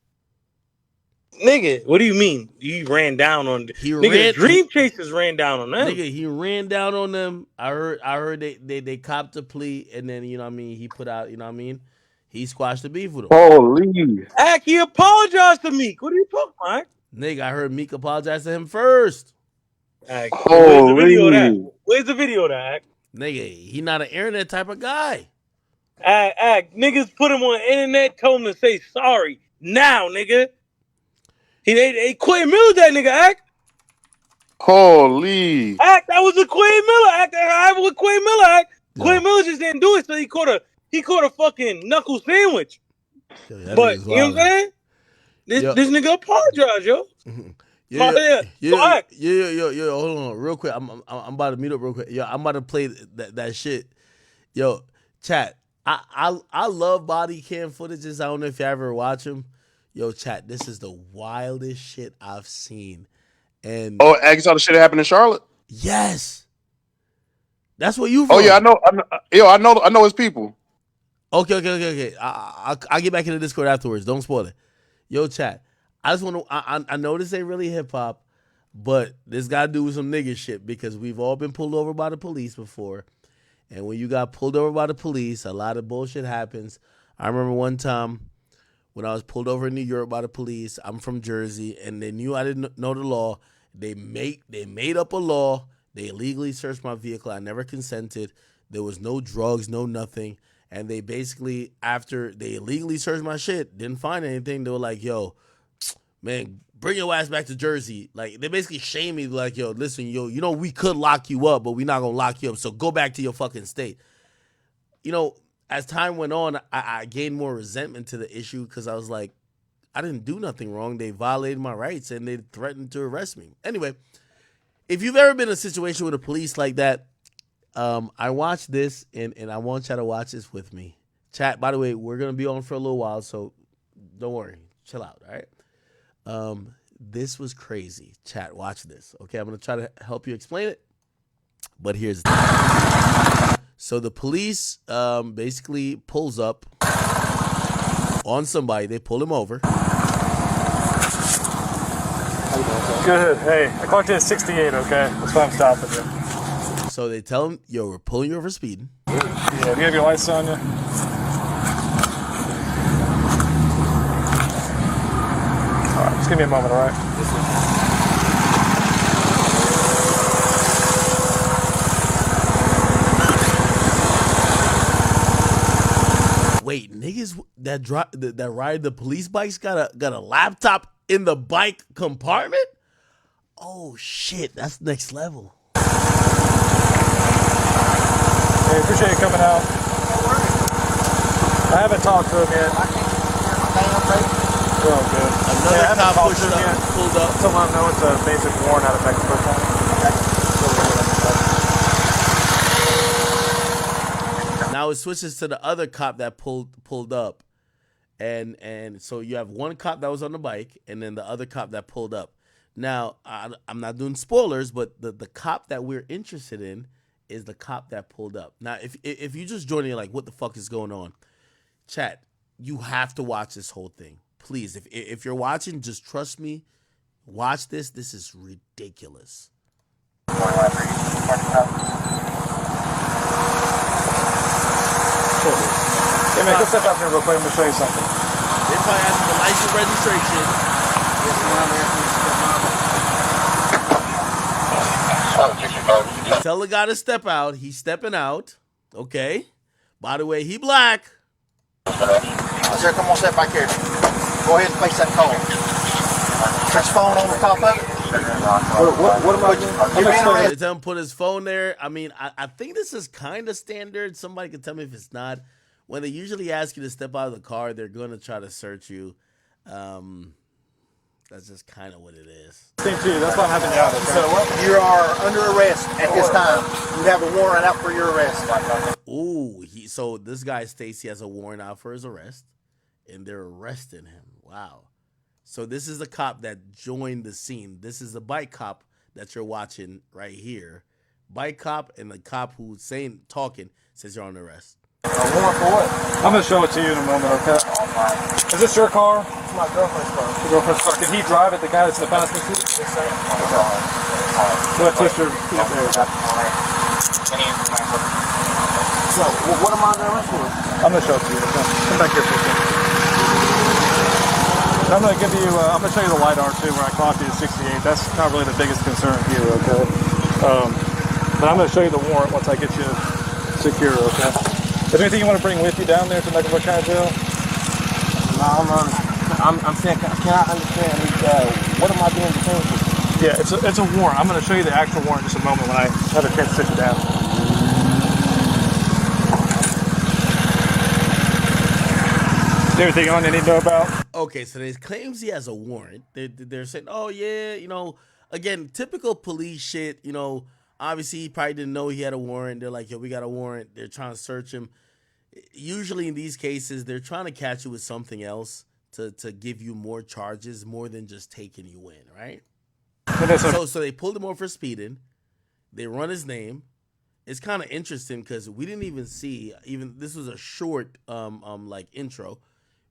Nigga, what do you mean? You ran down on nigga, Dream Chasers ran down on them. Nigga, he ran down on them. I heard they copped a plea, and then you know what I mean, he put out, you know what I mean? He squashed the beef with him. Holy. Ack, he apologized to Meek. What are you talking about? Nigga, I heard Meek apologize to him first. Ack, where's the video of that? Holy. Where's the video of that, Ack? Nigga, he not an internet type of guy. Ack, niggas put him on the internet, told him to say sorry. Now, nigga. They Quay Miller that nigga, Ack. Holy. Ack, that was a Quay Miller. Ack, that happened with Quay Miller, Ack. Quay Miller just didn't do it, so he caught a fucking knuckle sandwich. But you know what I'm saying? This nigga apologized, yo. Yo, hold on, real quick. I'm about to meet up real quick. Yo, I'm about to play that shit. Yo, chat. I love body cam footages. I don't know if you ever watch them. Yo, chat. This is the wildest shit I've seen. And you saw the shit that happened in Charlotte? yes. That's where you from? Oh yeah, I know his people. Okay. I'll get back into Discord afterwards. Don't spoil it. Yo, chat. I just want to. I know this ain't really hip hop, but this got to do with some nigga shit because we've all been pulled over by the police before, and when you got pulled over by the police, a lot of bullshit happens. I remember one time when I was pulled over in New York by the police. I'm from Jersey, and they knew I didn't know the law. They made up a law. They illegally searched my vehicle. I never consented. There was no drugs, no nothing. And they basically, after they illegally searched my shit, didn't find anything. They were like, yo, man, bring your ass back to Jersey. Like, they basically shamed me, like, yo, listen, yo, you know, we could lock you up, but we're not going to lock you up. So go back to your fucking state. You know, as time went on, I gained more resentment to the issue because I was like, I didn't do nothing wrong. They violated my rights and they threatened to arrest me. Anyway, if you've ever been in a situation with the police like that, I watched this and I want y'all to watch this with me. Chat, by the way, we're going to be on for a little while, so don't worry. Chill out, all right? This was crazy. Chat, watch this. Okay, I'm going to try to help you explain it, but here's the thing. So the police basically pulls up on somebody. They pull him over. Good. Hey, I clocked in at 68, okay? That's why I'm stopping you. So they tell him, yo, we're pulling you over for speeding. Yeah, do you have your lights on you? All right, just give me a moment, all right? Wait, niggas that ride the police bikes got a laptop in the bike compartment? Oh shit, that's next level. Hey, appreciate you coming out. I haven't talked to him yet. Oh, good. Another cop pushed up, pulled up. So let him know it's a basic warrant out of Mexico. Now it switches to the other cop that pulled up. And so you have one cop that was on the bike and then the other cop that pulled up. Now, I'm not doing spoilers, but the cop that we're interested in is the cop that pulled up. Now, if you just joining, like, what the fuck is going on? Chat, you have to watch this whole thing. Please, if you're watching, just trust me. Watch this. This is ridiculous. Hey man, go step out here real quick. I'm gonna show you something. They probably ask for the license registration. Tell the guy to step out. He's stepping out. Okay. By the way, he black. Sir, come on, step back here. Go ahead and place that call. Put your phone on the top of it. What am I doing? They tell him put his phone there. I mean, I think this is kind of standard. Somebody can tell me if it's not. When they usually ask you to step out of the car, they're going to try to search you. That's just kind of what it is. Same to you. That's why I'm having you out. So you are under arrest at this time. You have a warrant out for your arrest. Ooh, so this guy states he has a warrant out for his arrest, and they're arresting him. Wow. So this is the cop that joined the scene. This is the bike cop that you're watching right here. Bike cop and the cop who's talking says you're on arrest. A warrant for what? I'm gonna show it to you in a moment, okay? Is this your car? It's my girlfriend's car. Your girlfriend's car. Did he drive it? The guy that's in the passenger seat? Yes, sir. Go ahead, twist your feet up there. So, what am I under arrest for? I'm gonna show it to you. Okay? Come back here for a second. I'm gonna give you. I'm gonna show you the LiDAR too, where I clocked you at 68. That's not really the biggest concern here, okay? But I'm gonna show you the warrant once I get you secure, okay? Is there anything you want to bring with you down there to Mexico County Jail? No, I'm saying, can I understand? What am I being detained for? Yeah, it's a warrant. I'm going to show you the actual warrant in just a moment when I have a chance to sit you down. Is there anything on you need to know about? Okay, so they claims he has a warrant. They're saying, oh yeah, again, typical police shit. Obviously he probably didn't know he had a warrant. They're like, yo, we got a warrant. They're trying to search him. Usually in these cases, they're trying to catch you with something else to give you more charges, more than just taking you in, right? So they pulled him over for speeding. They run his name. it's kind of interesting because we didn't even see even this was a short like intro.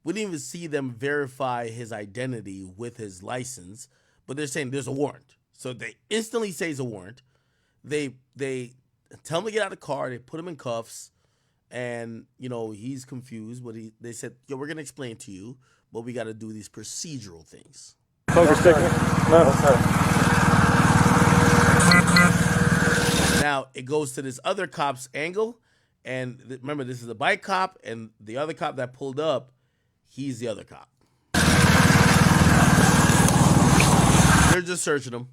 We didn't even see them verify his identity with his license, but they're saying there's a warrant. So they instantly say it's a warrant. They tell him to get out of the car. They put him in cuffs, and he's confused. But they said, "Yo, we're gonna explain to you, but we got to do these procedural things." Poker stick me? No. Now it goes to this other cop's angle, and remember, this is a bike cop, and the other cop that pulled up, he's the other cop. They're just searching him.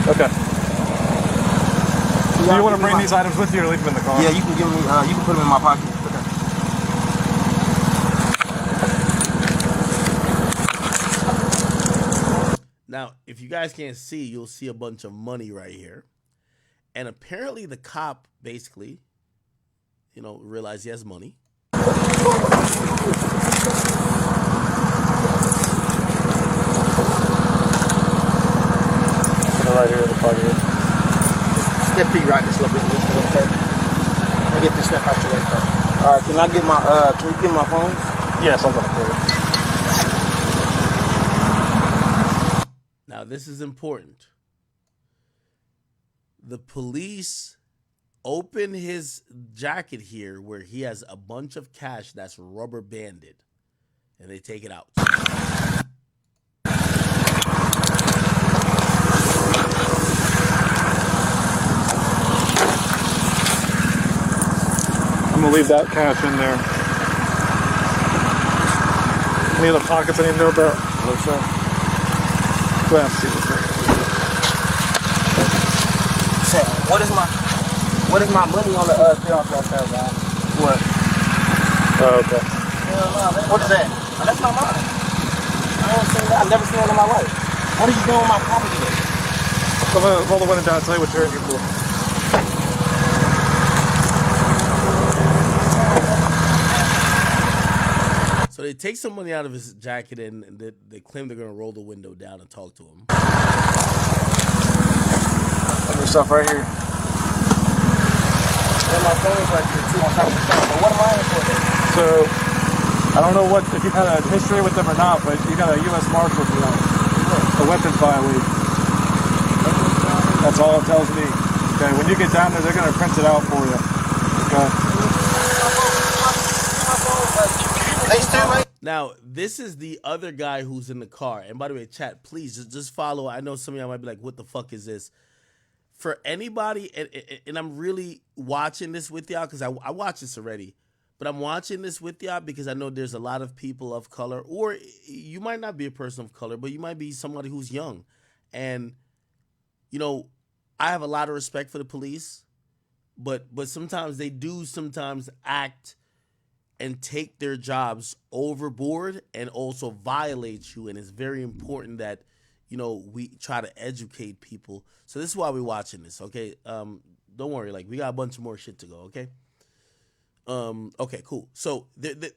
Okay. Do you want to bring these items with you or leave them in the car? Yeah, you can give me. You can put them in my pocket. Now, if you guys can't see, you'll see a bunch of money right here. And apparently the cop basically, realized he has money. Right here in the pocket. Step feet right this little bit. Okay. Let me get this step out your way first. All right, can you give my phone? Yes, I'm gonna put it. Now, this is important. The police open his jacket here where he has a bunch of cash that's rubber banded, and they take it out. I'm gonna leave that cash in there. Any other pockets I need to know about? No, sir. Go ahead and see this thing. Say, what is my money on the clear off that guy? What? Oh, okay. What is that? Oh, that's not mine. I've never seen that in my life. What are you doing with my property? I'm gonna roll the window down and tell you what you're here for. So they take some money out of his jacket and they claim they're going to roll the window down and talk to him. Your stuff right here. And my phone's right here too on top of the phone. But what am I in for then? So, I don't know if you've had a history with them or not, but you got a U.S. Marshal for that. A weapons violation. That's all it tells me. Okay, when you get down there, they're going to print it out for you. Okay. Now, this is the other guy who's in the car. And by the way, chat, please just follow. I know some of y'all might be like, what the fuck is this? For anybody, and I'm really watching this with y'all because I watched this already. But I'm watching this with y'all because I know there's a lot of people of color. Or you might not be a person of color, but you might be somebody who's young. And, I have a lot of respect for the police. But sometimes they do act and take their jobs overboard and also violate you. And it's very important that, we try to educate people. So this is why we're watching this, okay? Don't worry, we got a bunch more shit to go, okay? Okay, cool. So the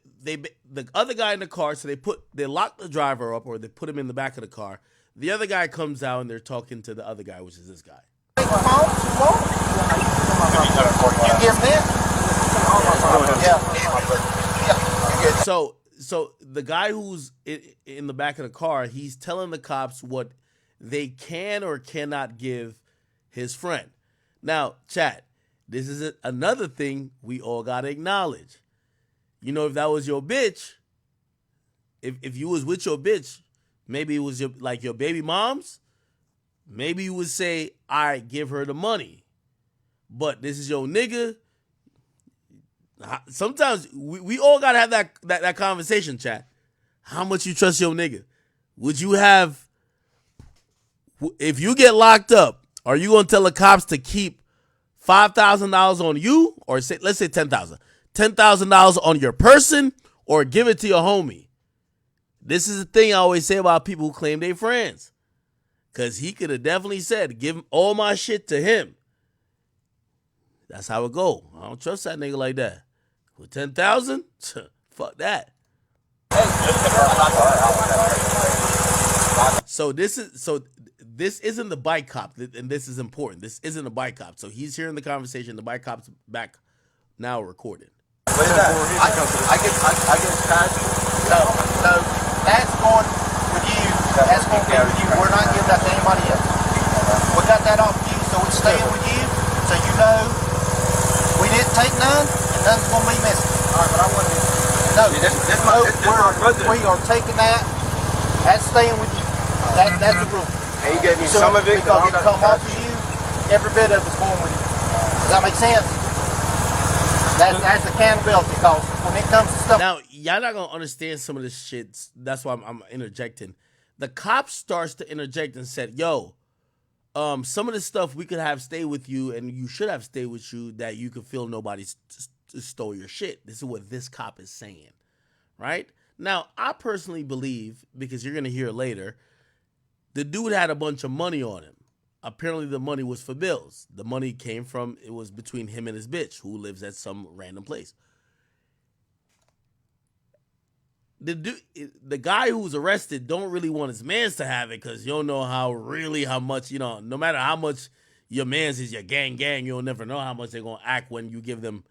other guy in the car, so they lock the driver up or they put him in the back of the car. The other guy comes out and they're talking to the other guy, which is this guy. You give this? So the guy who's in the back of the car, he's telling the cops what they can or cannot give his friend. Now, chat, this is another thing we all gotta acknowledge. If that was your bitch, if you was with your bitch, maybe it was your baby mom's, maybe you would say, all right, give her the money. But this is your nigga. Sometimes we all gotta have that conversation, chat. How much you trust your nigga? Would you have, if you get locked up, are you gonna tell the cops to keep $5,000 on you, or let's say $10,000 on your person, or give it to your homie? This is the thing I always say about people who claim they friends, because he could have definitely said, give all my shit to him. That's how it go. I don't trust that nigga like that. With 10,000, fuck that. So this isn't the bike cop, and this is important. This isn't a bike cop. So he's hearing the conversation. The bike cop's back now recorded. What is that? I get casual. No, that's going with you. That's going to be with you. We're not giving that to anybody else. We got that off you, so it's staying with you. So you know we didn't take none, and none's going to be missing. All right, but I want to. No, we are taking that. That's staying with you. That's the rule. And you gave me some of it because it come off of you. Every bit of it's going with you. Does that make sense? That's accountability, because when it comes to stuff. Now, y'all not gonna understand some of this shit. That's why I'm interjecting. The cop starts to interject and said, "Yo, some of this stuff we could have stay with you, and you should have stayed with you, that you could feel nobody stole your shit." This is what this cop is saying, right? Now, I personally believe, because you're gonna hear later, the dude had a bunch of money on him. Apparently the money was for bills. The money came from, it was between him and his bitch, who lives at some random place. The guy who was arrested don't really want his mans to have it, because you don't know how much, no matter how much your mans is your gang, you'll never know how much they're going to act when you give them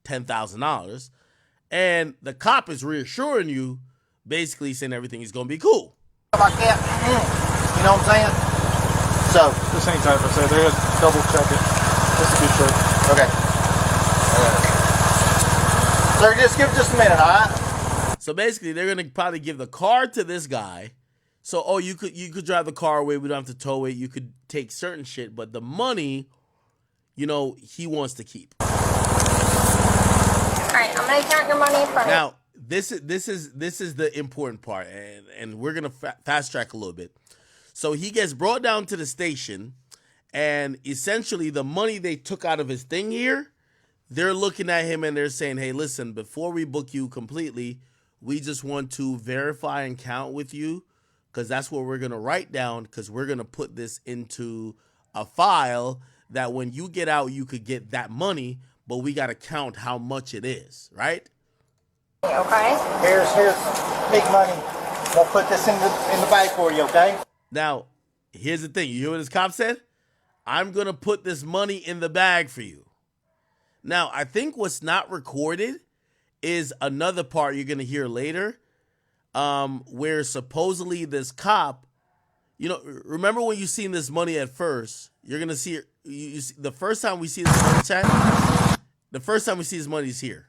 $10,000. And the cop is reassuring you, basically saying everything is going to be cool. Like that, you know what I'm saying? So the same type of say they're gonna double check it just to be sure. Okay. So just give it just a minute, all right? So basically, they're gonna probably give the car to this guy. So you could drive the car away. We don't have to tow it. You could take certain shit, but the money, he wants to keep. All right, I'm gonna count your money in front of you. Now, this is the important part, and we're gonna fast track a little bit. So he gets brought down to the station, and essentially the money they took out of his thing here, they're looking at him and they're saying, "Hey, listen, before we book you completely, we just want to verify and count with you, because that's what we're gonna write down, because we're gonna put this into a file that when you get out, you could get that money, but we gotta count how much it is, right?" Okay. Here's big money. We'll put this in the bag for you, okay? Now, here's the thing. You hear what this cop said? "I'm going to put this money in the bag for you." Now, I think what's not recorded is another part you're going to hear later, where supposedly this cop, remember when you seen this money at first, you're going to see it. You see, the first time we see this money, chat, the first time we see this money is here.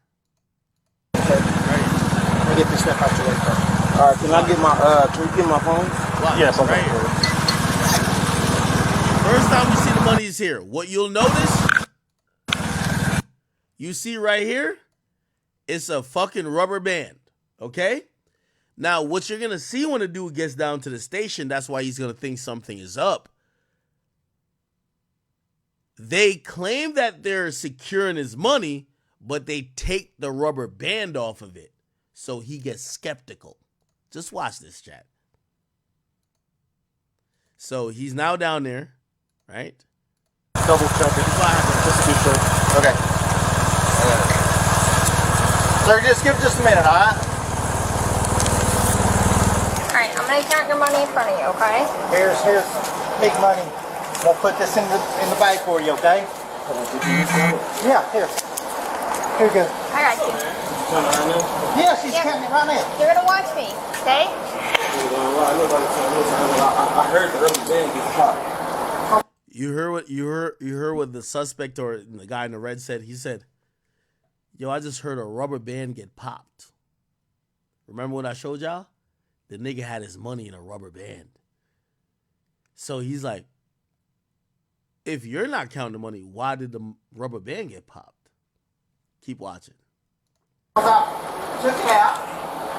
Okay. Right. Let me get this stuff out your way first. All right, can you get my phone? Yes, right here. First time we see the money is here. What you'll notice, you see right here, it's a fucking rubber band, okay? Now, what you're going to see when the dude gets down to the station, that's why he's going to think something is up. They claim that they're securing his money, but they take the rubber band off of it. So he gets skeptical. Just watch this, chat. So he's now down there, right? Double check it. Just to be sure. Okay. Sir, just give it just a minute, all right? All right, I'm gonna count your money in front of you, okay? Here's big money. We'll put this in the bag for you, okay? Yeah, here. Here you go. I got you. Yeah, she's counting it right now. You're gonna watch me, okay? I heard the rubber band get popped. You heard what the suspect or the guy in the red said? He said, "Yo, I just heard a rubber band get popped." Remember what I showed y'all? The nigga had his money in a rubber band. So he's like, if you're not counting the money, why did the rubber band get popped? Keep watching. Check it out.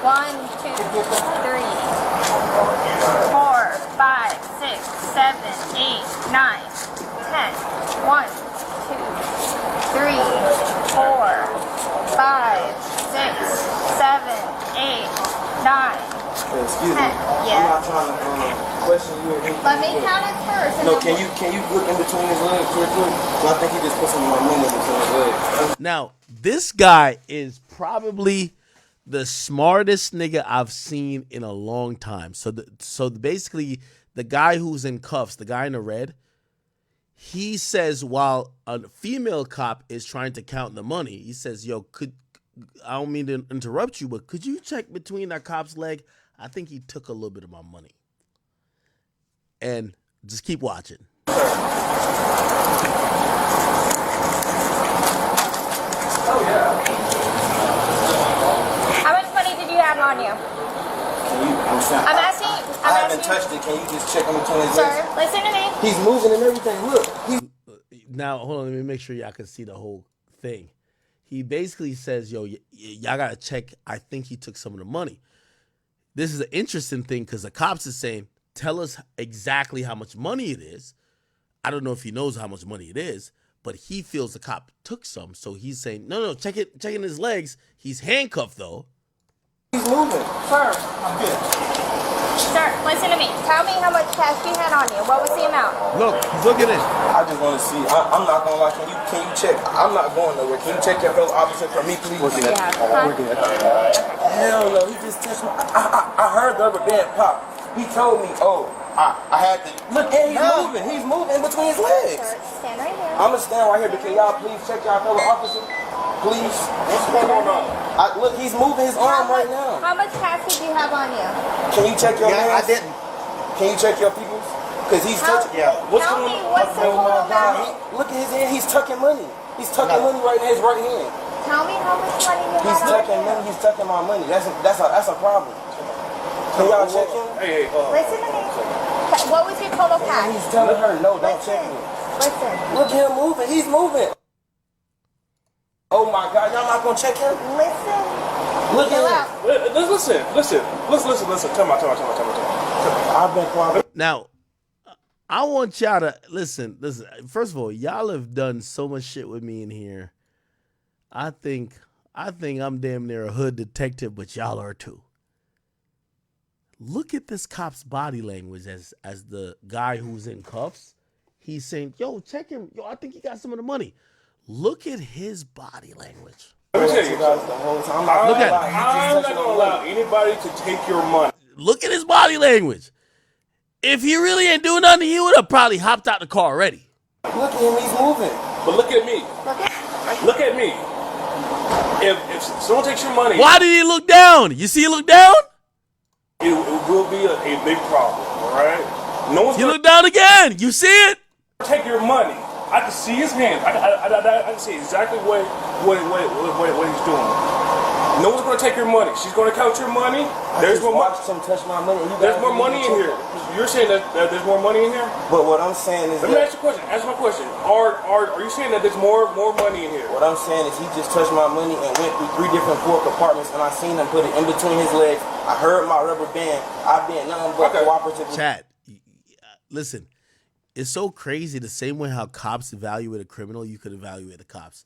1, 2, 3, 4, 5, 6, 7, 8, 9, 10. 1, 2, 3, 4, 5, 6, 7, 8, 9. Excuse me. Yeah. I'm not trying to question you or anything. Let me count it first. No, can you look in between his legs real quick? So I think he just put some of my money in between his legs. Now, this guy is probably the smartest nigga I've seen in a long time. So basically, the guy who's in cuffs, the guy in the red, he says while a female cop is trying to count the money, he says, "Yo, I don't mean to interrupt you, but could you check between that cop's leg? I think he took a little bit of my money." And just keep watching. Oh, yeah. How much money did you have on you? I'm asking. I haven't touched it. Can you just check on between his legs? Sir, listen to me. He's moving and everything. Look. Now, hold on. Let me make sure y'all can see the whole thing. He basically says, yo, y'all got to check. I think he took some of the money. This is an interesting thing because the cops is saying, tell us exactly how much money it is. I don't know if he knows how much money it is, but he feels the cop took some. So he's saying, no, checking his legs. He's handcuffed, though. He's moving. Sir, I'm good. Sir, listen to me. Tell me how much cash you had on you. What was the amount? Look, he's looking at it. I just want to see. I'm not going to lie. Can you check? I'm not going nowhere. Can you check your fellow officer for me, please? Working at Hell no. He just touched me. I heard the rubber band pop. He told me, I had to. Look, and he's moving. He's moving in between his legs. Sir, stand right here. I'm going to stand right here, but can y'all please check y'all fellow officer? Please. What's going on? Look, he's moving his arm right now. How much cash did you have on you? Can you check your hands? I didn't. Can you check your people's? Because he's touching. Yeah. Tell me what's the total amount? Look at his hand. He's tucking money. He's tucking money right in his right hand. Tell me how much money you He's had on tucking you. money. He's tucking my money. That's a problem. Can y'all check him? Listen to me. What was your total cash? He's telling her, no, don't check me. Listen. Look at him moving. He's moving. Oh my God, y'all not gonna check him? Listen. Look at him. Listen. Come on. I've been quiet. Now, I want y'all to listen. First of all, y'all have done so much shit with me in here. I think I'm damn near a hood detective, but y'all are too. Look at this cop's body language as the guy who's in cuffs. He's saying, "Yo, check him. Yo, I think he got some of the money." Look at his body language. Let me tell you, guys the whole time. Look at him. I'm not gonna allow anybody to take your money. Look at his body language. If he really ain't doing nothing, he would have probably hopped out the car already. Look at him, he's moving. But look at me. Look at me. If someone takes your money, Why did he look down? You see he look down? it will be a big problem. All right. No one's He gonna looked down again. You see it? take your money. I can see his hand. I can see exactly what he's doing. No one's gonna take your money. She's gonna count your money. There's more money. Him touch my money. There's more money in here. You're saying that there's more money in here? But what I'm saying is, let me ask you a question. Answer my question. Are you saying that there's more money in here? What I'm saying is, he just touched my money and went through 3 different floor compartments, and I seen him put it in between his legs. I heard my rubber band. I've been nothing but cooperative. Chat. Listen. It's so crazy. The same way how cops evaluate a criminal, you could evaluate the cops.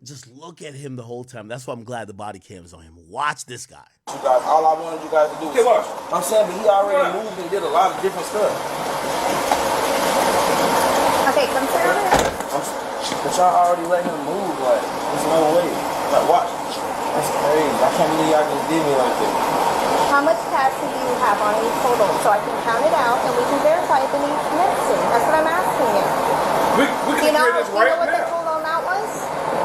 Just look at him the whole time. That's why I'm glad the body cam is on him. Watch this guy. You guys, all I wanted you guys to do was watch. I'm saying, but he already moved and did a lot of different stuff. Okay, come sit over here. But y'all already let him move. Like, there's no way. Like, watch. That's crazy. I can't believe y'all just did me like this. How much cash do you have on you total so I can count it out and we can verify if it needs mixing? That's what I'm asking you. We can hear this right what the now. total amount was?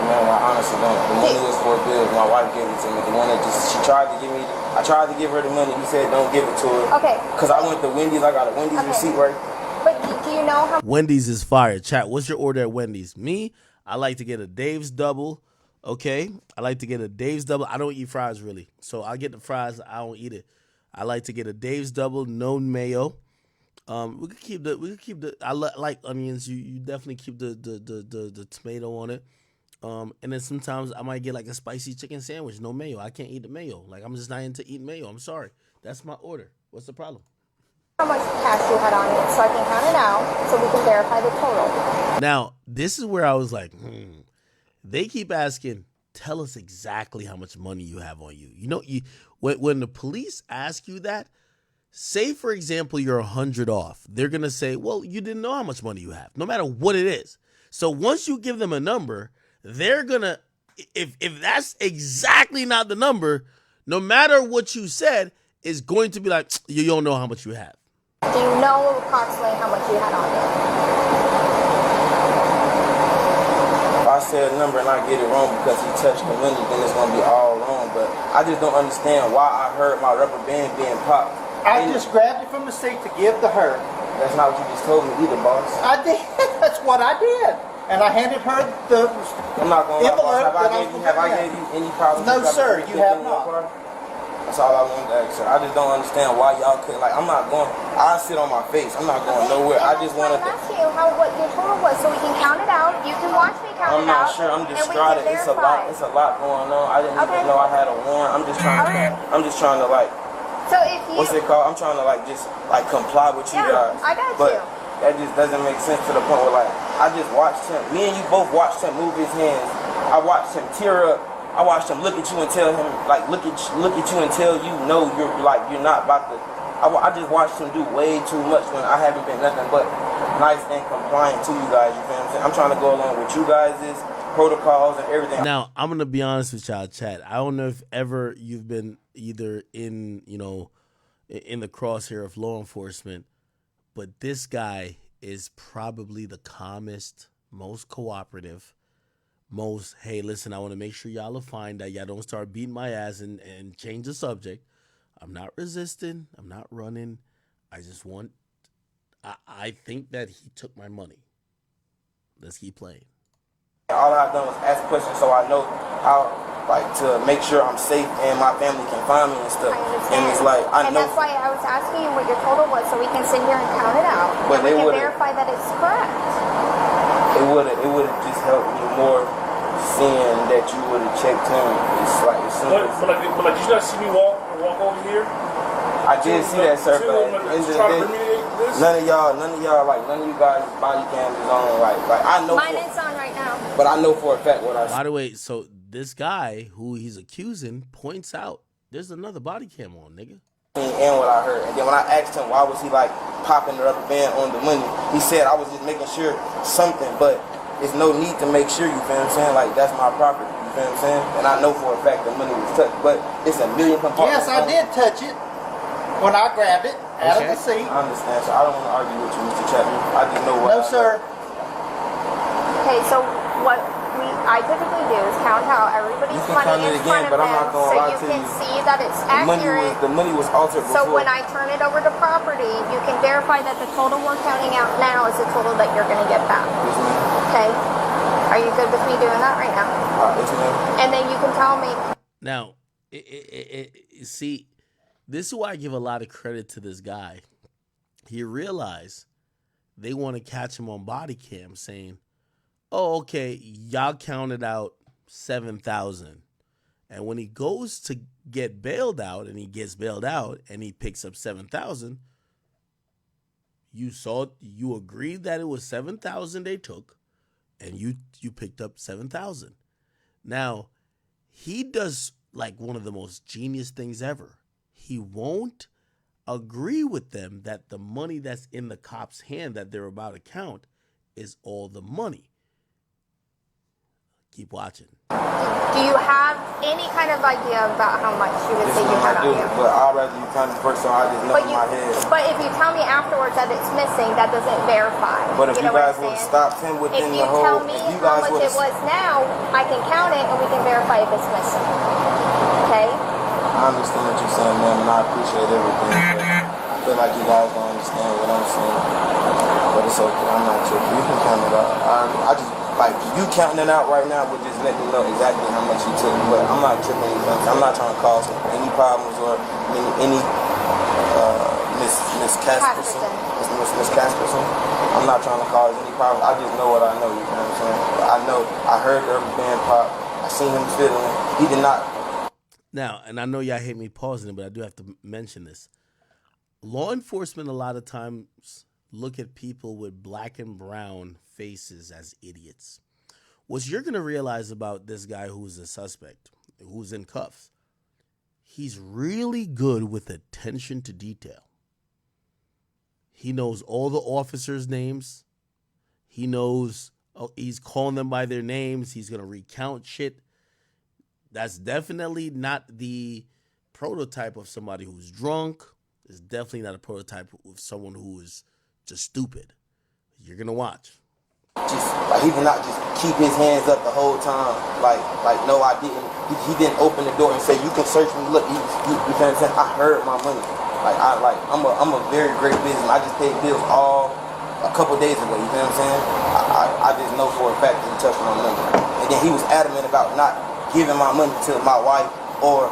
No, I honestly don't. The money was for bills. My wife gave it to me. The one that she tried to give me. I tried to give her the money. He said, don't give it to her. Okay. Because I went to Wendy's. I got a Wendy's receipt right. But do you know how? Wendy's is fire. Chat, what's your order at Wendy's? Me, I like to get a Dave's double. Okay? I like to get a Dave's double. I don't eat fries really. So I get the fries. I don't eat it. I like to get a Dave's double, no mayo. We could keep the. I like onions. You definitely keep the tomato on it. And then sometimes I might get like a spicy chicken sandwich, no mayo. I can't eat the mayo. Like I'm just not into eating mayo. I'm sorry. That's my order. What's the problem? How much cash you had on you so I can count it out so we can verify the total. Now this is where I was like, They keep asking, tell us exactly how much money you have on you. You know, when the police ask you that, say, for example, you're 100 off. They're going to say, well, you didn't know how much money you have, no matter what it is. So once you give them a number, they're going to if that's exactly not the number, no matter what you said, is going to be like, you don't know how much you have. Do you know approximately how much you had on you? If I say a number and I get it wrong because he touched the money, then it's gonna be all wrong. But I just don't understand why I heard my rubber band being popped. I just grabbed it from the seat to give to her. That's not what you just told me either, boss. I did. That's what I did. And I handed her the I'm not gonna lie, boss. envelope. Have I gave you any problems? No, sir, you have not. That's all I wanted to ask, sir. I just don't understand why y'all couldn't. Like, I'm not going. I sit on my face. I'm not going nowhere. I just wanted to. I'm asking you what your total was so we can count it out. You can watch me count I'm it out. not sure. I'm and distraught. we can verify. It's a lot going on. I didn't even know I had a warrant. I'm just trying to like. So if you. What's it called? I'm trying to like just like comply with you guys. I got but you. That just doesn't make sense to the point where like I just watched him. Me and you both watched him move his hands. I watched him tear up. I watched him look at you and tell him like look at you and tell you no, you're not about to. I just watched him do way too much when I haven't been nothing but nice and compliant to you guys. You feel what I'm saying? I'm trying to go along with you guys' protocols and everything. Now I'm gonna be honest with y'all, chat. I don't know if ever you've been either in in the crosshair of law enforcement, but this guy is probably the calmest, most cooperative. Most, hey, listen, I want to make sure y'all are fine, that y'all don't start beating my ass and change the subject. I'm not resisting. I'm not running. I just want, I think that he took my money. Let's keep playing. All I've done was ask questions so I know how, like, to make sure I'm safe and my family can find me and stuff. And it's like, I know. And that's why I was asking you what your total was so we can sit here and count it out. But and we can verify that it's correct. It would have just helped me more seeing that you would have checked him. It's like it's simple. But did you not see me walk over here? I did see that, sir. But none of you guys' body cams is on. Like I know. Mine is on right now. But I know for a fact what I see. By the way, so this guy who he's accusing points out there's another body cam on, nigga. And what I heard, and then when I asked him why was he like popping the rubber band on the money, he said I was just making sure something, but it's no need to make sure, you feel what I'm saying? Like, that's my property, you feel what I'm saying? And I know for a fact the money was touched, but it's a million compartments. Yes, I did touch it when I grabbed it out of the seat. I understand, so I don't want to argue with you, Mr. Chapman. I just know what. No, sir. Okay, so what I typically do is count out everybody's money in front of them so you can see that it's accurate. The money was altered before. So when I turn it over to property, you can verify that the total we're counting out now is the total that you're going to get back. Okay? Are you good with me doing that right now? And then you can tell me. Now, see, this is why I give a lot of credit to this guy. He realized they want to catch him on body cam saying, oh, okay, y'all counted out 7,000. And when he goes to get bailed out and he gets bailed out and he picks up 7,000, you agreed that it was 7,000 they took and you picked up 7,000. Now, he does like one of the most genius things ever. He won't agree with them that the money that's in the cop's hand that they're about to count is all the money. Keep watching. Do you have any kind of idea about how much you would say you had on you? But I'd rather you count it first so I just know in my head. But if you tell me afterwards that it's missing, that doesn't verify. But if you guys would have stopped him within the whole... If you tell me how much it was now, I can count it and we can verify if it's missing. Okay? I understand what you're saying, ma'am, and I appreciate everything. But I feel like you guys don't understand what I'm saying. But it's okay. I'm not tripping. You can count it out. I just... Like, you counting it out right now would just let me know exactly how much you took. But I'm not tripping anything. I'm not trying to cause any problems or any Miss Casperson. Miss Casperson. I'm not trying to cause any problems. I just know what I know, you know what I'm saying? I know, I heard the rubber band pop. I seen him fiddling. He did not. Now, and I know y'all hate me pausing it, but I do have to mention this. Law enforcement a lot of times look at people with black and brown faces as idiots. What you're going to realize about this guy who's a suspect, who's in cuffs, he's really good with attention to detail. He knows all the officers' names. He knows, he's calling them by their names. He's going to recount shit. That's definitely not the prototype of somebody who's drunk. It's definitely not a prototype of someone who is just stupid. You're gonna watch. Just like he did not just keep his hands up the whole time. Like no, I didn't. He didn't open the door and say, "You can search me." Look, you know what I'm saying? I heard my money. I'm a very great businessman. I just paid bills a couple days ago. You know what I'm saying? I just know for a fact that he touched my money. And then he was adamant about not giving my money to my wife or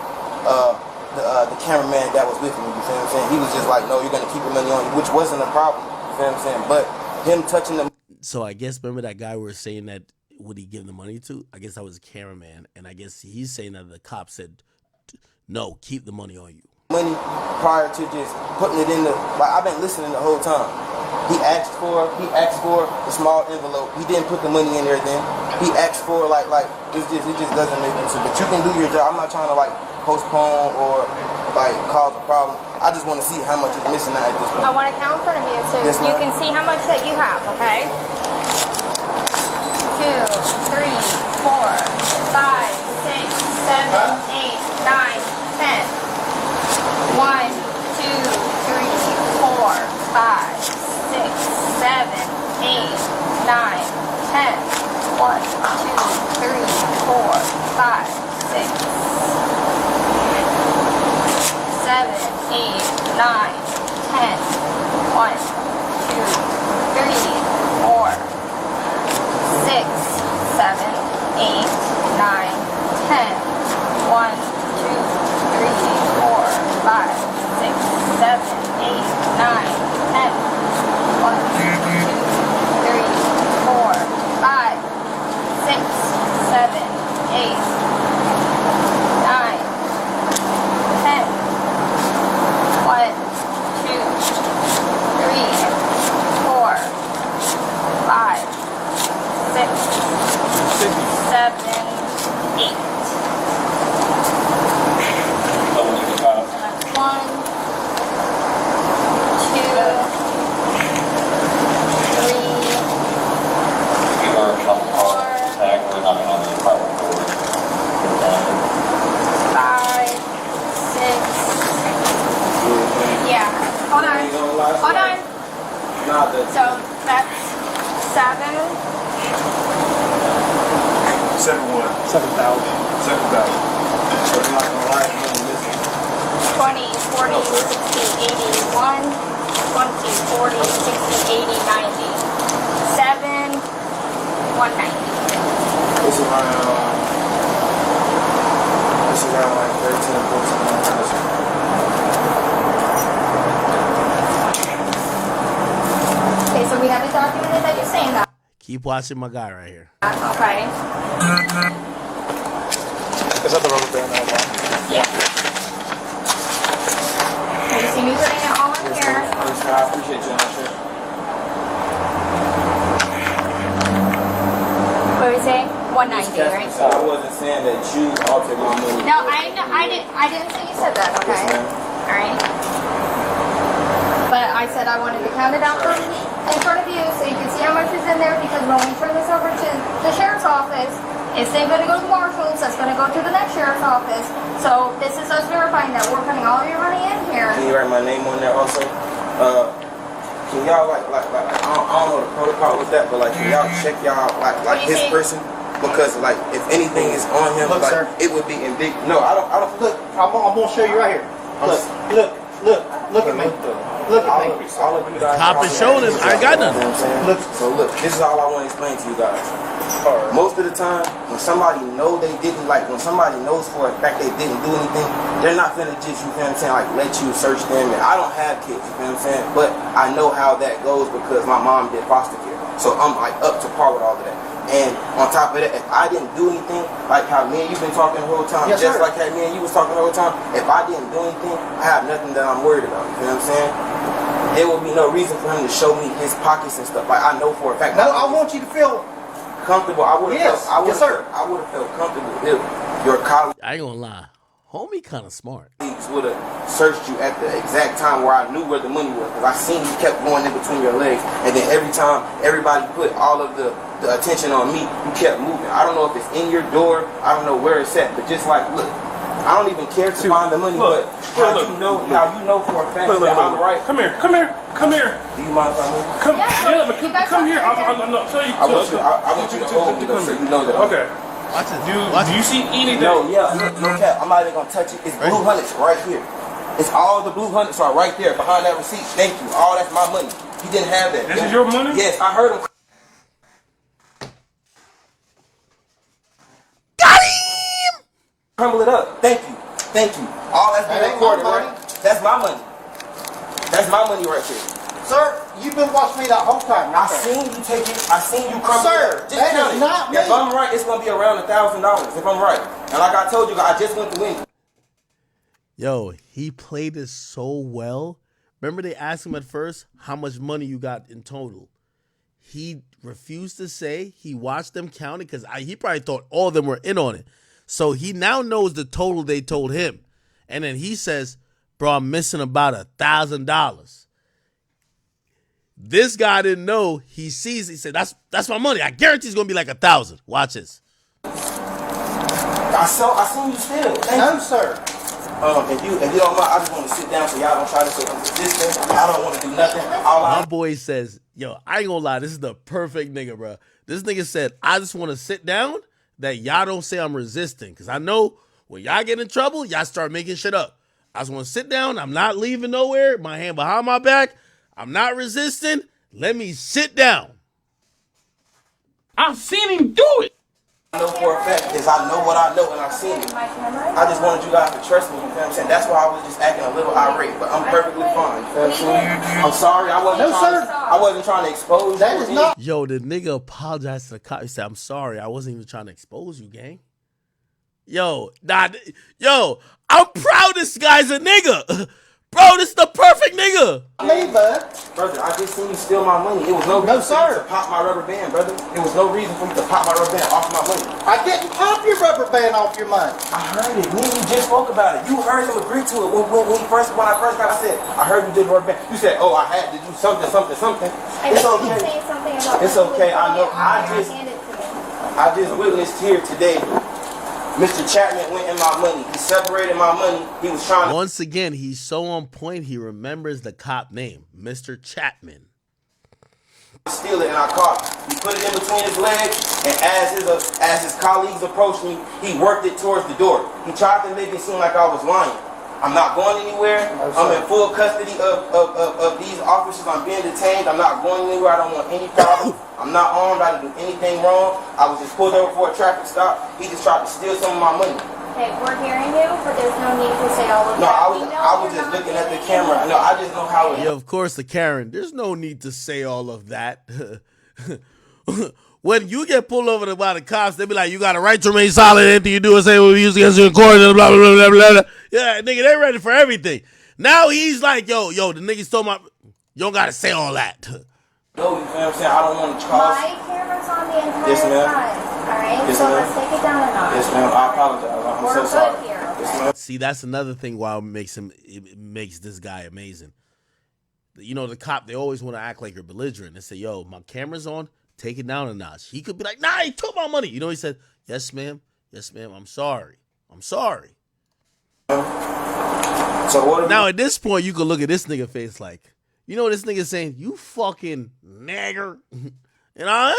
the cameraman that was with me. You know what I'm saying? He was just like, "No, you're gonna keep your money on you," which wasn't a problem. You know what I'm saying? But him touching the. So I guess remember that guy we were saying that would he give the money to? I guess that was a cameraman, and I guess he's saying that the cop said, "No, keep the money on you." Money prior to just putting it in the I've been listening the whole time. He asked for a small envelope. He didn't put the money in there then. He asked for it just doesn't make sense. But you can do your job. I'm not trying to postpone or cause a problem. I just want to see how much is missing out at this point. I want to count in front of you so Yes, you ma'am. can see how much that you have, okay? 2, 3, 4, 5, 6, 7, 8, 9, 10. 1, 2, 3, 4, 5, 6, 7, 8, 9, 10. 1, 2, 3, 4, 5, 6, 7, 8, 9, 10. 1, 2, 3, 4, 6, 7, 8, 9, 10. 1, 2, 3, 4, 5, 6, 7, 8, 9, 10. 1, 2, 3, 4, 5, 6, 7, 8, 9, 10. 1, 2, 3, 4, 5, 6, 7, 8. That's 1, 2, 5, 6. Yeah. Hold on. Hold on. So that's 7. 7,000. 20, 40, 60, 80, 1, 20, 40, 60, 80, 90. 7, 190. This is around like 13, 14. Okay, so we have it documented that you're saying that. Keep watching my guy right here. Okay. Is that the rubber band that I bought? Yeah. Okay, you see me putting it all in here. I appreciate you on that shit. What are we saying? 190, right? So I wasn't saying that you altered my money. No, I didn't say you said that, okay? Alright. But I said I wanted to count it out in front of you so you can see how much is in there, because when we turn this over to the sheriff's office, it's then going to go to the marshals, that's going to go to the next sheriff's office. So this is us verifying that we're putting all your money in here. Can you write my name on there also? Can y'all I don't know the protocol with that, but can y'all check y'all his person? Because if anything is on him, Look, sir. it would be in big. No, I don't look. I'm gonna show you right here. Look at me. Look at me. All of you guys. Cop is showing him. I got nothing. Look, this is all I want to explain to you guys. Most of the time, when somebody know they didn't, when somebody knows for a fact they didn't do anything, they're not gonna just, you feel what I'm saying, let you search them. And I don't have kids, you feel what I'm saying, but I know how that goes because my mom did foster care. So I'm up to par with all of that. And on top of that, if I didn't do anything, like how me and you've been talking the whole time, Yes, just sir. like how me and you was talking the whole time, if I didn't do anything, I have nothing that I'm worried about. You know what I'm saying? There would be no reason for him to show me his pockets and stuff. I know for a fact. No, I want you to feel comfortable. I would have Yes, felt. yes, sir. I would have felt comfortable if your colleague. I ain't gonna lie. Homie kind of smart. Would have searched you at the exact time where I knew where the money was, because I seen you kept going in between your legs, and then every time everybody put all of the attention on me, you kept moving. I don't know if it's in your door, I don't know where it's at, but just like, look, I don't even care to find the money, but how you know for a fact that I'm right. Come here. Do you mind if I move? Come here. I'm not telling you. I want you to hold me so you know that. Okay. Do you see anything? No, no cap. I'm not even gonna touch it. It's blue hundreds right here. It's all the blue hundreds are right there behind that receipt. Thank you. All that's my money. He didn't have that. This is your money? Yes, I heard him. Got him! Crumble it up. Thank you. All that's been recorded, right? That's my money. That's my money right there. Sir, you've been watching me that whole time. I seen you take it. I seen you crumble Sir, it. that is not me. If I'm right, it's gonna be around $1,000. If I'm right, and like I told you, I just went to win. Yo, he played it so well. Remember they asked him at first how much money you got in total. He refused to say. He watched them count it because he probably thought all of them were in on it. So he now knows the total they told him. And then he says, bro, I'm missing about $1,000. This guy didn't know. He sees. He said, "That's my money. I guarantee it's gonna be like 1,000." Watch this. I seen you still. No, sir. If you don't mind, I just want to sit down so y'all don't try to say I'm resistant. I don't want to do nothing. My boy says, "Yo, I ain't gonna lie. This is the perfect nigga, bro." This nigga said, "I just want to sit down. That y'all don't say I'm resisting, because I know when y'all get in trouble, y'all start making shit up. I just want to sit down. I'm not leaving nowhere. My hand behind my back. I'm not resisting. Let me sit down." I've seen him do it. I know for a fact is I know what I know and I've seen it. I just wanted you guys to trust me, you know what I'm saying? That's why I was just acting a little irate, but I'm perfectly fine. You know what I'm saying? I'm sorry, I wasn't trying to expose that you. Is not. Yo, the nigga apologized to the cop. He said, "I'm sorry. I wasn't even trying to expose you, gang." Yo, I'm proud this guy's a nigga. Bro, this is the perfect nigga. Me, bud. Brother, I just seen you steal my money. It was no reason for you to pop my rubber band, brother. It was no reason for you to pop my rubber band off my money. I didn't pop your rubber band off your money. I heard it. Me and you just spoke about it. You heard him agree to it when I first got. I said, I heard you did rubber band. You said, oh, I had to do something. It's okay. It's okay. I know. I just witnessed here today. Mr. Chapman went in my money. He separated my money. He was trying to... Once again, he's so on point, he remembers the cop name, Mr. Chapman. Steal it, and I caught him. He put it in between his legs, and as his colleagues approached me, he worked it towards the door. He tried to make it seem like I was lying. I'm not going anywhere. I'm in full custody of these officers. I'm being detained. I'm not going anywhere. I don't want any problems. I'm not armed. I didn't do anything wrong. I was just pulled over for a traffic stop. He just tried to steal some of my money. Okay, we're hearing you, but there's no need to say all of that. I was just looking at the camera. No, I just know how it is. Yeah, of course, the Karen. There's no need to say all of that. When you get pulled over by the cops, they be like, "You got a right to remain silent. Anything you do or say will be used against you in court." Blah, blah, blah, blah, blah. Yeah, nigga, they ready for everything. Now he's like, yo, the nigga stole my... You don't got to say all that. No, you know what I'm saying? I don't want to cause... My camera's on the entire time, all right? Yes, so ma'am. let's take it down a notch. Yes, ma'am. I apologize. I'm We're so good sorry. here. Yes, ma'am. See, that's another thing why it makes this guy amazing. You know, the cop, they always want to act like you're belligerent. They say, yo, my camera's on. Take it down a notch. He could be like, "Nah, he took my money." You know, he said, "Yes, ma'am. Yes, ma'am. I'm sorry. I'm sorry." So what? Now at this point, you could look at this nigga face like, you know what this nigga saying? "You fucking nagger." You know,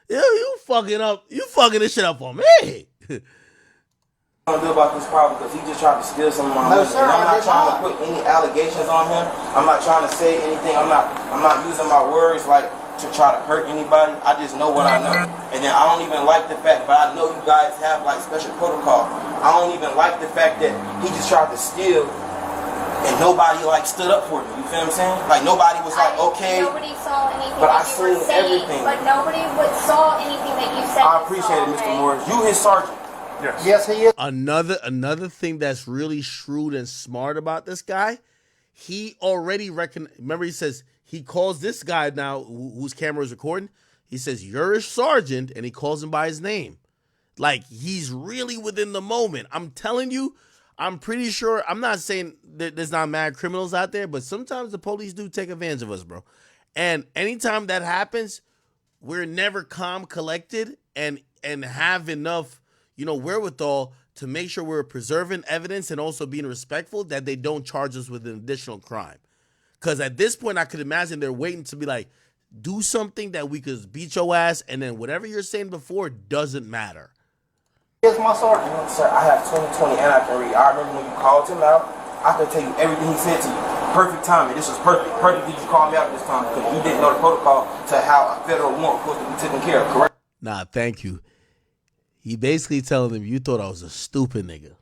you fucking this shit up on me. I don't do about this problem because he just tried to steal some of my money. Sir, and I'm not trying to put any allegations on him. I'm not trying to say anything. I'm not using my words like to try to hurt anybody. I just know what I know. And then I don't even like the fact, but I know you guys have like special protocol. I don't even like the fact that he just tried to steal and nobody like stood up for me. You feel what I'm saying? Like nobody was like, okay. Nobody saw anything but that I you were seen saying, everything. but nobody saw anything that you said. I appreciate it, Mr. Morris. You his sergeant. Yes, he is. Another thing that's really shrewd and smart about this guy, he already remember he says he calls this guy now whose camera is recording. He says, "You're a sergeant," and he calls him by his name. Like, he's really within the moment. I'm telling you, I'm pretty sure. I'm not saying that there's not mad criminals out there, but sometimes the police do take advantage of us, bro. And anytime that happens, we're never calm, collected, and have enough, wherewithal to make sure we're preserving evidence and also being respectful that they don't charge us with an additional crime. Because at this point, I could imagine they're waiting to be like, do something that we could beat your ass, and then whatever you're saying before doesn't matter. Here's my sergeant. Sir, I have 20/20 and I can read. I remember when you called him out, I could tell you everything he said to you. Perfect timing. This was perfect. Perfect that you called me out this time because you didn't know the protocol to how a federal warrant was supposed to be taken care of, correct? Nah, thank you. He basically telling them you thought I was a stupid nigga.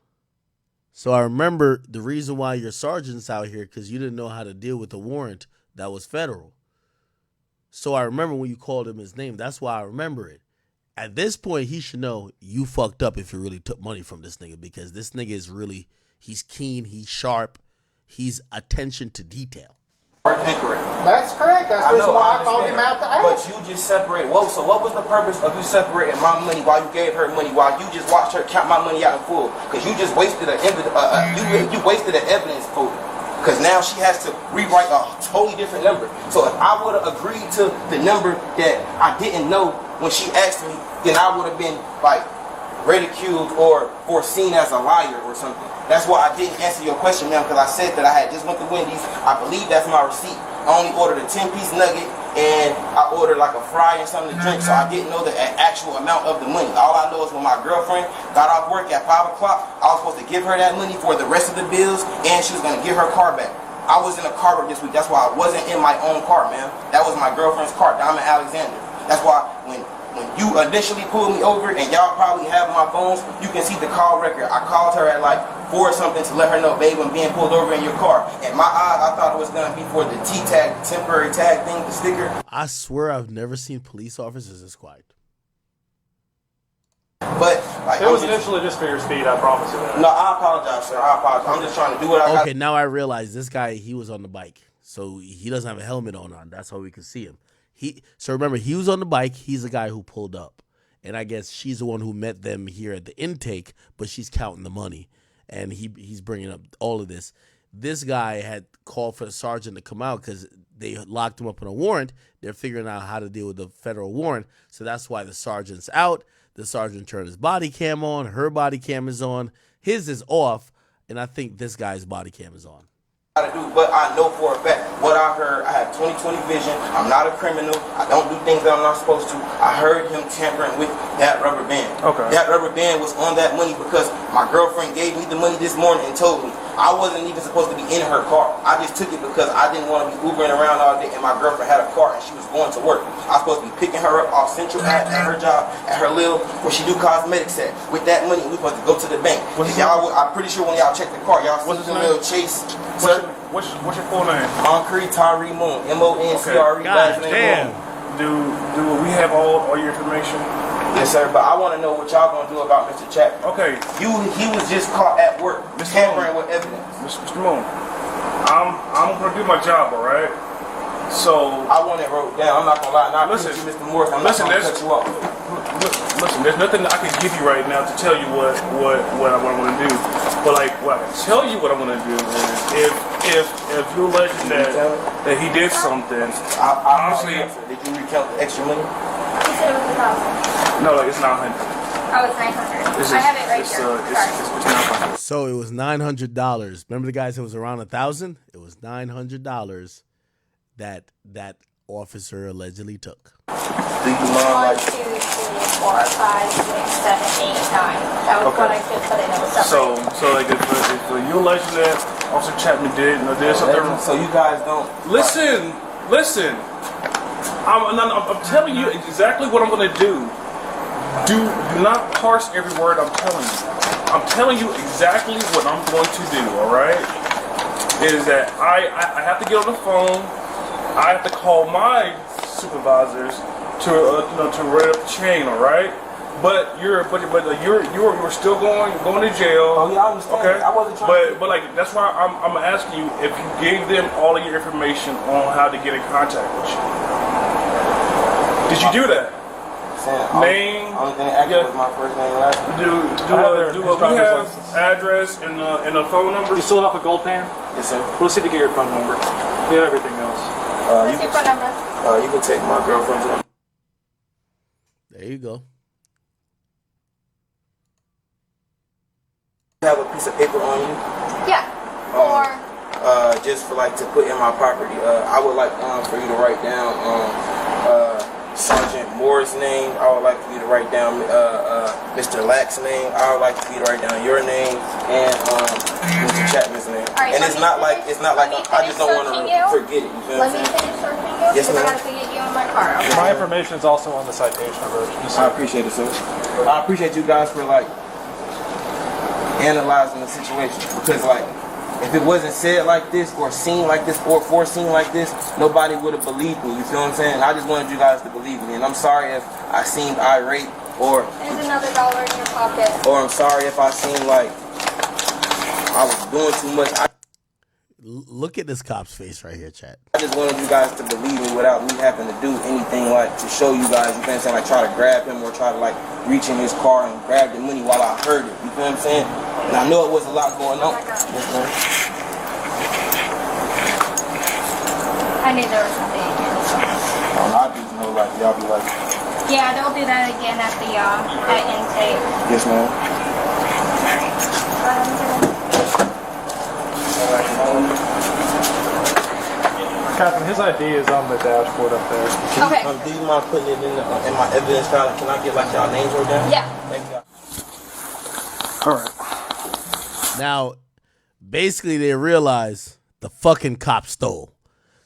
So I remember the reason why your sergeant's out here because you didn't know how to deal with a warrant that was federal. So I remember when you called him his name. That's why I remember it. At this point, he should know you fucked up if you really took money from this nigga because this nigga is really, he's keen, he's sharp, he's attention to detail. That's correct. That's the reason why I called him out to ask. But you just separated. Whoa, so what was the purpose of you separating my money while you gave her money, while you just watched her count my money out in full? Because you just wasted you wasted an evidence pool. Because now she has to rewrite a totally different number. So if I would have agreed to the number that I didn't know when she asked me, then I would have been like ridiculed or foreseen as a liar or something. That's why I didn't answer your question, ma'am, because I said that I had just went to Wendy's. I believe that's my receipt. I only ordered a 10-piece nugget and I ordered like a fry and something to drink, so I didn't know the actual amount of the money. All I know is when my girlfriend got off work at 5 o'clock, I was supposed to give her that money for the rest of the bills, and she was going to give her car back. I was in a car this week. That's why I wasn't in my own car, man. That was my girlfriend's car, Diamond Alexander. That's why when you initially pulled me over, and y'all probably have my phones, you can see the call record. I called her at like 4 or something to let her know, babe, I'm being pulled over in your car. In my eyes, I thought it was going to be for the T-tag, temporary tag thing, the sticker. I swear I've never seen police officers this quiet. But like, it was initially just for your speed, I promise you that. No, I apologize, sir. I apologize. I'm just trying to do what I got. Okay, now I realize this guy, he was on the bike. So he doesn't have a helmet on. That's how we can see him. So remember, he was on the bike. He's the guy who pulled up. And I guess she's the one who met them here at the intake, but she's counting the money. And he's bringing up all of this. This guy had called for the sergeant to come out because they locked him up on a warrant. They're figuring out how to deal with the federal warrant. So that's why the sergeant's out. The sergeant turned his body cam on. Her body cam is on. His is off. And I think this guy's body cam is on. But I know for a fact what I heard. I have 20/20 vision. I'm not a criminal. I don't do things that I'm not supposed to. I heard him tampering with that rubber band. Okay. That rubber band was on that money because my girlfriend gave me the money this morning and told me I wasn't even supposed to be in her car. I just took it because I didn't want to be Ubering around all day, and my girlfriend had a car and she was going to work. I was supposed to be picking her up off Central at her job, at her little, where she do cosmetics at. With that money, we supposed to go to the bank. I'm pretty sure when y'all check the car, y'all see the little Chase. What's your full name? Concrete Tyree Moon. M-O-N-C-R-E. God damn. Do we have all your information? Yes, sir, but I want to know what y'all going to do about Mr. Chapman. Okay. He was just caught at work, tampering with evidence. Mr. Moon, I'm going to do my job, all right? So I want it wrote down. I'm not going to lie. Now, listen, Mr. Morris, I'm not going to cut you off. Listen, there's nothing I can give you right now to tell you what I want to do. But like, what I can tell you what I want to do is if you're alleging that he did something, honestly, did you recount the extra money? He said it was 1,000. No, it's 900. Oh, it's 900. I have it right here. Sorry. So it was $900. Remember the guy said it was around 1,000? It was $900 that officer allegedly took. Do you mind, 1, 2, 3, 4, 5, 6, 7, 8, 9. That was what I could put in. It was separate. So like if you alleging that Officer Chapman did something. So you guys don't listen. I'm telling you exactly what I'm going to do. Do not parse every word I'm telling you. I'm telling you exactly what I'm going to do. All right? Is that I have to get on the phone. I have to call my supervisors to run up the chain. All right? But you're still going to jail. Oh yeah, I understand. Okay, I wasn't trying. But like that's why I'm asking you if you gave them all of your information on how to get in contact with you. Did you do that? Name. Only thing active was my first name and last name. Do we have address and a phone number? You still have a gold pan? Yes, sir. We'll see to get your phone number. We have everything else. What's your phone number? You can take my girlfriend's number. There you go. You have a piece of paper on you? Yeah. Or just for like to put in my property. I would like for you to write down Sergeant Moore's name. I would like for you to write down Mr. Lack's name. I would like for you to write down your name and Mr. Chapman's name. right, And it's not like I just don't want to forget it. You feel let what me I'm saying? finish searching you. Yes, because I ma'am. gotta get you in my car. Okay? My information is also on the citation. I appreciate it, sir. I appreciate you guys for like analyzing the situation, because like if it wasn't said like this or seen like this or foreseen like this, nobody would have believed me. You feel what I'm saying? I just wanted you guys to believe me, and I'm sorry if I seemed irate or There's another dollar in your pocket. I'm sorry if I seemed like I was doing too much. Look at this cop's face right here, chat. I just wanted you guys to believe me without me having to do anything like to show you guys, you feel what I'm saying, like try to grab him or try to like reach in his car and grab the money while I heard it. You feel what I'm saying? And I know it was a lot going on. I knew there was something again. I just know like y'all be like, Yeah, they'll do that again at the at intake. yes ma'am. Captain, his ID is on the dashboard up there. Okay. Do you mind putting it in my evidence file? Can I get like y'all names wrote down? Yeah. Thank you. All right. Now, basically, they realize the fucking cop stole.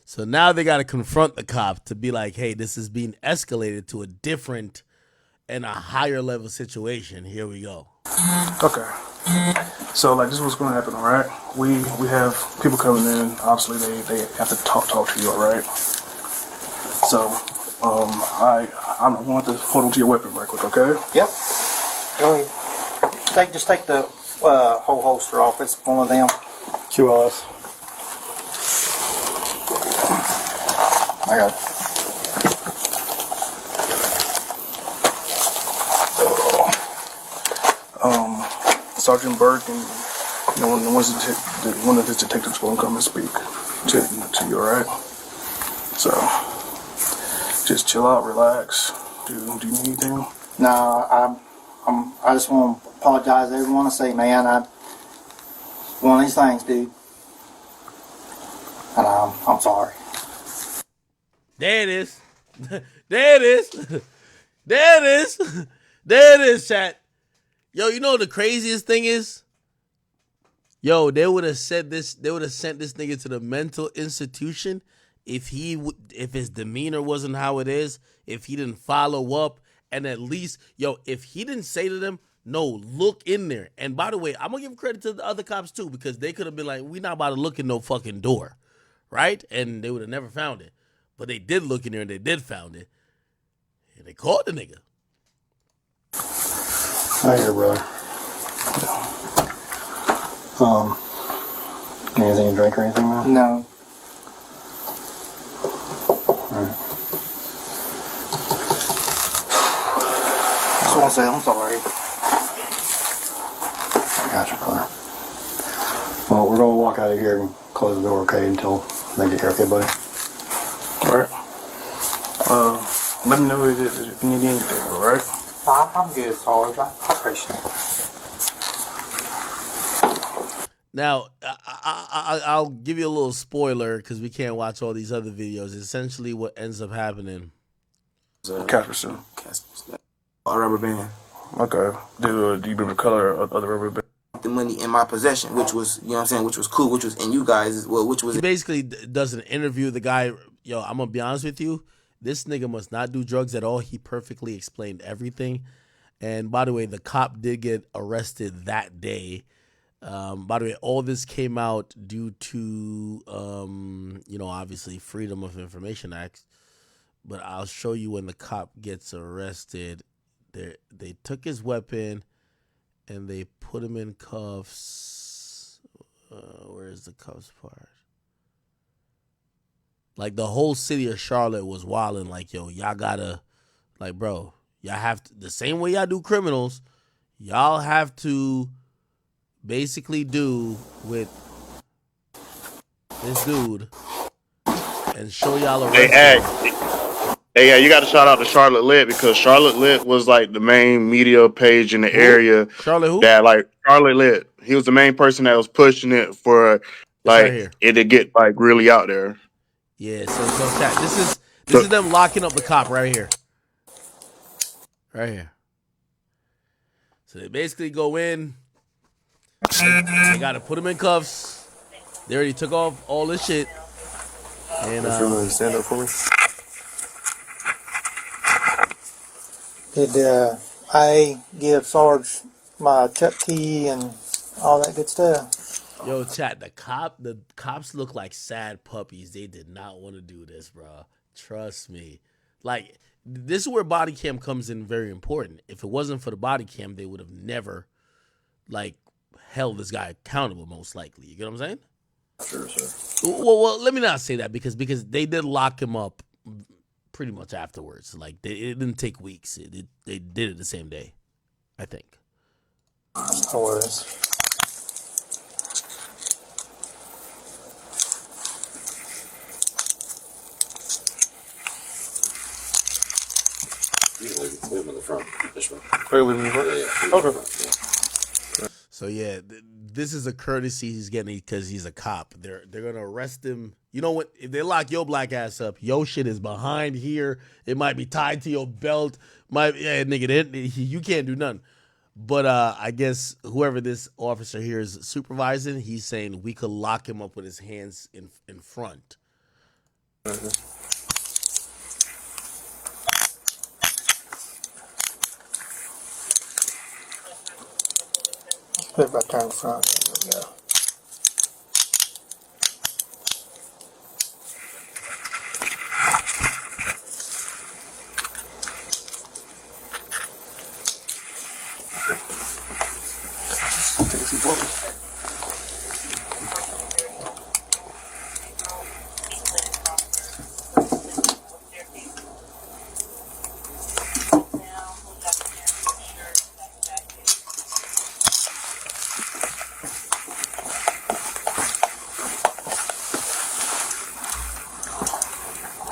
So now they got to confront the cop to be like, hey, this is being escalated to a different and a higher level situation. Here we go. Okay. So like this is what's going to happen, all right? We have people coming in. Obviously, they have to talk to you, all right? So I want to hold on to your weapon right quick, okay? Yep. Go ahead. Just take the whole holster off. It's one of them. QLS. I got it. Sergeant Burke and one of his detectives will come and speak to you, all right? So just chill out, relax. Do you need anything? No, I just want to apologize to everyone. I say, man, one of these things, dude. And I'm sorry. There it is. There it is. There it is. There it is, chat. Yo, you know what the craziest thing is? Yo, they would have said this. They would have sent this nigga to the mental institution if his demeanor wasn't how it is. If he didn't follow up, and at least, yo, if he didn't say to them, no, look in there. And by the way, I'm gonna give credit to the other cops too, because they could have been like, we not about to look in no fucking door, right? And they would have never found it. But they did look in there and they did found it. And they caught the nigga. Hi here, brother. Anything to drink or anything, man? No. Alright. Just want to say I'm sorry. I got you, brother. Well, we're gonna walk out of here and close the door, okay, until they get here, okay, buddy? Alright. Let me know if you need anything, alright? I'm good, Sarge. I appreciate it. Now, I'll give you a little spoiler because we can't watch all these other videos. Essentially, what ends up happening. Casperson. A rubber band. Okay. Do you remember the color of the rubber band? The money in my possession, which was, you know what I'm saying, which was cool, which was in you guys, well, which was. He basically does an interview. The guy, yo, I'm gonna be honest with you. This nigga must not do drugs at all. He perfectly explained everything. And by the way, the cop did get arrested that day. By the way, all this came out due to, obviously Freedom of Information Act. But I'll show you when the cop gets arrested. They took his weapon and they put him in cuffs. Where's the cuffs part? Like the whole city of Charlotte was wilding like, yo, y'all gotta, like, bro, Y'all have to, the same way y'all do criminals, y'all have to basically do with this dude and show y'all Hey, arresting Ag. him. Hey, yeah, you got to shout out to Charlotte Lit because Charlotte Lit was like the main media page in the Who? area. Charlotte who? That like Charlotte Lit. He was the main person that was pushing it for It's right like here. it to get like really out there. Yeah, so chat. This is So, them locking up the cop right here. Right here. So they basically go in. They got to put him in cuffs. They already took off all this shit. And stand up for me. Did I give Sarge my check key and all that good stuff? yo, chat. The cops look like sad puppies. They did not want to do this, bro. Trust me. Like, this is where body cam comes in very important. If it wasn't for the body cam, they would have never like held this guy accountable. Most likely, you get what I'm saying? Sure, sir. Well, let me not say that because they did lock him up pretty much afterwards. Like it didn't take weeks. They did it the same day, I think. No worries. You can leave him in the front. This one. Leave him in the front? Yeah. Okay. So yeah, this is a courtesy he's getting because he's a cop. They're gonna arrest him. You know what? If they lock your black ass up, your shit is behind here. It might be tied to your belt. Nigga, you can't do nothing. But I guess whoever this officer here is supervising, he's saying we could lock him up with his hands in front. Put it back there in front. There we go.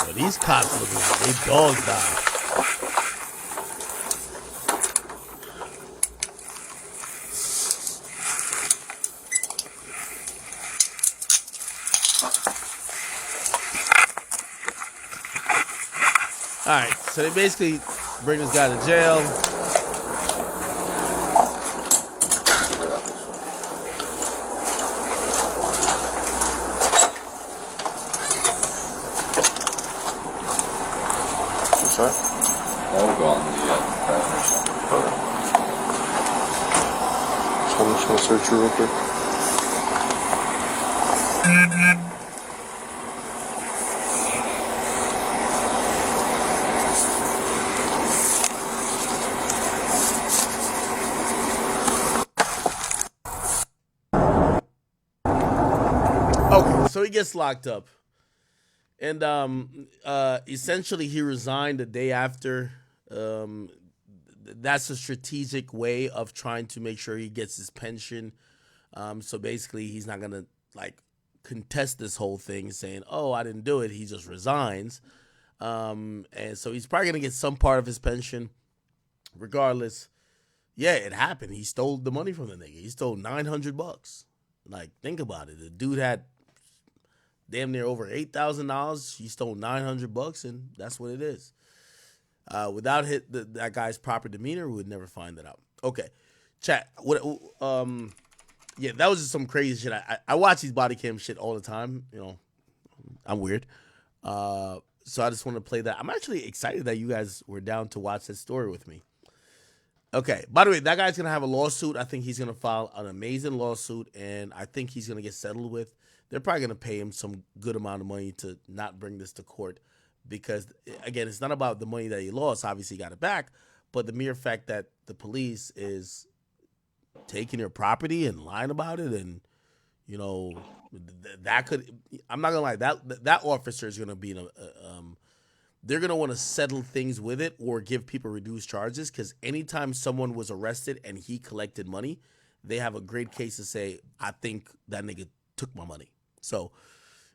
Yo, these cops look like they dogs die. All right, so they basically bring this guy to jail. Sorry? I'll go on the okay. So I'm just gonna search you real quick. Okay, so he gets locked up. And essentially he resigned the day after. That's a strategic way of trying to make sure he gets his pension. So basically he's not going to like contest this whole thing saying, oh, I didn't do it. He just resigns. And so he's probably going to get some part of his pension. Regardless, yeah, it happened. He stole the money from the nigga. He stole $900. Like, think about it. The dude had damn near over $8,000. He stole $900, and that's what it is. Without that guy's proper demeanor, we would never find that out. Okay, chat. Yeah, that was just some crazy shit. I watch these body cam shit all the time. You know, I'm weird. So I just want to play that. I'm actually excited that you guys were down to watch that story with me. Okay. By the way, that guy's gonna have a lawsuit. I think he's gonna file an amazing lawsuit, and I think he's gonna get settled with. They're probably gonna pay him some good amount of money to not bring this to court, because again, it's not about the money that he lost. Obviously, he got it back, but the mere fact that the police is taking your property and lying about it, and you know that could. I'm not gonna lie. That officer is gonna be in they're going to want to settle things with it or give people reduced charges, because anytime someone was arrested and he collected money, they have a great case to say, I think that nigga took my money. So,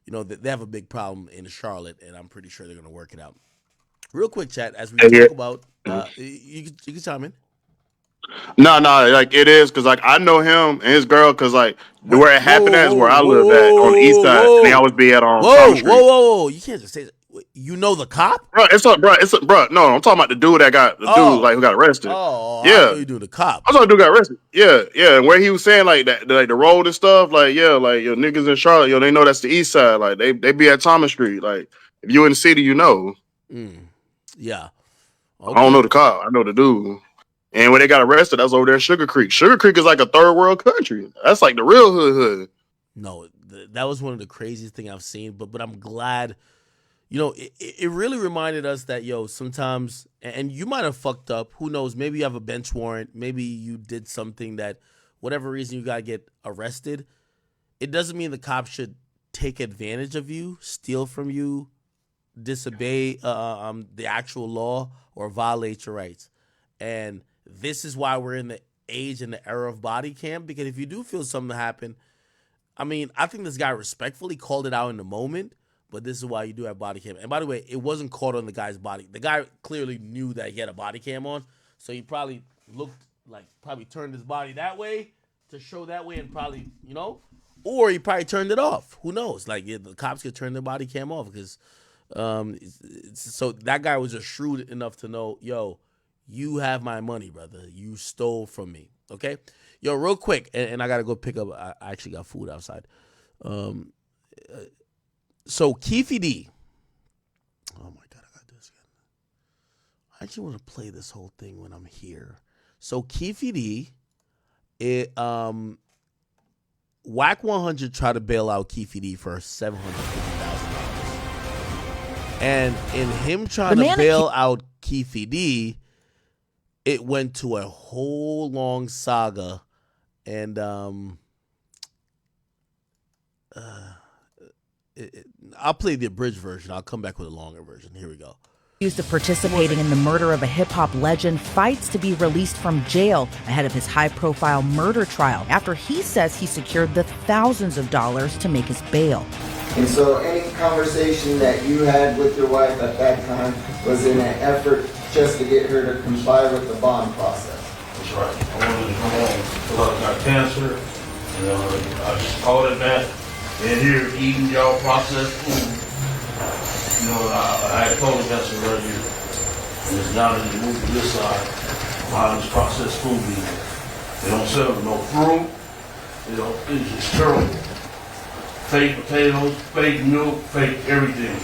they have a big problem in Charlotte, and I'm pretty sure they're going to work it out. Real quick, chat, as we talk about, you can chime in. No, like it is because like I know him and his girl because like where it happened at is where I live at on the east side, and they always be at Thomas Street. Whoa! You can't just say that. You know the cop, bro? Bro. No, I'm talking about the dude that got dude like who got arrested. I thought you knew the cop. I thought the dude got arrested. Yeah, and where he was saying like that, like the road and stuff, like like your niggas in Charlotte, they know that's the east side. Like they be at Thomas Street. Like if you in the city, Yeah. Okay. I don't know the cop. I know the dude. And when they got arrested, that was over there in Sugar Creek. Sugar Creek is like a third world country. That's like the real hood. No, that was one of the craziest things I've seen. But I'm glad, it really reminded us that, sometimes, and you might have fucked up. Who knows? Maybe you have a bench warrant. Maybe you did something that, whatever reason, you got to get arrested. It doesn't mean the cops should take advantage of you, steal from you, disobey the actual law, or violate your rights. And this is why we're in the age and the era of body cam, because if you do feel something happen, I mean, I think this guy respectfully called it out in the moment, but this is why you do have body cam. And by the way, it wasn't caught on the guy's body. The guy clearly knew that he had a body cam on, so he probably turned his body that way to show that way, and probably, or he probably turned it off. Who knows? Like, the cops could turn their body cam off because, so that guy was just shrewd enough to know, you have my money, brother. You stole from me. Okay? Yo, real quick, and I got to go pick up. I actually got food outside. So, Keefe D. Oh, my God, I got this again. I actually want to play this whole thing when I'm here. So, Keefe D, Whack 100 tried to bail out Keefe D for $750,000. And in him trying to bail out Keefe D, it went to a whole long saga, and I'll play the abridged version. I'll come back with a longer version. Here we go. Accused of participating in the murder of a hip-hop legend fights to be released from jail ahead of his high-profile murder trial after he says he secured the thousands of dollars to make his bail. And so any conversation that you had with your wife at that time was in an effort just to get her to comply with the bond process. That's right. I wanted to come home because I got cancer. I just called it that. And here eating y'all processed food. I had colon cancer right here. And it's down in the movie this side. How this processed food is. They don't sell no fruit. It's just terrible. Fake potatoes, fake milk, fake everything.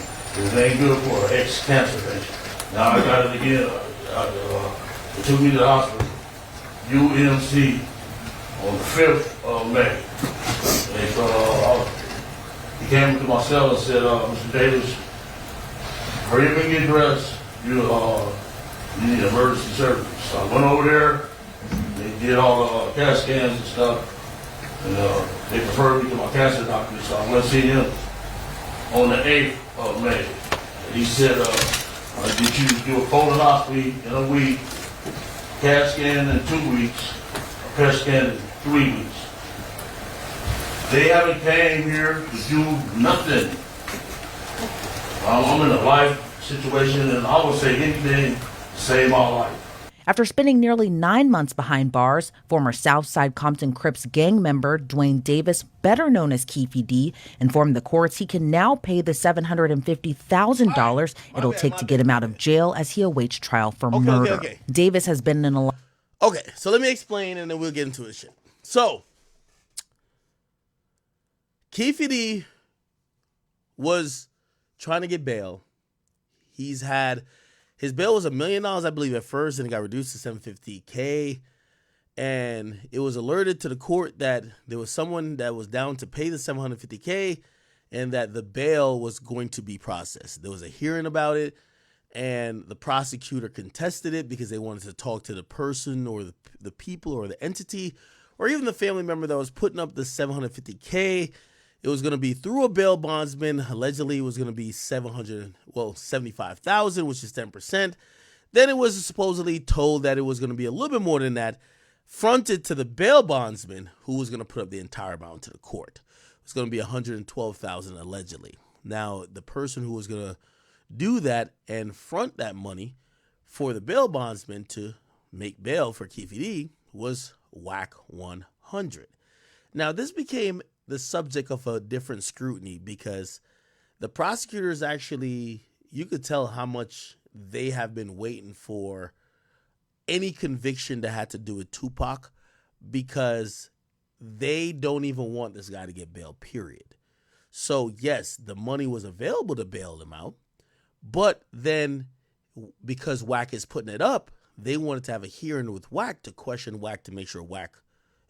It ain't good for an ex-cancer patient. Now I got it again. They took me to the hospital, UMC, on the 5th of May. He came to my cell and said, Mr. Davis, hurry up and get dressed. You need emergency surgery. So I went over there. They did all the CAT scans and stuff. And they referred me to my cancer doctor. So I went to see him on the 8th of May. And he said, did you do a colonoscopy in a week, CAT scan in 2 weeks, a PET scan in 3 weeks? They haven't came here to do nothing. I'm in a life situation, and I would say anything to save my life. After spending nearly 9 months behind bars, former Southside Compton Crips gang member Dwayne Davis, better known as Keefe D, informed the courts he can now pay the $750,000 it'll take to get him out of jail as he awaits trial for murder. Okay. Davis has been in a... Okay, so let me explain, and then we'll get into this shit. So, Keefe D was trying to get bail. His bail was $1 million, I believe, at first, and it got reduced to $750K. And it was alerted to the court that there was someone that was down to pay the $750K, and that the bail was going to be processed. There was a hearing about it, and the prosecutor contested it because they wanted to talk to the person or the people or the entity or even the family member that was putting up the $750K. It was going to be through a bail bondsman. Allegedly, it was going to be $75,000, which is 10%. Then it was supposedly told that it was going to be a little bit more than that, fronted to the bail bondsman, who was going to put up the entire amount to the court. It was going to be $112,000 allegedly. Now, the person who was going to do that and front that money for the bail bondsman to make bail for Keefe D was WAC 100. Now, this became the subject of a different scrutiny because the prosecutors actually, you could tell how much they have been waiting for any conviction that had to do with Tupac, because they don't even want this guy to get bail, period. So yes, the money was available to bail him out, but then because WAC is putting it up, they wanted to have a hearing with WAC to question WAC to make sure WAC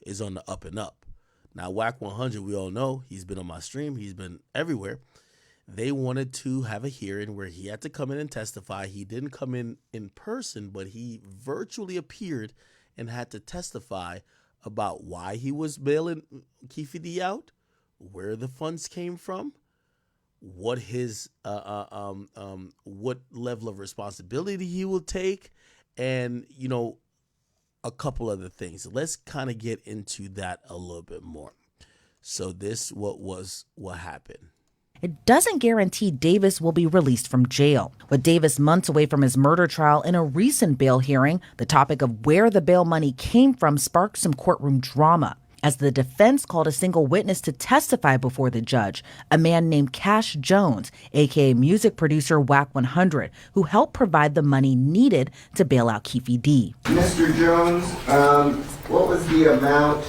is on the up and up. Now, WAC 100, we all know, he's been on my stream, he's been everywhere. They wanted to have a hearing where he had to come in and testify. He didn't come in person, but he virtually appeared and had to testify about why he was bailing Keefe D out, where the funds came from, what his what level of responsibility he will take, and a couple other things. Let's kind of get into that a little bit more. So this what happened. It doesn't guarantee Davis will be released from jail. With Davis months away from his murder trial, in a recent bail hearing, the topic of where the bail money came from sparked some courtroom drama, as the defense called a single witness to testify before the judge, a man named Cash Jones, aka music producer WAC 100, who helped provide the money needed to bail out Keefe D. Mr. Jones, what was the amount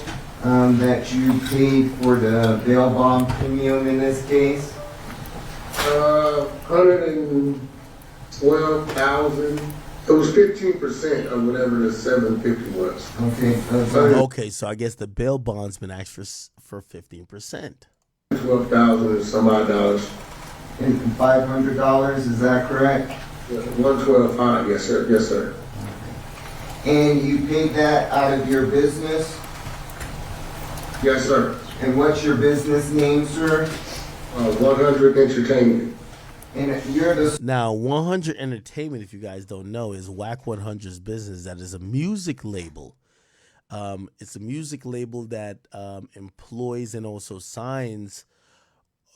that you paid for the bail bond premium in this case? 112,000. It was 15% of whatever the 750 was. Okay, so I guess the bail bondsman asked for 15%. 12,000 and some odd dollars. And $500, is that correct? 112.5, yes sir, yes sir. And you paid that out of your business? Yes sir. And what's your business name, sir? 100 Entertainment. And you're the... Now, 100 Entertainment, if you guys don't know, is WAC 100's business. That is a music label. It's a music label that employs and also signs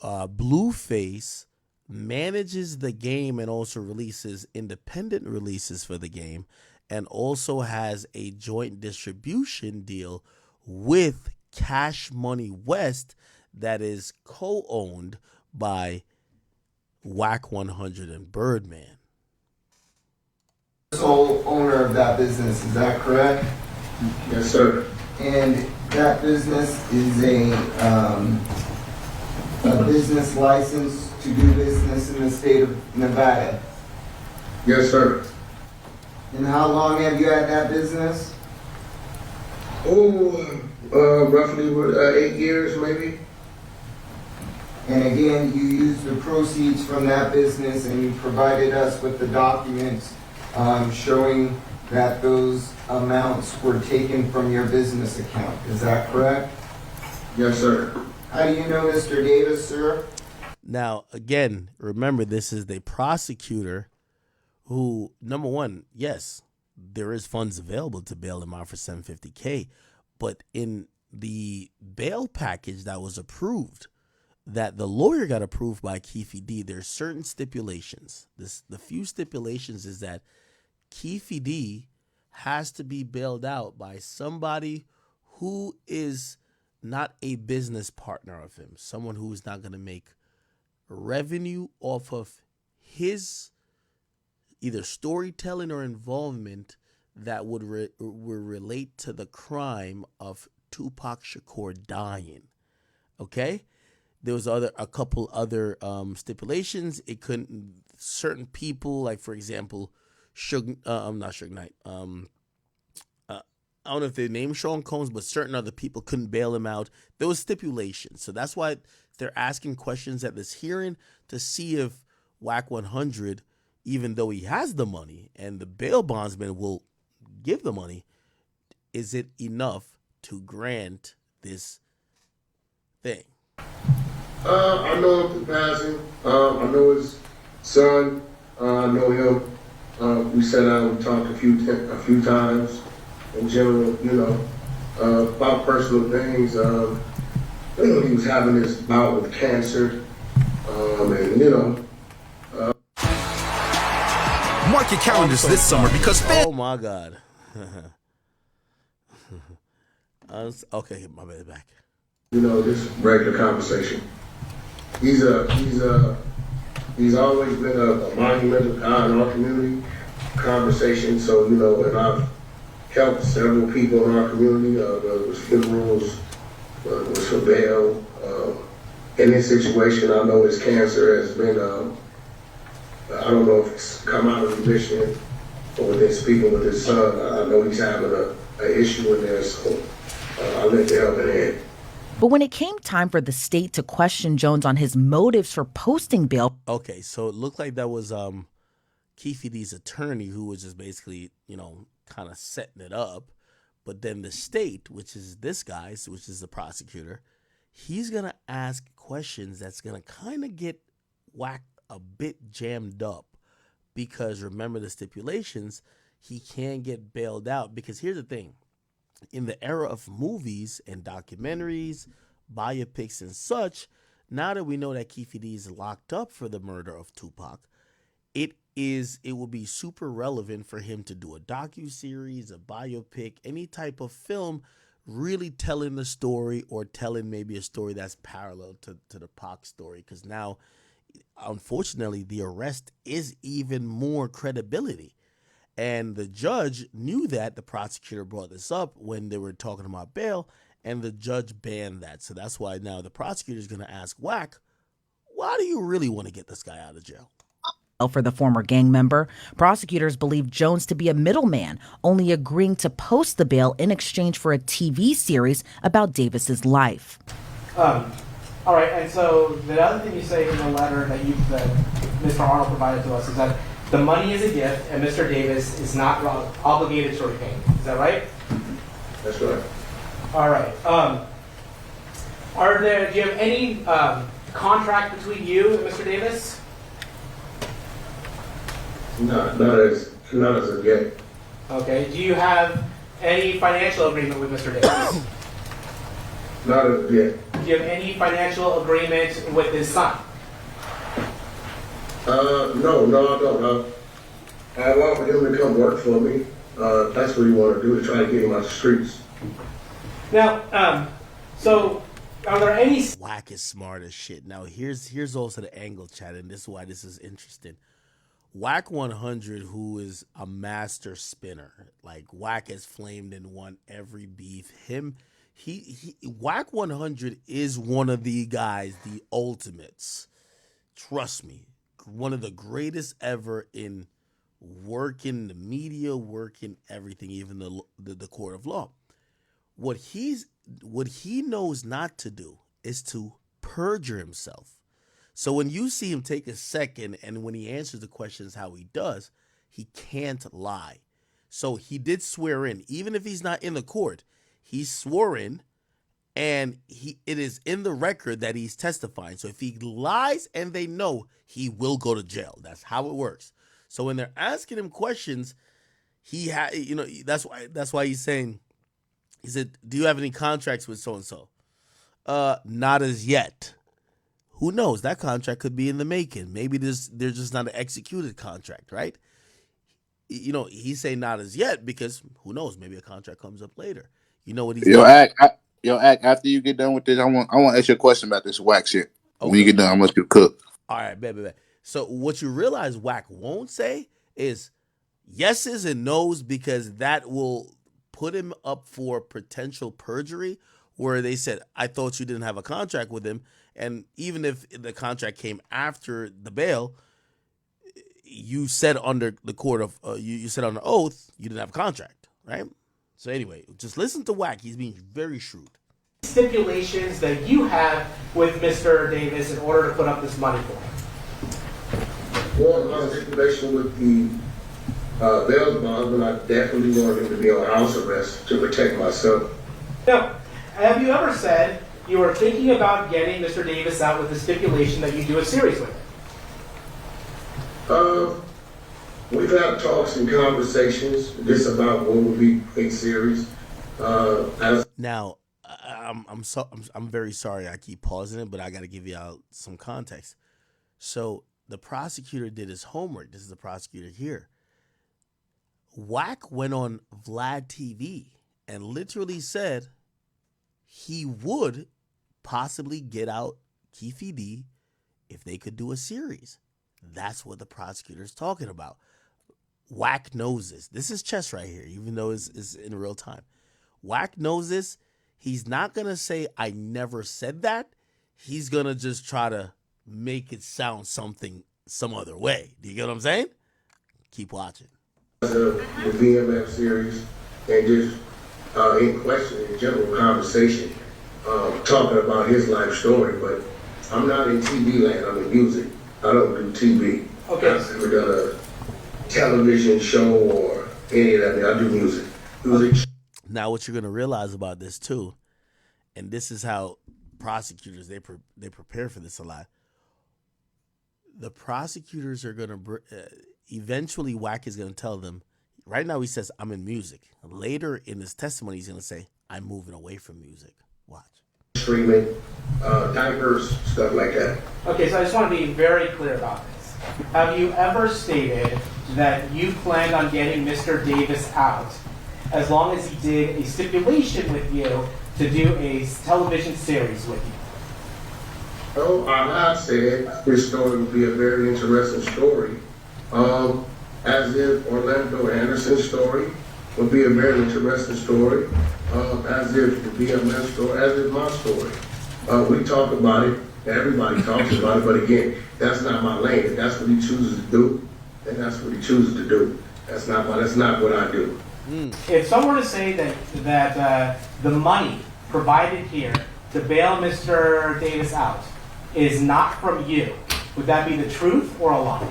Blueface, manages the game, and also releases independent releases for the game, and also has a joint distribution deal with Cash Money West that is co-owned by WAC 100 and Birdman. Sole owner of that business, is that correct? Yes, sir. And that business is a business license to do business in the state of Nevada? Yes, sir. And how long have you had that business? Roughly 8 years, maybe. And again, you used the proceeds from that business and you provided us with the documents showing that those amounts were taken from your business account. Is that correct? Yes, sir. How do you know Mr. Davis, sir? Now, again, remember, this is the prosecutor who, number one, yes, there is funds available to bail him out for $750K, but in the bail package that was approved, that the lawyer got approved by Keefe D, there's certain stipulations. The few stipulations is that Keefe D has to be bailed out by somebody who is not a business partner of him, someone who is not going to make revenue off of his either storytelling or involvement that would relate to the crime of Tupac Shakur dying. Okay? There was a couple other stipulations. It couldn't, certain people, like for example, not Suge Knight. I don't know if they named Sean Combs, but certain other people couldn't bail him out. There was stipulations. So that's why they're asking questions at this hearing to see if WAC 100, even though he has the money and the bail bondsman will give the money, is it enough to grant this thing? I know him through passing. I know his son. I know him. We sat down and talked a few times. In general, about personal things. He was having this bout with cancer, and Mark your calendars this summer because oh my God. Okay, my bad, back. Just regular conversation. He's always been a monumental guy in our community. Conversation. So and I've helped several people in our community. Whether it was funerals, whether it was for bail. In this situation, I know his cancer has been. I don't know if it's come out of remission or within speaking with his son. I know he's having an issue in there, so I let the help in hand. But when it came time for the state to question Jones on his motives for posting bail. Okay, so it looked like that was Keefe D's attorney who was just basically, kind of setting it up. But then the state, which is this guy's, which is the prosecutor, he's going to ask questions that's going to kind of get whacked a bit jammed up because remember the stipulations, he can't get bailed out because here's the thing. In the era of movies and documentaries, biopics and such, now that we know that Keefe D is locked up for the murder of Tupac, it will be super relevant for him to do a docuseries, a biopic, any type of film really telling the story or telling maybe a story that's parallel to the Pac story because now unfortunately, the arrest is even more credibility. And the judge knew that. The prosecutor brought this up when they were talking about bail, and the judge banned that. So that's why now the prosecutor is going to ask Wack, why do you really want to get this guy out of jail? For the former gang member, prosecutors believe Jones to be a middleman, only agreeing to post the bail in exchange for a TV series about Davis's life. All right, and so the other thing you say in the letter that Mr. Arnold provided to us is that the money is a gift and Mr. Davis is not obligated to repay. Is that right? That's right. All right. Do you have any contract between you and Mr. Davis? Not as of yet. Okay. Do you have any financial agreement with Mr. Davis? Not as of yet. Do you have any financial agreement with his son? No, I don't. I offered him to come work for me. That's what he wanted to do, to try to get him out the streets. Now, so are there any... Wack is smart as shit. Now, here's also the angle, Chad, and this is why this is interesting. Wack 100, who is a master spinner, like Wack has flamed and won every beef. Wack 100 is one of the guys, the ultimates. Trust me, one of the greatest ever in working the media, working everything, even the court of law. What he knows not to do is to perjure himself. So when you see him take a second and when he answers the questions how he does, he can't lie. So he did swear in, even if he's not in the court. He swore in, and it is in the record that he's testifying. So if he lies and they know, he will go to jail. That's how it works. So when they're asking him questions, that's why he's saying, he said, "Do you have any contracts with so and so?" Not as yet. Who knows? That contract could be in the making. Maybe there's just not an executed contract, right? He's saying not as yet because who knows? Maybe a contract comes up later. You know what he's Ack, after you get done with this, I want to ask you a question about this Wack shit. Okay. When you get done, how much you cook? All right, bet. So what you realize Wack won't say is yeses and nos because that will put him up for potential perjury where they said, I thought you didn't have a contract with him. And even if the contract came after the bail, you said under the court of, you said under oath, you didn't have a contract, right? So anyway, just listen to Wack. He's being very shrewd. Stipulations that you have with Mr. Davis in order to put up this money for him? Well, my stipulation with the bail bond, I definitely wanted him to be on house arrest to protect myself. Now, have you ever said you were thinking about getting Mr. Davis out with the stipulation that you do a series with him. We've had talks and conversations just about what would be a great series. Now, I'm very sorry I keep pausing it, but I got to give you out some context. So the prosecutor did his homework. This is the prosecutor here. Wack went on Vlad TV and literally said he would possibly get out Keefe D if they could do a series. That's what the prosecutor's talking about. Wack knows this. This is chess right here, even though it's in real time. Wack knows this. He's not going to say, I never said that. He's going to just try to make it sound some other way. Do you get what I'm saying? Keep watching. The BMF series and just in question, in general conversation, talking about his life story, but I'm not in TV land, I'm in music. I don't do TV. Okay. I've never done a television show or any of that. I do music. Now, what you're going to realize about this too, and this is how prosecutors, they prepare for this a lot. The prosecutors are going to, eventually Wack is going to tell them, right now he says, I'm in music. Later in his testimony, he's going to say, I'm moving away from music. Watch. Streaming, diapers, stuff like that. Okay, so I just want to be very clear about this. Have you ever stated that you planned on getting Mr. Davis out as long as he did a stipulation with you to do a television series with you? Oh, I have said this story would be a very interesting story. As if Orlando Anderson's story would be a very interesting story. As if the BMS story, as if my story. We talk about it, everybody talks about it, but again, that's not my lane. If that's what he chooses to do, then that's what he chooses to do. That's not what I do. If someone were to say that the money provided here to bail Mr. Davis out is not from you, would that be the truth or a lie?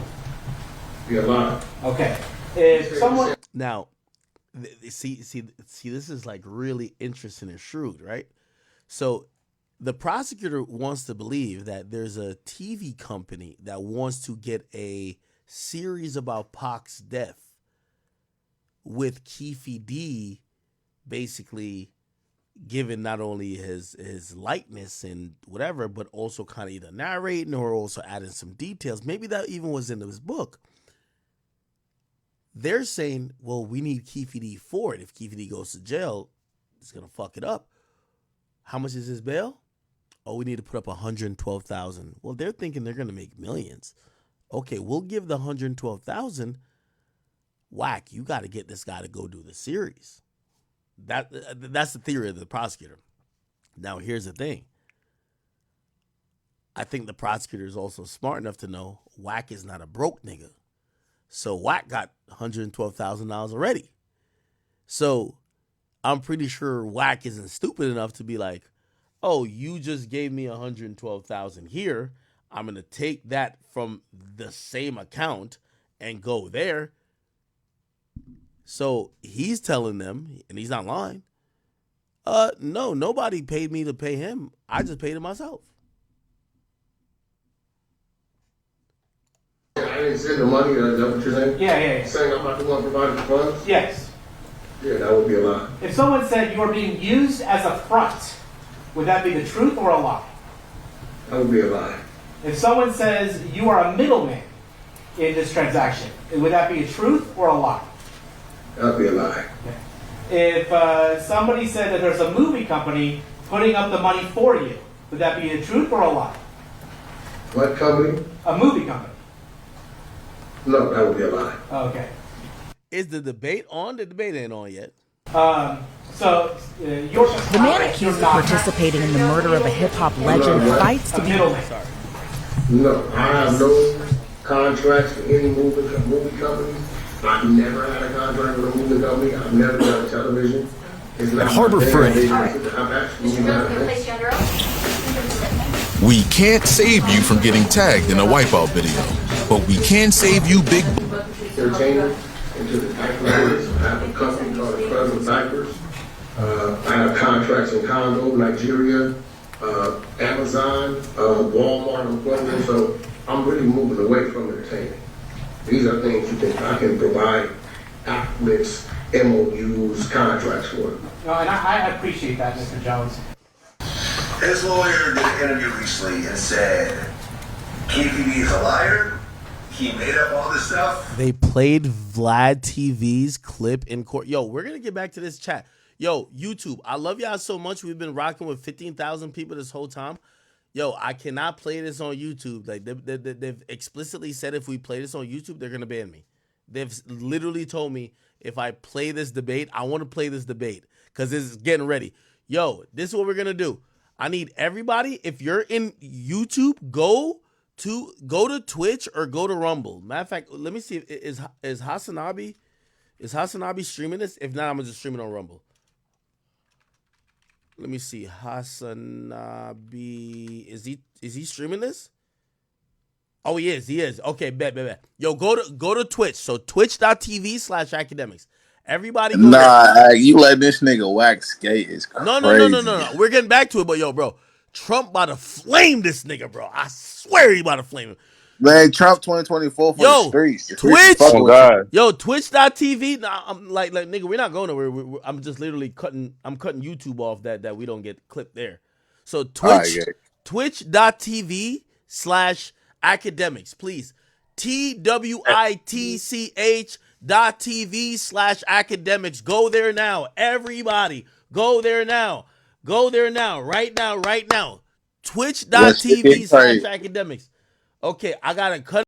Be a lie. Okay. If someone Now, see, this is like really interesting and shrewd, right? So the prosecutor wants to believe that there's a TV company that wants to get a series about Pac's death with Keefe D basically given not only his likeness and whatever, but also kind of either narrating or also adding some details. Maybe that even was in his book. They're saying, well, we need Keefe D for it. If Keefe D goes to jail, it's going to fuck it up. How much is his bail? Oh, we need to put up $112,000. Well, they're thinking they're going to make millions. Okay, we'll give the $112,000. Whack, you got to get this guy to go do the series. That's the theory of the prosecutor. Now, here's the thing. I think the prosecutor is also smart enough to know Whack is not a broke nigga. So Whack got $112,000 already. So I'm pretty sure Whack isn't stupid enough to be like, oh, you just gave me $112,000 here. I'm going to take that from the same account and go there. So he's telling them, and he's not lying, no, nobody paid me to pay him. I just paid it myself. I didn't send the money, is that what you're saying? Yeah. Saying I'm not the one providing the funds? Yes. Yeah, that would be a lie. If someone said you are being used as a front, would that be the truth or a lie? That would be a lie. If someone says you are a middleman in this transaction, would that be a truth or a lie? That would be a lie. Okay. If somebody said that there's a movie company putting up the money for you, would that be the truth or a lie? What company? A movie company. No, that would be a lie. Okay. Is the debate on? The debate ain't on yet. The man accused of participating in the murder of a hip-hop legend fights to be... No, I have no contracts with any movie company. I've never had a contract with a movie company. I've never done television. It's not Harbor Freight. We can't save you from getting tagged in a wipeout video, but we can save you big... Entertainment into the diaper business. I have a company called Incredible Diapers. I have contracts in Congo, Nigeria, Amazon, Walmart, and Kroger. So I'm really moving away from entertainment. These are things I can provide documents, MOUs, contracts for. No, and I appreciate that, Mr. Jones. His lawyer did an interview recently and said KPD is a liar. He made up all this stuff. They played Vlad TV's clip in court. Yo, we're going to get back to this chat. Yo, YouTube, I love y'all so much. We've been rocking with 15,000 people this whole time. Yo, I cannot play this on YouTube. Like they've explicitly said if we play this on YouTube, they're going to ban me. They've literally told me if I play this debate, I want to play this debate because it's getting ready. Yo, this is what we're going to do. I need everybody, if you're in YouTube, go to Twitch or go to Rumble. Matter of fact, let me see is Hasanabi streaming this? If not, I'm gonna just stream it on Rumble. Let me see. Hasanabi, is he streaming this? Oh, he is. Okay, bet. Yo, go to Twitch. So twitch.tv/academics. Everybody go Nah, you let this nigga wax skate is crazy. No. We're getting back to it, but yo, bro, Trump about to flame this nigga, bro. I swear he about to flame him. Man, Trump 2024 for the streets. Twitch. Oh, God. Yo, twitch.tv. Nah, I'm like nigga, we're not going nowhere. I'm just literally cutting YouTube off that we don't get clipped there. So twitch.tv/academics, please. twitch.tv/academics. Go there now. Everybody, go there now. Right now. Twitch.tv/academics. Okay, I gotta cut